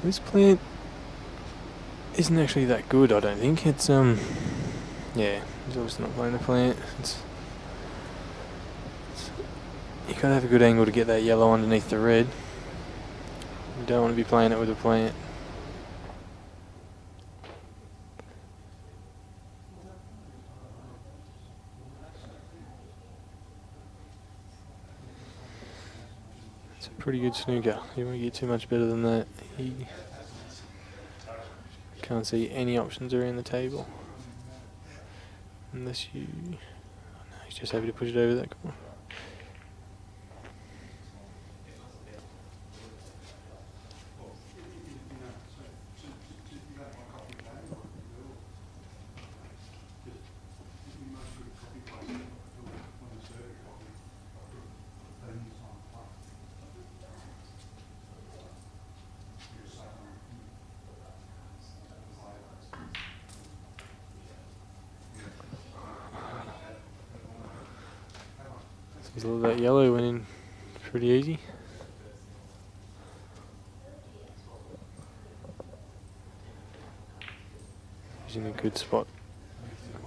This plant isn't actually that good, I don't think. It's yeah, he's obviously not playing the plant. You gotta have a good angle to get that yellow underneath the red. You don't want to be playing it with a plant. It's a pretty good snooker. You won't get too much better than that. He can't see any options around the table. Unless you... Oh no, he's just happy to push it over that corner. Seems a little that yellow went in pretty easy. He's in a good spot.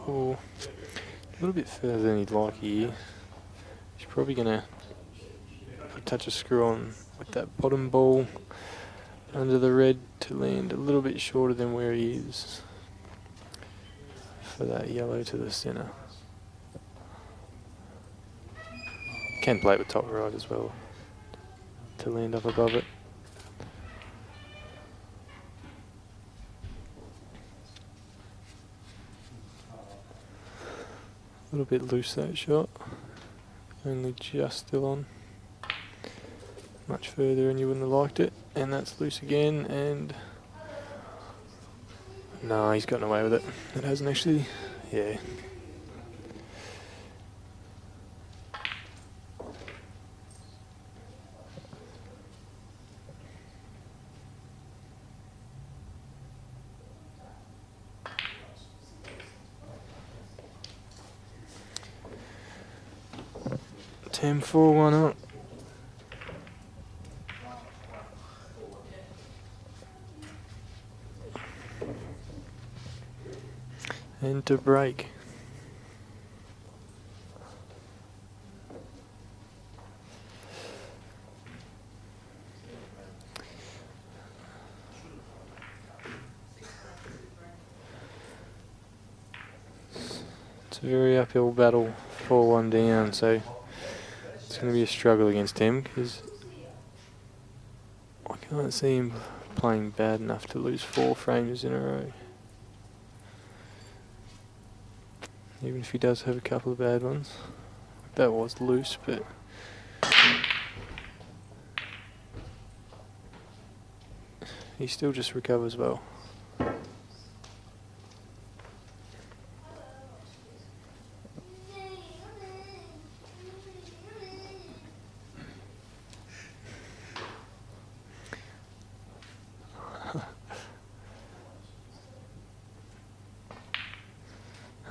Oh, a little bit further than he'd like here. He's probably going to put a touch of screw on with that bottom ball under the red to land a little bit shorter than where he is for that yellow to the centre. Can play it with top right as well to land up above it. A little bit loose that shot, only just still on. Much further and you wouldn't have liked it, and that's loose again, and no, he's gotten away with it. It hasn't actually, yeah. Team 4-1 up. And to break. It's a very uphill battle, 4-1 down, so it's going to be a struggle against him because I can't see him playing bad enough to lose 4 frames in a row. Even if he does have a couple of bad ones. That was loose, but he still just recovers well.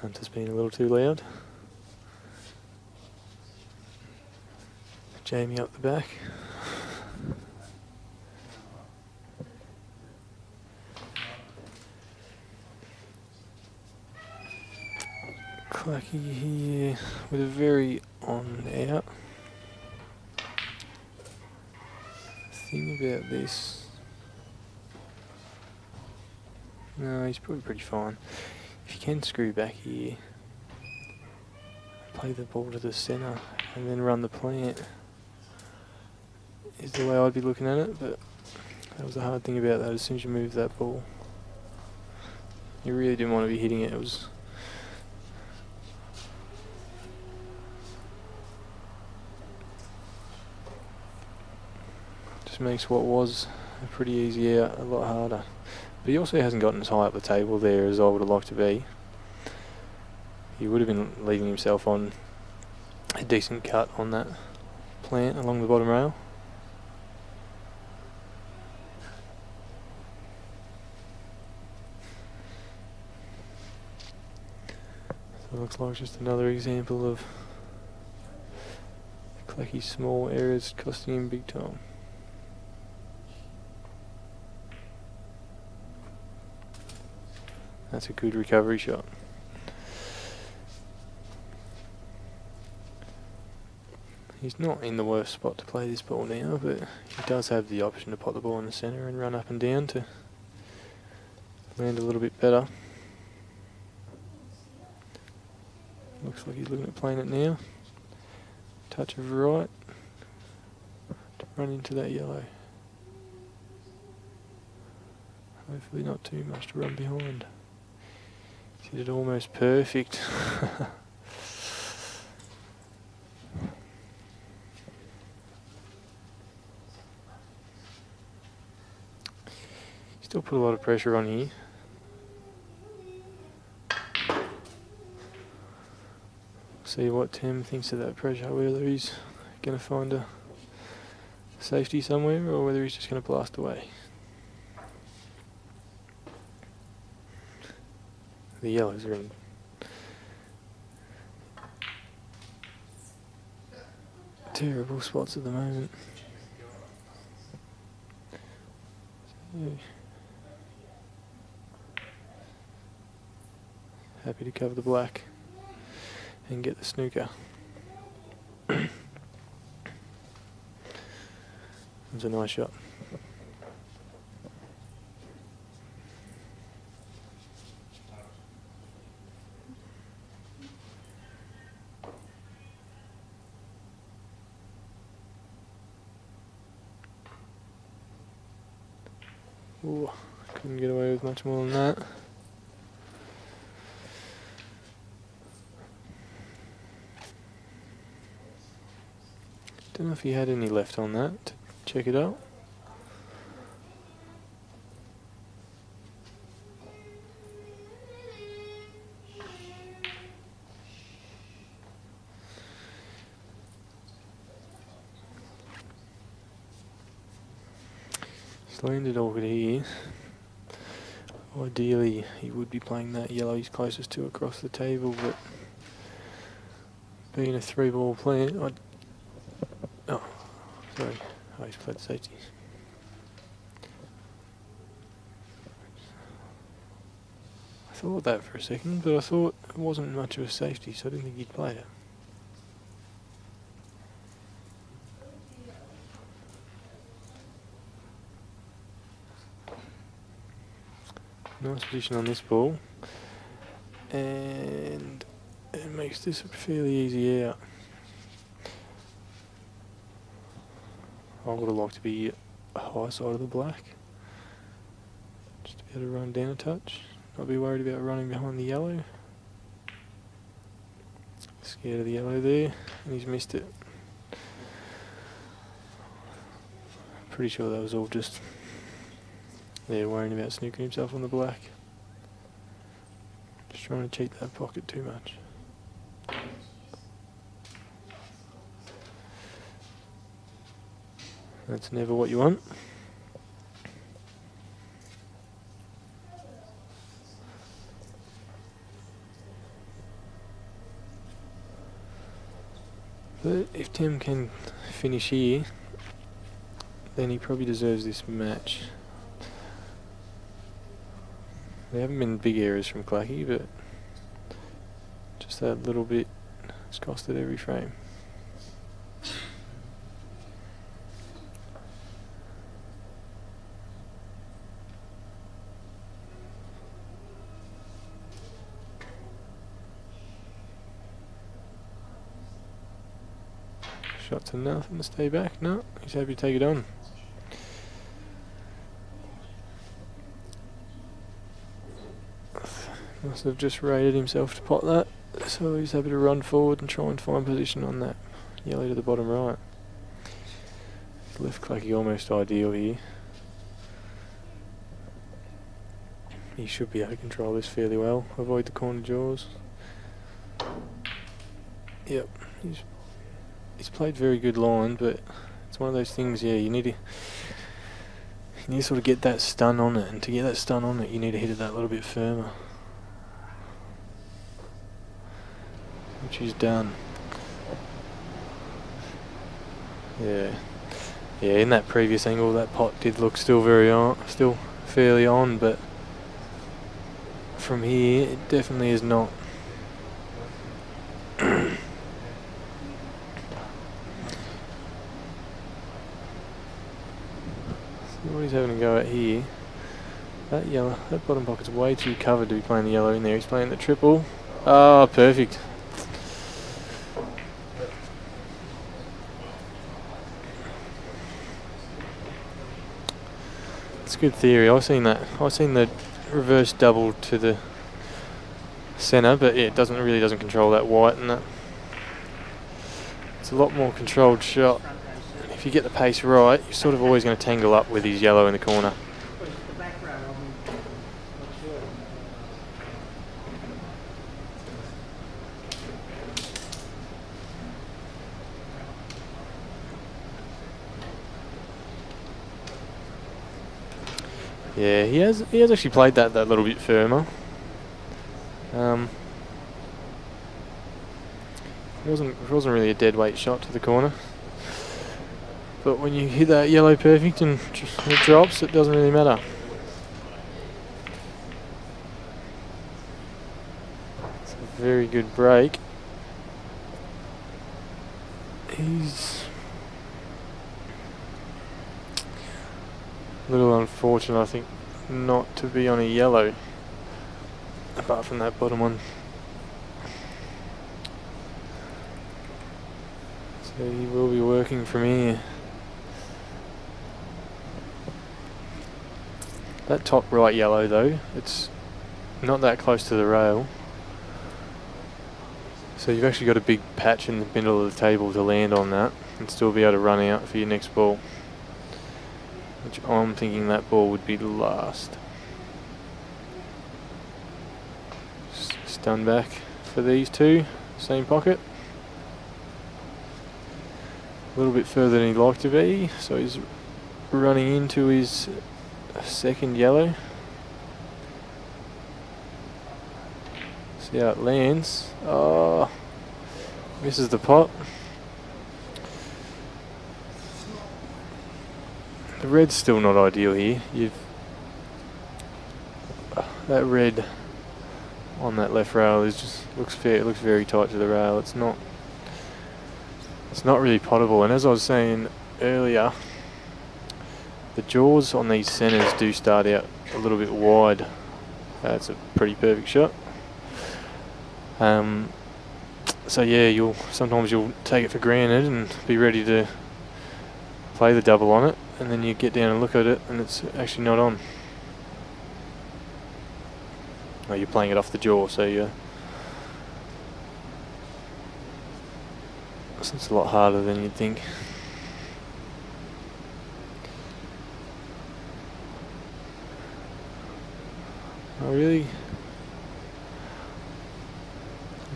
Hunter's been a little too loud. Jamie up the back. Clacky here with a very on out. Thing about this. No, he's probably pretty fine. If you can screw back here, play the ball to the centre and then run the plant is the way I'd be looking at it, but that was the hard thing about that. As soon as you move that ball, you really didn't want to be hitting it. It was just makes what was a pretty easy out a lot harder. But he also hasn't gotten as high up the table there as I would have liked to be. He would have been leaving himself on a decent cut on that plant along the bottom rail. So it looks like just another example of Clacky's small errors costing him big time. That's a good recovery shot. He's not in the worst spot to play this ball now, but he does have the option to pop the ball in the centre and run up and down to land a little bit better. Looks like he's looking at playing it now. Touch of right to run into that yellow. Hopefully not too much to run behind. He's hit it almost perfect. Still put a lot of pressure on here. See what Tim thinks of that pressure, whether he's going to find a safety somewhere or whether he's just going to blast away. The yellows are in terrible spots at the moment. So, happy to cover the black and get the snooker. It's a nice shot. Ooh, couldn't get away with much more than that. Don't know if he had any left on that. Check it out. He's landed over here. Ideally, he would be playing that yellow he's closest to across the table, but being a 3-ball player, oh, sorry. Oh, he's played safety. I thought that for a second, but I thought it wasn't much of a safety, so I didn't think he'd play it. Nice position on this ball, and it makes this a fairly easy out. I would have liked to be high side of the black, just to be able to run down a touch, not be worried about running behind the yellow. Scared of the yellow there, and he's missed it. Pretty sure that was all just there worrying about snookering himself on the black. Just trying to cheat that pocket too much. That's never what you want. But if Tim can finish here, then he probably deserves this match. There haven't been big errors from Clacky, but just that little bit has costed every frame. Shot to nothing to stay back. No, he's happy to take it on. Must have just rated himself to pot that, so he's happy to run forward and try and find position on that yellow to the bottom right. He's left Clacky almost ideal here. He should be able to control this fairly well. Avoid the corner jaws. Yep, he's played very good line, but it's one of those things. Yeah, you need to sort of get that stun on it, and to get that stun on it, you need to hit it that little bit firmer. Which he's done. Yeah, in that previous angle, that pot did look still very on, still fairly on, but from here, it definitely is not. See what he's having a go at here. That yellow, that bottom pocket's way too covered to be playing the yellow in there. He's playing the triple. Oh, perfect. It's good theory. I've seen that. I've seen the reverse double to the centre, but yeah, it really doesn't control that white, and that it's a lot more controlled shot. If you get the pace right, you're sort of always going to tangle up with his yellow in the corner. Yeah, he has actually played that little bit firmer. It wasn't really a dead weight shot to the corner. But when you hit that yellow perfect and it drops, it doesn't really matter. It's a very good break. He's a little unfortunate, I think, not to be on a yellow, apart from that bottom one. So he will be working from here. That top right yellow though, it's not that close to the rail. So you've actually got a big patch in the middle of the table to land on that and still be able to run out for your next ball. Which I'm thinking that ball would be the last. Stun back for these two, same pocket. A little bit further than he'd like to be, so he's running into his second yellow. See how it lands. Oh, misses the pot. The red's still not ideal here. That red on that left rail is just looks very tight to the rail. It's not really potable. And as I was saying earlier, the jaws on these centres do start out a little bit wide. That's a pretty perfect shot. So yeah, sometimes you'll take it for granted and be ready to play the double on it, and then you get down and look at it and it's actually not on. Oh, you're playing it off the jaw, so it's a lot harder than you'd think. I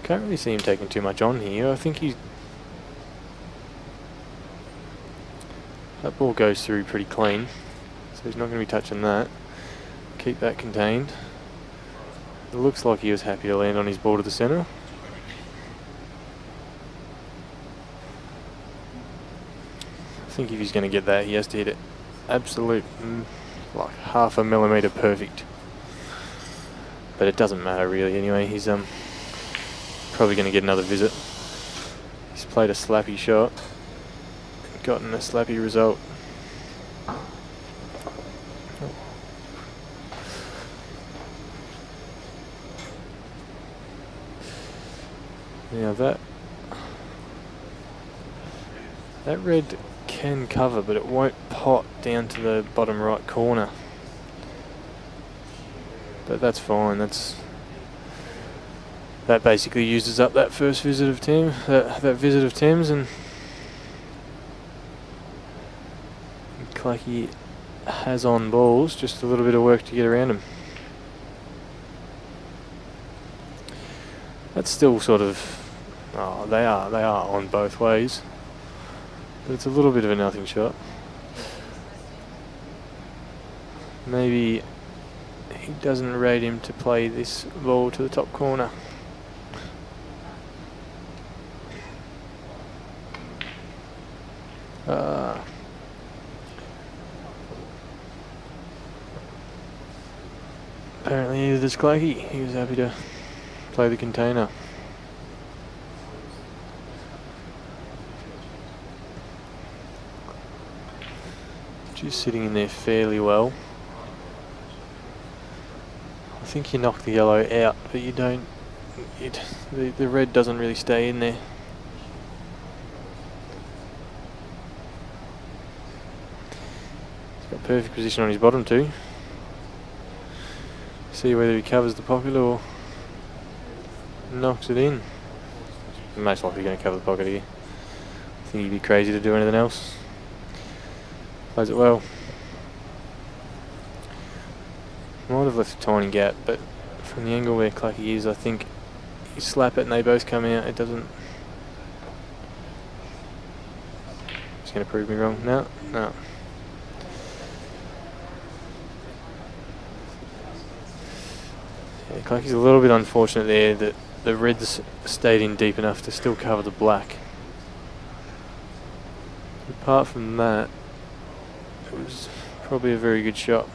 can't really see him taking too much on here. I think that ball goes through pretty clean, so he's not going to be touching that. Keep that contained. It looks like he was happy to land on his ball to the centre. I think if he's going to get that, he has to hit it absolute, like half a millimetre perfect. But it doesn't matter really anyway. He's probably going to get another visit. He's played a slappy shot, gotten a slappy result. Now that red can cover, but it won't pot down to the bottom right corner. But that's fine. That basically uses up that first visit of Tim, that visit of Tim's, and Clacky has on balls, just a little bit of work to get around him. That's still sort of, they are on both ways, but it's a little bit of a nothing shot. Maybe he doesn't rate him to play this ball to the top corner. Apparently neither does Clacky. He was happy to play the container. Just sitting in there fairly well. I think you knock the yellow out, but you don't. The red doesn't really stay in there. He's got perfect position on his bottom too. See whether he covers the pocket or knocks it in. Most likely going to cover the pocket here. I think he'd be crazy to do anything else. Plays it well. Might have left a tiny gap, but from the angle where Clacky is, I think you slap it and they both come out. It doesn't. It's going to prove me wrong. No, no. Yeah, Clacky's a little bit unfortunate there that the reds stayed in deep enough to still cover the black. Apart from that, it was probably a very good shot.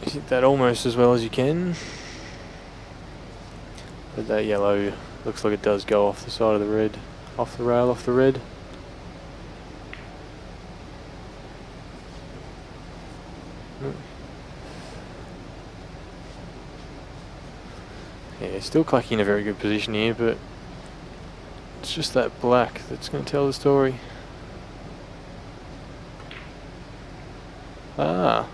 You hit that almost as well as you can. But that yellow looks like it does go off the side of the red, off the rail, off the red. Yeah, still Clacky in a very good position here, but it's just that black that's going to tell the story. Ah.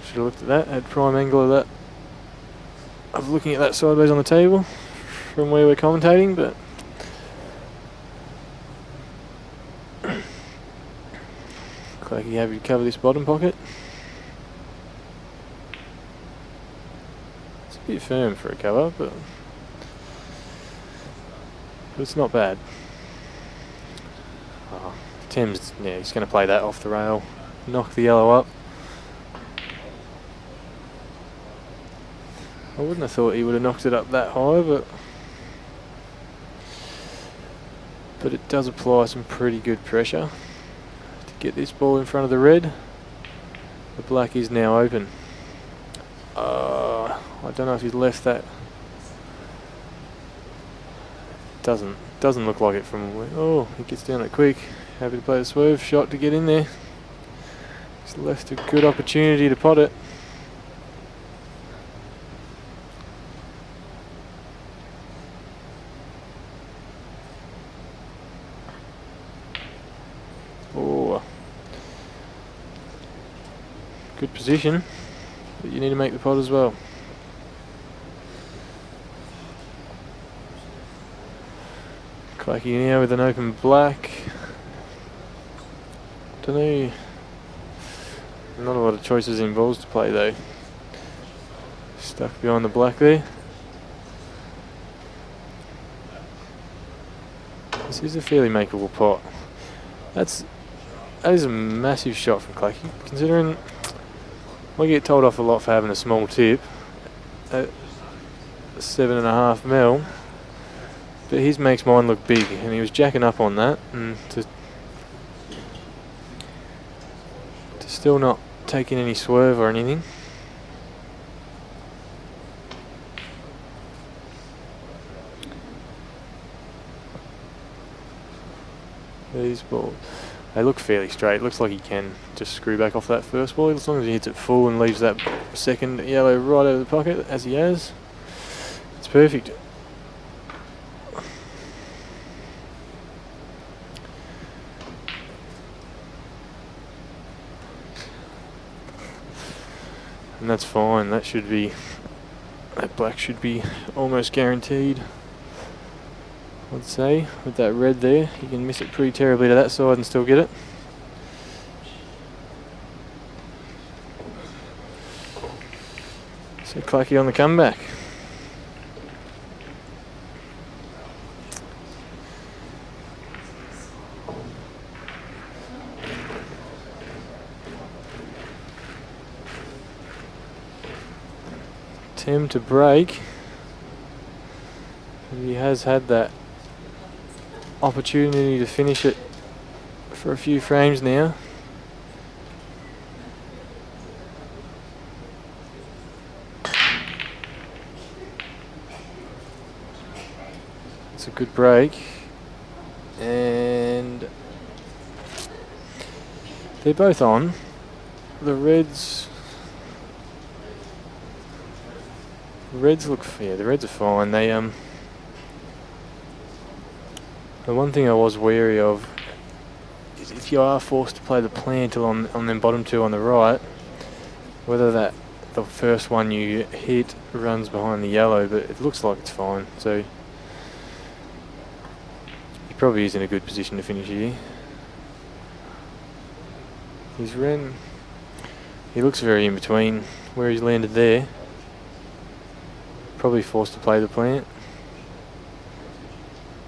Should have looked at that, had prime angle of that. Of looking at that sideways on the table from where we're commentating, but Clacky happy to cover this bottom pocket. It's a bit firm for a cover, but it's not bad. Oh, Tim's, yeah, he's going to play that off the rail, knock the yellow up. I wouldn't have thought he would have knocked it up that high, but it does apply some pretty good pressure to get this ball in front of the red. The black is now open. I don't know if he's left that. Doesn't look like it from where. Oh, he gets down it quick. Happy to play the swerve shot to get in there. He's left a good opportunity to pot it. Good position, but you need to make the pot as well. Clacky now with an open black. Don't know. Not a lot of choices in balls to play though. Stuck behind the black there. This is a fairly makeable pot. That is a massive shot from Clacky, considering we get told off a lot for having a small tip at 7.5 mil, but his makes mine look big, and he was jacking up on that, and to still not taking any swerve or anything. These balls, they look fairly straight. Looks like he can just screw back off that first ball as long as he hits it full and leaves that second yellow right out of the pocket as he has. It's perfect. And that's fine. That black should be almost guaranteed. I'd say with that red there, you can miss it pretty terribly to that side and still get it. So Clacky on the comeback. attempt to break. He has had that opportunity to finish it for a few frames now. It's a good break, and they're both on. The Reds look, yeah, the Reds are fine. They the one thing I was wary of is if you are forced to play the plantal on them bottom two on the right, whether the first one you hit runs behind the yellow, but it looks like it's fine. So he probably is in a good position to finish here. He looks very in between where he's landed there. Probably forced to play the plant,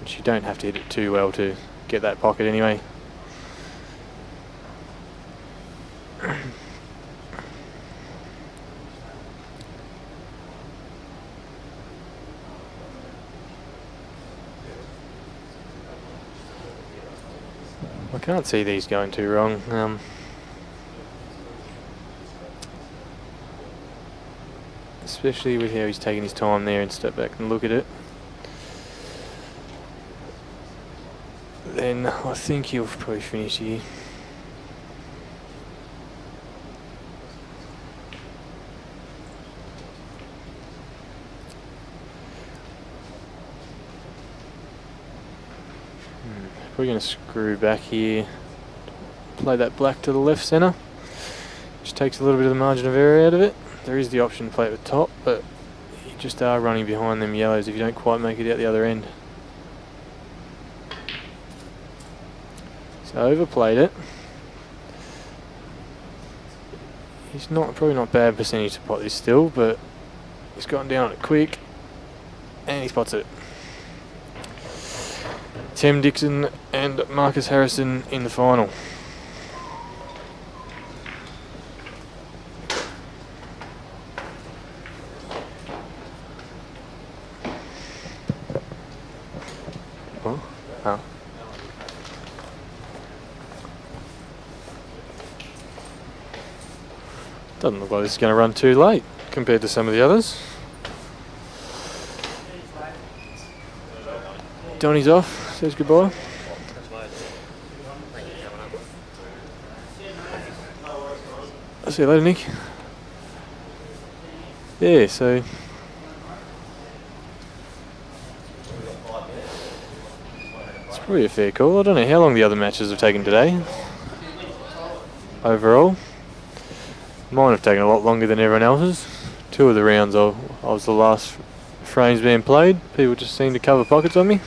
which you don't have to hit it too well to get that pocket anyway. I can't see these going too wrong. Especially with how he's taking his time there and step back and look at it. Then I think he'll probably finish here. We're going to screw back here, play that black to the left centre, which takes a little bit of the margin of error out of it. There is the option to play it with top, but you just are running behind them yellows if you don't quite make it out the other end. So overplayed it. He's probably not bad percentage to pot this still, but he's gotten down on it quick, and he spots it. Tim Dixon and Marcus Harrison in the final. Oh. Doesn't look like this is going to run too late compared to some of the others. Donnie's off, says goodbye. I'll see you later, Nick. Yeah, so it's probably a fair call. I don't know how long the other matches have taken today. Overall, mine have taken a lot longer than everyone else's. 2 of the rounds I was the last frames being played. People just seem to cover pockets on me.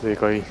Exactly.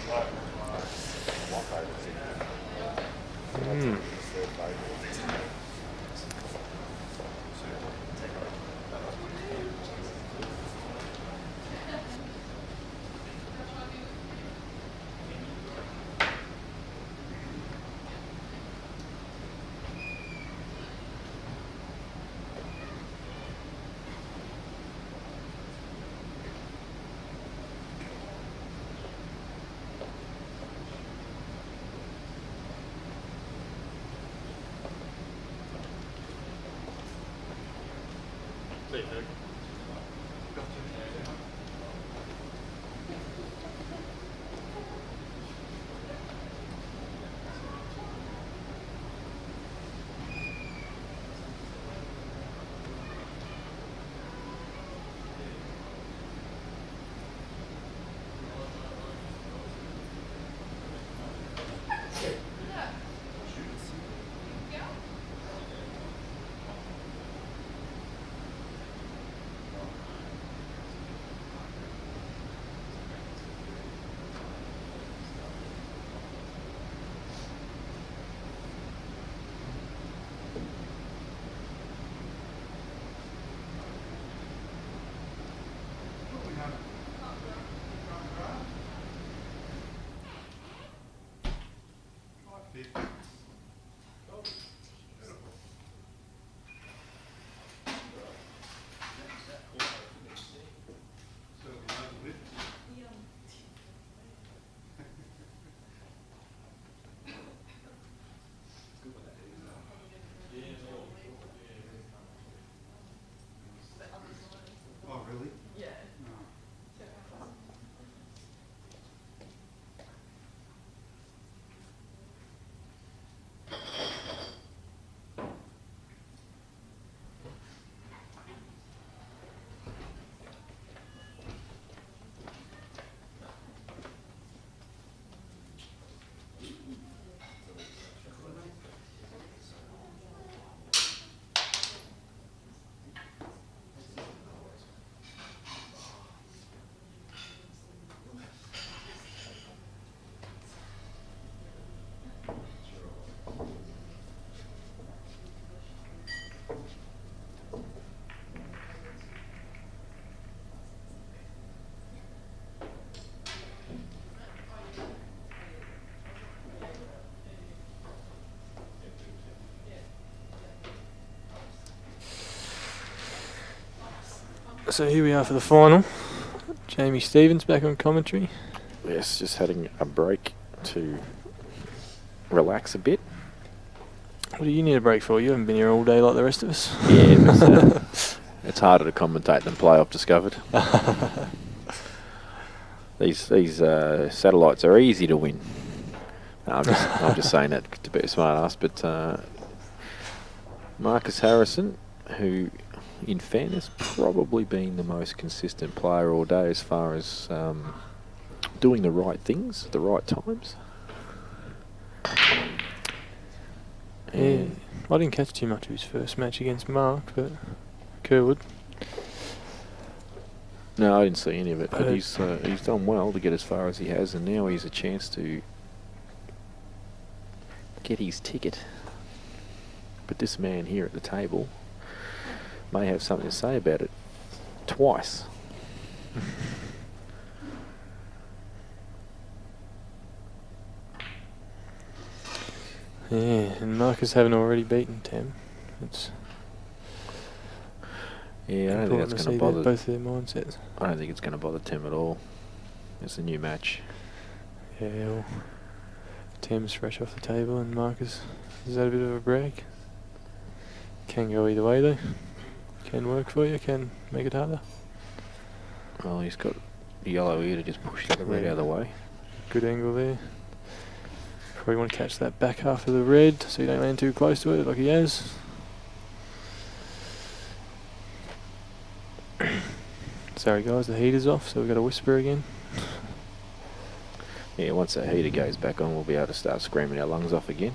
So here we are for the final. Jamie Stevens back on commentary. Yes, just having a break to relax a bit. What do you need a break for? You haven't been here all day like the rest of us. Yeah, but it's harder to commentate than playoff discovered. These satellites are easy to win. No, I'm just saying that to be a smart ass, but Marcus Harrison, who in fairness probably been the most consistent player all day as far as doing the right things at the right times. Yeah, I didn't catch too much of his first match against Mark, but Kerwood. No, I didn't see any of it, but he's done well to get as far as he has, and now he's a chance to get his ticket. But this man here at the table may have something to say about it twice. Yeah, and Marcus haven't already beaten Tem. It's yeah, I don't think that's going to bother both their mindsets. I don't think it's going to bother Tem at all. It's a new match. Yeah, well, Tem's fresh off the table, and Marcus has had a bit of a break. Can go either way though. Can work for you, can make it harder. Well, he's got the yellow here to just push the red out of the way. Good angle there. Probably want to catch that back half of the red so you don't land too close to it like he has. Sorry guys, the heater's off, so we've got to whisper again. Yeah, once that heater goes back on, we'll be able to start screaming our lungs off again.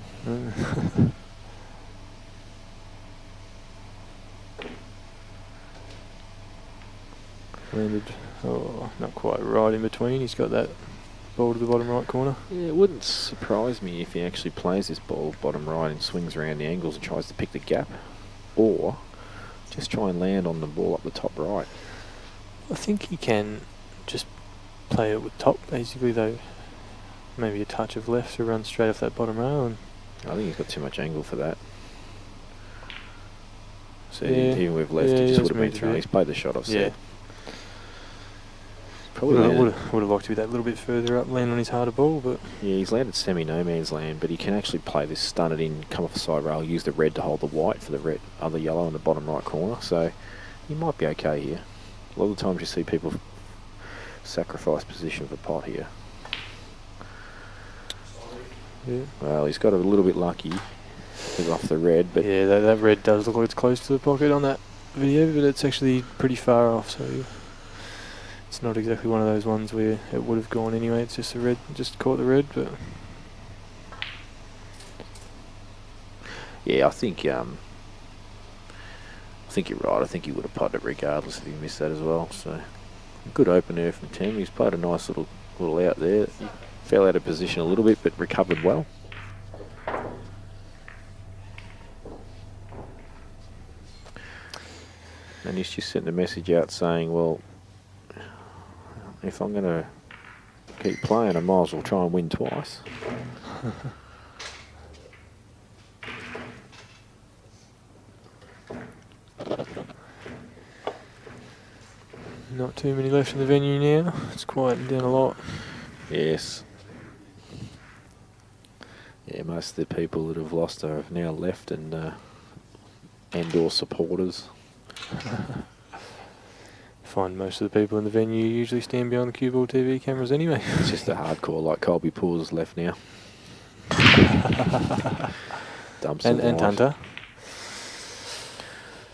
Landed, not quite right in between. He's got that ball to the bottom right corner. Yeah, it wouldn't surprise me if he actually plays this ball bottom right and swings around the angles and tries to pick the gap, or just try and land on the ball up the top right. I think he can just play it with top, basically, though. Maybe a touch of left to run straight off that bottom rail. And I think he's got too much angle for that. So yeah, even with left, he just would have been through. He's played the shot I've said. Probably would have liked to be that little bit further up, land on his harder ball, but yeah, he's landed semi-no man's land, but he can actually play this, stun it in, come off the side rail, use the red to hold the white for the red, other yellow in the bottom right corner. So he might be okay here. A lot of the times you see people sacrifice position for pot here. yeah. Well, he's got a little bit lucky with off the red, but yeah, that red does look like it's close to the pocket on that video, but it's actually pretty far off, so it's not exactly one of those ones where it would have gone anyway. It's just the red, just caught the red, but yeah, I think you're right. I think he would have putted it regardless if he missed that as well. So good open there from Tim. He's played a nice little out there. He fell out of position a little bit, but recovered well. And he's just sent a message out saying, well, if I'm going to keep playing, I might as well try and win twice. not too many left in the venue now. It's quieting down a lot. Yes. Yeah, most of the people that have lost have now left, and or supporters. Find most of the people in the venue usually stand behind the cue ball TV cameras anyway. It's just a hardcore, like Colby Pools is left now. Dumps and Hunter.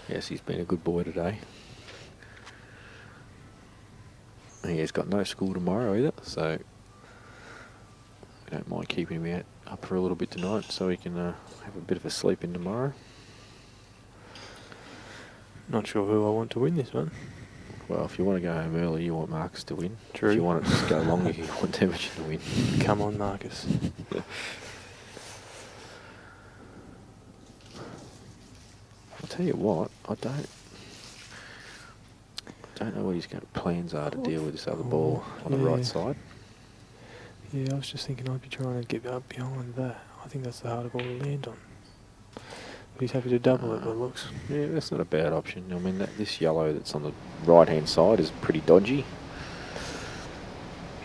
Yes, he's been a good boy today. He's got no school tomorrow either, so we don't mind keeping him up for a little bit tonight so he can have a bit of a sleep in tomorrow. Not sure who I want to win this one. Well, if you want to go home early, you want Marcus to win. True. If you want it to just go longer, you want Temperature to win. Come on, Marcus. I'll tell you what, I don't know what his plans are to deal with this other ball on the right side. Yeah, I was just thinking I'd be trying to get up behind that. I think that's the harder ball to land on. He's happy to double it, by the looks. Yeah, that's not a bad option. I mean, this yellow that's on the right-hand side is pretty dodgy.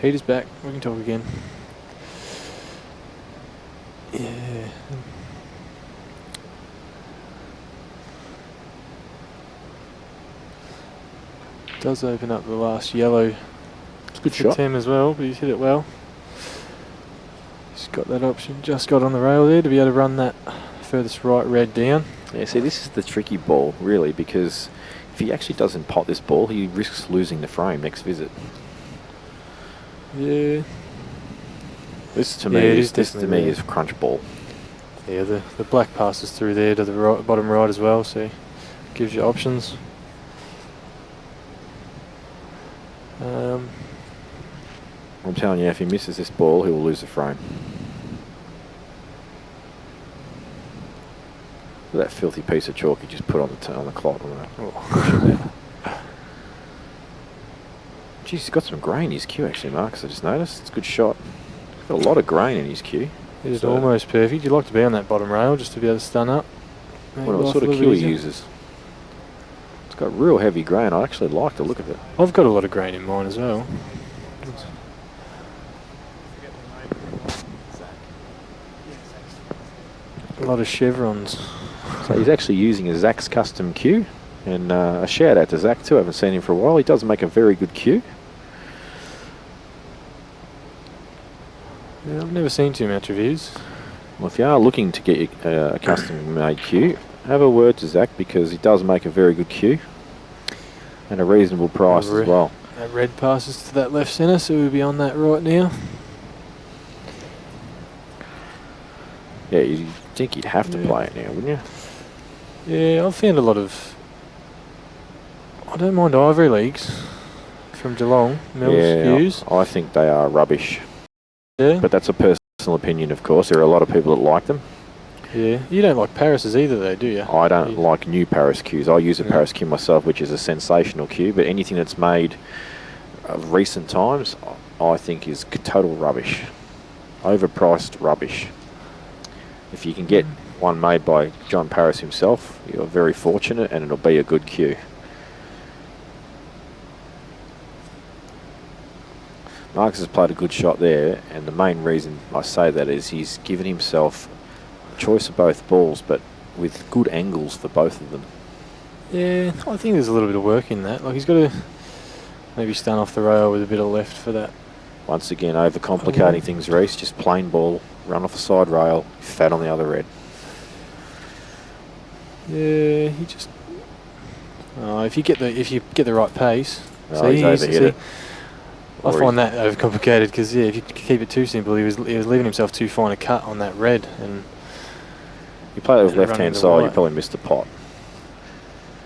Heater's back. We can talk again. Yeah. Does open up the last yellow. It's a good for shot. Tim as well, but he's hit it well. He's got that option. Just got on the rail there to be able to run that furthest right red down. Yeah, see, this is the tricky ball, really, because if he actually doesn't pot this ball, he risks losing the frame next visit. Yeah. This to Yeah, me, it is, is this to definitely me red. is crunch ball. Yeah, the black passes through there to the right, bottom right as well, so gives you options. I'm telling you, if he misses this ball, he will lose the frame. Look at that filthy piece of chalk he just put on the cloth. Oh. Jeez, he's got some grain in his cue actually, Marcus. I just noticed. It's a good shot. He's got a lot of grain in his cue. It is almost perfect. You'd like to be on that bottom rail just to be able to stun up. What sort of cue he uses? It's got real heavy grain. I actually like the look of it. I've got a lot of grain in mine as well. A lot of chevrons. So he's actually using a Zach's custom cue. And a shout out to Zach too. I haven't seen him for a while. He does make a very good cue. Yeah, I've never seen too much reviews. Well, if you are looking to get a custom made cue, have a word to Zach because he does make a very good cue. And a reasonable price as well. That red passes to that left centre, so we'll be on that right now. Yeah, you'd think you'd have to play it now, wouldn't you? Yeah, I've found a lot of... I don't mind Ivory Leagues from Geelong, Mills Hughes. I think they are rubbish. Yeah. But that's a personal opinion, of course. There are a lot of people that like them. Yeah. You don't like Paris's either, though, do you? I don't like new Paris cues. I use a Paris cue myself, which is a sensational cue, but anything that's made of recent times, I think is total rubbish. Overpriced rubbish. If you can get one made by John Paris himself, you're very fortunate and it'll be a good cue. Marcus has played a good shot there, and the main reason I say that is he's given himself a choice of both balls, but with good angles for both of them. Yeah, I think there's a little bit of work in that. Like, he's got to maybe stun off the rail with a bit of left for that. Once again, overcomplicating things, Reece. Just plain ball, run off the side rail, fat on the other red. Yeah, he just... Oh, if you get the right pace... Oh, he's overhit it. I find that overcomplicated because if you keep it too simple, he was leaving himself too fine a cut on that red, and you play it with left hand side, you white. probably missed the pot,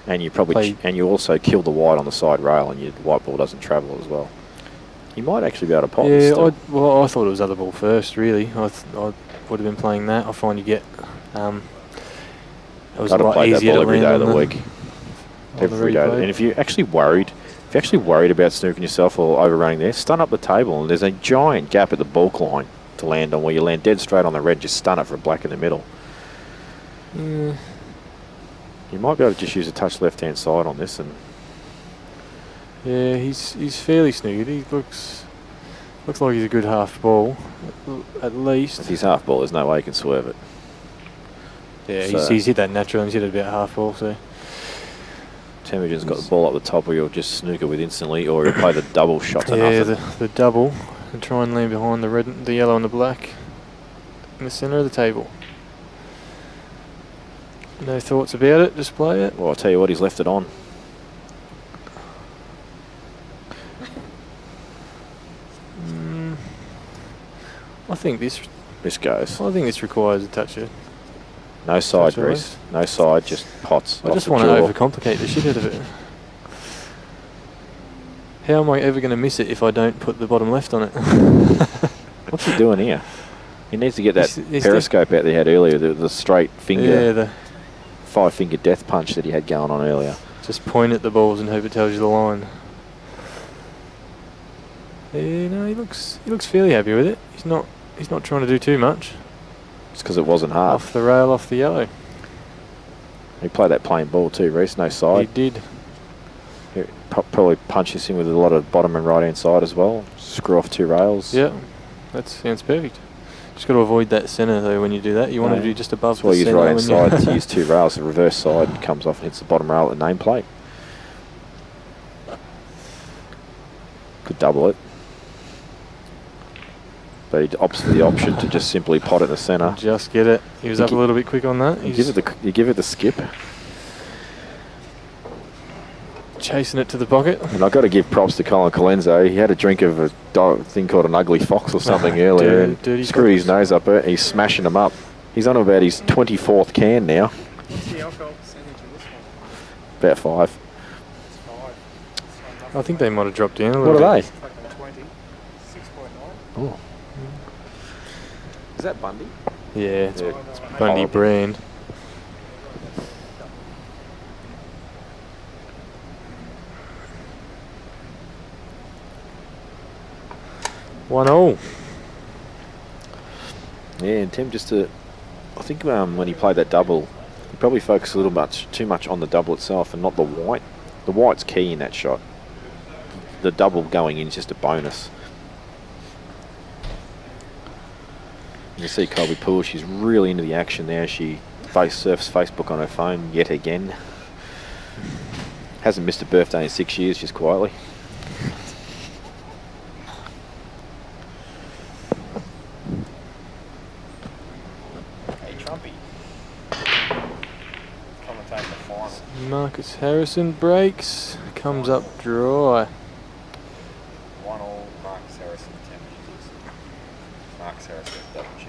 and you probably and you also kill the white on the side rail, and your white ball doesn't travel as well. You might actually be able to pot. Yeah, I thought it was other ball first. Really, I would have been playing that. I find you get it was a lot easier to every land day of on the week. Every day, and if you're actually worried. If you're actually worried about snooking yourself or overrunning there, stun up the table, and there's a giant gap at the bulk line to land on where you land dead straight on the red, just stun it for a black in the middle. Yeah. You might be able to just use a touch left-hand side on this. And yeah, he's fairly snookered. He looks like he's a good half ball, at least. If he's half ball, there's no way he can swerve it. Yeah, he's hit that natural, and he's hit it about half ball, so... Temujin's got the ball up the top where you'll just snooker with instantly, or you'll play the double shot to nothing. Yeah, the double, and try and land behind the red, the yellow and the black in the centre of the table. No thoughts about it, just play it. Well, I'll tell you what, he's left it on. I think this goes. I think this requires a touch of... No side, Reece. No side, just pots. I just want to overcomplicate the shit out of it. How am I ever going to miss it if I don't put the bottom left on it? What's he doing here? He needs to get that periscope out that he had earlier, the straight finger, yeah, the 5-finger death punch that he had going on earlier. Just point at the balls and hope it tells you the line. Yeah, no, he looks fairly happy with it. He's not trying to do too much. It's because it wasn't hard. Off the rail, off the yellow. He played that plain ball too, Reece. No side. He did. He probably punch this in with a lot of bottom and right hand side as well. Screw off 2 rails. Yeah, that sounds perfect. Just got to avoid that centre though when you do that. You want to be just above That's why the you use centre. right hand when side to use 2 rails. The reverse side comes off and hits the bottom rail at the nameplate. Could double it. But he opts for the option to just simply pot it in the centre. Just get it. He was up a little bit quick on that. You give it the skip. Chasing it to the pocket. And I've got to give props to Colin Colenso. He had a drink of a thing called an ugly fox or something earlier and screwed his nose up it. He's smashing them up. He's on about his 24th can now. What's the alcohol percentage of this one? About 5. I think they might have dropped down a little bit. What are they? Fucking 20. 6.9. Oh. Is that Bundy? Yeah, it's Bundy brand. One all. Yeah, and Tim I think when he played that double, he probably focused a little too much on the double itself and not the white. The white's key in that shot. The double going in is just a bonus. You can see Colby Poole, she's really into the action there. She surfs Facebook on her phone yet again. Hasn't missed a birthday in 6 years, just quietly. Hey, Trumpy. Commentate the final. Marcus Harrison breaks, comes up dry. 1 all, Marcus Harrison, 10 meters. Marcus Harrison with double chance.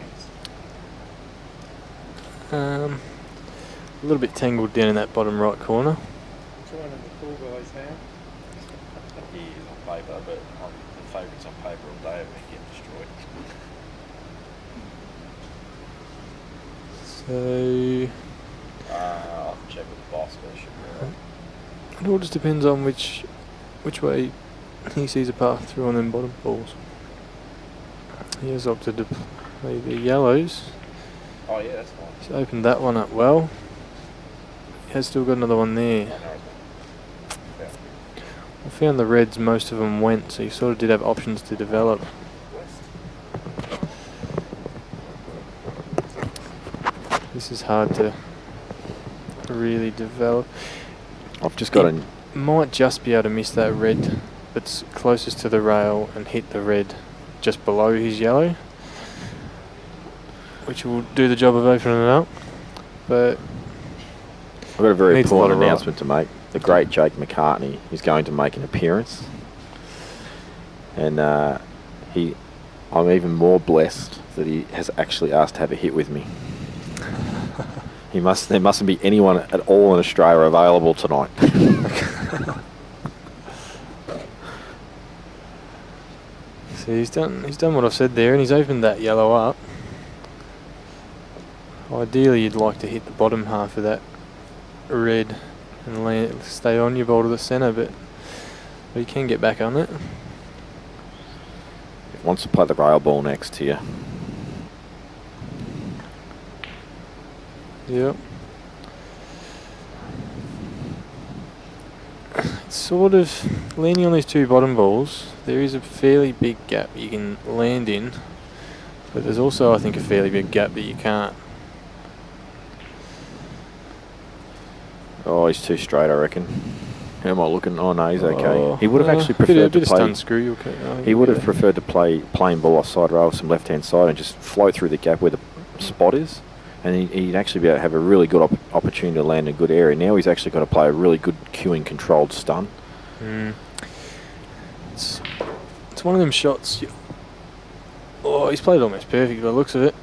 A little bit tangled down in that bottom right corner. Which one of the cool guys now? He is on paper, but the favourites on paper all day have been getting destroyed. So I'll have to check with the boss, but it should be alright. it all just depends on which way he sees a path through on them bottom balls. He has opted to play the yellows. Oh yeah, that's fine. He's opened that one up well. He has still got another one there. I found the reds, most of them went, so you sort of did have options to develop. This is hard to really develop. I've just got Might just be able to miss that red that's closest to the rail and hit the red just below his yellow, which will do the job of opening it up. But I've got a very needs a lot important of announcement to make. The great Jake McCartney is going to make an appearance, and I'm even more blessed that he has actually asked to have a hit with me. There mustn't be anyone at all in Australia available tonight. See, he's done what I've said there, and he's opened that yellow up. Ideally, you'd like to hit the bottom half of that red and stay on your ball to the centre, but you can get back on it. He wants to play the rail ball next to you. Yep. It's sort of landing on these 2 bottom balls. There is a fairly big gap you can land in, but there's also, I think, a fairly big gap that you can't. Oh, he's too straight, I reckon. How am I looking? Oh no, he's okay. Oh, He would have actually preferred bit to of play. stun screw. Okay. Oh, He would have yeah. preferred to play plain ball offside rail with some left-hand side and just float through the gap where the spot is, and he'd actually be able to have a really good opportunity to land in a good area. Now he's actually got to play a really good cueing controlled stun. It's one of them shots. He's played almost perfect by the looks of it.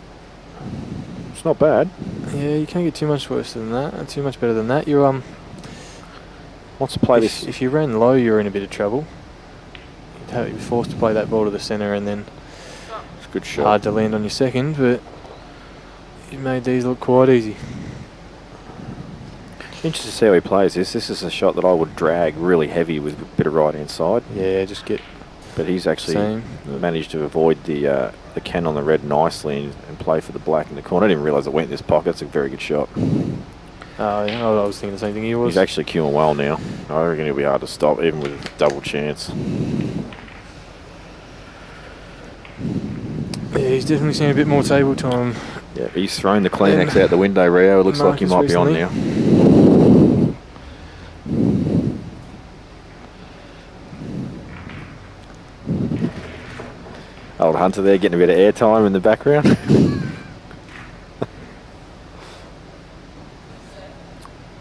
It's not bad. Yeah, you can't get too much worse than that. Too much better than that. You wants to play this. If you ran low, you're in a bit of trouble. You'd be forced to play that ball to the centre, and then It's a good shot. hard to land on your second. But you made these look quite easy. Interested to see how he plays this. This is a shot that I would drag really heavy with a bit of right-hand side. Yeah, just get. But he's actually Same. managed to avoid the can on the red nicely and play for the black in the corner. I didn't realise it went in this pocket. It's a very good shot. Oh, yeah, I was thinking the same thing he was. He's actually queuing well now. I reckon he'll be hard to stop, even with a double chance. Yeah, he's definitely seen a bit more table time. Yeah, he's thrown the Kleenex out the window, Rio. It looks like he Marcus might be on recently. now. Old Hunter there getting a bit of airtime in the background.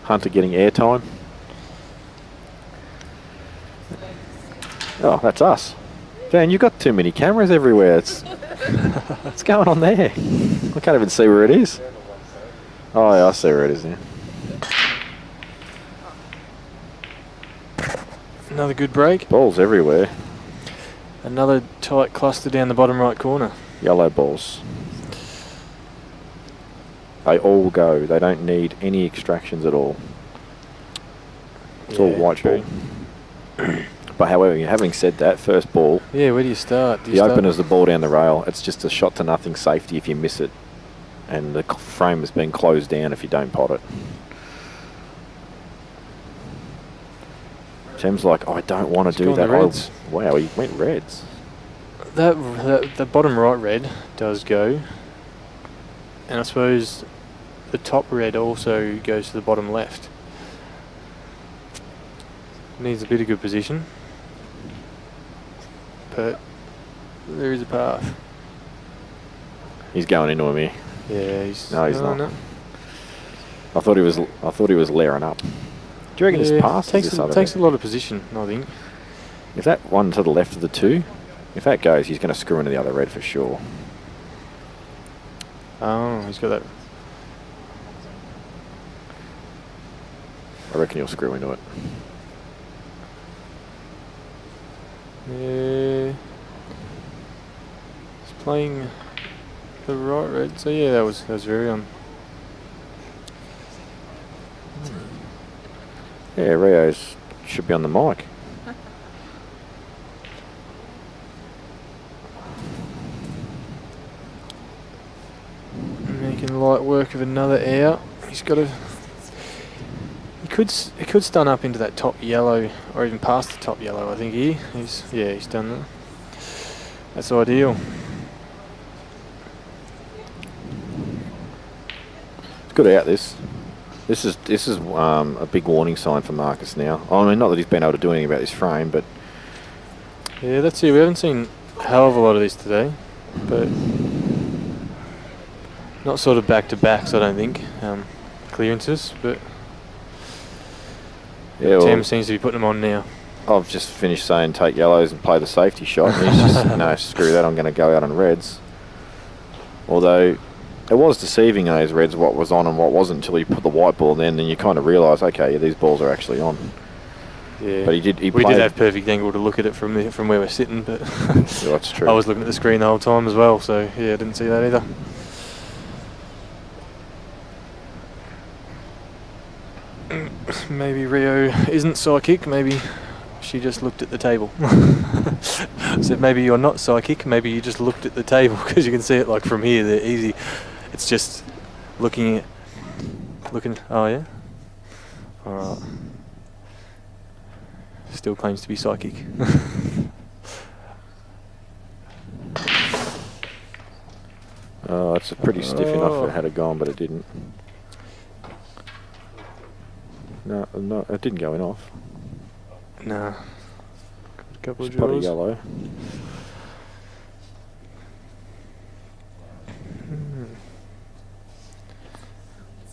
Hunter getting airtime. Oh, that's us. Dan, you've got too many cameras everywhere. What's going on there? I can't even see where it is. Oh, yeah, I see where it is now. Another good break. Balls everywhere. Another tight cluster down the bottom right corner. Yellow balls. They all go. They don't need any extractions at all. It's all white true. ball. But however, having said that, first ball. Yeah, where do you start? The opener's the ball down the rail. It's just a shot to nothing safety if you miss it. And the frame has been closed down if you don't pot it. Tim's like, I don't want to do that. Reds. Wow, he went reds. The bottom right red does go. And I suppose the top red also goes to the bottom left. Needs a bit of good position. But there is a path. He's going into him here. Yeah, No, he's not. No. I thought he was layering up. Do you reckon this pass takes a lot of position, I think. If that one to the left of the two, if that goes, he's going to screw into the other red for sure. Oh, he's got that. I reckon he'll screw into it. Yeah. He's playing the right red, so yeah, that was very on. Yeah, Rio's should be on the mic. Making light work of another air. He's got a. He could stun up into that top yellow, or even past the top yellow. I think he's done that. That's ideal. It's good out this. This is a big warning sign for Marcus now. I mean, not that he's been able to do anything about this frame, but yeah, that's it. We haven't seen a hell of a lot of this today, but not sort of back to backs. I don't think clearances, but yeah, Tim seems to be putting them on now. I've just finished saying take yellows and play the safety shot. And he's just no, screw that. I'm going to go out on reds. Although it was deceiving those reds what was on and what wasn't until you put the white ball in, then you kind of realise, okay, yeah, these balls are actually on. Yeah, but we did have perfect angle to look at it from where we're sitting, but yeah, that's true. I was looking at the screen the whole time as well, so yeah, I didn't see that either. Maybe Rio isn't psychic, maybe she just looked at the table. So maybe you're not psychic, maybe you just looked at the table, because you can see it like from here, they're easy. It's just looking, oh yeah? Alright. Still claims to be psychic. Oh, it's a pretty stiff enough if it had gone, but it didn't. No, it didn't go in off. Nah. Got a couple Just of pot draws. of yellow.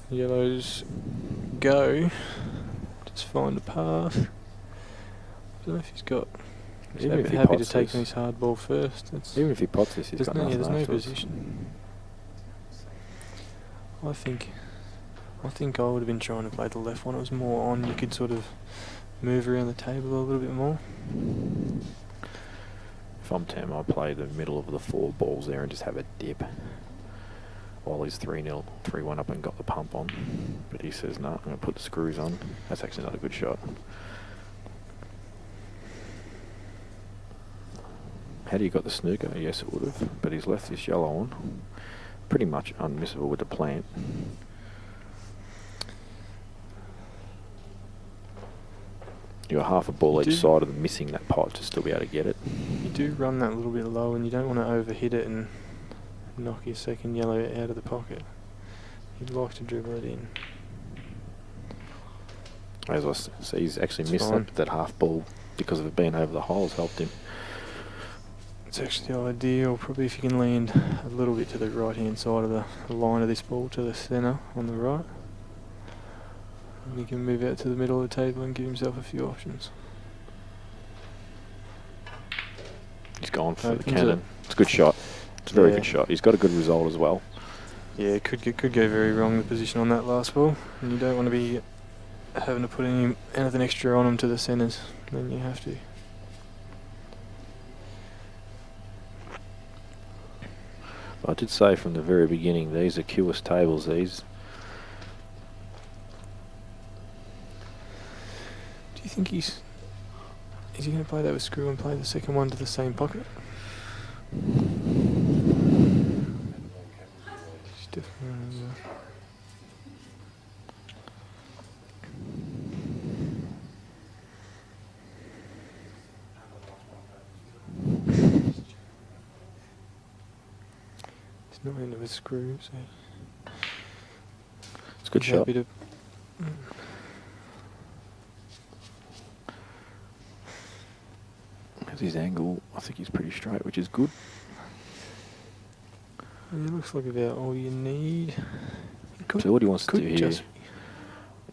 Yellows go. Just find a path. I don't know if he's got. He's Even if he happy to pots take this. his hard ball first. Even if he pots this, he's got nothing there's no afterwards. position. I think I would have been trying to play the left one. It was more on. You could sort of move around the table a little bit more. If I'm Tam, I play the middle of the four balls there and just have a dip. While he's 3-0, 3-1 up and got the pump on. But he says, no, I'm going to put the screws on. That's actually not a good shot. Had he got the snooker? Yes, it would have. But he's left this yellow on. Pretty much unmissable with the plant. You're half a ball You each do. side of them missing that pot to still be able to get it. You do run that a little bit low, and you don't want to overhit it and knock your second yellow out of the pocket. You'd like to dribble it in. As I say, he's actually missed fine. that half ball because of it being over the holes helped him. It's actually ideal, probably if you can land a little bit to the right hand side of the line of this ball to the centre on the right. And he can move out to the middle of the table and give himself a few options. He's gone for the Opens cannon. it. It's a good shot. It's a very Yeah. good shot. He's got a good result as well. Yeah, it could go very wrong, the position on that last ball, and you don't want to be having to put anything extra on them to the centres. Then you have to. I did say from the very beginning, these are Kewis tables, these. Do you think is he going to play that with screw and play the second one to the same pocket? He's definitely he's not into with screw, so It's a good he's shot. happy to. As his angle, I think he's pretty straight, which is good. It looks like about all you need. So what he wants to could do here, just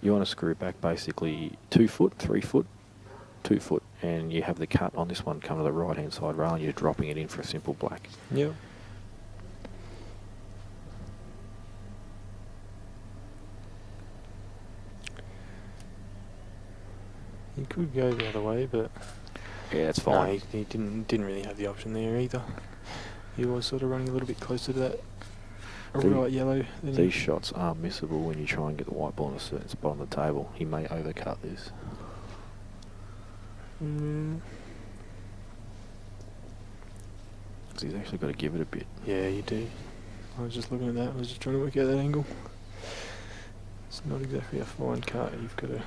you want to screw back basically 2 foot, 3 foot, 2 foot, and you have the cut on this one come to the right hand side rail and you're dropping it in for a simple black. Yep. He could go the other way, but Yeah, that's no, fine. he didn't really have the option there either. He was sort of running a little bit closer to that right yellow. Than These shots are missable when you try and get the white ball in a certain spot on the table. He may overcut this. So he's actually got to give it a bit. Yeah, you do. I was just looking at that. I was just trying to work out that angle. It's not exactly a fine cut. You've got to.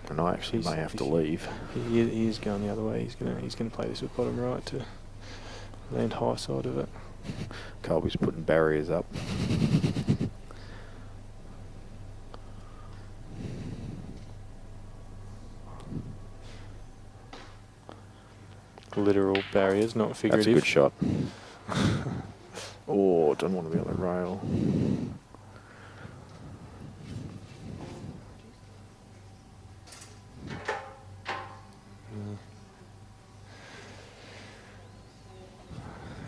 And I actually may have to leave. He is going the other way. He's gonna play this with bottom right to land high side of it. Colby's putting barriers up. Literal barriers, not That's figurative. a good shot. Oh, don't want to be on the rail.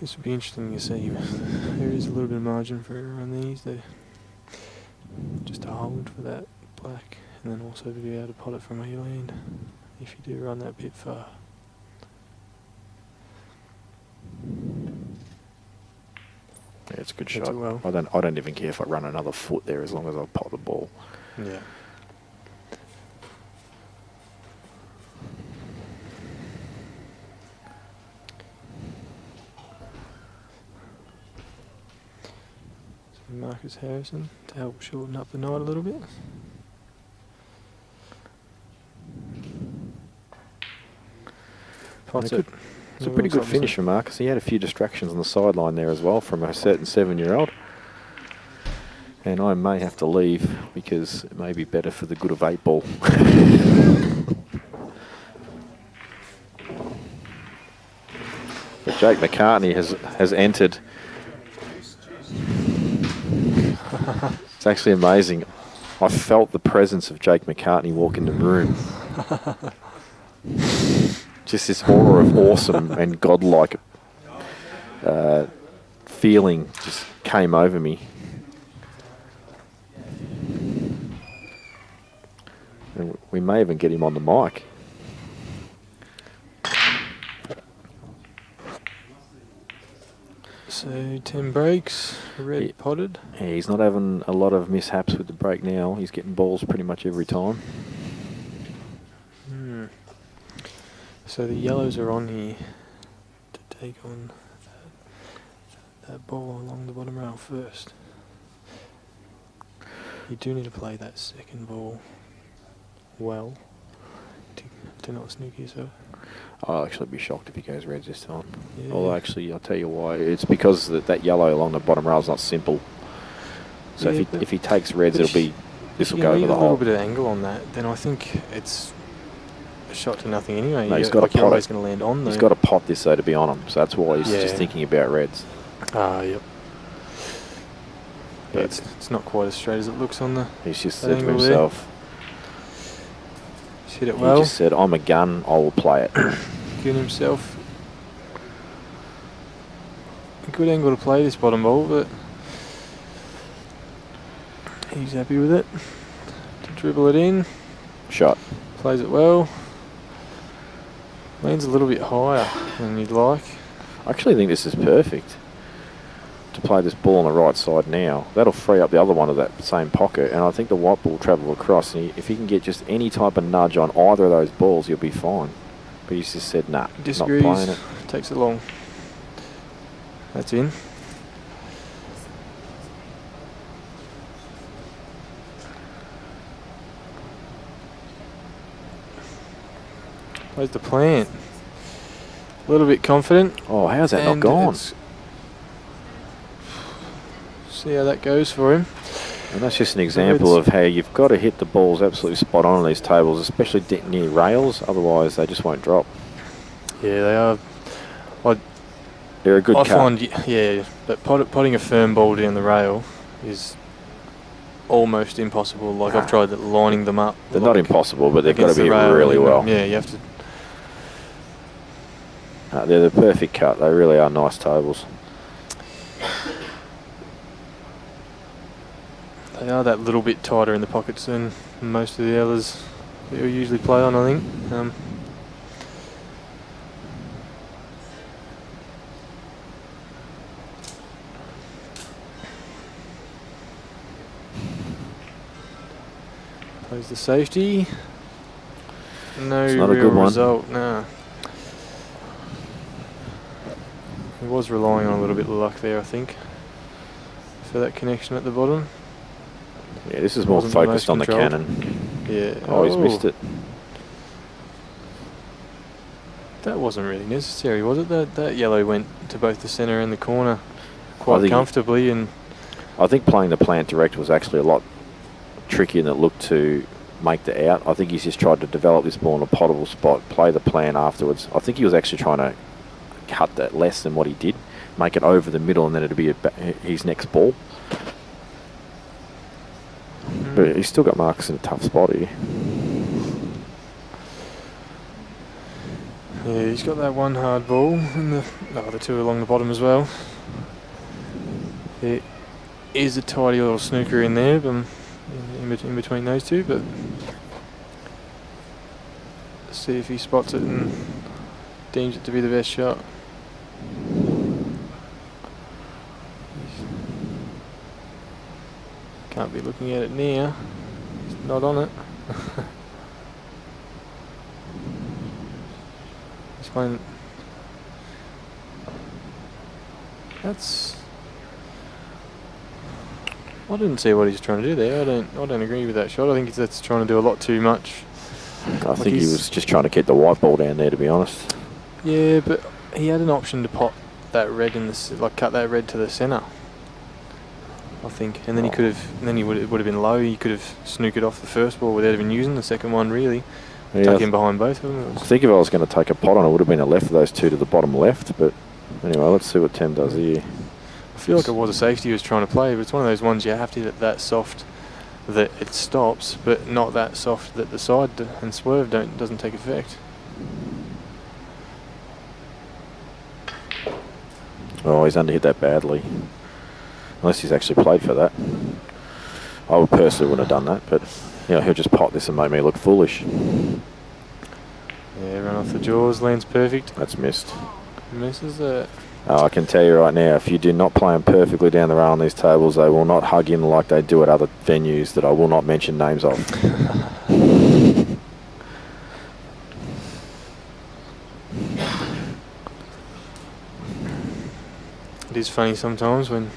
This would be interesting to see. There is a little bit of margin for error on these. They just to hold for that black, and then also to be able to pot it from where you land if you do run that bit far. Yeah, it's a good That's shot. it well. I don't even care if I run another foot there as long as I pot the ball. Yeah. So Marcus Harrison to help shorten up the night a little bit. Pots it. It's a pretty good finish for Marcus. He had a few distractions on the sideline there as well from a certain 7-year-old. And I may have to leave because it may be better for the good of 8 ball. But Jake McCartney has entered. It's actually amazing. I felt the presence of Jake McCartney walk in the room. Just this aura of awesome and godlike feeling just came over me. And we may even get him on the mic. So 10 breaks, red potted. Yeah, he's not having a lot of mishaps with the break now. He's getting balls pretty much every time. So the yellows are on here to take on that ball along the bottom rail first. You do need to play that second ball well they're not snooky, so. I'll actually be shocked if he goes reds this time. Yeah. Although actually, I'll tell you why. It's because that yellow along the bottom rail is not simple. So Yeah, if he takes reds, it'll be this will go over leave the a little hole. bit of angle on that, then I think it's a shot to nothing anyway. No, he's You're- got like to you're pot always it. going to land on though. He's got to pot this though to be on him. So that's why he's Yeah. just thinking about reds. Ah, yep. Yeah, But it's not quite as straight as it looks on the. he's just that said to angle there. himself. He's hit it He well. just said, "I'm a gun. I will play it." Giving himself a good angle to play this bottom ball, but he's happy with it. To dribble it in, Shot. plays it well. Lands a little bit higher than you'd like. I actually think this is perfect to play this ball on the right side now. That'll free up the other one of that same pocket, and I think the white ball will travel across. And if he can get just any type of nudge on either of those balls, you'll be fine. But he's just said, nah, Disagrees. not playing it. Takes it long. That's in. Plays the plant. A little bit confident. Oh, how's that not and gone? it's- See how that goes for him. And that's just an example of how you've got to hit the balls absolutely spot on these tables, especially near rails. Otherwise, they just won't drop. Yeah, they are. They're a good I cut. find, yeah, but potting a firm ball down the rail is almost impossible. Like I've tried lining them up. They're not impossible, but they've got to against be the hit rail really and, well. Yeah, you have to. They're the perfect cut. They really are nice tables. They are that little bit tighter in the pockets than most of the others that you usually play on, I think. Plays the safety. No It's not a real good one. result, no. He was relying on a little bit of luck there, I think, for that connection at the bottom. Yeah, this is more Wasn't the focused most on the controlled. cannon. Yeah. Oh, he's missed it. That wasn't really necessary, was it? That yellow went to both the centre and the corner I quite think comfortably, and I think playing the plant direct was actually a lot trickier than it looked to make the out. I think he's just tried to develop this ball in a potable spot, play the plan afterwards. I think he was actually trying to cut that less than what he did, make it over the middle, and then it'd be his next ball. But he's still got Marcus in a tough spot here. yeah, he's got that one hard ball, and the two along the bottom as well. There is a tidy little snooker in there, but in between those two, but see if he spots it and deems it to be the best shot. Can't be looking at it now. He's not on it. He's playing. That's. I didn't see what he's trying to do there. I don't agree with that shot. I think that's trying to do a lot too much. I think he was just trying to keep the white ball down there, to be honest. Yeah, but he had an option to pot that red in the cut that red to the centre, I think, and then he could have. And then it would have been low. He could have snookered off the first ball without even using the second one. Really, Yeah, tuck in behind both of them. I think if I was going to take a pot on, it would have been a left of those two to the bottom left. But anyway, let's see what Tem does here. I feel like it was a safety he was trying to play, but it's one of those ones you have to hit it that soft that it stops, but not that soft that the side and swerve doesn't take effect. Oh, he's underhit that badly. Unless he's actually played for that. I would personally wouldn't have done that, but he'll just pot this and make me look foolish. Yeah, run off the jaws, lands perfect. That's missed. Misses it. I can tell you right now, if you do not play them perfectly down the rail on these tables, they will not hug in like they do at other venues that I will not mention names of. It is funny sometimes when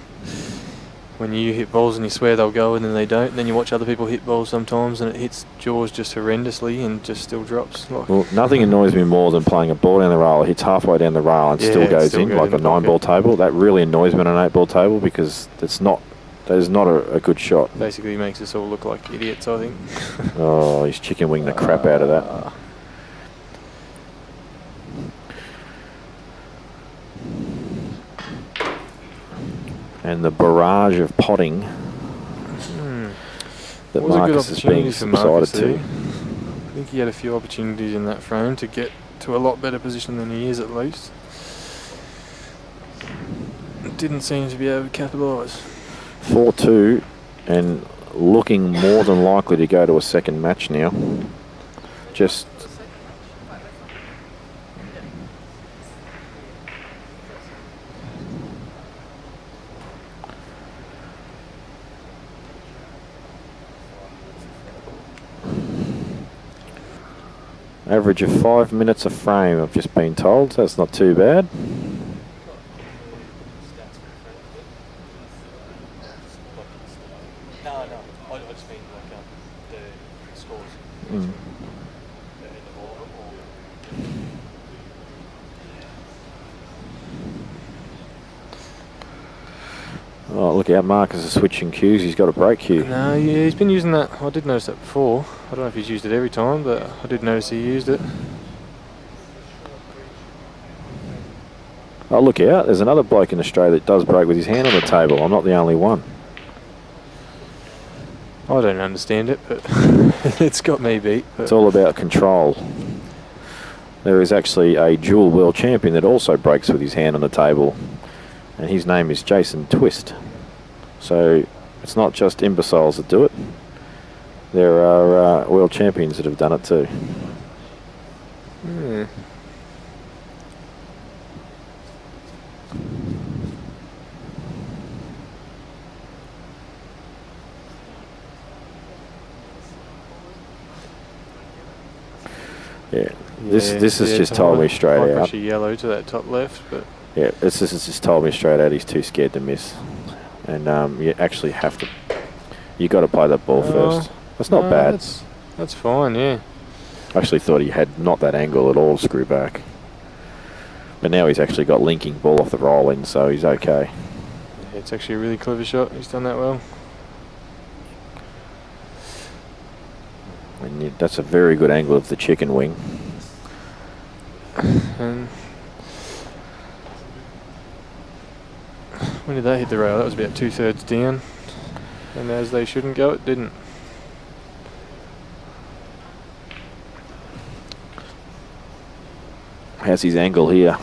when you hit balls and you swear they'll go and then they don't. Then you watch other people hit balls sometimes and it hits jaws just horrendously and just still drops. Like Well, nothing annoys me more than playing a ball down the rail. It hits halfway down the rail and Yeah, still it goes still in, goes like in a the 9-ball pocket. table. That really annoys me on an 8-ball table because that is not a good shot. basically makes us all look like idiots, I think. Oh, he's chicken winged the crap out of that. And the barrage of potting that Was a good Marcus is being opportunity for Marcus subsided to. I think he had a few opportunities in that frame to get to a lot better position than he is at least. Didn't seem to be able to capitalise. 4-2 and looking more than likely to go to a second match now. Just average of 5 minutes a frame, I've just been told, so that's not too bad. No, I just mean like the scores. Mm. Oh, look out, Marcus is switching cues. He's got a break cue. No, yeah, he's been using that. I did notice that before. I don't know if he's used it every time, but I did notice he used it. Oh, look out. There's another bloke in Australia that does break with his hand on the table. I'm not the only one. I don't understand it, but it's got me beat. But It's all about control. There is actually a dual world champion that also breaks with his hand on the table, and his name is Jason Twist. So it's not just imbeciles that do it. There are world champions that have done it too. Hmm. Yeah, this has just it's told high- me straight high out. pressure yellow to that top left, but Yeah, this has just told me straight out he's too scared to miss, and you actually have to. You got to play that ball first. That's not no, bad. That's fine, yeah. I actually thought he had not that angle at all to screw back, but now he's actually got linking ball off the roll in, so he's okay. It's actually a really clever shot. He's done that well. And that's a very good angle of the chicken wing. And when did that hit the rail? That was about 2/3 down. And as they shouldn't go, it didn't. How's his angle here?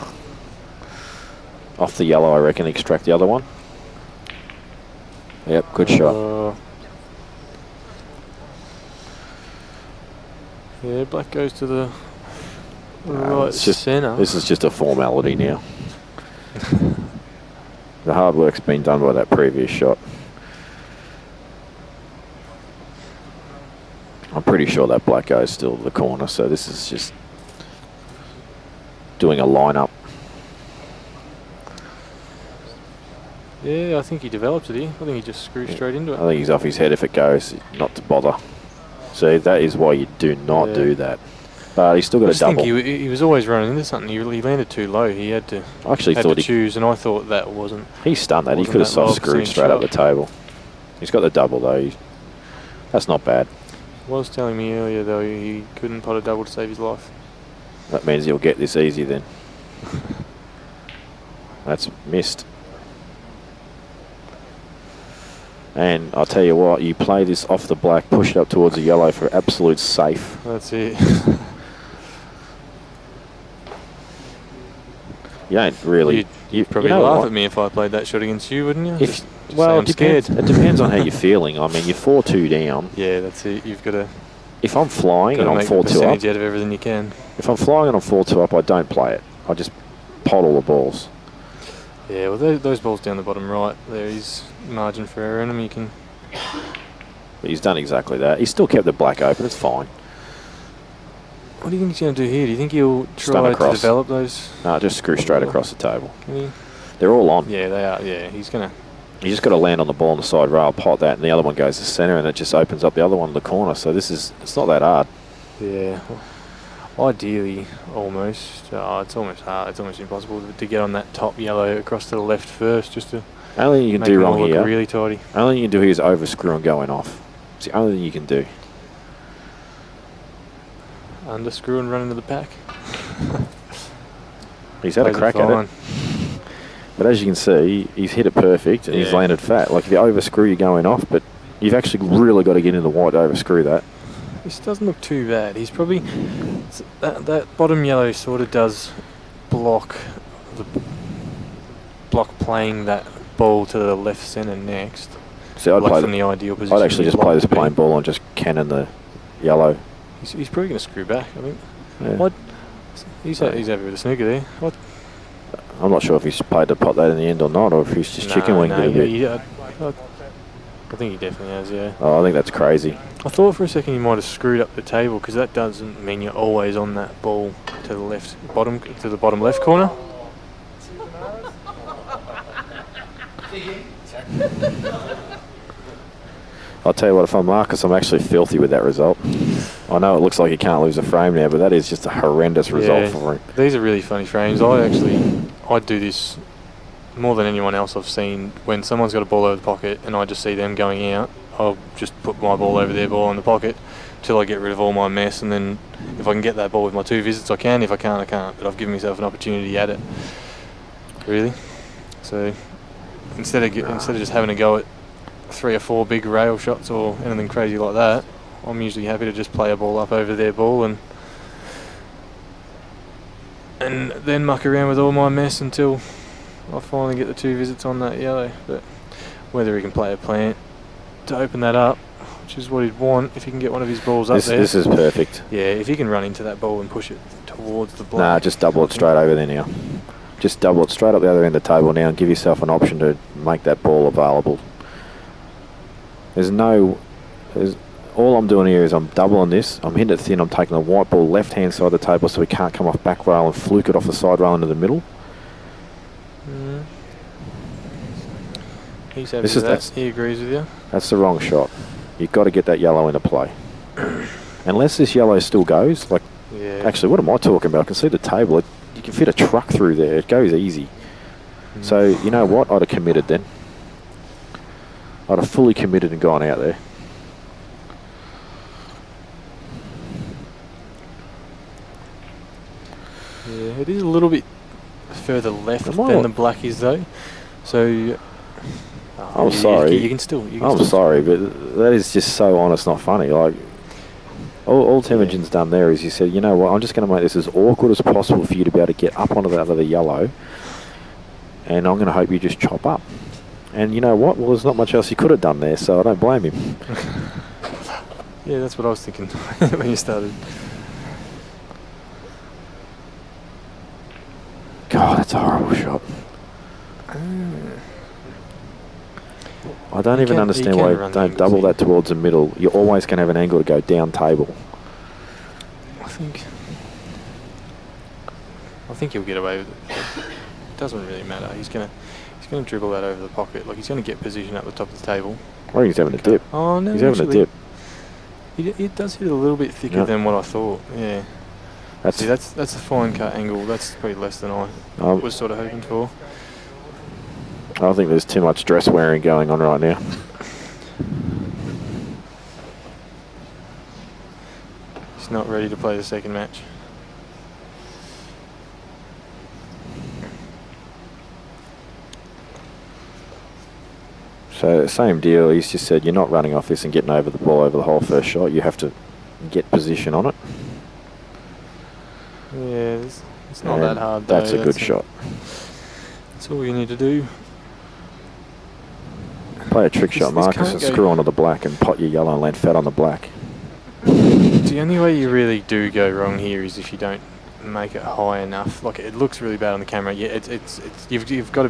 Off the yellow, I reckon. Extract the other one. Yep, good shot. Yeah, black goes to the right It's just, centre. this is just a formality now. The hard work's been done by that previous shot. I'm pretty sure that black goes still to the corner, so this is just doing a lineup. Yeah, I think he developed it here. I think he just screwed straight into it. I think he's off his head if it goes, not to bother. See, that is why you do not do that. But he's still got I a just think double. he was always running into something. He landed too low. He had to. I actually had thought to he choose, and I thought that wasn't. He stunned that. He wasn't could have that soft low screwed percentage straight up the shot. table. He's got the double though. That's not bad. Was telling me earlier though he couldn't pot a double to save his life. That means he'll get this easy then. That's missed. And I'll tell you what, you play this off the black, push it up towards the yellow for absolute safe. That's it. You don't really. You'd probably you know laugh what? at me if I played that shot against you, wouldn't you? If, Just well, say it I'm depends. scared. It depends on how you're feeling. I mean, you're 4-2 down. Yeah, that's it. You've got to. If I'm flying and I'm make the 4-2 up, percentage out of everything you can. if I'm flying and I'm 4-2 up, I don't play it. I just pot all the balls. Yeah, well, those balls down the bottom right, there is margin for error in them. You can. But he's done exactly that. He's still kept the black open. It's fine. What do you think he's going to do here? Do you think he'll Stun try to across. develop those? No, just screw straight across the table. Can he? They're all on. Yeah, they are. Yeah, he's going to. You just got to land on the ball on the side rail, pot that, and the other one goes to centre, and it just opens up the other one in the corner. So it's not that hard. Yeah. Ideally, almost. It's almost hard. It's almost impossible to get on that top yellow across to the left first, just to. Only thing you can make do them all wrong look here. really tidy. Only thing you can do here is overscrew and going off. It's the only thing you can do. Underscrew and run into the pack. He's had a Plays it crack at fine. it. But as you can see, he's hit it perfect and he's landed fat. Like if you overscrew, you're going off, but you've actually really got to get in the white to overscrew that. This doesn't look too bad. He's probably that bottom yellow sort of does block playing that ball to the left centre next. So I'd like play from the ideal position. I'd actually just play this plain ball and just cannon the yellow. He's probably going to screw back, I think. Yeah. What? He's happy with a snooker there. What? I'm not sure if he's played to pot that in the end or not, or if he's just chicken winged it a bit. I think he definitely has, yeah. Oh, I think that's crazy. I thought for a second he might have screwed up the table, because that doesn't mean you're always on that ball to the bottom left corner. I'll tell you what, if I'm Marcus, I'm actually filthy with that result. I know it looks like he can't lose a frame now, but that is just a horrendous result for him. These are really funny frames. I do this more than anyone else I've seen. When someone's got a ball over the pocket and I just see them going out, I'll just put my ball over their ball in the pocket till I get rid of all my mess, and then if I can get that ball with my 2 visits, I can. If I can't, I can't. But I've given myself an opportunity at it. Really. So instead of just having to go at 3 or 4 big rail shots or anything crazy like that, I'm usually happy to just play a ball up over their ball and then muck around with all my mess until I finally get the 2 visits on that yellow. But whether he can play a plant to open that up, which is what he'd want if he can get one of his balls up there. This is perfect. Yeah, if he can run into that ball and push it towards the block. Nah, just double it straight over there now. Just double it straight up the other end of the table now and give yourself an option to make that ball available. All I'm doing here is I'm doubling this, I'm hitting it thin, I'm taking the white ball left hand side of the table so he can't come off back rail and fluke it off the side rail into the middle. He's happy with that. He agrees with you. That's the wrong shot. You've got to get that yellow into play. Unless this yellow still goes, like, actually, what am I talking about? I can see the table. You can fit a truck through there. It goes easy. So, you know what? I'd have committed then. I'd have fully committed and gone out there. Yeah, it is a little bit further left than the black is, though. So I'm sorry. You can still. I'm sorry, but that is just so honest, not funny. Like all Temujin's done there is he said, you know what? I'm just going to make this as awkward as possible for you to be able to get up onto that other yellow, and I'm going to hope you just chop up. And you know what? Well, there's not much else he could have done there, so I don't blame him. Yeah, that's what I was thinking when you started. God, that's a horrible shot. I don't even understand why you don't double that towards the middle. You're always going to have an angle to go down table. I think he'll get away with it. It doesn't really matter. He's gonna dribble that over the pocket. Like, he's gonna get position at the top of the table. I think he's having a dip. Oh no, he's having a dip. It does hit a little bit thicker than what I thought. Yeah. That's a fine cut angle. That's probably less than I was sort of hoping for. I think there's too much dress wearing going on right now. He's not ready to play the second match. So same deal. He's just said you're not running off this and getting over the ball over the whole first shot. You have to get position on it. Yeah, it's not that hard. That's a good shot. That's all you need to do. Play a trick shot, Marcus, and screw onto the black and pot your yellow and land fat on the black. The only way you really do go wrong here is if you don't make it high enough. Like, it looks really bad on the camera. Yeah, you've got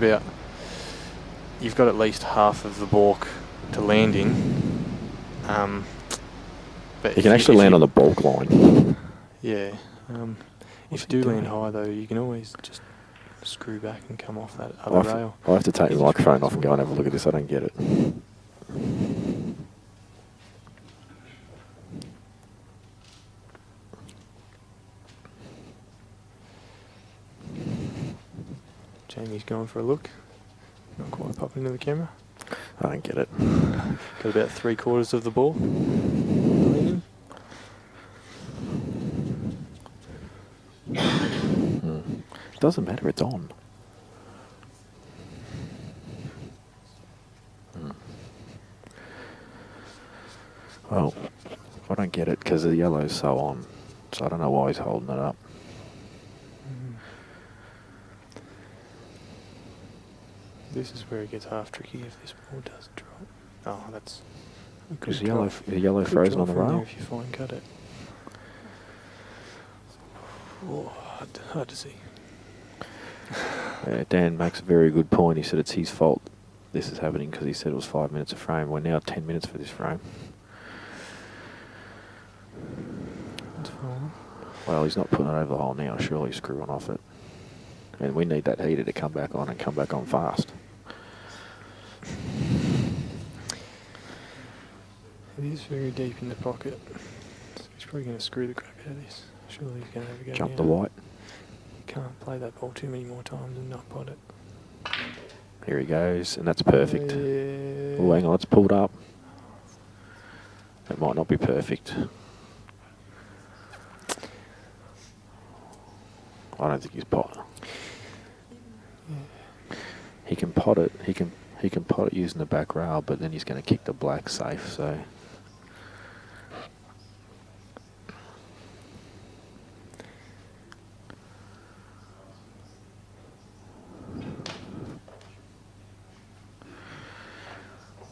at least half of the balk to land in. But you can actually land on the balk line. Yeah. If you do land high, though, you can always just screw back and come off that I other have, rail. I have to take He the just microphone runs off and go and have a look at this. I don't get it. Jamie's going for a look. Not quite popping into the camera. I don't get it. Got about 3/4 of the ball. Leaning. Doesn't matter, it's on. Well, I don't get it because the yellow's so on. So I don't know why he's holding it up. This is where it gets half tricky if this ball does drop. Oh, that's a good Is drop. the yellow Good frozen drop on the from there rail? if you fine cut it. Oh, hard to see. Dan makes a very good point. He said it's his fault this is happening because he said it was 5 minutes a frame. We're now 10 minutes for this frame. That's fine. Well, he's not putting it over the hole now. Surely he's screwing off it. And we need that heater to come back on and come back on fast. It is very deep in the pocket. So he's probably going to screw the crap out of this. Surely he's going to have a go Jump now. the white. Can't play that ball too many more times and not pot it. Here he goes, and that's perfect. Yeah. Oh, hang on, it's pulled up. That might not be perfect. I don't think he's pot. He can pot it. He can pot it using the back rail, but then he's going to kick the black safe. So.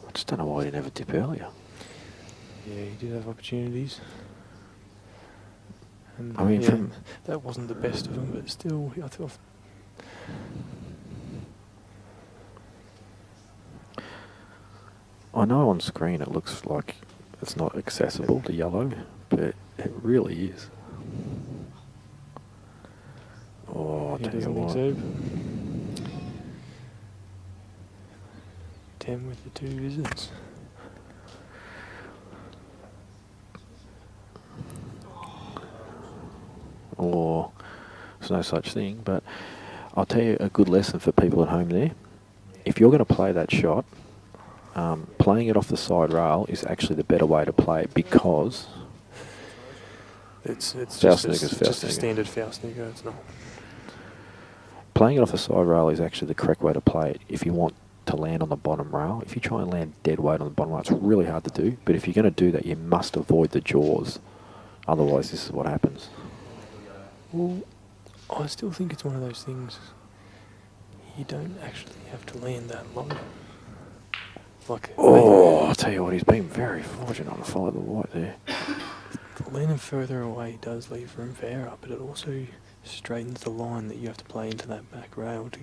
I just don't know why he didn't have a dip earlier. Yeah, he did have opportunities. And I mean, yeah, from that wasn't the best of them, but still, I thought. I know on screen it looks like it's not accessible, the yellow, but it really is. Oh, I'll He tell you doesn't think what. so. But 10 with the 2 visits. Or there's no such thing, but I'll tell you a good lesson for people at home there. If you're going to play that shot, playing it off the side rail is actually the better way to play it because It's foul just snooker's a, foul just a snooker. standard foul snooker. It's not. Playing it off the side rail is actually the correct way to play it if you want to land on the bottom rail. If you try and land dead weight on the bottom rail, it's really hard to do. But if you're going to do that, you must avoid the jaws. Otherwise, this is what happens. Well, I still think it's one of those things. You don't actually have to land that low. Like, Oh, I'll tell you what, he's been very fortunate on the follow the white there. landing further away does leave room for error, but it also straightens the line that you have to play into that back rail to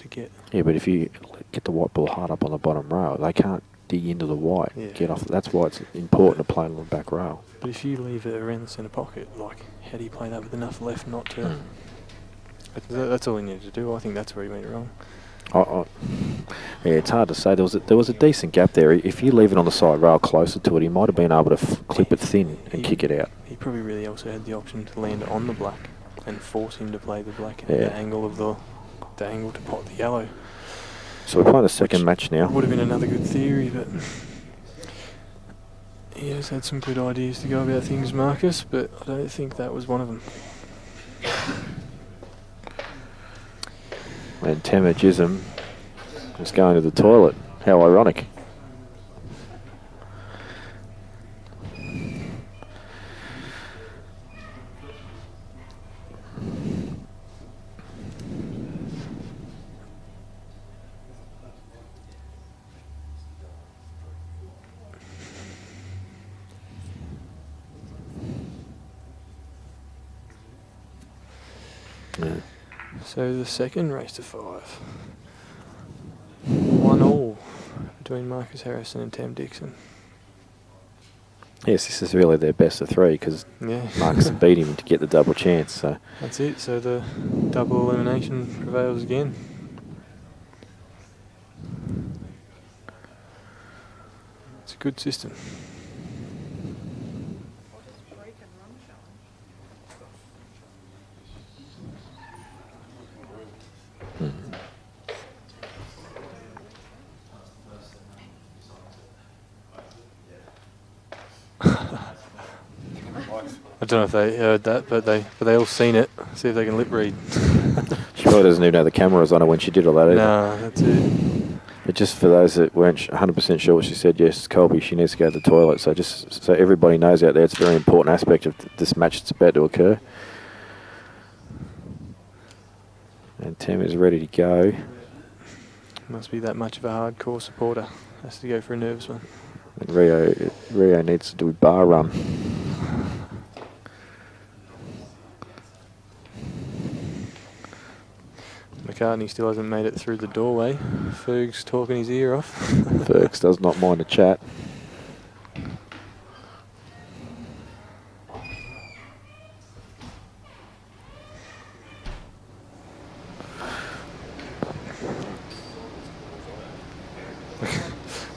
get. Yeah, but if you get the white ball hard up on the bottom rail, they can't dig into the white. Yeah. Get off. That's why it's important to play on the back rail. But if you leave it around the centre pocket, like, how do you play that with enough left not to? That's all he needed to do. I think that's where he went wrong. Yeah, it's hard to say. There was a decent gap there. If you leave it on the side rail closer to it, he might have been able to clip it thin and kick it out. He probably really also had the option to land on the black and force him to play the black at Yeah. the angle of the angle to pot the yellow. So we're playing the second match now. Would have been another good theory, but he has had some good ideas to go about things, Marcus, but I don't think that was one of them. And Tammer Jism is going to the toilet. How ironic. Yeah. So the second race to 5. 1-1 between Marcus Harrison and Tam Dixon. Yes, this is really their best of three because Yeah. Marcus beat him to get the double chance. So That's it. So the double elimination prevails again. It's a good system. I don't know if they heard that, but they all seen it. See if they can lip read. she probably doesn't even know the camera was on her when she did all that either. Nah, that's it. But just for those that weren't 100% sure what she said, yes, Colby, she needs to go to the toilet. So just so everybody knows out there, it's a very important aspect of this match that's about to occur. And Tim is ready to go. Must be that much of a hardcore supporter. Has to go for a nervous one. And Rio needs to do a bar run. McCartney still hasn't made it through the doorway. Ferg's talking his ear off. Fergs does not mind a chat.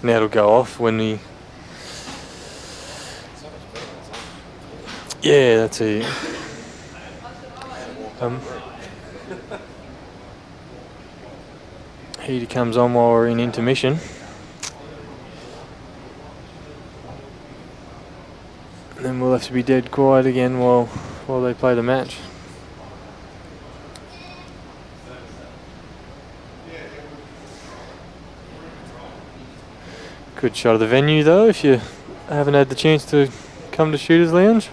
Now it'll go off when he... Yeah, that's it. Heater comes on while we're in intermission. And then we'll have to be dead quiet again while they play the match. Good shot of the venue though, if you haven't had the chance to come to Shooters Lounge.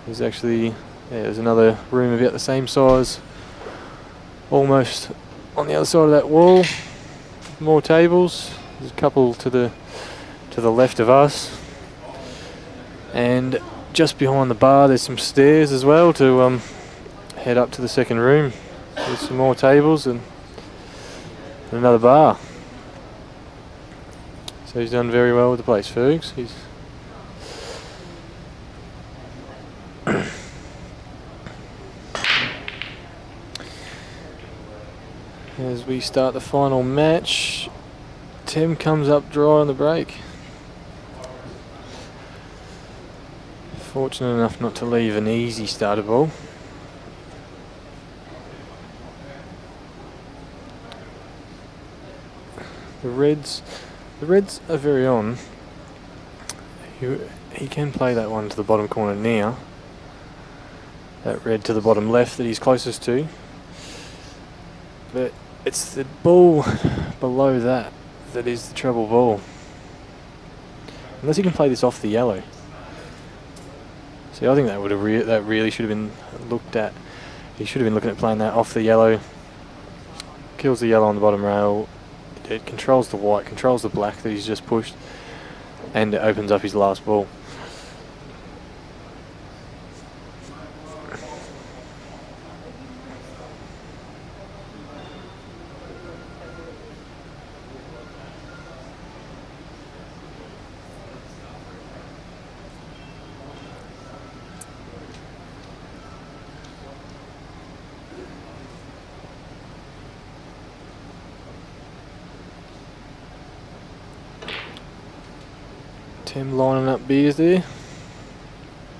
There's actually, there's another room about the same size, almost on the other side of that wall. More tables. There's a couple to the left of us, and just behind the bar there's some stairs as well to head up to the second room. There's some more tables and another bar. So he's done very well with the place, Fergs. He's as we start the final match, Tim comes up dry on the break. Fortunate enough not to leave an easy starter ball. The Reds are very on. He can play that one to the bottom corner now. That red to the bottom left that he's closest to. But it's the ball below that is the treble ball. Unless he can play this off the yellow. See, I think that would have that really should have been looked at. He should have been looking at playing that off the yellow. Kills the yellow on the bottom rail. It controls the white, controls the black that he's just pushed, and it opens up his last ball. Tim lining up beers there,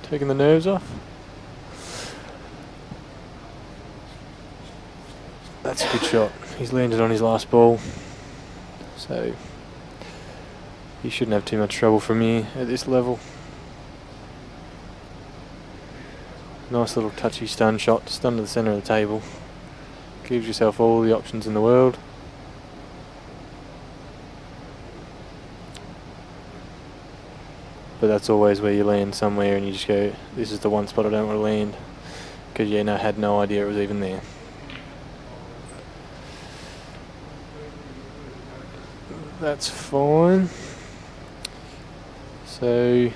taking the nerves off. That's a good shot. He's landed on his last ball, so he shouldn't have too much trouble from here at this level. Nice little touchy stun shot, stun to the centre of the table. Gives yourself all the options in the world. But that's always where you land somewhere and you just go, this is the one spot I don't want to land. Because you had no idea it was even there. That's fine. So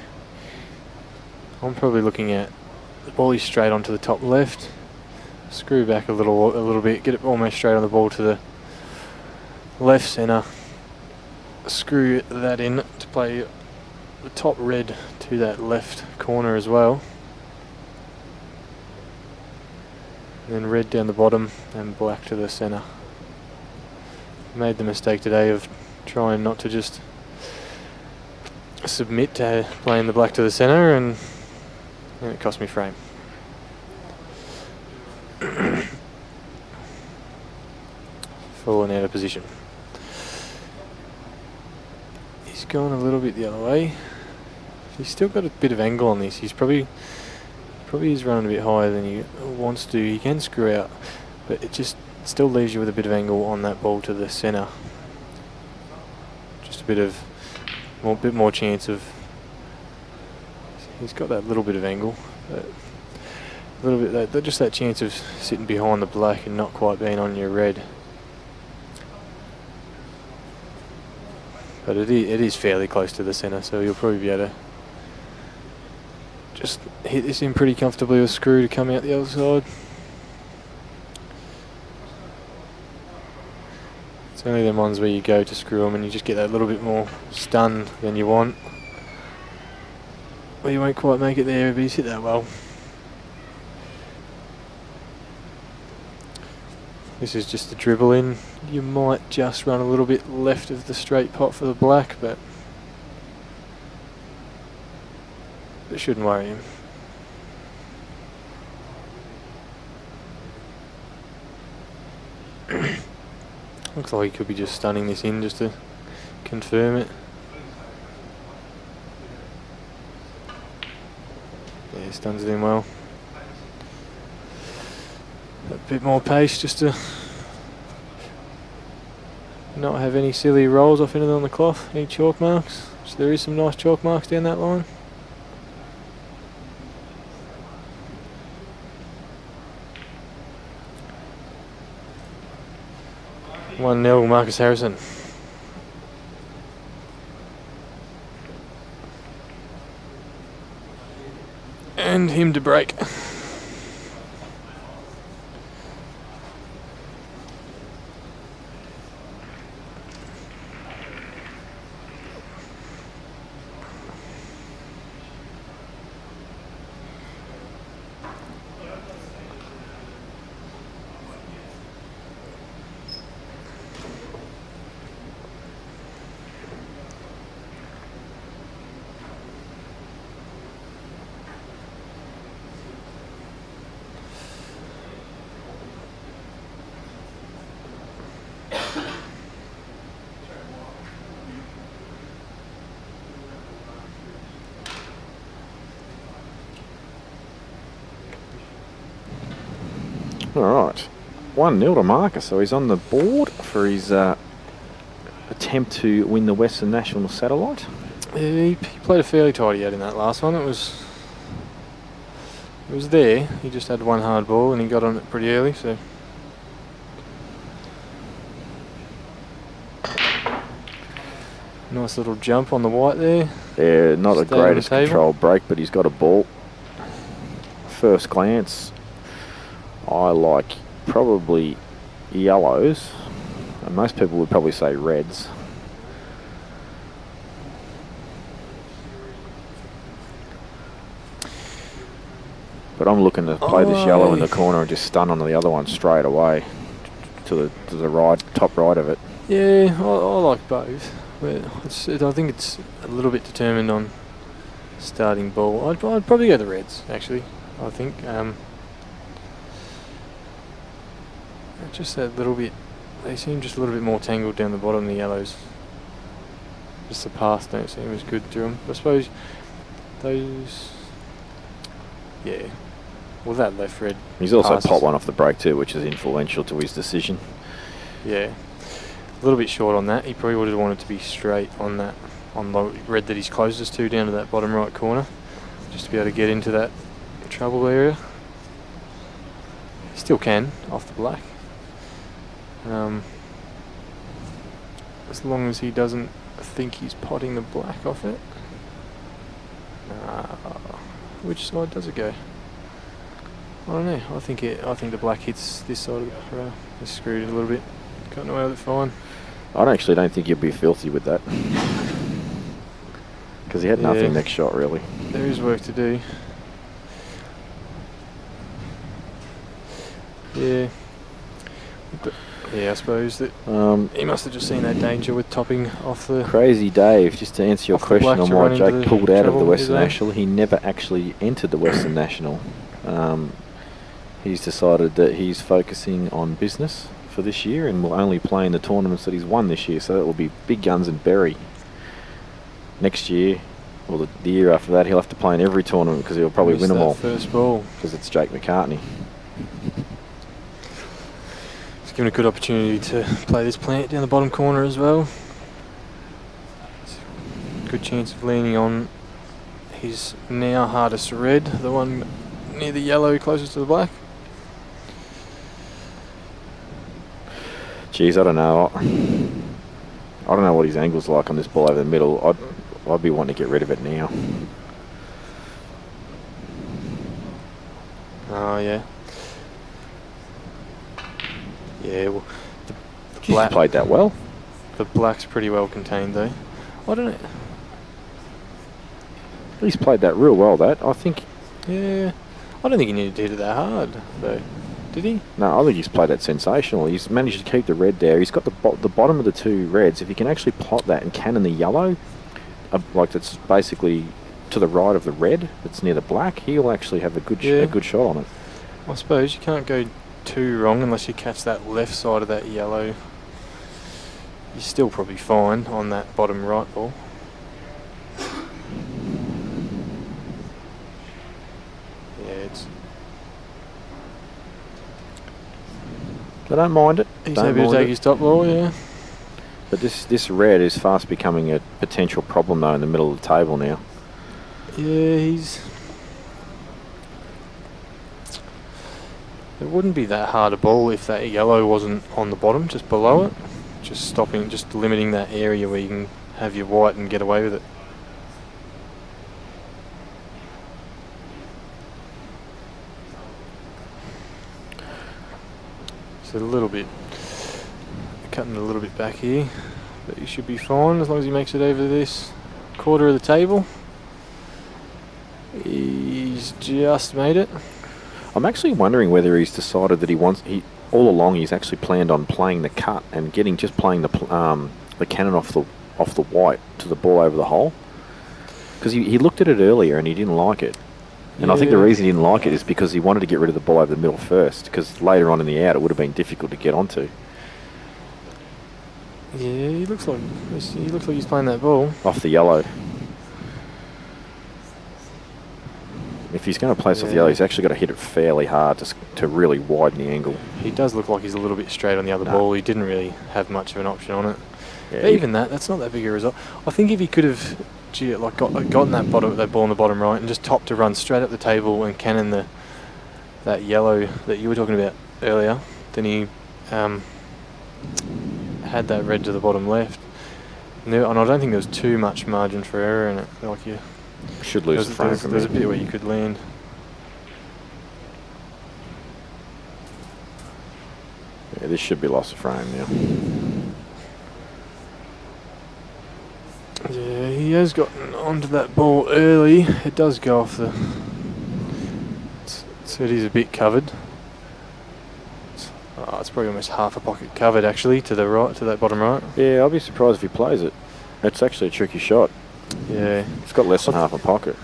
I'm probably looking at the ball is straight onto the top left. Screw back a little bit, get it almost straight on the ball to the left centre, screw that in to play the top red to that left corner as well. And then red down the bottom and black to the centre. Made the mistake today of trying not to just submit to playing the black to the centre, and it cost me frame. Falling out of position. He's gone a little bit the other way. He's still got a bit of angle on this. He's probably is running a bit higher than he wants to. He can screw out, but it just still leaves you with a bit of angle on that ball to the centre. Just a bit more chance of. He's got that little bit of angle, but a little bit just that chance of sitting behind the black and not quite being on your red. But it is fairly close to the centre, so you'll probably be able to just hit this in pretty comfortably with screw to come out the other side. It's only them ones where you go to screw them and you just get that little bit more stun than you want. Well, you won't quite make it there, but he's hit that well. This is just the dribble in. You might just run a little bit left of the straight pot for the black, but it shouldn't worry him. Looks like he could be just stunning this in just to confirm it. Yeah, stuns it in well. A bit more pace just to not have any silly rolls off anything on the cloth, any chalk marks. So there is some nice chalk marks down that line. One 0 Marcus Harrison. And him to break. Alright, 1-0 to Marcus, so he's on the board for his attempt to win the Western National Satellite. Yeah, he played a fairly tidy out in that last one. It was there. He just had one hard ball and he got on it pretty early, so. Nice little jump on the white there. Yeah, not the Stay on greatest the table. control break, but he's got a ball. First glance, I like probably yellows, and most people would probably say reds. But I'm looking to play this yellow in the corner and just stun onto the other one straight away to the right, top right of it. Yeah, I like both, but I think it's a little bit determined on starting ball. I'd probably go the reds, actually. I think just that little bit. They seem just a little bit more tangled down the bottom. The yellows, just the paths don't seem as good to them. I suppose those. Yeah. Well, that left red. He's also passes. popped one off the break too, which is influential to his decision. Yeah. A little bit short on that. He probably would have wanted to be straight on that, on the red that he's closest to, down to that bottom right corner, just to be able to get into that trouble area. Still can off the black, as long as he doesn't think he's potting the black off it. Which side does it go? I don't know. I think the black hits this side of the rail. It's screwed a little bit. Gotten away with it fine. I actually don't think he'll be filthy with that. Because he had nothing next shot, really. There is work to do. Yeah. But, yeah, I suppose that he must have just seen that danger with topping off the... Crazy Dave, just to answer your question on why Jake pulled out of the Western zone. National, he never actually entered the Western National. He's decided that he's focusing on business for this year and will only play in the tournaments that he's won this year. So that will be Big Guns and Berry. Next year, or the year after that, he'll have to play in every tournament because he'll probably win them all. First ball. Because it's Jake McCartney. It's given a good opportunity to play this plant down the bottom corner as well. Good chance of leaning on his now hardest red, the one near the yellow closest to the black. Geez, I don't know. I don't know what his angle's like on this ball over the middle. I'd be wanting to get rid of it now. Oh, yeah. Yeah, well, the Black played that well. The black's pretty well contained, though. I don't know. He's played that real well, that. I think... Yeah. I don't think he needed to hit it that hard, though. Did he? No, I think he's played that sensational. He's managed to keep the red there. He's got the bottom of the two reds. If he can actually plot that and cannon the yellow, like that's basically to the right of the red, that's near the black, he'll actually have a good shot on it. I suppose you can't go too wrong unless you catch that left side of that yellow. You're still probably fine on that bottom right ball. Yeah, it's... I don't mind it. He's happy to take his top ball, yeah. But this red is fast becoming a potential problem, though, in the middle of the table now. Yeah, he's... It wouldn't be that hard a ball if that yellow wasn't on the bottom, just below it. Just stopping, just limiting that area where you can have your white and get away with it. So a little bit, cutting a little bit back here, but he should be fine as long as he makes it over this quarter of the table. He's just made it. I'm actually wondering whether he's decided that all along he's actually planned on playing the cut and playing the cannon off the white to the ball over the hole. Because he looked at it earlier and he didn't like it. And I think the reason he didn't like it is because he wanted to get rid of the ball over the middle first, because later on in the out it would have been difficult to get onto. Yeah, he looks like he's playing that ball Off the yellow. If he's going to place off the yellow, he's actually got to hit it fairly hard to really widen the angle. He does look like he's a little bit straight on the other ball. He didn't really have much of an option on it. Yeah, but even that's not that big a result. I think if he could have gotten that ball on the bottom right and just topped to run straight up the table and cannon that yellow that you were talking about earlier, then he had that red to the bottom left. And I don't think there was too much margin for error in it. Like you should lose the frame from There's a bit where you could land. Yeah, this should be loss of frame now. Yeah, he has gotten onto that ball early. It does go off the... So it is a bit covered. It's probably almost half a pocket covered actually to the right, to that bottom right. Yeah, I'll be surprised if he plays it. It's actually a tricky shot. Yeah. It's got less than half a pocket.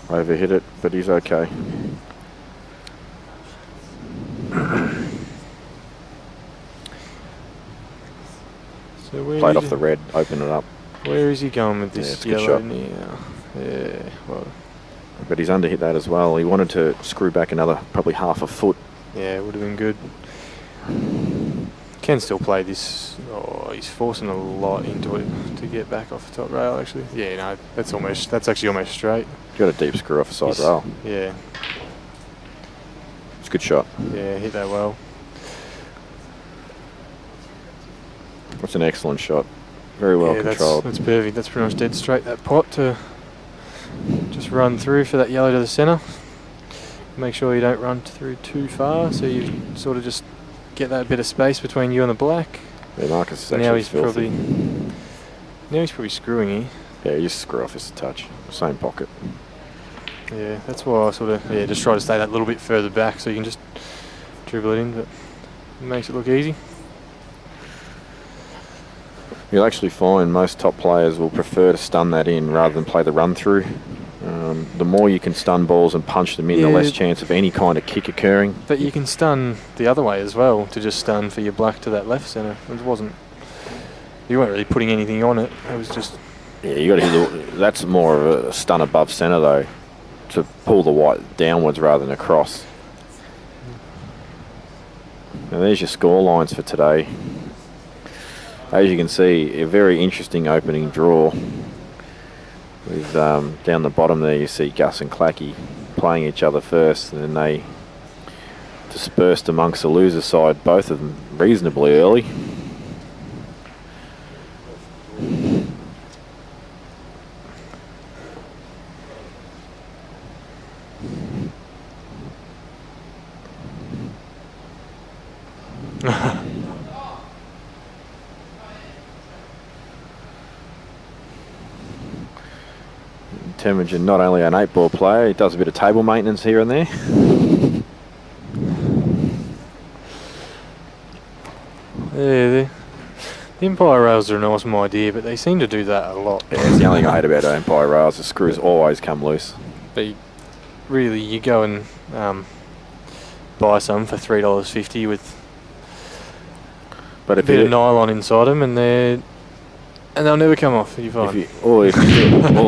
Overhit it, but he's okay. So where played off the red, open it up. Where is he going with this it's a good yellow shot. now? Yeah, well. But he's underhit that as well. He wanted to screw back another probably half a foot. Yeah, it would have been good. Can still play this. Oh, he's forcing a lot into it to get back off the top rail actually. Yeah, no, that's actually almost straight. Got a deep screw off the side rail. Yeah. It's a good shot. Yeah, hit that well. That's an excellent shot. Very well controlled. That's perfect. That's pretty much dead straight, that pot to just run through for that yellow to the centre. Make sure you don't run through too far, so you sort of just get that bit of space between you and the black. Yeah, Marcus is Now actually he's filthy. probably screwing here. Yeah, you just screw off just a touch. Same pocket. Yeah, that's why I sort of just try to stay that little bit further back so you can just dribble it in, but it makes it look easy. You'll actually find most top players will prefer to stun that in rather than play the run through. The more you can stun balls and punch them in, the less chance of any kind of kick occurring. But you can stun the other way as well, to just stun for your black to that left centre. You weren't really putting anything on it. It was just. Yeah, you got to hit that's more of a stun above centre though, to pull the white downwards rather than across. Now there's your score lines for today. As you can see, a very interesting opening draw. With down the bottom there, you see Gus and Clacky playing each other first, and then they dispersed amongst the loser side, both of them reasonably early. Temujin, not only an 8-ball player, he does a bit of table maintenance here and there. Yeah, the Empire rails are an awesome idea, but they seem to do that a lot. Yeah, it's the only thing I hate about Empire rails. The screws always come loose. But really, you go and buy some for $3.50 with but a bit of nylon inside them, and they'll never come off. You find. Or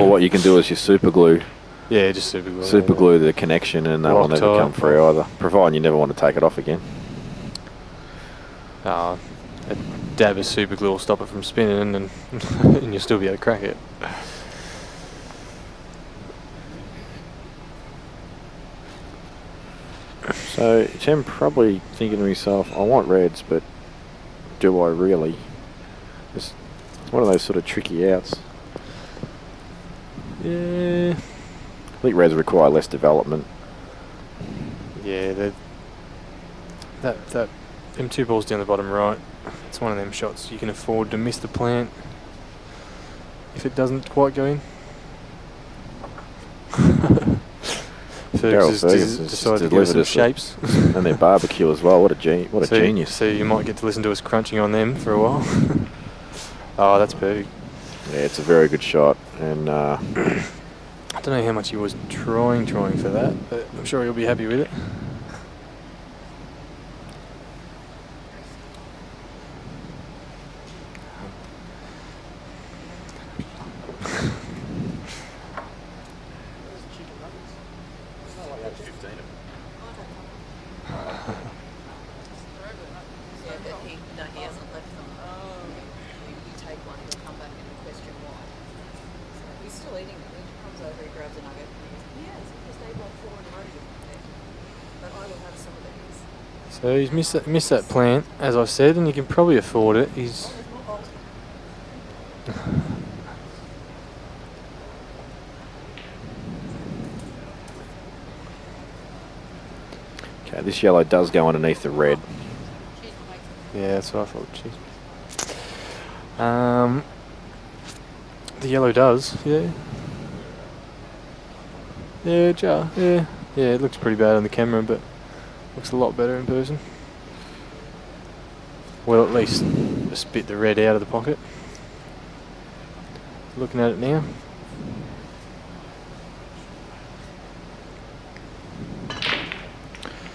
what you can do is you super glue. Yeah, just super glue. Super glue the connection, and that will never come free either. Providing you never want to take it off again. A dab of super glue will stop it from spinning, and and you'll still be able to crack it. So Tim probably thinking to himself, I want reds, but do I really? It's one of those sort of tricky outs. Yeah. I think reds require less development. Yeah, that them 2 balls down the bottom right, it's one of them shots you can afford to miss the plant if it doesn't quite go in. Fergus has decided to give us some shapes. And their barbecue as well. What a genius. So you might get to listen to us crunching on them for a while. Oh, that's perfect. Yeah, it's a very good shot. And I don't know how much he was trying for that, but I'm sure he'll be happy with it. So he's missed that plant, as I said, and you can probably afford it. He's okay, this yellow does go underneath the red. Yeah, that's what I thought. Jeez. The yellow does, yeah. Yeah, yeah. It looks pretty bad on the camera, but looks a lot better in person. Well, at least spit the red out of the pocket. Looking at it now.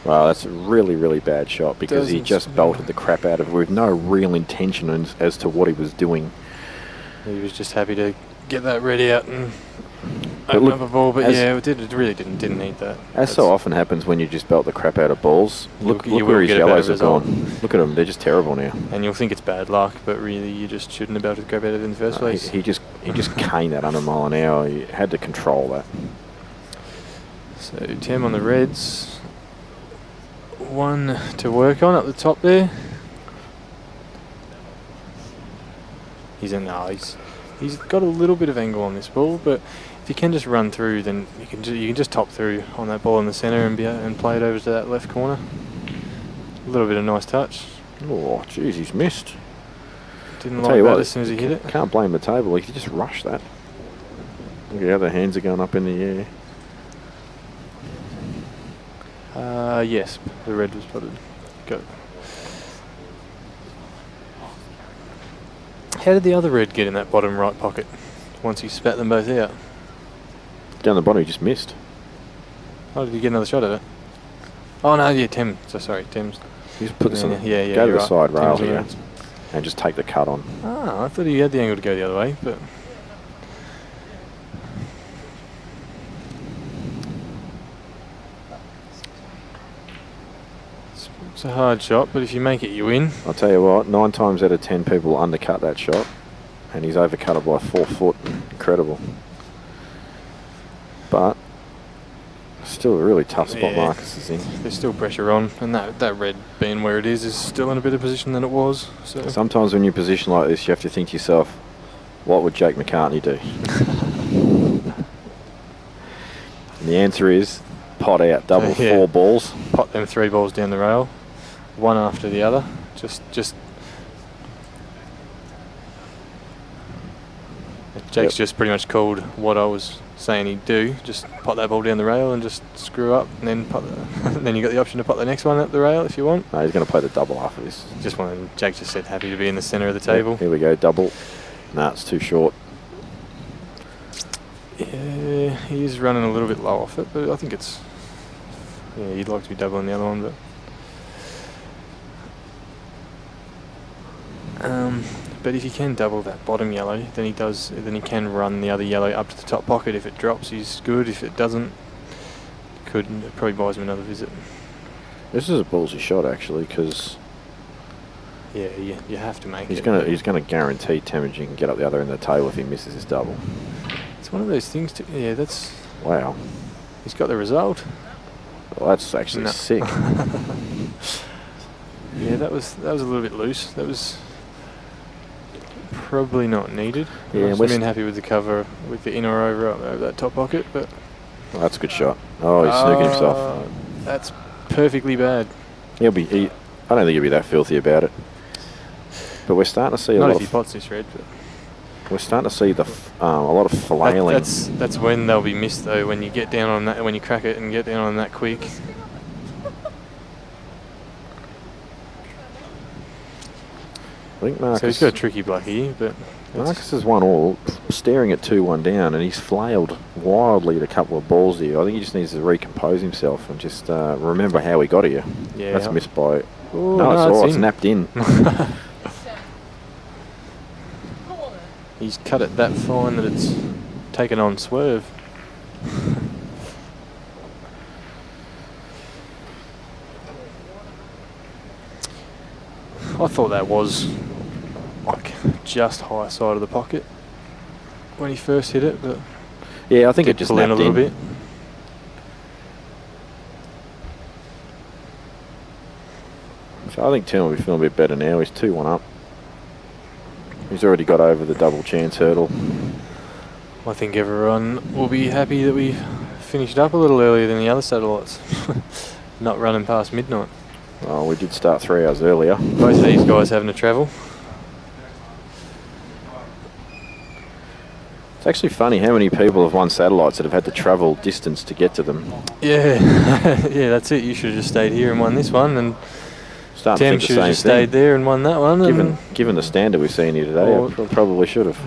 Wow, that's a really, really bad shot because he just belted the crap out of it with no real intention as to what he was doing. He was just happy to get that red out and open up a ball, but yeah, it really didn't need that. As so often happens when you just belt the crap out of balls. Look where his yellows have gone. Look at them, they're just terrible now. And you'll think it's bad luck, but really you just shouldn't have belted the crap out of it in the first place. He just caned that 100 mile an hour. He had to control that. So 10 on the reds. 1 to work on at the top there. He's got a little bit of angle on this ball, but If you can just run through, then you can just top through on that ball in the centre and play it over to that left corner. A little bit of nice touch. Oh, jeez, he's missed. Didn't I'll like tell you that what, as soon as he hit it. Can't blame the table. He could just rush that. Look at how the hands are going up in the air. Yes, the red was spotted. Go. How did the other red get in that bottom right pocket once he spat them both out? Down the bottom, he just missed. Oh, did he get another shot at it? Oh no, yeah, Thames. So sorry, Thames. He just put this on. Yeah, go to the right. side rail Thames on the here ends. and just take the cut on. Ah, I thought he had the angle to go the other way, but. It's a hard shot, but if you make it, you win. I'll tell you what, 9 times out of 10 people undercut that shot, and he's overcut it by 4 foot. Incredible. But still a really tough spot Marcus is in. There's still pressure on, and that red being where it is still in a better position than it was. So sometimes when you're positioned like this, you have to think to yourself, what would Jake McCartney do? And the answer is pot out, double 4 balls. Pot them 3 balls down the rail, one after the other. Just Jake's just pretty much called what I was saying he'd do. Just pot that ball down the rail and just screw up, and then pot then you got the option to pot the next one up the rail if you want. No, he's going to play the double after this. Jake just said happy to be in the centre of the table. Here we go, double. Nah, it's too short. Yeah, he is running a little bit low off it, but I think it's. Yeah, you'd like to be doubling the other one, but. But if you can double that bottom yellow, then he can run the other yellow up to the top pocket. If it drops, he's good. If it doesn't, it probably buys him another visit. This is a ballsy shot actually, because yeah, you have to make he's it. He's gonna guarantee Temujin can get up the other end of the table if he misses his double. It's one of those things. Yeah, that's. Wow. He's got the result. Well, that's actually sick. Yeah, that was a little bit loose. That was probably not needed. Yeah, I've been happy with the cover with the inner over that top pocket, but. Well, that's a good shot. Oh, he's snooping himself. That's perfectly bad. I don't think he'll be that filthy about it. But we're starting to see not if he pots this red. But we're starting to see a lot of flailing. That's when they'll be missed though. When you get down on that, when you crack it and get down on that quick. I think Marcus. So he's got a tricky block here, but Marcus has 1-all, staring at 2-1 down, and he's flailed wildly at a couple of balls here. I think he just needs to recompose himself and just remember how he got here. Yeah, that's missed by. Ooh, no, it's all right. It's in. napped in. He's cut it that fine that it's taken on swerve. I thought that was like just high side of the pocket when he first hit it, but yeah, I think it just pull in a little bit. So I think Tim will be feeling a bit better now. He's 2-1 up. He's already got over the double chance hurdle. I think everyone will be happy that we finished up a little earlier than the other satellites. Not running past midnight. Oh, we did start 3 hours earlier. Both of these guys having to travel. It's actually funny how many people have won satellites that have had to travel distance to get to them. Yeah, yeah, that's it. You should have just stayed here and won this one, and Tim should have just stayed there and won that one. Given the standard we've seen here today, I probably should have.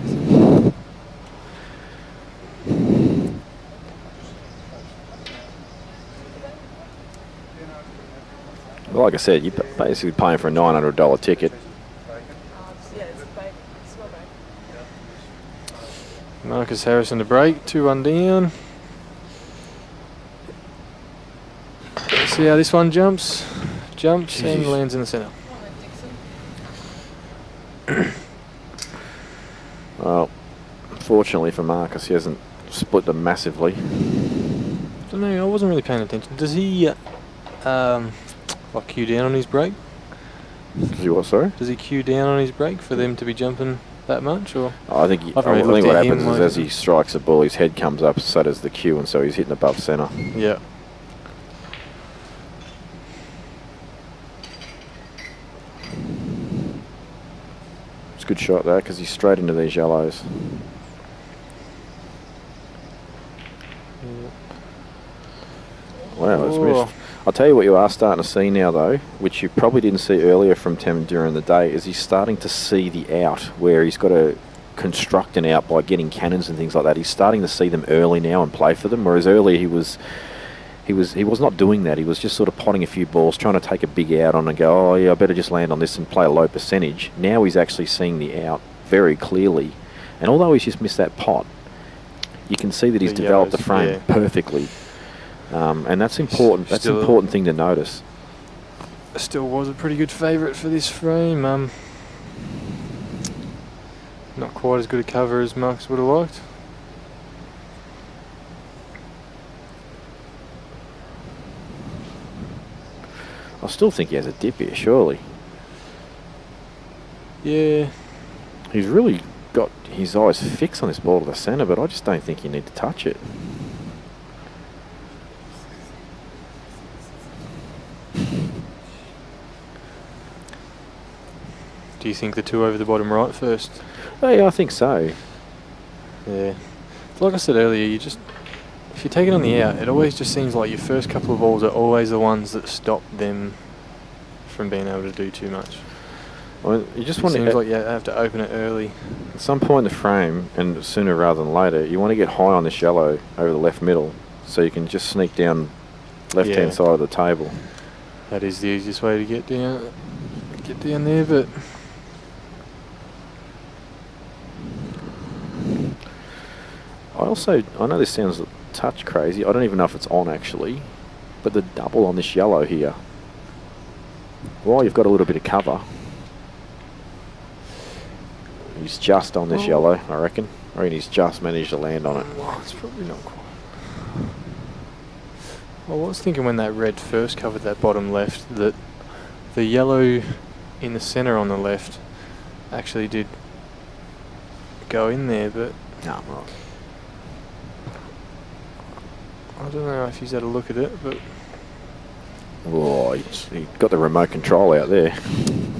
Well, like I said, you're basically paying for a $900 ticket. Marcus Harrison to break, 2-1 down. See how this one jumps and lands in the centre. Well, fortunately for Marcus, he hasn't split them massively. I don't know, I wasn't really paying attention. Does he cue down on his break? Does he what, sorry? Does he cue down on his break for them to be jumping that much, or? I think I haven't really I looked think what at him happens is like as he strikes the ball, his head comes up, so does the cue, and so he's hitting above centre. Yeah. It's a good shot though, because he's straight into these yellows. Wow, that's missed. I'll tell you what you are starting to see now though, which you probably didn't see earlier from Tem during the day, is he's starting to see the out, where he's got to construct an out by getting cannons and things like that. He's starting to see them early now and play for them, whereas earlier he was not doing that. He was just sort of potting a few balls, trying to take a big out on and go, oh yeah, I better just land on this and play a low percentage. Now he's actually seeing the out very clearly, and although he's just missed that pot, you can see that he's developed the frame perfectly. And that's important. That's an important thing to notice. Still was a pretty good favourite for this frame. Not quite as good a cover as Marcus would have liked. I still think he has a dip here, surely. Yeah. He's really got his eyes fixed on this ball to the centre, but I just don't think you need to touch it. Do you think the two over the bottom right first? Oh, yeah, I think so. Yeah. Like I said earlier, if you take it on the out, it always just seems like your first couple of balls are always the ones that stop them from being able to do too much. Well, you just want seems like you have to open it early. At some point in the frame, and sooner rather than later, you want to get high on this yellow over the left middle, so you can just sneak down left-hand side of the table. That is the easiest way to get down there, but I know this sounds a touch crazy. I don't even know if it's on actually, but the double on this yellow here, while you've got a little bit of cover, he's just on this yellow, I reckon. He's just managed to land on it. Well, it's probably not quite. Well, I was thinking when that red first covered that bottom left, that the yellow in the centre on the left actually did go in there, but no, right. I don't know if he's had a look at it, but oh, he got the remote control out there.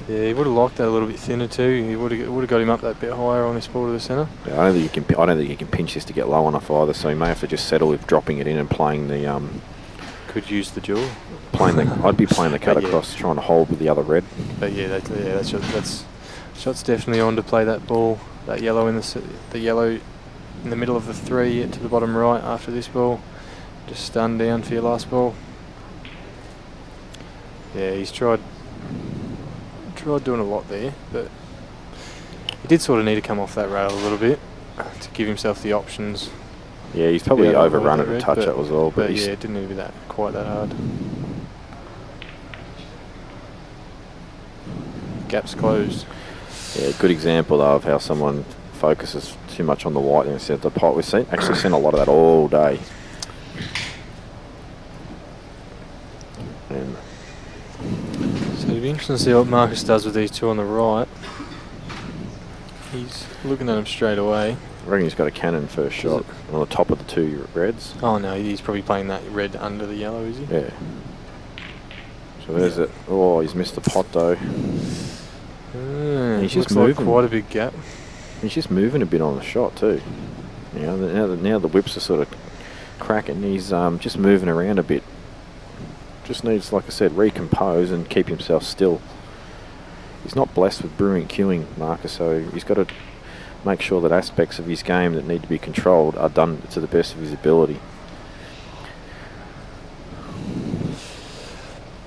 Yeah, he would have liked that a little bit thinner too. He would have got him up that bit higher on this ball to the centre. Yeah, I don't think you can pinch this to get low enough either. So he may have to just settle with dropping it in and playing the. Could use the dual. I'd be playing the cut across, trying to hold with the other red. But yeah, that's shot's definitely on to play that ball. That yellow in the yellow in the middle of the three to the bottom right after this ball. Just stun down for your last ball. Yeah, he's tried doing a lot there, but he did sort of need to come off that rail a little bit to give himself the options. Yeah, he's probably overrun it a touch, that was all. But yeah, it didn't need to be quite that hard. Gap's closed. Yeah, good example though of how someone focuses too much on the white instead of the pot. We've actually seen a lot of that all day. And so it'll be interesting to see what Marcus does with these two on the right. He's looking at them straight away. I reckon he's got a cannon first shot on the top of the two reds. Oh no, he's probably playing that red under the yellow, is he? Yeah. So there's it. Oh, he's missed the pot though. He's just moving. Like quite a big gap. He's just moving a bit on the shot too. You know, now the whips are sort of cracking. He's just moving around a bit. Just needs, like I said, recompose and keep himself still. He's not blessed with brilliant cueing, Marcus, so he's got to make sure that aspects of his game that need to be controlled are done to the best of his ability.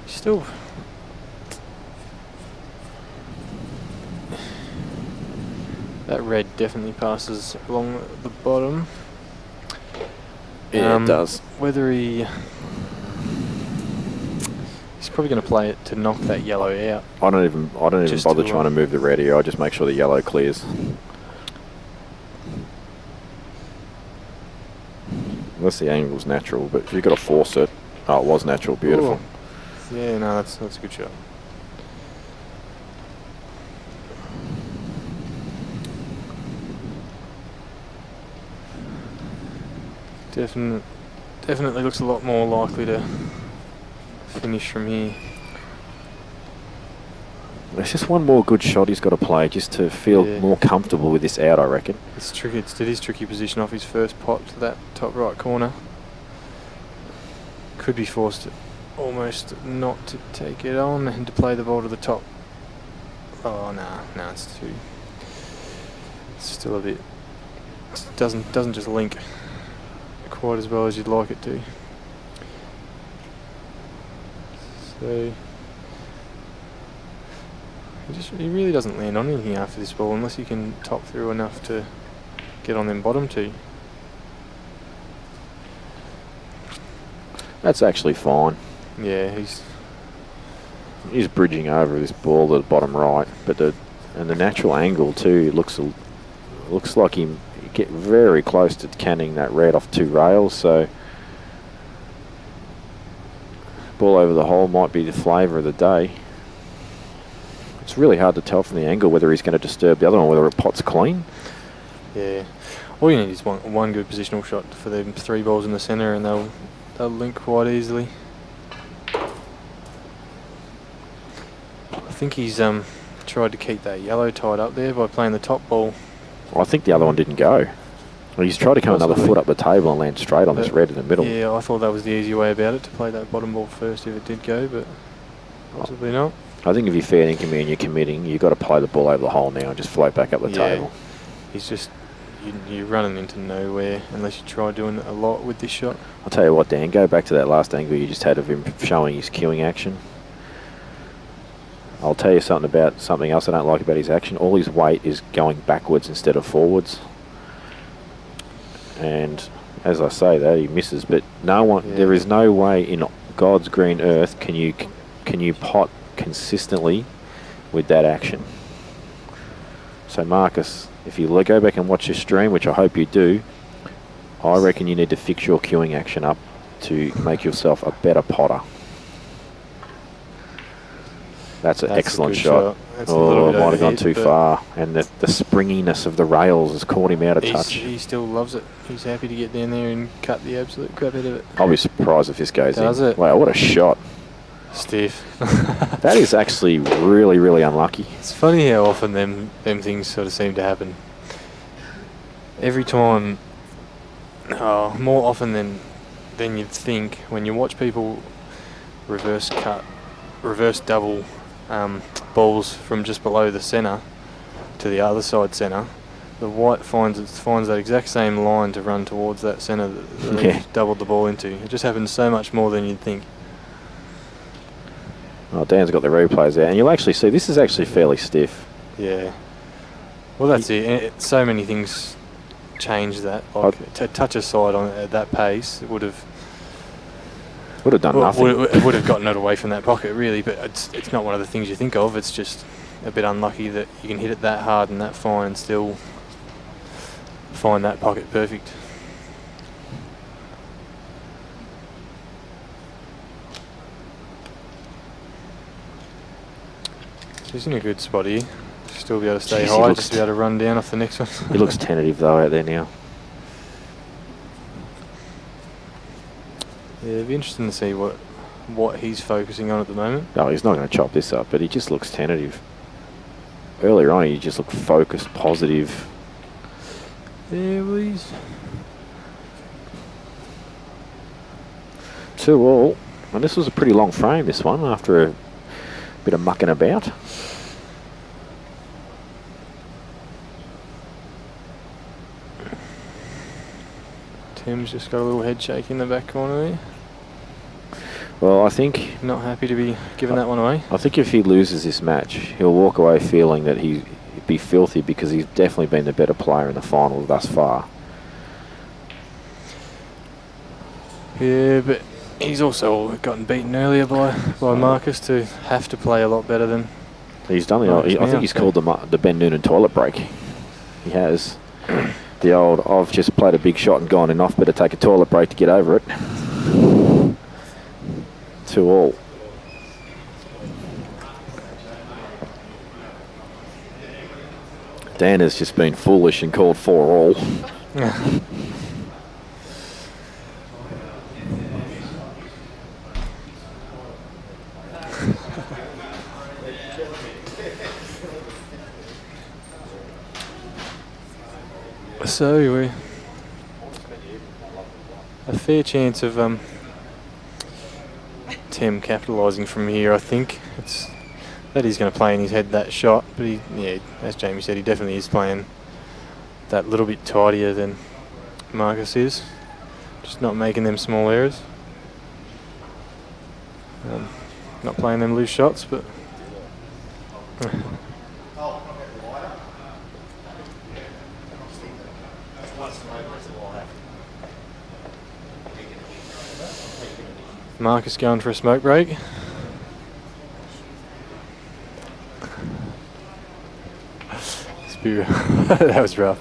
Still, that red definitely passes along the bottom. Yeah, it does. Whether he's probably going to play it to knock that yellow out. I don't even bother trying to move the red here. I just make sure the yellow clears. Unless the angle's natural, but if you've got to force it, it was natural, beautiful. Ooh. Yeah, no, that's a good shot. Definitely looks a lot more likely to finish from here. There's just one more good shot he's got to play just to feel more comfortable with this out, I reckon. It's tricky. It's his tricky position off his first pot to that top right corner. Could be forced almost not to take it on and to play the ball to the top. Oh no, it's too. It's still a bit. It doesn't just link quite as well as you'd like it to. So he really doesn't land on anything after this ball unless he can top through enough to get on them bottom two. That's actually fine. Yeah, he's bridging over this ball to the bottom right, but the natural angle too looks like he get very close to canning that red off 2 rails. So ball over the hole might be the flavour of the day. It's really hard to tell from the angle whether he's going to disturb the other one, whether it pot's clean. Yeah, all you need is one good positional shot for them 3 balls in the centre, and they'll link quite easily. I think he's tried to keep that yellow tied up there by playing the top ball. Well, I think the other one didn't go. Well, he's tried to come another foot up the table and land straight on this red in the middle. Yeah, I thought that was the easy way about it, to play that bottom ball first if it did go, but possibly not. I think if you're fair income and you're committing, you've got to play the ball over the hole now and just float back up the table. He's just, you're running into nowhere unless you try doing it a lot with this shot. I'll tell you what, Dan, go back to that last angle you just had of him showing his queuing action. I'll tell you something else I don't like about his action. All his weight is going backwards instead of forwards. And as I say that, he misses. But there is no way in God's green earth can you pot consistently with that action. So Marcus, if you go back and watch your stream, which I hope you do, I reckon you need to fix your queuing action up to make yourself a better potter. That's an excellent shot. Oh, it might have gone too far. And the springiness of the rails has caught him out of touch. He still loves it. He's happy to get down there and cut the absolute crap out of it. I'll be surprised if this goes in. Does it? Wow, what a shot. Stiff. That is actually really, really unlucky. It's funny how often them things sort of seem to happen. Every time, more often than you'd think, when you watch people reverse double balls from just below the centre to the other side centre, the white finds that exact same line to run towards that centre that they've doubled the ball into. It just happens so much more than you'd think. Oh, Dan's got the replays there, and you'll actually see this is actually fairly stiff. Yeah. Well, that's it. So many things change that. Like to touch a side at that pace, it would have done nothing. It would have gotten it away from that pocket, really. But it's not one of the things you think of. It's just a bit unlucky that you can hit it that hard and that fine and still find that pocket perfect. He's in a good spot here. Still be able to stay high, just be able to run down off the next one. He looks tentative though out there now. Yeah, it'd be interesting to see what he's focusing on at the moment. No, he's not going to chop this up, but he just looks tentative. Earlier on, he just looked focused, positive. Yeah, well, he's 2-all, and this was a pretty long frame, this one, after a bit of mucking about. Tim's just got a little head shake in the back corner there. Well, I think... Not happy to be giving that one away. I think if he loses this match, he'll walk away feeling that he'd be filthy because he's definitely been the better player in the final thus far. Yeah, but he's also gotten beaten earlier by Marcus to have to play a lot better than... He's done the... I think he's called the Ben Noonan toilet break. He has. The old, I've just played a big shot and gone enough, better take a toilet break to get over it. 2-all. Dan has just been foolish and called 4-all. So we a fair chance of Tim capitalising from here. I think it's that he's going to play in his head that shot, but yeah, as Jamie said, he definitely is playing that little bit tidier than Marcus is. Just not making them small errors. Not playing them loose shots, but. Marcus going for a smoke break. That was rough.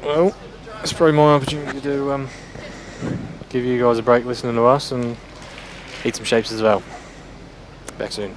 Well, it's probably my opportunity to give you guys a break listening to us and eat some shapes as well. Back soon.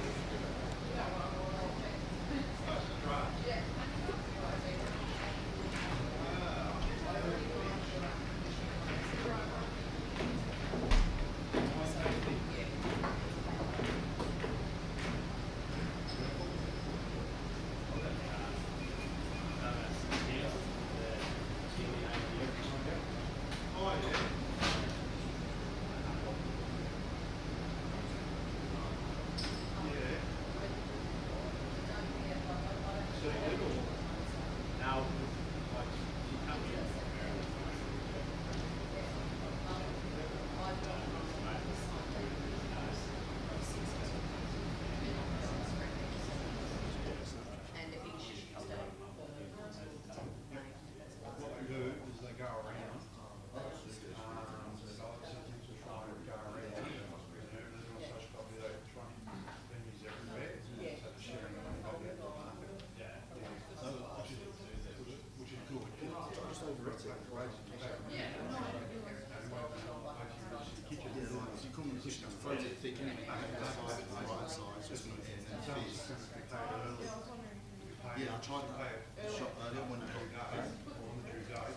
Yeah, I tried to pay a shop earlier when it got going, or on the due date,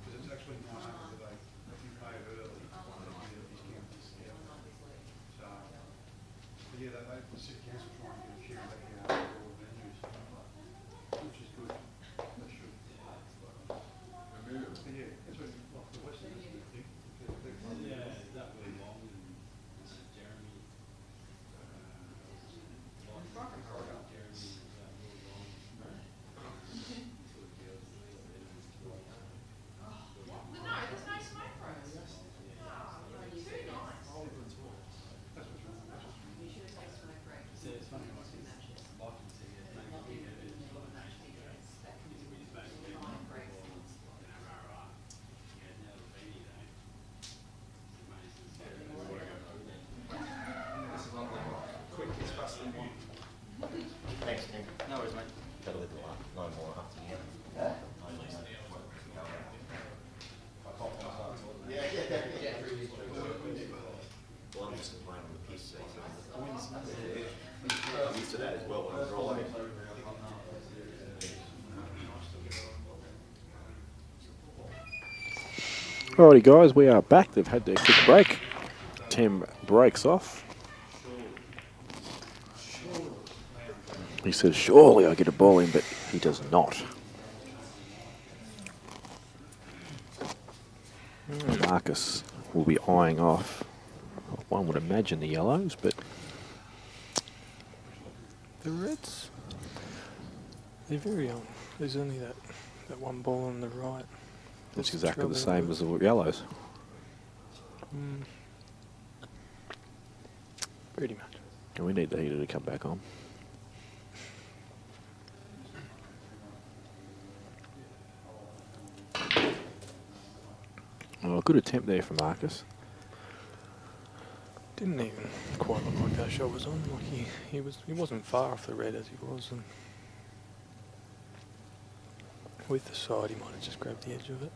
because it's actually nice because if you pay it early, you get a discount. So, but yeah, the city council trying to get a share of that all the venues, which is good. They should. Yeah, that's what, like the Western is a good thing. Yeah, that really long. Jeremy. Thanks, Nick. No worries, mate. Better with the one. No more after you. Yeah. Well, I'm used to playing on the piss, so I'm used to that as well when I was rolling. Alrighty guys, we are back. They've had their quick break. Tim breaks off. He says, surely I get a ball in, but he does not. Marcus will be eyeing off, one would imagine, the yellows, but The reds, they're very young. There's only that one ball on the right. it's That's exactly the trouble. same as the yellows. Pretty much. And we need the heater to come back on. Oh, good attempt there from Marcus. Didn't even quite look like that shot was on. Like he wasn't far off the red as he was, and with the side he might have just grabbed the edge of it.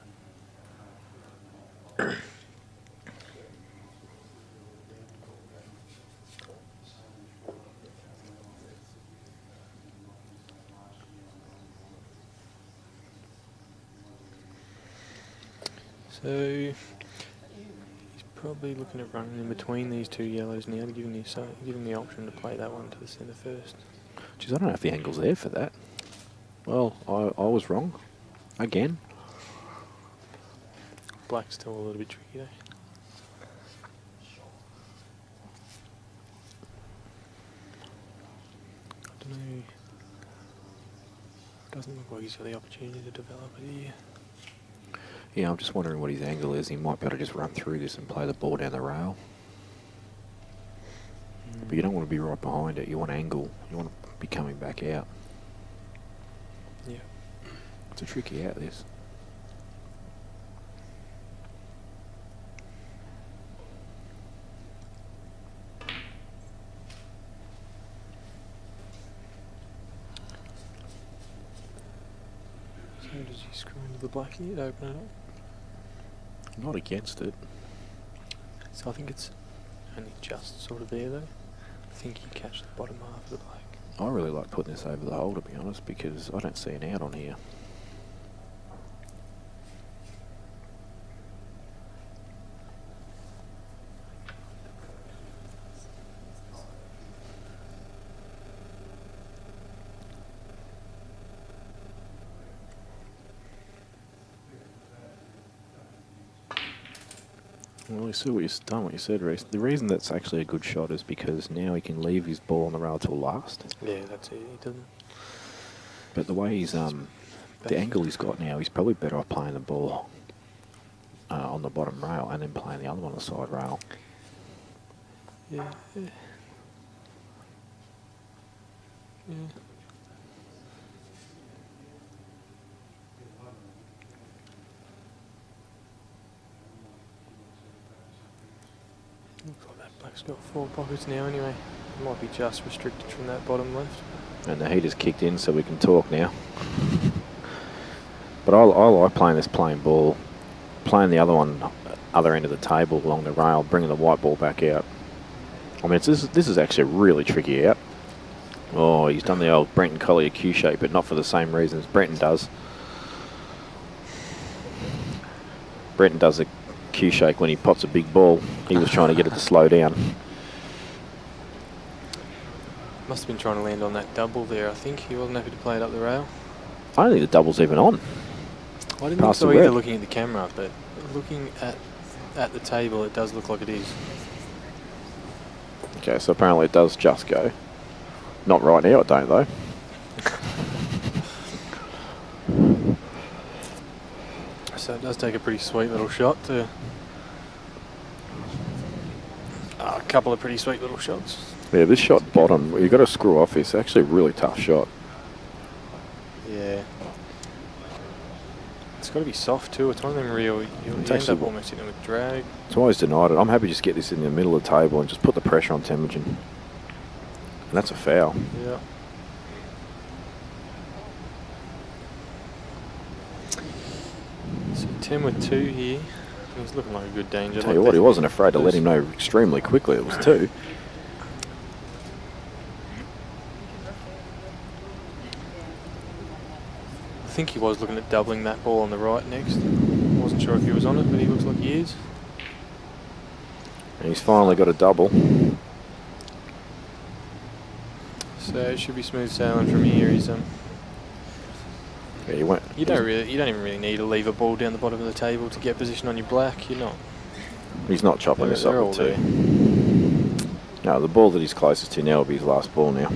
So he's probably looking at running in between these two yellows now to give him the option to play that one to the centre first. Geez, I don't know if the angle's there for that. Well, I was wrong. Again. Black's still a little bit tricky though. I don't know. Doesn't look like he's got the opportunity to develop it here. Yeah, I'm just wondering what his angle is. He might be able to just run through this and play the ball down the rail. But you don't want to be right behind it. You want angle. You want to be coming back out. Yeah. It's a tricky out, this. So does he screw into the black here to open it up? Not against it. So I think it's only just sort of there though. I think you catch the bottom half of the black. I really like putting this over the hole, to be honest, because I don't see an out on here. Well, you see what you've done, what you said, Reece. The reason that's actually a good shot is because now he can leave his ball on the rail till last. Yeah, that's it. He doesn't. But the way he's the angle he's got now, he's probably better off playing the ball on the bottom rail and then playing the other one on the side rail. Yeah. Yeah. Looks like that black's got 4 pockets now anyway. Might be just restricted from that bottom left. And the heater's kicked in so we can talk now. But I like playing this plain ball, playing the other one, other end of the table along the rail, bringing the white ball back out. I mean, this is actually a really tricky out. Oh, he's done the old Brenton Collier Q shape, but not for the same reasons Brenton does. Brenton does a Q shake when he pots a big ball. He was trying to get it to slow down. Must have been trying to land on that double there, I think. He wasn't happy to play it up the rail. I don't think the double's even on. I didn't think so either looking at the camera, but looking at the table, it does look like it is. Okay, so apparently it does just go. Not right now, it don't though. So it does take a pretty sweet little shot to... a couple of pretty sweet little shots. Yeah, this shot bottom, you've got to screw off. It's actually a really tough shot. Yeah. It's got to be soft too. It's one of them real, you end up almost hitting with drag. It's always denied it. I'm happy to just get this in the middle of the table and just put the pressure on Temujin. And that's a foul. Yeah. So Tim with 2 here. He's looking like a good danger. Tell you what, he wasn't afraid to let him know extremely quickly. It was 2. I think he was looking at doubling that ball on the right next. Wasn't sure if he was on it, but he looks like he is. And he's finally got a double. So it should be smooth sailing from here. He's Yeah, he went. You don't even really need to leave a ball down the bottom of the table to get position on your black. You're not. He's not chopping this up with 2. there. No, the ball that he's closest to now will be his last ball now.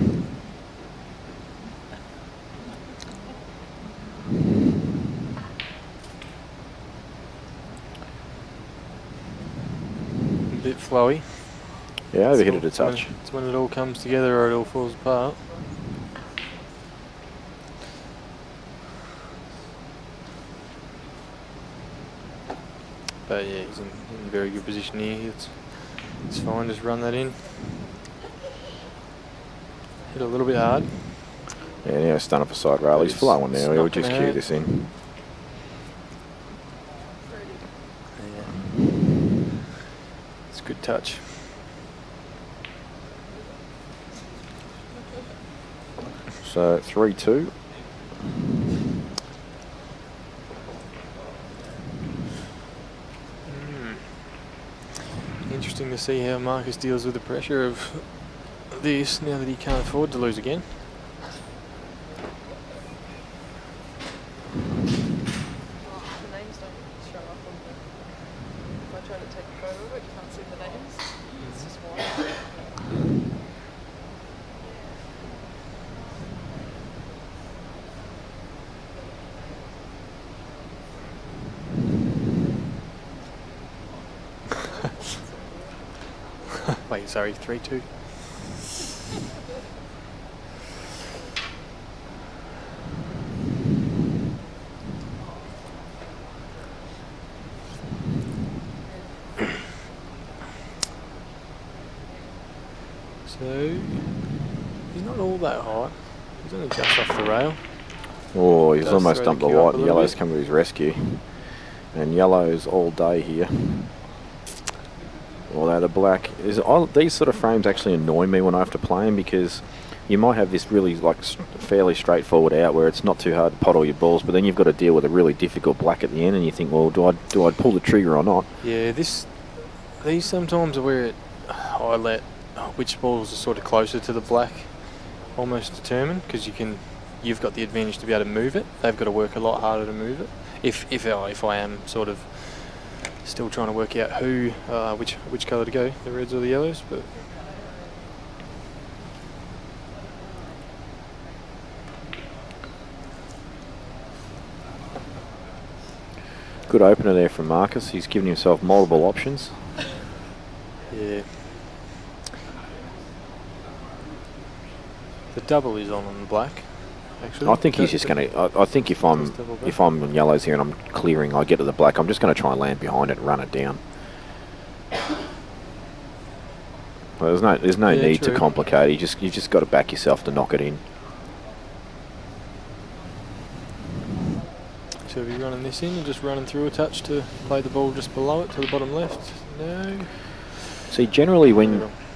A bit flowy. Yeah, overhit it a touch. It's when it all comes together or it all falls apart. But yeah, he's in very good position here. It's fine, just run that in. Hit a little bit hard. Yeah, now he's done up a side rail. He's flowing now. He'll just cue this in. Yeah. It's a good touch. So 3-2. to see how Marcus deals with the pressure of this now that he can't afford to lose again. The names don't show up on the. If I try to take a photo of it, you can't see the names. It's just white. Wait, sorry, 3-2. So, he's not all that high. He's only just off the rail. Oh, he's Does almost throw dumped the the cue up white. a The little yellow's bit. come to his rescue. And yellow's all day here. Although the black is, these sort of frames actually annoy me when I have to play them, because you might have this really like fairly straightforward out where it's not too hard to pot all your balls, but then you've got to deal with a really difficult black at the end, and you think, well, do I pull the trigger or not? Yeah, these sometimes are where I let which balls are sort of closer to the black almost determined, because you've got the advantage to be able to move it. They've got to work a lot harder to move it. If I am sort of still trying to work out who which colour to go, the reds or the yellows, but. Good opener there from Marcus. He's given himself multiple options. Yeah. The double is on the black, actually. I think he's just going to. I think if I'm on yellows here and I'm clearing, I get to the black, I'm just going to try and land behind it and run it down. Well, there's no need to complicate. You just got to back yourself to knock it in. So are we running this in and just running through a touch to play the ball just below it to the bottom left? No. See, generally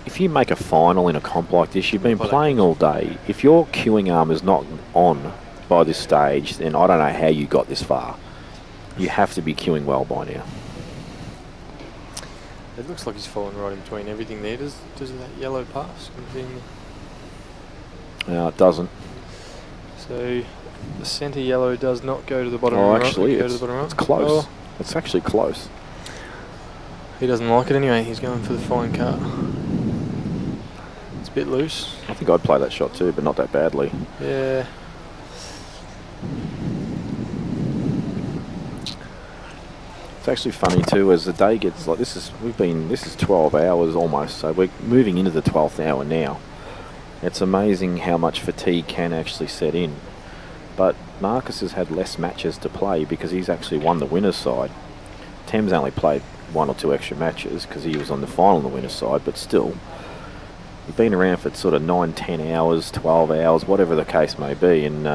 if you make a final in a comp like this, you've been playing all day. If your queuing arm is not on by this stage, then I don't know how you got this far. You have to be queuing well by now. It looks like he's falling right in between everything there. Does that yellow pass? No, it doesn't. So the centre yellow does not go to the bottom Oh, right. actually, Go to the bottom right. it's close. Oh. It's actually close. He doesn't like it anyway. He's going for the fine cut. It's a bit loose. I think I'd play that shot too, but not that badly. Yeah. It's actually funny too, as the day gets like this is 12 hours almost, so we're moving into the 12th hour now. It's amazing how much fatigue can actually set in. But Marcus has had less matches to play because he's actually won the winner's side. Tem's only played 1 or 2 extra matches because he was on the final on the winner's side, but still, he's been around for sort of 9, 10 hours, 12 hours, whatever the case may be, and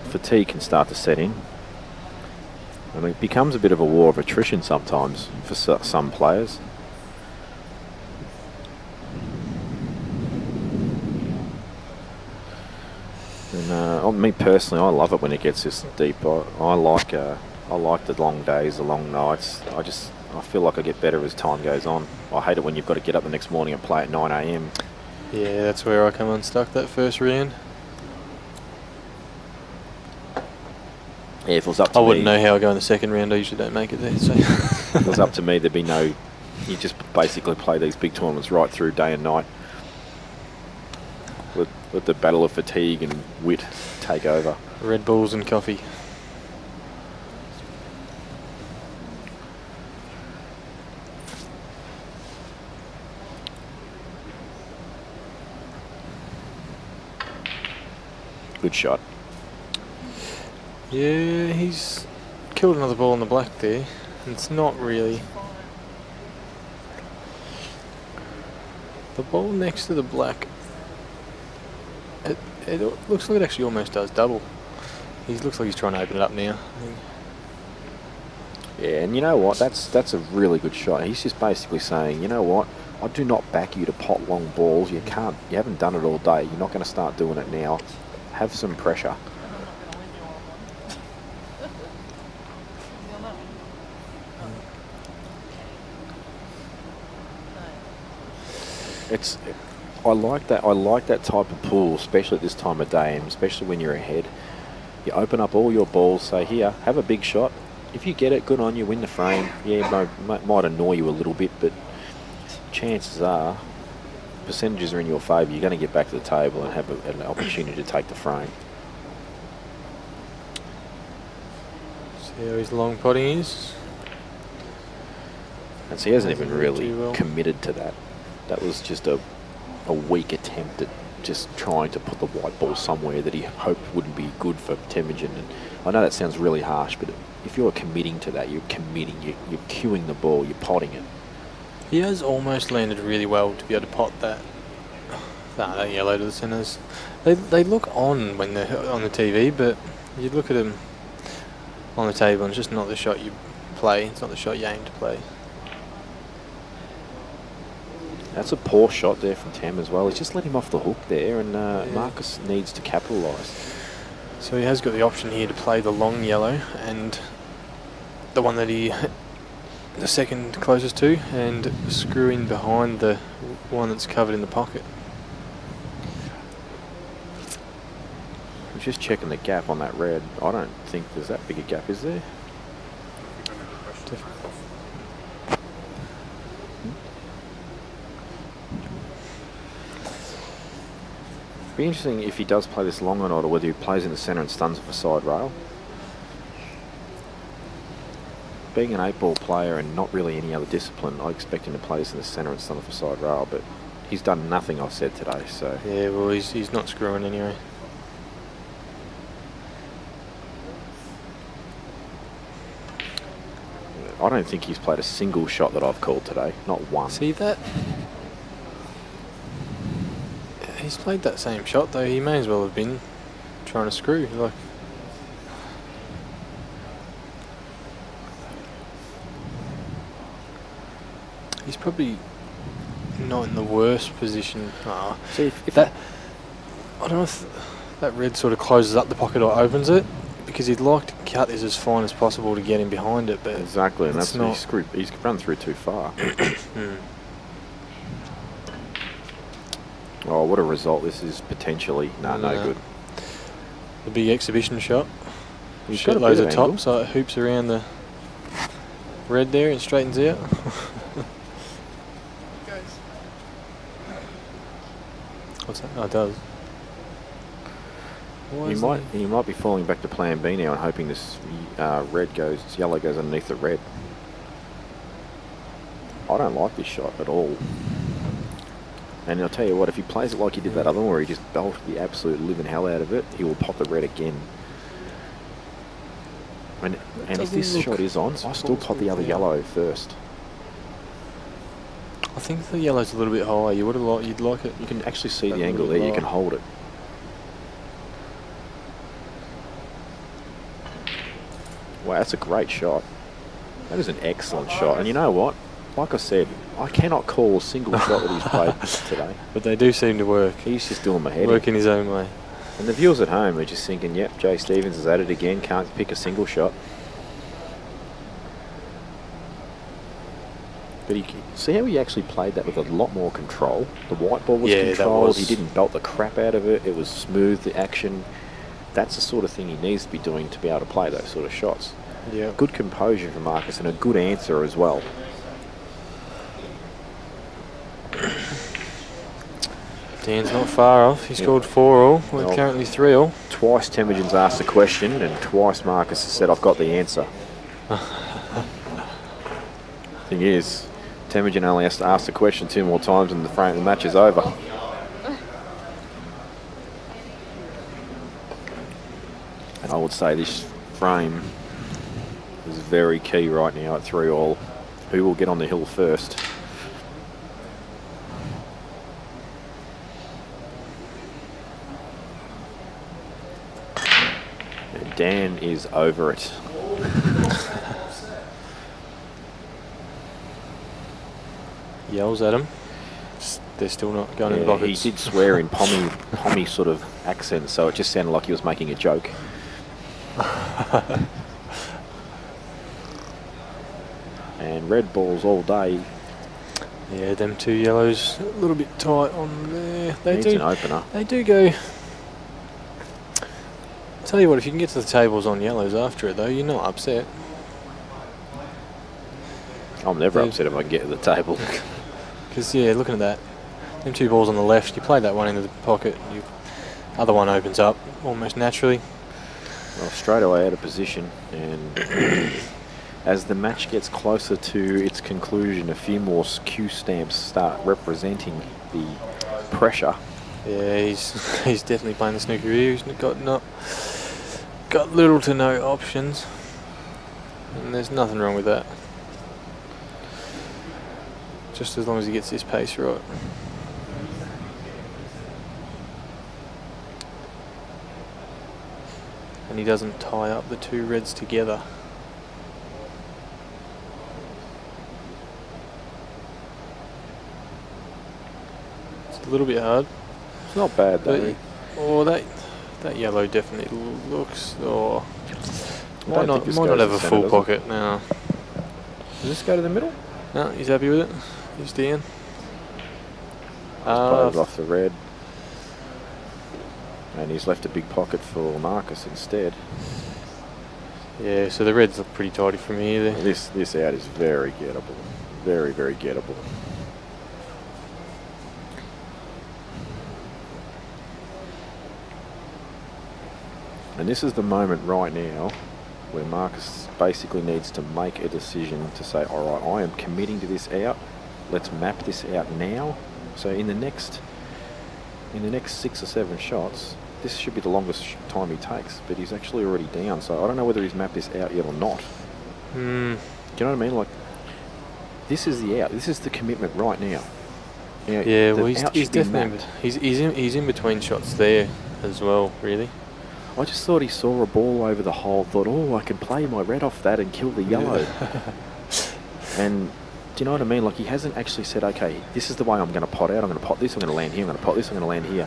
fatigue can start to set in. I mean, it becomes a bit of a war of attrition sometimes for some players. And me personally, I love it when it gets this deep. I like the long days, the long nights. I feel like I get better as time goes on. I hate it when you've got to get up the next morning and play at 9 AM. Yeah, that's where I come unstuck that first round. Yeah, if it was up to I me, wouldn't know how I go in the second round. I usually don't make it there. So if it was up to me, there'd be no. You just basically play these big tournaments right through day and night. Let the battle of fatigue and wit take over. Red Bulls and coffee. Good shot. Yeah, he's killed another ball on the black there. It's not really. The ball next to the black, it looks like it actually almost does double. He looks like he's trying to open it up now. Yeah, and you know what? That's a really good shot. He's just basically saying, you know what? I do not back you to pot long balls. You haven't done it all day. You're not going to start doing it now. Have some pressure. I like that. I like that type of pool, especially at this time of day, and especially when you're ahead. You open up all your balls. Say, here, have a big shot. If you get it, good on you. Win the frame. Yeah, might annoy you a little bit, but chances are, percentages are in your favour. You're going to get back to the table and have an opportunity to take the frame. See how his long potting is. And so he hasn't Hasn't even done really too well. committed to that. That was just a weak attempt at just trying to put the white ball somewhere that he hoped wouldn't be good for Temujin. And I know that sounds really harsh, but if you're committing to that, you're committing. You're cueing the ball. You're potting it. He has almost landed really well to be able to pot that. That yellow to the centres. They look on when they're on the TV, but you look at them on the table and it's just not the shot you play. It's not the shot you aim to play. That's a poor shot there from Tem as well. He's just let him off the hook there, and Marcus needs to capitalise. So he has got the option here to play the long yellow and the one that the second closest to, and screw in behind the one that's covered in the pocket. I'm just checking the gap on that red. I don't think there's that big a gap, is there? Be interesting if he does play this long or not, or whether he plays in the centre and stuns off a side rail. Being an 8-ball player and not really any other discipline, I expect him to play this in the centre and stun off a side rail, but he's done nothing I've said today, so... Yeah, well, he's not screwing anyway. I don't think he's played a single shot that I've called today, not one. See that? He's played that same shot though. He may as well have been trying to screw. Like, he's probably not in the worst position. See, if that, I don't know if that red sort of closes up the pocket or opens it, because he'd like to cut this as fine as possible to get him behind it, but exactly, and it's that's he's run through too far. Oh, what a result this is potentially. No good. The big exhibition shot. He's got a Shitloads bit of of top, angle. so it hoops around the red there and straightens out. What's that? Oh, it does. He might be falling back to plan B now and hoping this yellow goes underneath the red. I don't like this shot at all. And I'll tell you what, if he plays it like he did that other one where he just belted the absolute living hell out of it, he will pop the red again. And if this shot is on, I still pot the other yellow first. I think the yellow's a little bit high. You'd like it. You can actually see the angle there. You can hold it. Wow, that's a great shot. That is an excellent shot. And you know what? Like I said, I cannot call a single shot that he's played today. But they do seem to work. He's just doing my head Work in his own way. And the viewers at home are just thinking, yep, Jay Stevens is at it again, can't pick a single shot. But see how he actually played that with a lot more control? The white ball was controlled, he didn't belt the crap out of it, it was smooth, the action. That's the sort of thing he needs to be doing to be able to play those sort of shots. Yeah. Good composure from Marcus and a good answer as well. Dan's not far off. He scored 4-all. We're currently 3-all. Twice Temujin's asked the question and twice Marcus has said, I've got the answer. Thing is, Temujin only has to ask the question 2 more times and the match is over. And I would say this frame is very key right now at 3-all. Who will get on the hill first? And Dan is over it. Yells at him. They're still not going in the pockets. He did swear in pommy sort of accent, so it just sounded like he was making a joke. And red balls all day. Yeah, them 2 yellows a little bit tight on there. They Needs do. an opener. They do go. Tell you what, if you can get to the tables on yellows after it, though, you're not upset. I'm never upset if I can get to the table. Because yeah, looking at that, them 2 balls on the left, you play that one into the pocket, your other one opens up almost naturally. Well, straight away out of position, and as the match gets closer to its conclusion, a few more cue stamps start representing the pressure. Yeah, he's definitely playing the snooker here. He's got little to no options, and there's nothing wrong with that. Just as long as he gets his pace right. And he doesn't tie up the 2 reds together. It's a little bit hard. It's not bad though. Oh, that yellow definitely looks. Oh, might not this have goes a to full centre, does it? pocket now. Does this go to the middle? No, he's happy with it. He's down. Played it off the red. And he's left a big pocket for Marcus instead. Yeah, so the reds look pretty tidy from here. There. This out is very gettable. Very, very gettable. And this is the moment right now where Marcus basically needs to make a decision to say, all right, I am committing to this out. Let's map this out now. So in the next 6 or 7 shots, this should be the longest time he takes, but he's actually already down. So I don't know whether he's mapped this out yet or not. Do you know what I mean? Like, this is the out. This is the commitment right now. You know, Yeah, well, the he's out should be definitely mapped. he's in between shots there as well. Really. I just thought he saw a ball over the hole, thought, oh, I can play my red off that and kill the yellow. And do you know what I mean? Like, he hasn't actually said, okay, this is the way I'm going to pot out. I'm going to pot this, I'm going to land here, I'm going to pot this, I'm going to land here.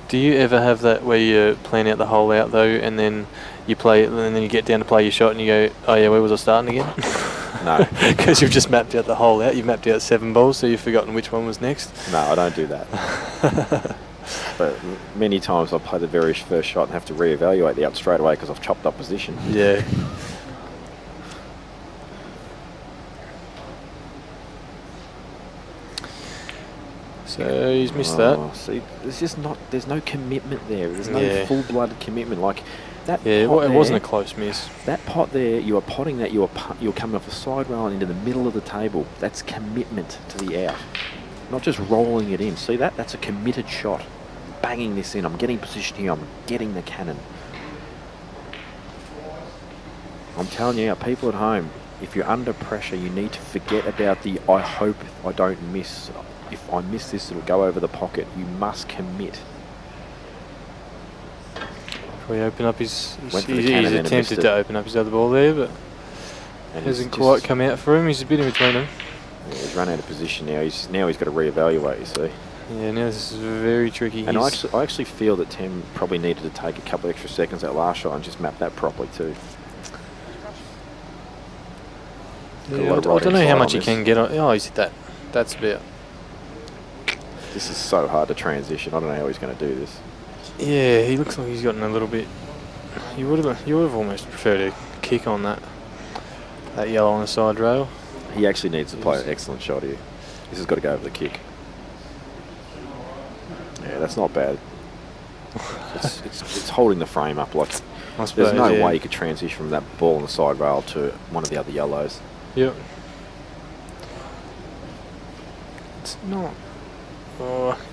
Do you ever have that where you plan out the hole out though, and then you play, and then you get down to play your shot, and you go, oh yeah, where was I starting again? No. Because you've just mapped out the hole out. You've mapped out 7 balls, so you've forgotten which one was next. No, I don't do that. But many times I play the very first shot and have to reevaluate the out straight away because I've chopped up position. Yeah. So he's missed that. See, there's no commitment there. There's no Yeah. full-blooded commitment. Like that. Yeah, pot it wasn't a there, close miss. That pot there, you are potting that. You are coming off the side rail and into the middle of the table. That's commitment to the out, not just rolling it in. See that? That's a committed shot. Banging this in. I'm getting position here. I'm getting the cannon. I'm telling you, people at home, if you're under pressure, you need to forget about the I hope I don't miss. If I miss this, it'll go over the pocket. You must commit. Probably open up his. Went for the He's cannon and missed attempted it. to open up his other ball there, but And hasn't he's quite just- come out for him. He's a bit in between them. Yeah, he's run out of position now. He's got to reevaluate. You see. Yeah, now this is very tricky. And I actually feel that Tim probably needed to take a couple extra seconds that last shot and just map that properly too. Yeah, I don't know how much he can get on. Oh, he's hit that. That's about. This is so hard to transition. I don't know how he's going to do this. Yeah, he looks like he's gotten a little bit. You would have almost preferred a kick on that yellow on the side rail. He actually needs to play an excellent shot here. This has got to go over the kick. Yeah, that's not bad. It's holding the frame up. Like, there's no way you could transition from that ball on the side rail to one of the other yellows. Yep. It's not.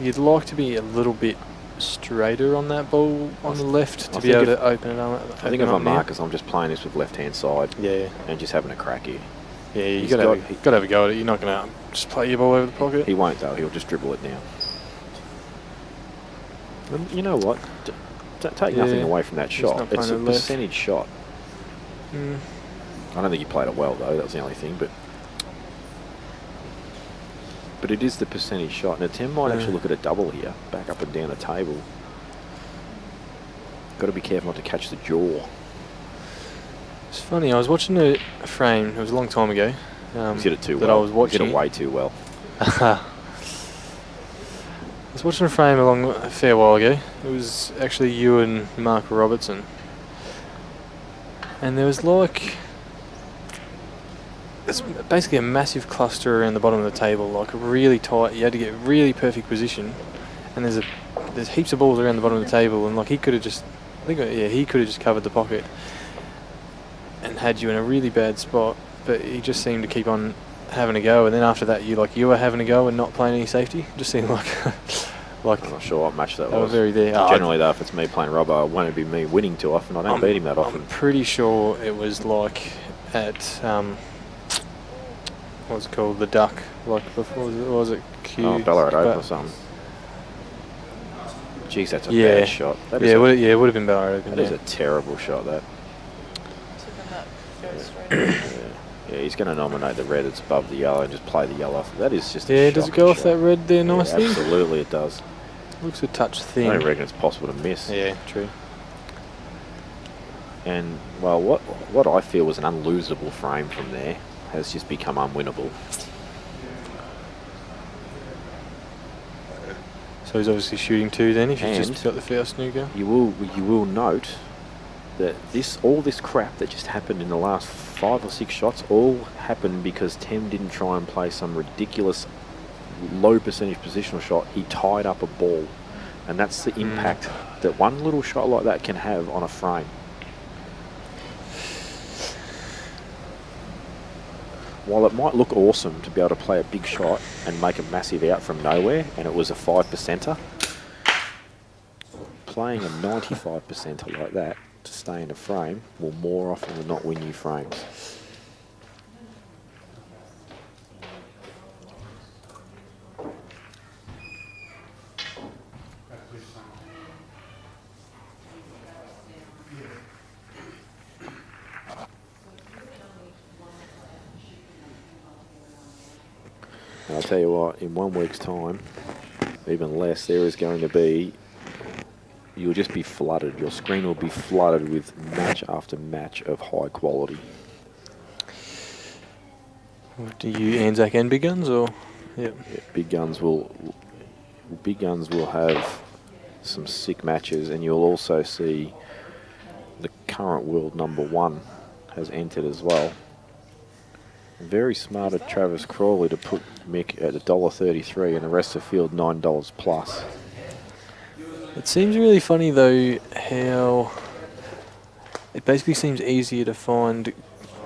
You'd like to be a little bit straighter on that ball on the left to be able to open it up. I think if I'm Marcus, I'm just playing this with left-hand side. Yeah. And just having a crack here. Yeah, you got to have a go at it. You're not going to just play your ball over the pocket. He won't though. He'll just dribble it down. And you know what? Take nothing away from that shot. It's a percentage shot. I don't think he played it well though. That was the only thing, but it is the percentage shot. Now Tim might actually look at a double here, back up and down the table. Got to be careful not to catch the jaw. It's funny. I was watching a frame. It was a long time ago. He's hit it too that well. I was watching. He's hit it way too well. I was watching a frame a fair while ago. It was actually you and Mark Robertson. And there was like... It's basically a massive cluster around the bottom of the table, like really tight. You had to get really perfect position. And there's heaps of balls around the bottom of the table, and like he could have just... he could have just covered the pocket and had you in a really bad spot, but he just seemed to keep on having a go, and then after that you were having a go and not playing any safety. Just seemed like I'm not sure what match that they were was. very there. Generally though, if it's me playing rubber, it won't be me winning too often. I don't beat him that often. I'm pretty sure it was like at what's it called, the Duck, like before, was it Q? Oh, Ballarat Open or something. Jeez, that's a bad shot. That is it would have been Ballarat Open. That is a terrible shot, that. Yeah, he's going to nominate the red that's above the yellow and just play the yellow. That is just a does it go off that red there nicely? Absolutely it does. Looks a touch thin. I don't reckon it's possible to miss. Yeah, true. And, well, what I feel was an unlosable frame from there has just become unwinnable. So he's obviously shooting 2 then, if he's just got the first snooker. You will note that all this crap that just happened in the last 5 or 6 shots all happened because Tem didn't try and play some ridiculous low percentage positional shot. He tied up a ball, and that's the impact that one little shot like that can have on a frame. While it might look awesome to be able to play a big shot and make a massive out from nowhere, and it was a 5%er, playing a 95%er like that to stay in a frame will more often than not win you frames. And I'll tell you what, in 1 week's time, even less, there is going to be, you'll just be flooded. Your screen will be flooded with match after match of high quality. Do you Anzac and Big Guns, or? Yep. Yeah, Big Guns will have some sick matches, and you'll also see the current world #1 has entered as well. Very smart of Travis Crawley to put Mick at $1.33 and the rest of the field $9 plus. It seems really funny though how it basically seems easier to find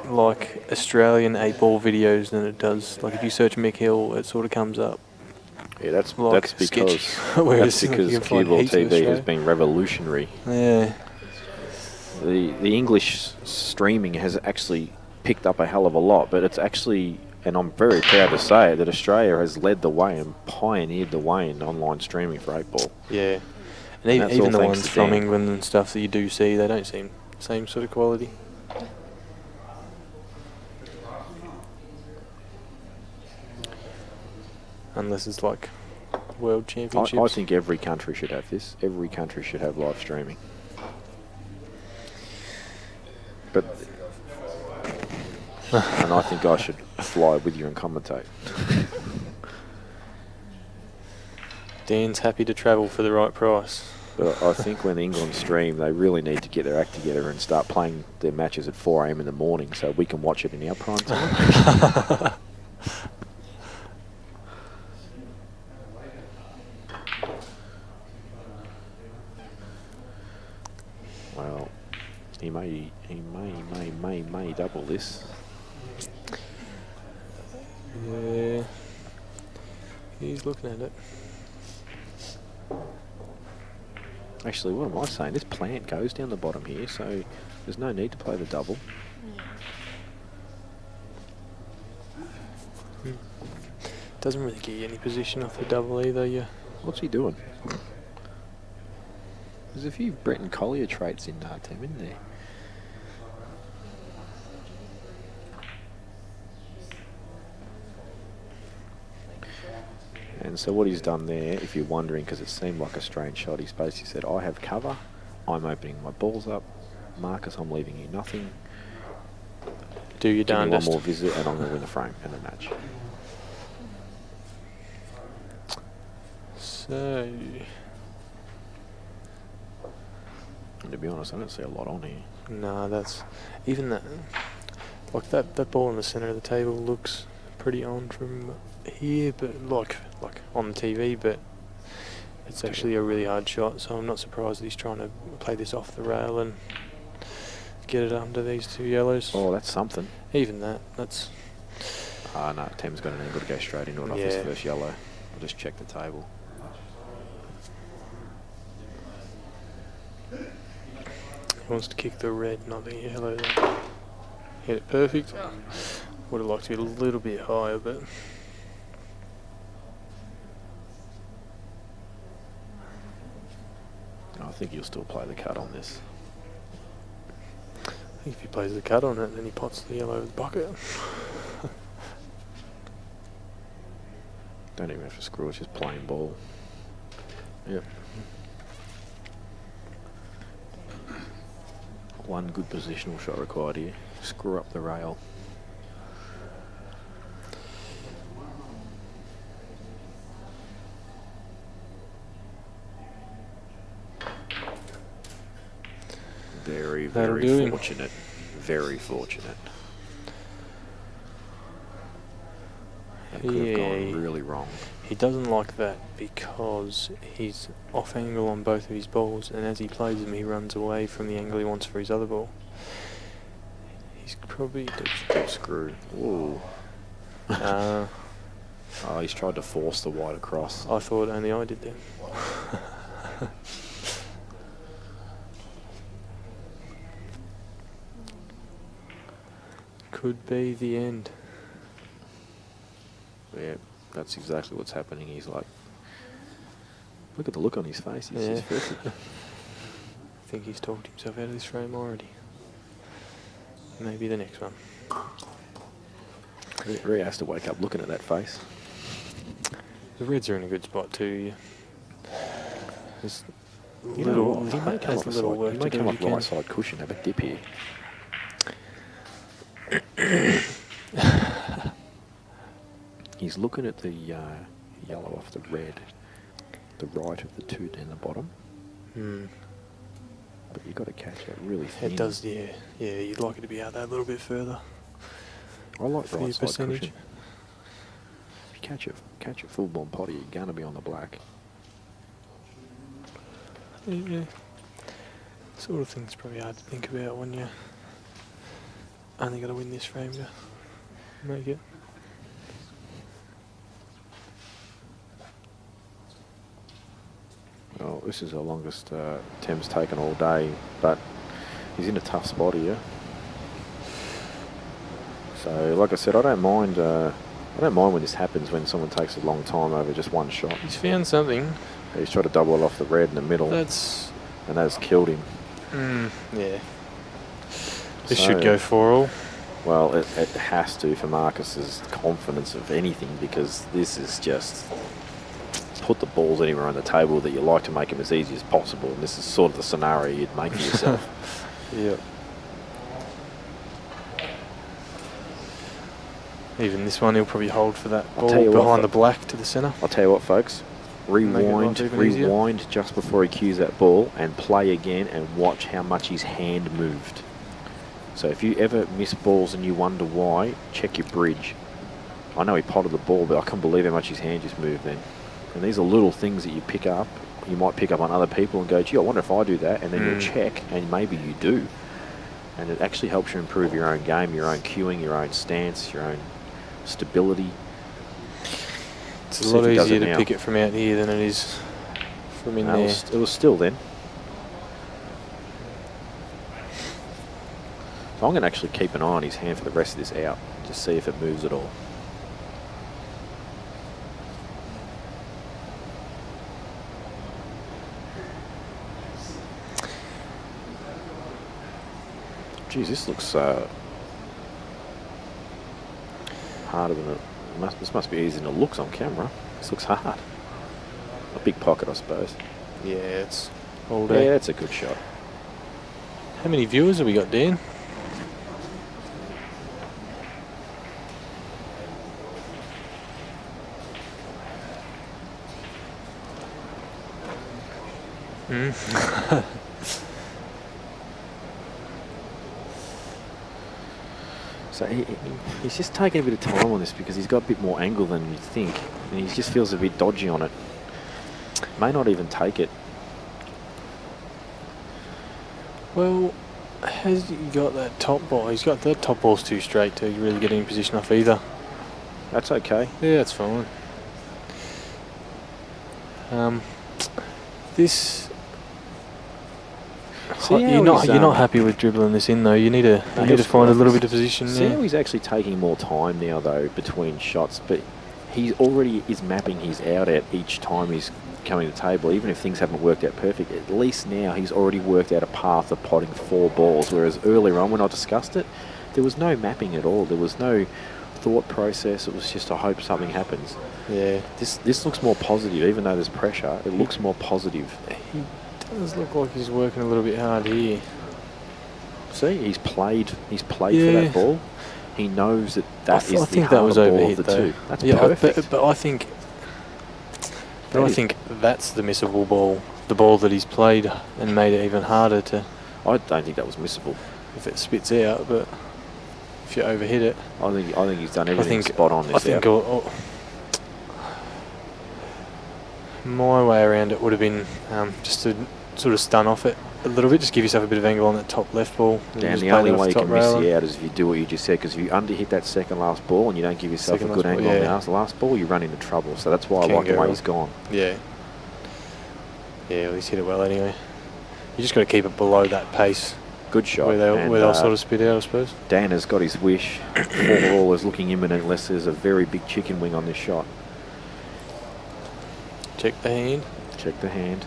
like Australian 8-ball videos than it does. Like if you search Mick Hill, it sort of comes up. Yeah, that's like because Whereas cue ball TV has been revolutionary. Yeah. The English streaming has actually picked up a hell of a lot, but it's actually, and I'm very proud to say it, that Australia has led the way and pioneered the way in online streaming for 8-ball. Yeah. And even the ones from England and stuff that you do see, they don't seem the same sort of quality. Unless it's like World Championships. I think every country should have this. Every country should have live streaming. But and I think I should fly with you and commentate. Dan's happy to travel for the right price. But I think when England stream, they really need to get their act together and start playing their matches at 4 AM in the morning so we can watch it in our prime time. Well, he may double this. Yeah, he's looking at it. Actually, what am I saying? This plant goes down the bottom here, so there's no need to play the double. Doesn't really get you any position off the double either. Yeah. What's he doing? There's a few Bretton Collier traits in our team, isn't there? And so what he's done there, if you're wondering, because it seemed like a strange shot, he's basically said, I have cover, I'm opening my balls up, Marcus, I'm leaving you nothing. Do your darndest. One more visit and I'm going to win the frame and the match. So, And to be honest, I don't see a lot on here. nah, that's even that. Like that ball in the centre of the table looks pretty on from here, but like on the TV, but it's actually a really hard shot. So I'm not surprised that he's trying to play this off the rail and get it under these two yellows. Oh, that's something. Even that's. Ah, no, Tim's got an angle to go straight into it off his first yellow. I'll just check the table. He wants to kick the red, not the yellow. Hit it perfect. Would have liked to be a little bit higher, but I think he'll still play the cut on this. I think if he plays the cut on it, then he pots the yellow with the bucket. Don't even have to screw, it's just plain ball. Yep. One good positional shot required here. Screw up the rail. Very, That'll very do him. fortunate. Very fortunate. That could have gone really wrong. He doesn't like that because he's off angle on both of his balls, and as he plays them, he runs away from the angle he wants for his other ball. He's probably deep screw. Ooh. Oh, he's tried to force the white across. I thought only I did that. Could be the end. Yeah, that's exactly what's happening. He's like, look at the look on his face. He's just filthy. I think he's talked himself out of this frame already. Maybe the next one. Ray has to wake up looking at that face. The reds are in a good spot too. There's You know what? He may come off, work he may to come do off if he right can. side cushion, have a dip here. He's looking at the yellow off the red, the right of the two down the bottom. But you've got to catch it really thin. It does, yeah. Yeah, you'd like it to be out there a little bit further. I like for right your side percentage. cushion. If you catch a full blown potty, you're going to be on the black. Yeah. Sort of thing's probably hard to think about when you only got to win this frame to make it. Well, this is the longest Tim's taken all day, but he's in a tough spot here. So, like I said, I don't mind when this happens, when someone takes a long time over just one shot. He's found something. He's tried to double it off the red in the middle. And that's killed him. Yeah. This should go 4-all. Well, it has to for Marcus's confidence of anything, because this is just put the balls anywhere on the table that you like to make them as easy as possible, and this is sort of the scenario you'd make for yourself. Yep. Even this one, he'll probably hold for that ball behind the black to the centre. I'll tell you what, folks. Rewind just before he cues that ball and play again and watch how much his hand moved. So if you ever miss balls and you wonder why, check your bridge. I know he potted the ball, but I can't believe how much his hand just moved then. And these are little things that you pick up. You might pick up on other people and go, gee, I wonder if I do that. And then you'll check, and maybe you do. And it actually helps you improve your own game, your own cueing, your own stance, your own stability. It's a lot easier to pick it from out here than it is from in there. It was still then. So I'm going to actually keep an eye on his hand for the rest of this out, to see if it moves at all. Geez, this looks harder than it. This must be easier than it looks on camera. This looks hard. A big pocket, I suppose. Yeah, it's all day. Yeah, it's a good shot. How many viewers have we got, Dan? Mm. So he's just taking a bit of time on this because he's got a bit more angle than you'd think, and he just feels a bit dodgy on it. May not even take it. Well, has he got that top ball? He's got that top ball's too straight to really get any position off either. That's okay. Yeah, that's fine. This. You're not happy with dribbling this in though. You need to find a little bit of position. See how he's actually taking more time now though between shots, but he already is mapping his out each time he's coming to the table. Even if things haven't worked out perfect, at least now he's already worked out a path of potting 4 balls. Whereas earlier on when I discussed it, there was no mapping at all. There was no thought process. It was just I hope something happens. Yeah. This looks more positive, even though there's pressure. It looks more positive. He does look like he's working a little bit hard here. See, he's played for that ball. He knows that I think that was overhit of the though. two. That's perfect. But I think that's the missable ball. The ball that he's played and made it even harder to. I don't think that was missable. If it spits out, but if you overhit it, I think he's done everything spot on. I think my way around it would have been just to sort of stun off it a little bit, just give yourself a bit of angle on that top left ball. And the only way you can miss you out is if you do what you just said, because if you underhit that second last ball and you don't give yourself a good angle on the last ball, you run into trouble. So that's why I like the way he's gone. Yeah. Yeah, well, he's hit it well anyway. You just got to keep it below that pace. Good shot. Where they'll sort of spit out, I suppose. Dan has got his wish. 4 all is looking imminent unless there's a very big chicken wing on this shot. Check the hand. Check the hand.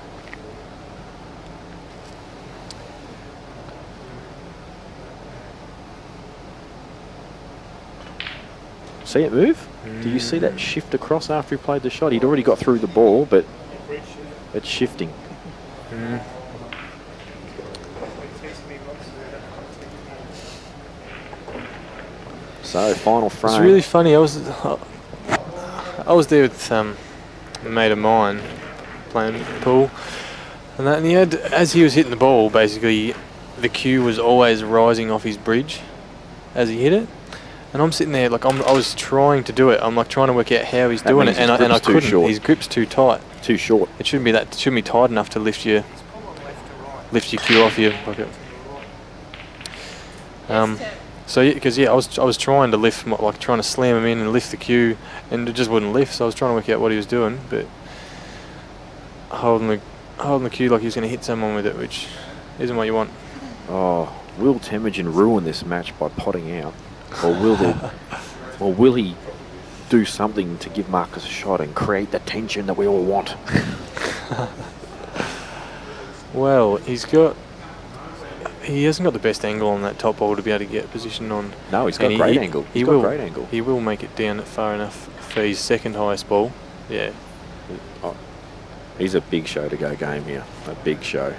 See it move? Do you see that shift across after he played the shot? He'd already got through the ball, but it's shifting. So final frame. It's really funny. I was there with a mate of mine playing pool, and he had, as he was hitting the ball, basically the cue was always rising off his bridge as he hit it. And I'm sitting there like I was trying to do it. I'm like trying to work out how he's doing it, and I couldn't. His grip's too tight, too short. It shouldn't be that. It shouldn't be tight enough to lift your cue off your pocket. So I was trying to lift, like trying to slam him in and lift the cue, and it just wouldn't lift. So I was trying to work out what he was doing, but holding the cue like he was going to hit someone with it, which isn't what you want. Oh, will Temujin ruin this match by potting out? Or will he do something to give Marcus a shot and create the tension that we all want? Well, he hasn't got the best angle on that top ball to be able to get position on. No, he's got great angle. He's got great angle. He will make it down far enough for his second highest ball. Yeah. Oh, he's a big show to go game here. A big show.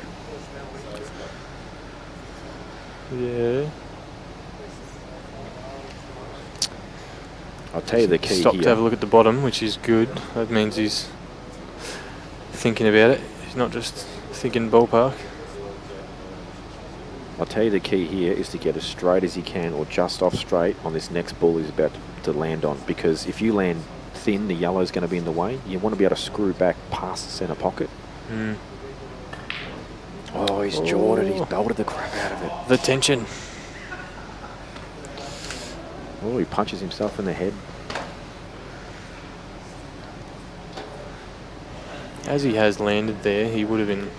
Yeah. I'll tell you the key Stopped here. to have a look at the bottom, which is good. That means he's thinking about it. He's not just thinking ballpark. I'll tell you the key here is to get as straight as he can or just off straight on this next ball he's about to land on. Because if you land thin, the yellow's going to be in the way. You want to be able to screw back past the centre pocket. Oh, he's jawed it. He's belted the crap out of it. The tension. Oh, he punches himself in the head. As he has landed there, he would have been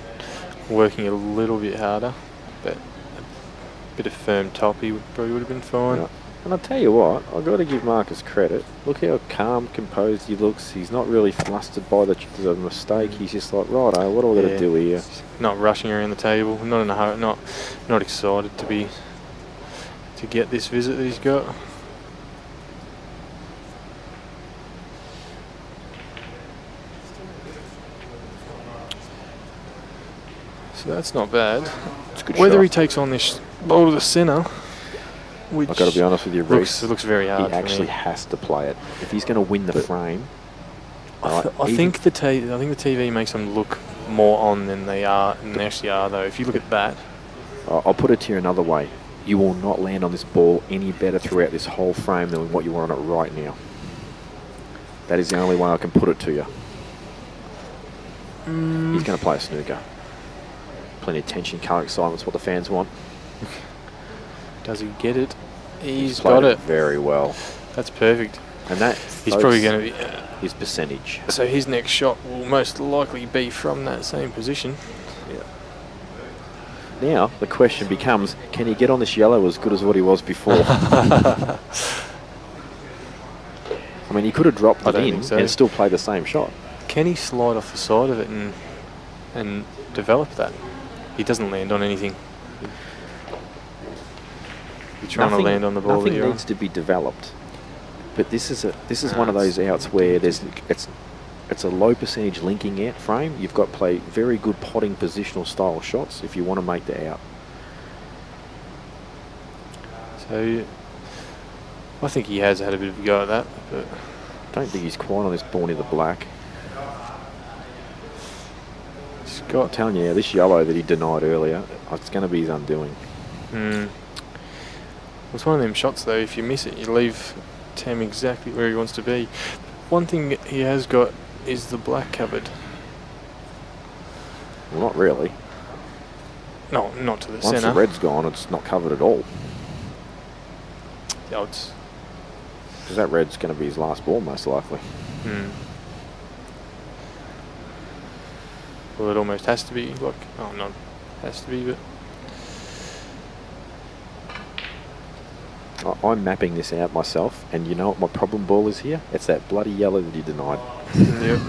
working a little bit harder, but a bit of firm top, he probably would have been fine. Yeah. And I'll tell you what, I've got to give Marcus credit. Look how calm, composed he looks. He's not really flustered by the mistake. He's just like, righto, what do I got to do here? Not rushing around the table, not in a hurry, not excited to get this visit that he's got. So that's not bad. It's a good Whether shot. he takes on this ball to the centre, which I've got to be honest with you, Reece. looks very hard. He actually has to play it if he's going to win the frame. I think the TV makes him look more on than they actually are, though. If you look at that, I'll put it to you another way. You will not land on this ball any better throughout this whole frame than what you are on it right now. That is the only way I can put it to you. He's going to play a snooker. Plenty of tension, color, excitement, what the fans want. Does he get it? He's played got it very well. That's perfect. And that he's probably going to be his percentage. So his next shot will most likely be from that same position. Yeah. Now the question becomes: can he get on this yellow as good as what he was before? I mean, he could have dropped it in and still play the same shot. Can he slide off the side of it and develop that? He doesn't land on anything. You're trying to land on the ball. Nothing needs to be developed. But this is one of those outs where it's a low percentage linking out frame. You've got to play very good potting positional style shots if you want to make the out. So I think he has had a bit of a go at that, but I don't think he's quite on this ball near the black. I'm telling you, this yellow that he denied earlier, it's going to be his undoing. It's one of them shots though, if you miss it, you leave Tam exactly where he wants to be. One thing he has got is the black covered. Well, not really. No, not to the centre. Once the red's gone, it's not covered at all. Yeah, it's because that red's going to be his last ball, most likely. Well, it almost has to be. Look, oh, not has to be, but I'm mapping this out myself, and you know what my problem ball is here? It's that bloody yellow that he denied. Yep.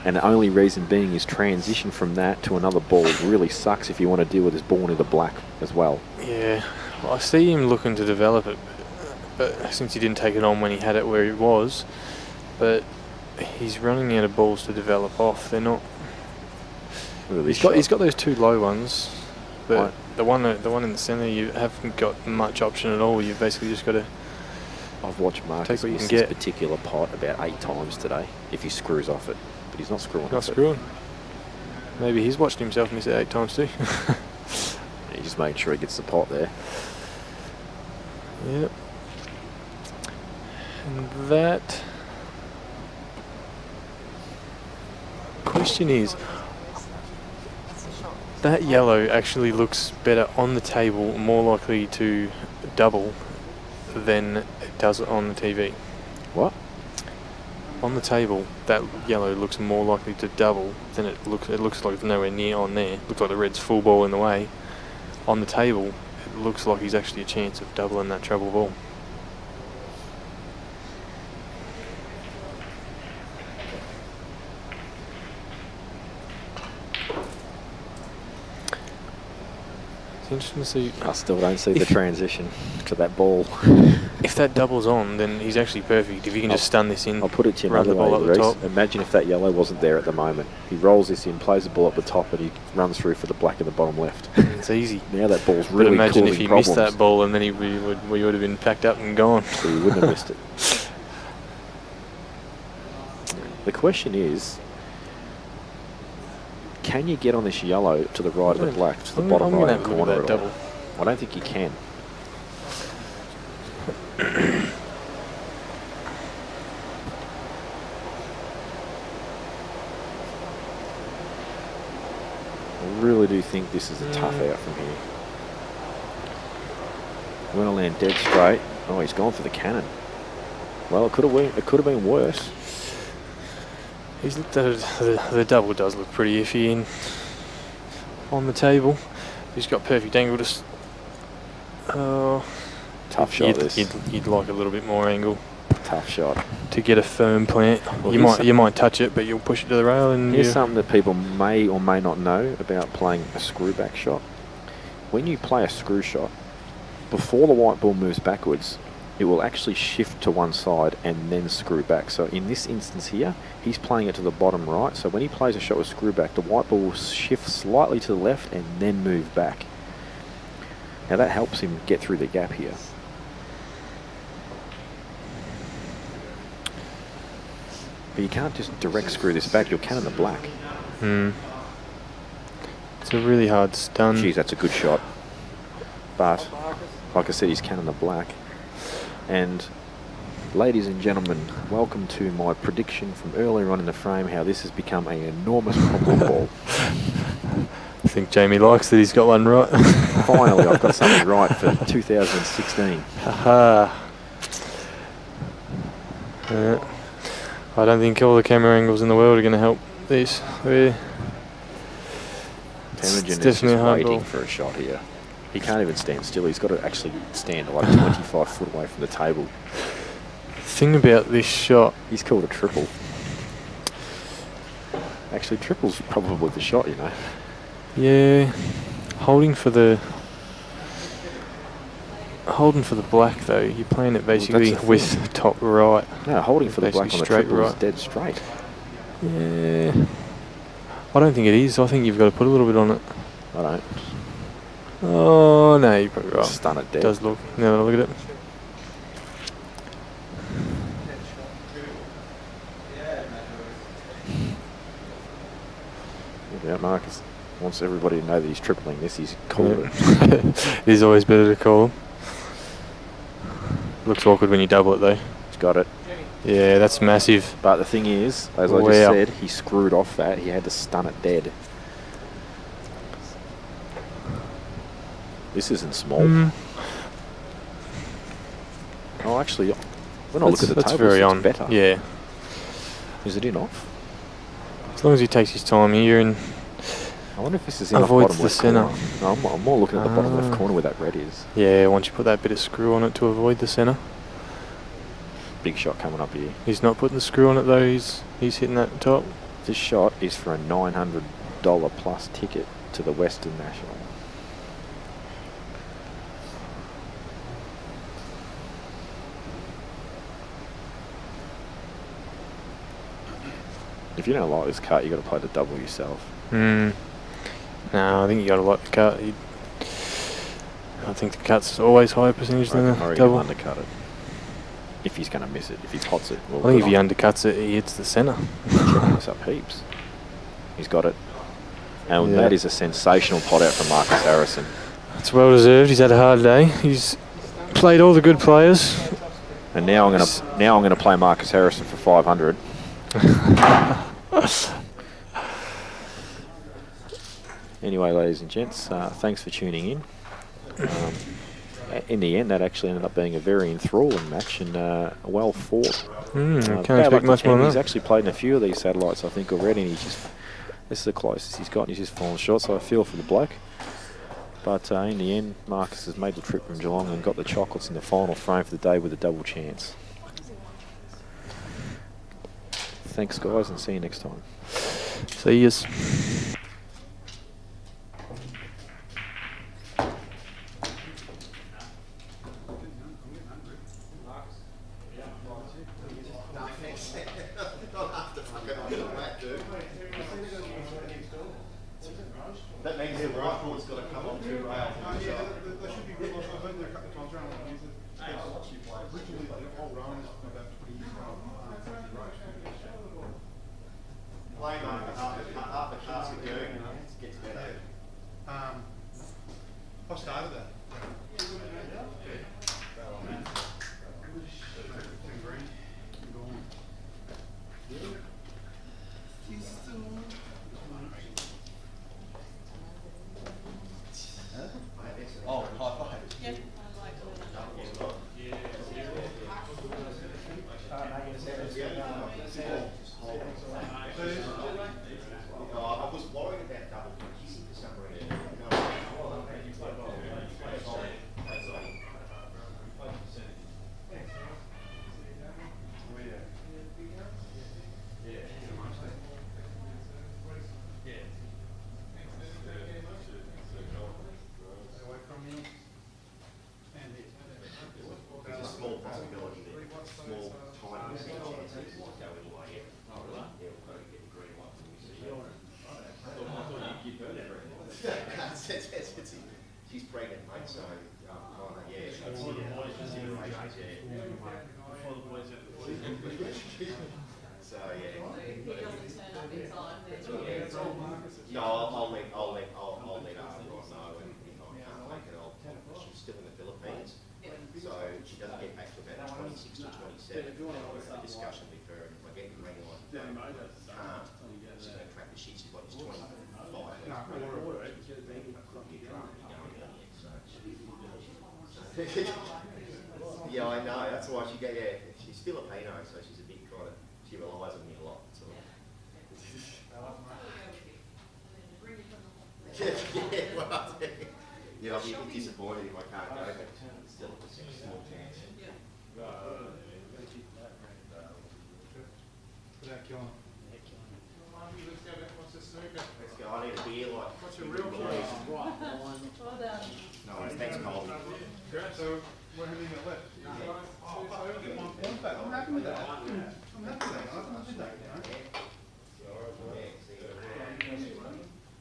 And the only reason being is transition from that to another ball really sucks if you want to deal with this ball into the black as well. Yeah, well, I see him looking to develop it, but since he didn't take it on when he had it where he was, but he's running out of balls to develop off. They're not. He's got those two low ones, but the one in the centre, you haven't got much option at all. You've basically just got to. I've watched Marcus miss this particular pot about 8 times today. If he screws off it, but he's not screwing. Not screwing. Maybe he's watched himself miss it 8 times too. He's just making sure he gets the pot there. Yep. And that question is, that yellow actually looks better on the table, more likely to double than it does on the TV. What? On the table, that yellow looks more likely to double than it looks. It looks like it's nowhere near on there. Looks like the red's full ball in the way. On the table, it looks like he's actually a chance of doubling that treble ball. Interesting to see. I still don't see the transition to that ball. If that doubles on, then he's actually perfect. If you can just stun this in, I'll put it to you run the ball up the top. Imagine if that yellow wasn't there at the moment. He rolls this in, plays the ball up the top, and he runs through for the black in the bottom left. It's easy. Now that ball's really But imagine causing if he problems. missed that ball and then we would have been packed up and gone. So he wouldn't have missed it. The question is, can you get on this yellow to the right of the black, to the bottom right hand corner at all? I don't think you can. I really do think this is a tough out from here. I'm going to land dead straight. Oh, he's gone for the cannon. Well, it could have been worse. He's looked at it, the double does look pretty iffy on the table. He's got perfect angle to. Tough shot. You'd like a little bit more angle. Tough shot to get a firm plant. Well, you might touch it, but you'll push it to the rail. And here's something that people may or may not know about playing a screw back shot. When you play a screw shot, before the white ball moves backwards, it will actually shift to one side and then screw back. So in this instance here, he's playing it to the bottom right. So when he plays a shot with screw back, the white ball will shift slightly to the left and then move back. Now that helps him get through the gap here. But you can't just direct screw this back, you'll cannon the black. It's a really hard stun. Geez, that's a good shot. But, like I said, he's cannon the black. And, ladies and gentlemen, welcome to my prediction from earlier on in the frame, how this has become an enormous problem ball. I think Jamie likes that he's got one right. Finally, I've got something right for 2016. Aha. I don't think all the camera angles in the world are going to help this. Really. Temujin is definitely a just hard waiting ball. for a shot here. He can't even stand still. He's got to actually stand like 25 foot away from the table. Thing about this shot, he's called a triple. Actually, triple's probably the shot, you know. yeah, holding for the black though. You're playing it basically the with thing. top right. No, holding for the black on the straight triple is right. dead straight. Yeah, I don't think it is. I think you've got to put a little bit on it. I don't. Oh no, you're probably right. Stun it dead. It does look. Now look at it. Yeah, Marcus wants everybody to know that he's tripling this. He's called it. It is always better to call. Looks awkward when you double it though. He's got it. Yeah, that's massive. But the thing is, as I just said, he screwed off that. He had to stun it dead. This isn't small. Oh, actually, when I look at the that's tables, very it's on. better. Yeah. Is it in off? As long as he takes his time here and I wonder if this is in off avoids bottom the left centre. corner. No, I'm more looking at the bottom left corner where that red is. Yeah, once you put that bit of screw on it to avoid the centre. Big shot coming up here. He's not putting the screw on it though. He's hitting that top. This shot is for a $900 plus ticket to the Western National. If you don't like this cut, you got to play the double yourself. No, I think you got to like the cut. I think the cut's always higher percentage than the Murray double. can undercut it. If he's going to miss it, if he pots it. Well, I think if he undercuts it, he hits the centre. This up heaps. He's got it. And that is a sensational pot out from Marcus Harrison. It's well deserved. He's had a hard day. He's played all the good players. And now I'm going to play Marcus Harrison for 500. Anyway, ladies and gents, thanks for tuning in. In the end, that actually ended up being a very enthralling match and well fought. Can't expect much more than He's that. actually played in a few of these satellites, I think, already, and this is the closest he's got, and he's just fallen short, so I feel for the bloke. But in the end, Marcus has made the trip from Geelong and got the chocolates in the final frame for the day with a double chance. Thanks, guys, and see you next time. See yous. That means the rifle's got to come on two rails. They should be good. I've been there a couple of times around when I use it. Literally, the whole run is about 20 years old. Playing on up the cars with you, it gets better. I started that. Oh, high five. Yeah. I was worried about double kissing for some reason. There's a small possibility that small, tiny chances will go in my head. Oh, really? Yeah, we've got to get the green light from She's pregnant, mate, so, yeah. So, yeah. No, I'll said, a discussion with her, and if I get you ready on, she's going to crack the shit. She's got this 25 weeks. She's been a crooked drunk going down yet, so. Yeah, I know. That's why she's Filipino, so she's a bit kind of, she relies on me a lot. So. Yeah, I'll be a bit disappointed if I can't go, but still a small chance. Without killing it. Let's go. I need a beer, like. What's your real choice? Well done. No worries, thanks, Colby. So, what have you got left? So I get 1 point back. I'm happy with that. I'm happy with that. I'm happy with that, you know.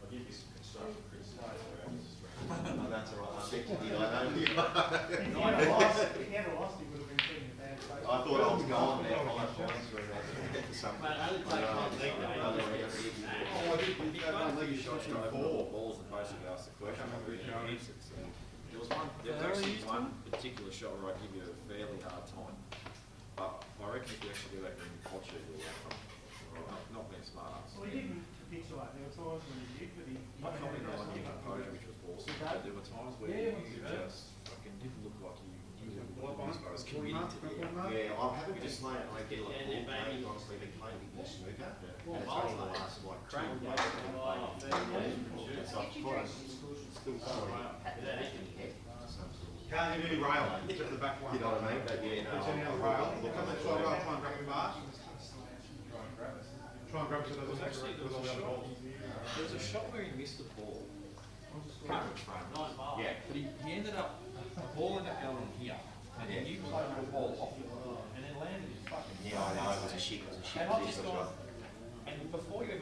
I'll give you some constructive criticism. Oh, that's all right. I bet you did. I know you. If he had lost, he would have been putting a bad face. I thought I was gone there. 5 points for something. balls and basically asked the question. There was actually one particular shot where I give you a fairly hard time. But I reckon if you actually do that in culture, you'll not being smart ass. Well, he didn't capitulate. There were times when he did, but he. I commented on your composure, which was awesome. But there were times where you just fucking didn't look like you was committed to the end. Yeah, I'm happy to just play it. I get like ball playing. Honestly, been playing a bit more snooker, and it's only the last like 2 years. So I thought I was still sort of making your head to some sort of. Can't hit any rail, except for the back one. You know what I mean? But yeah, no. It's any other rail. Look, I'm not sure I'll try and grab it fast. Try and grab it so it doesn't Actually, with all the other balls. there was a shot where he missed the ball. Can't remember. Yeah. But he ended up balling it down here. And then you played the ball off it. And then landed his fucking. Yeah, I know. It was a shit And I just position. thought, and before you ever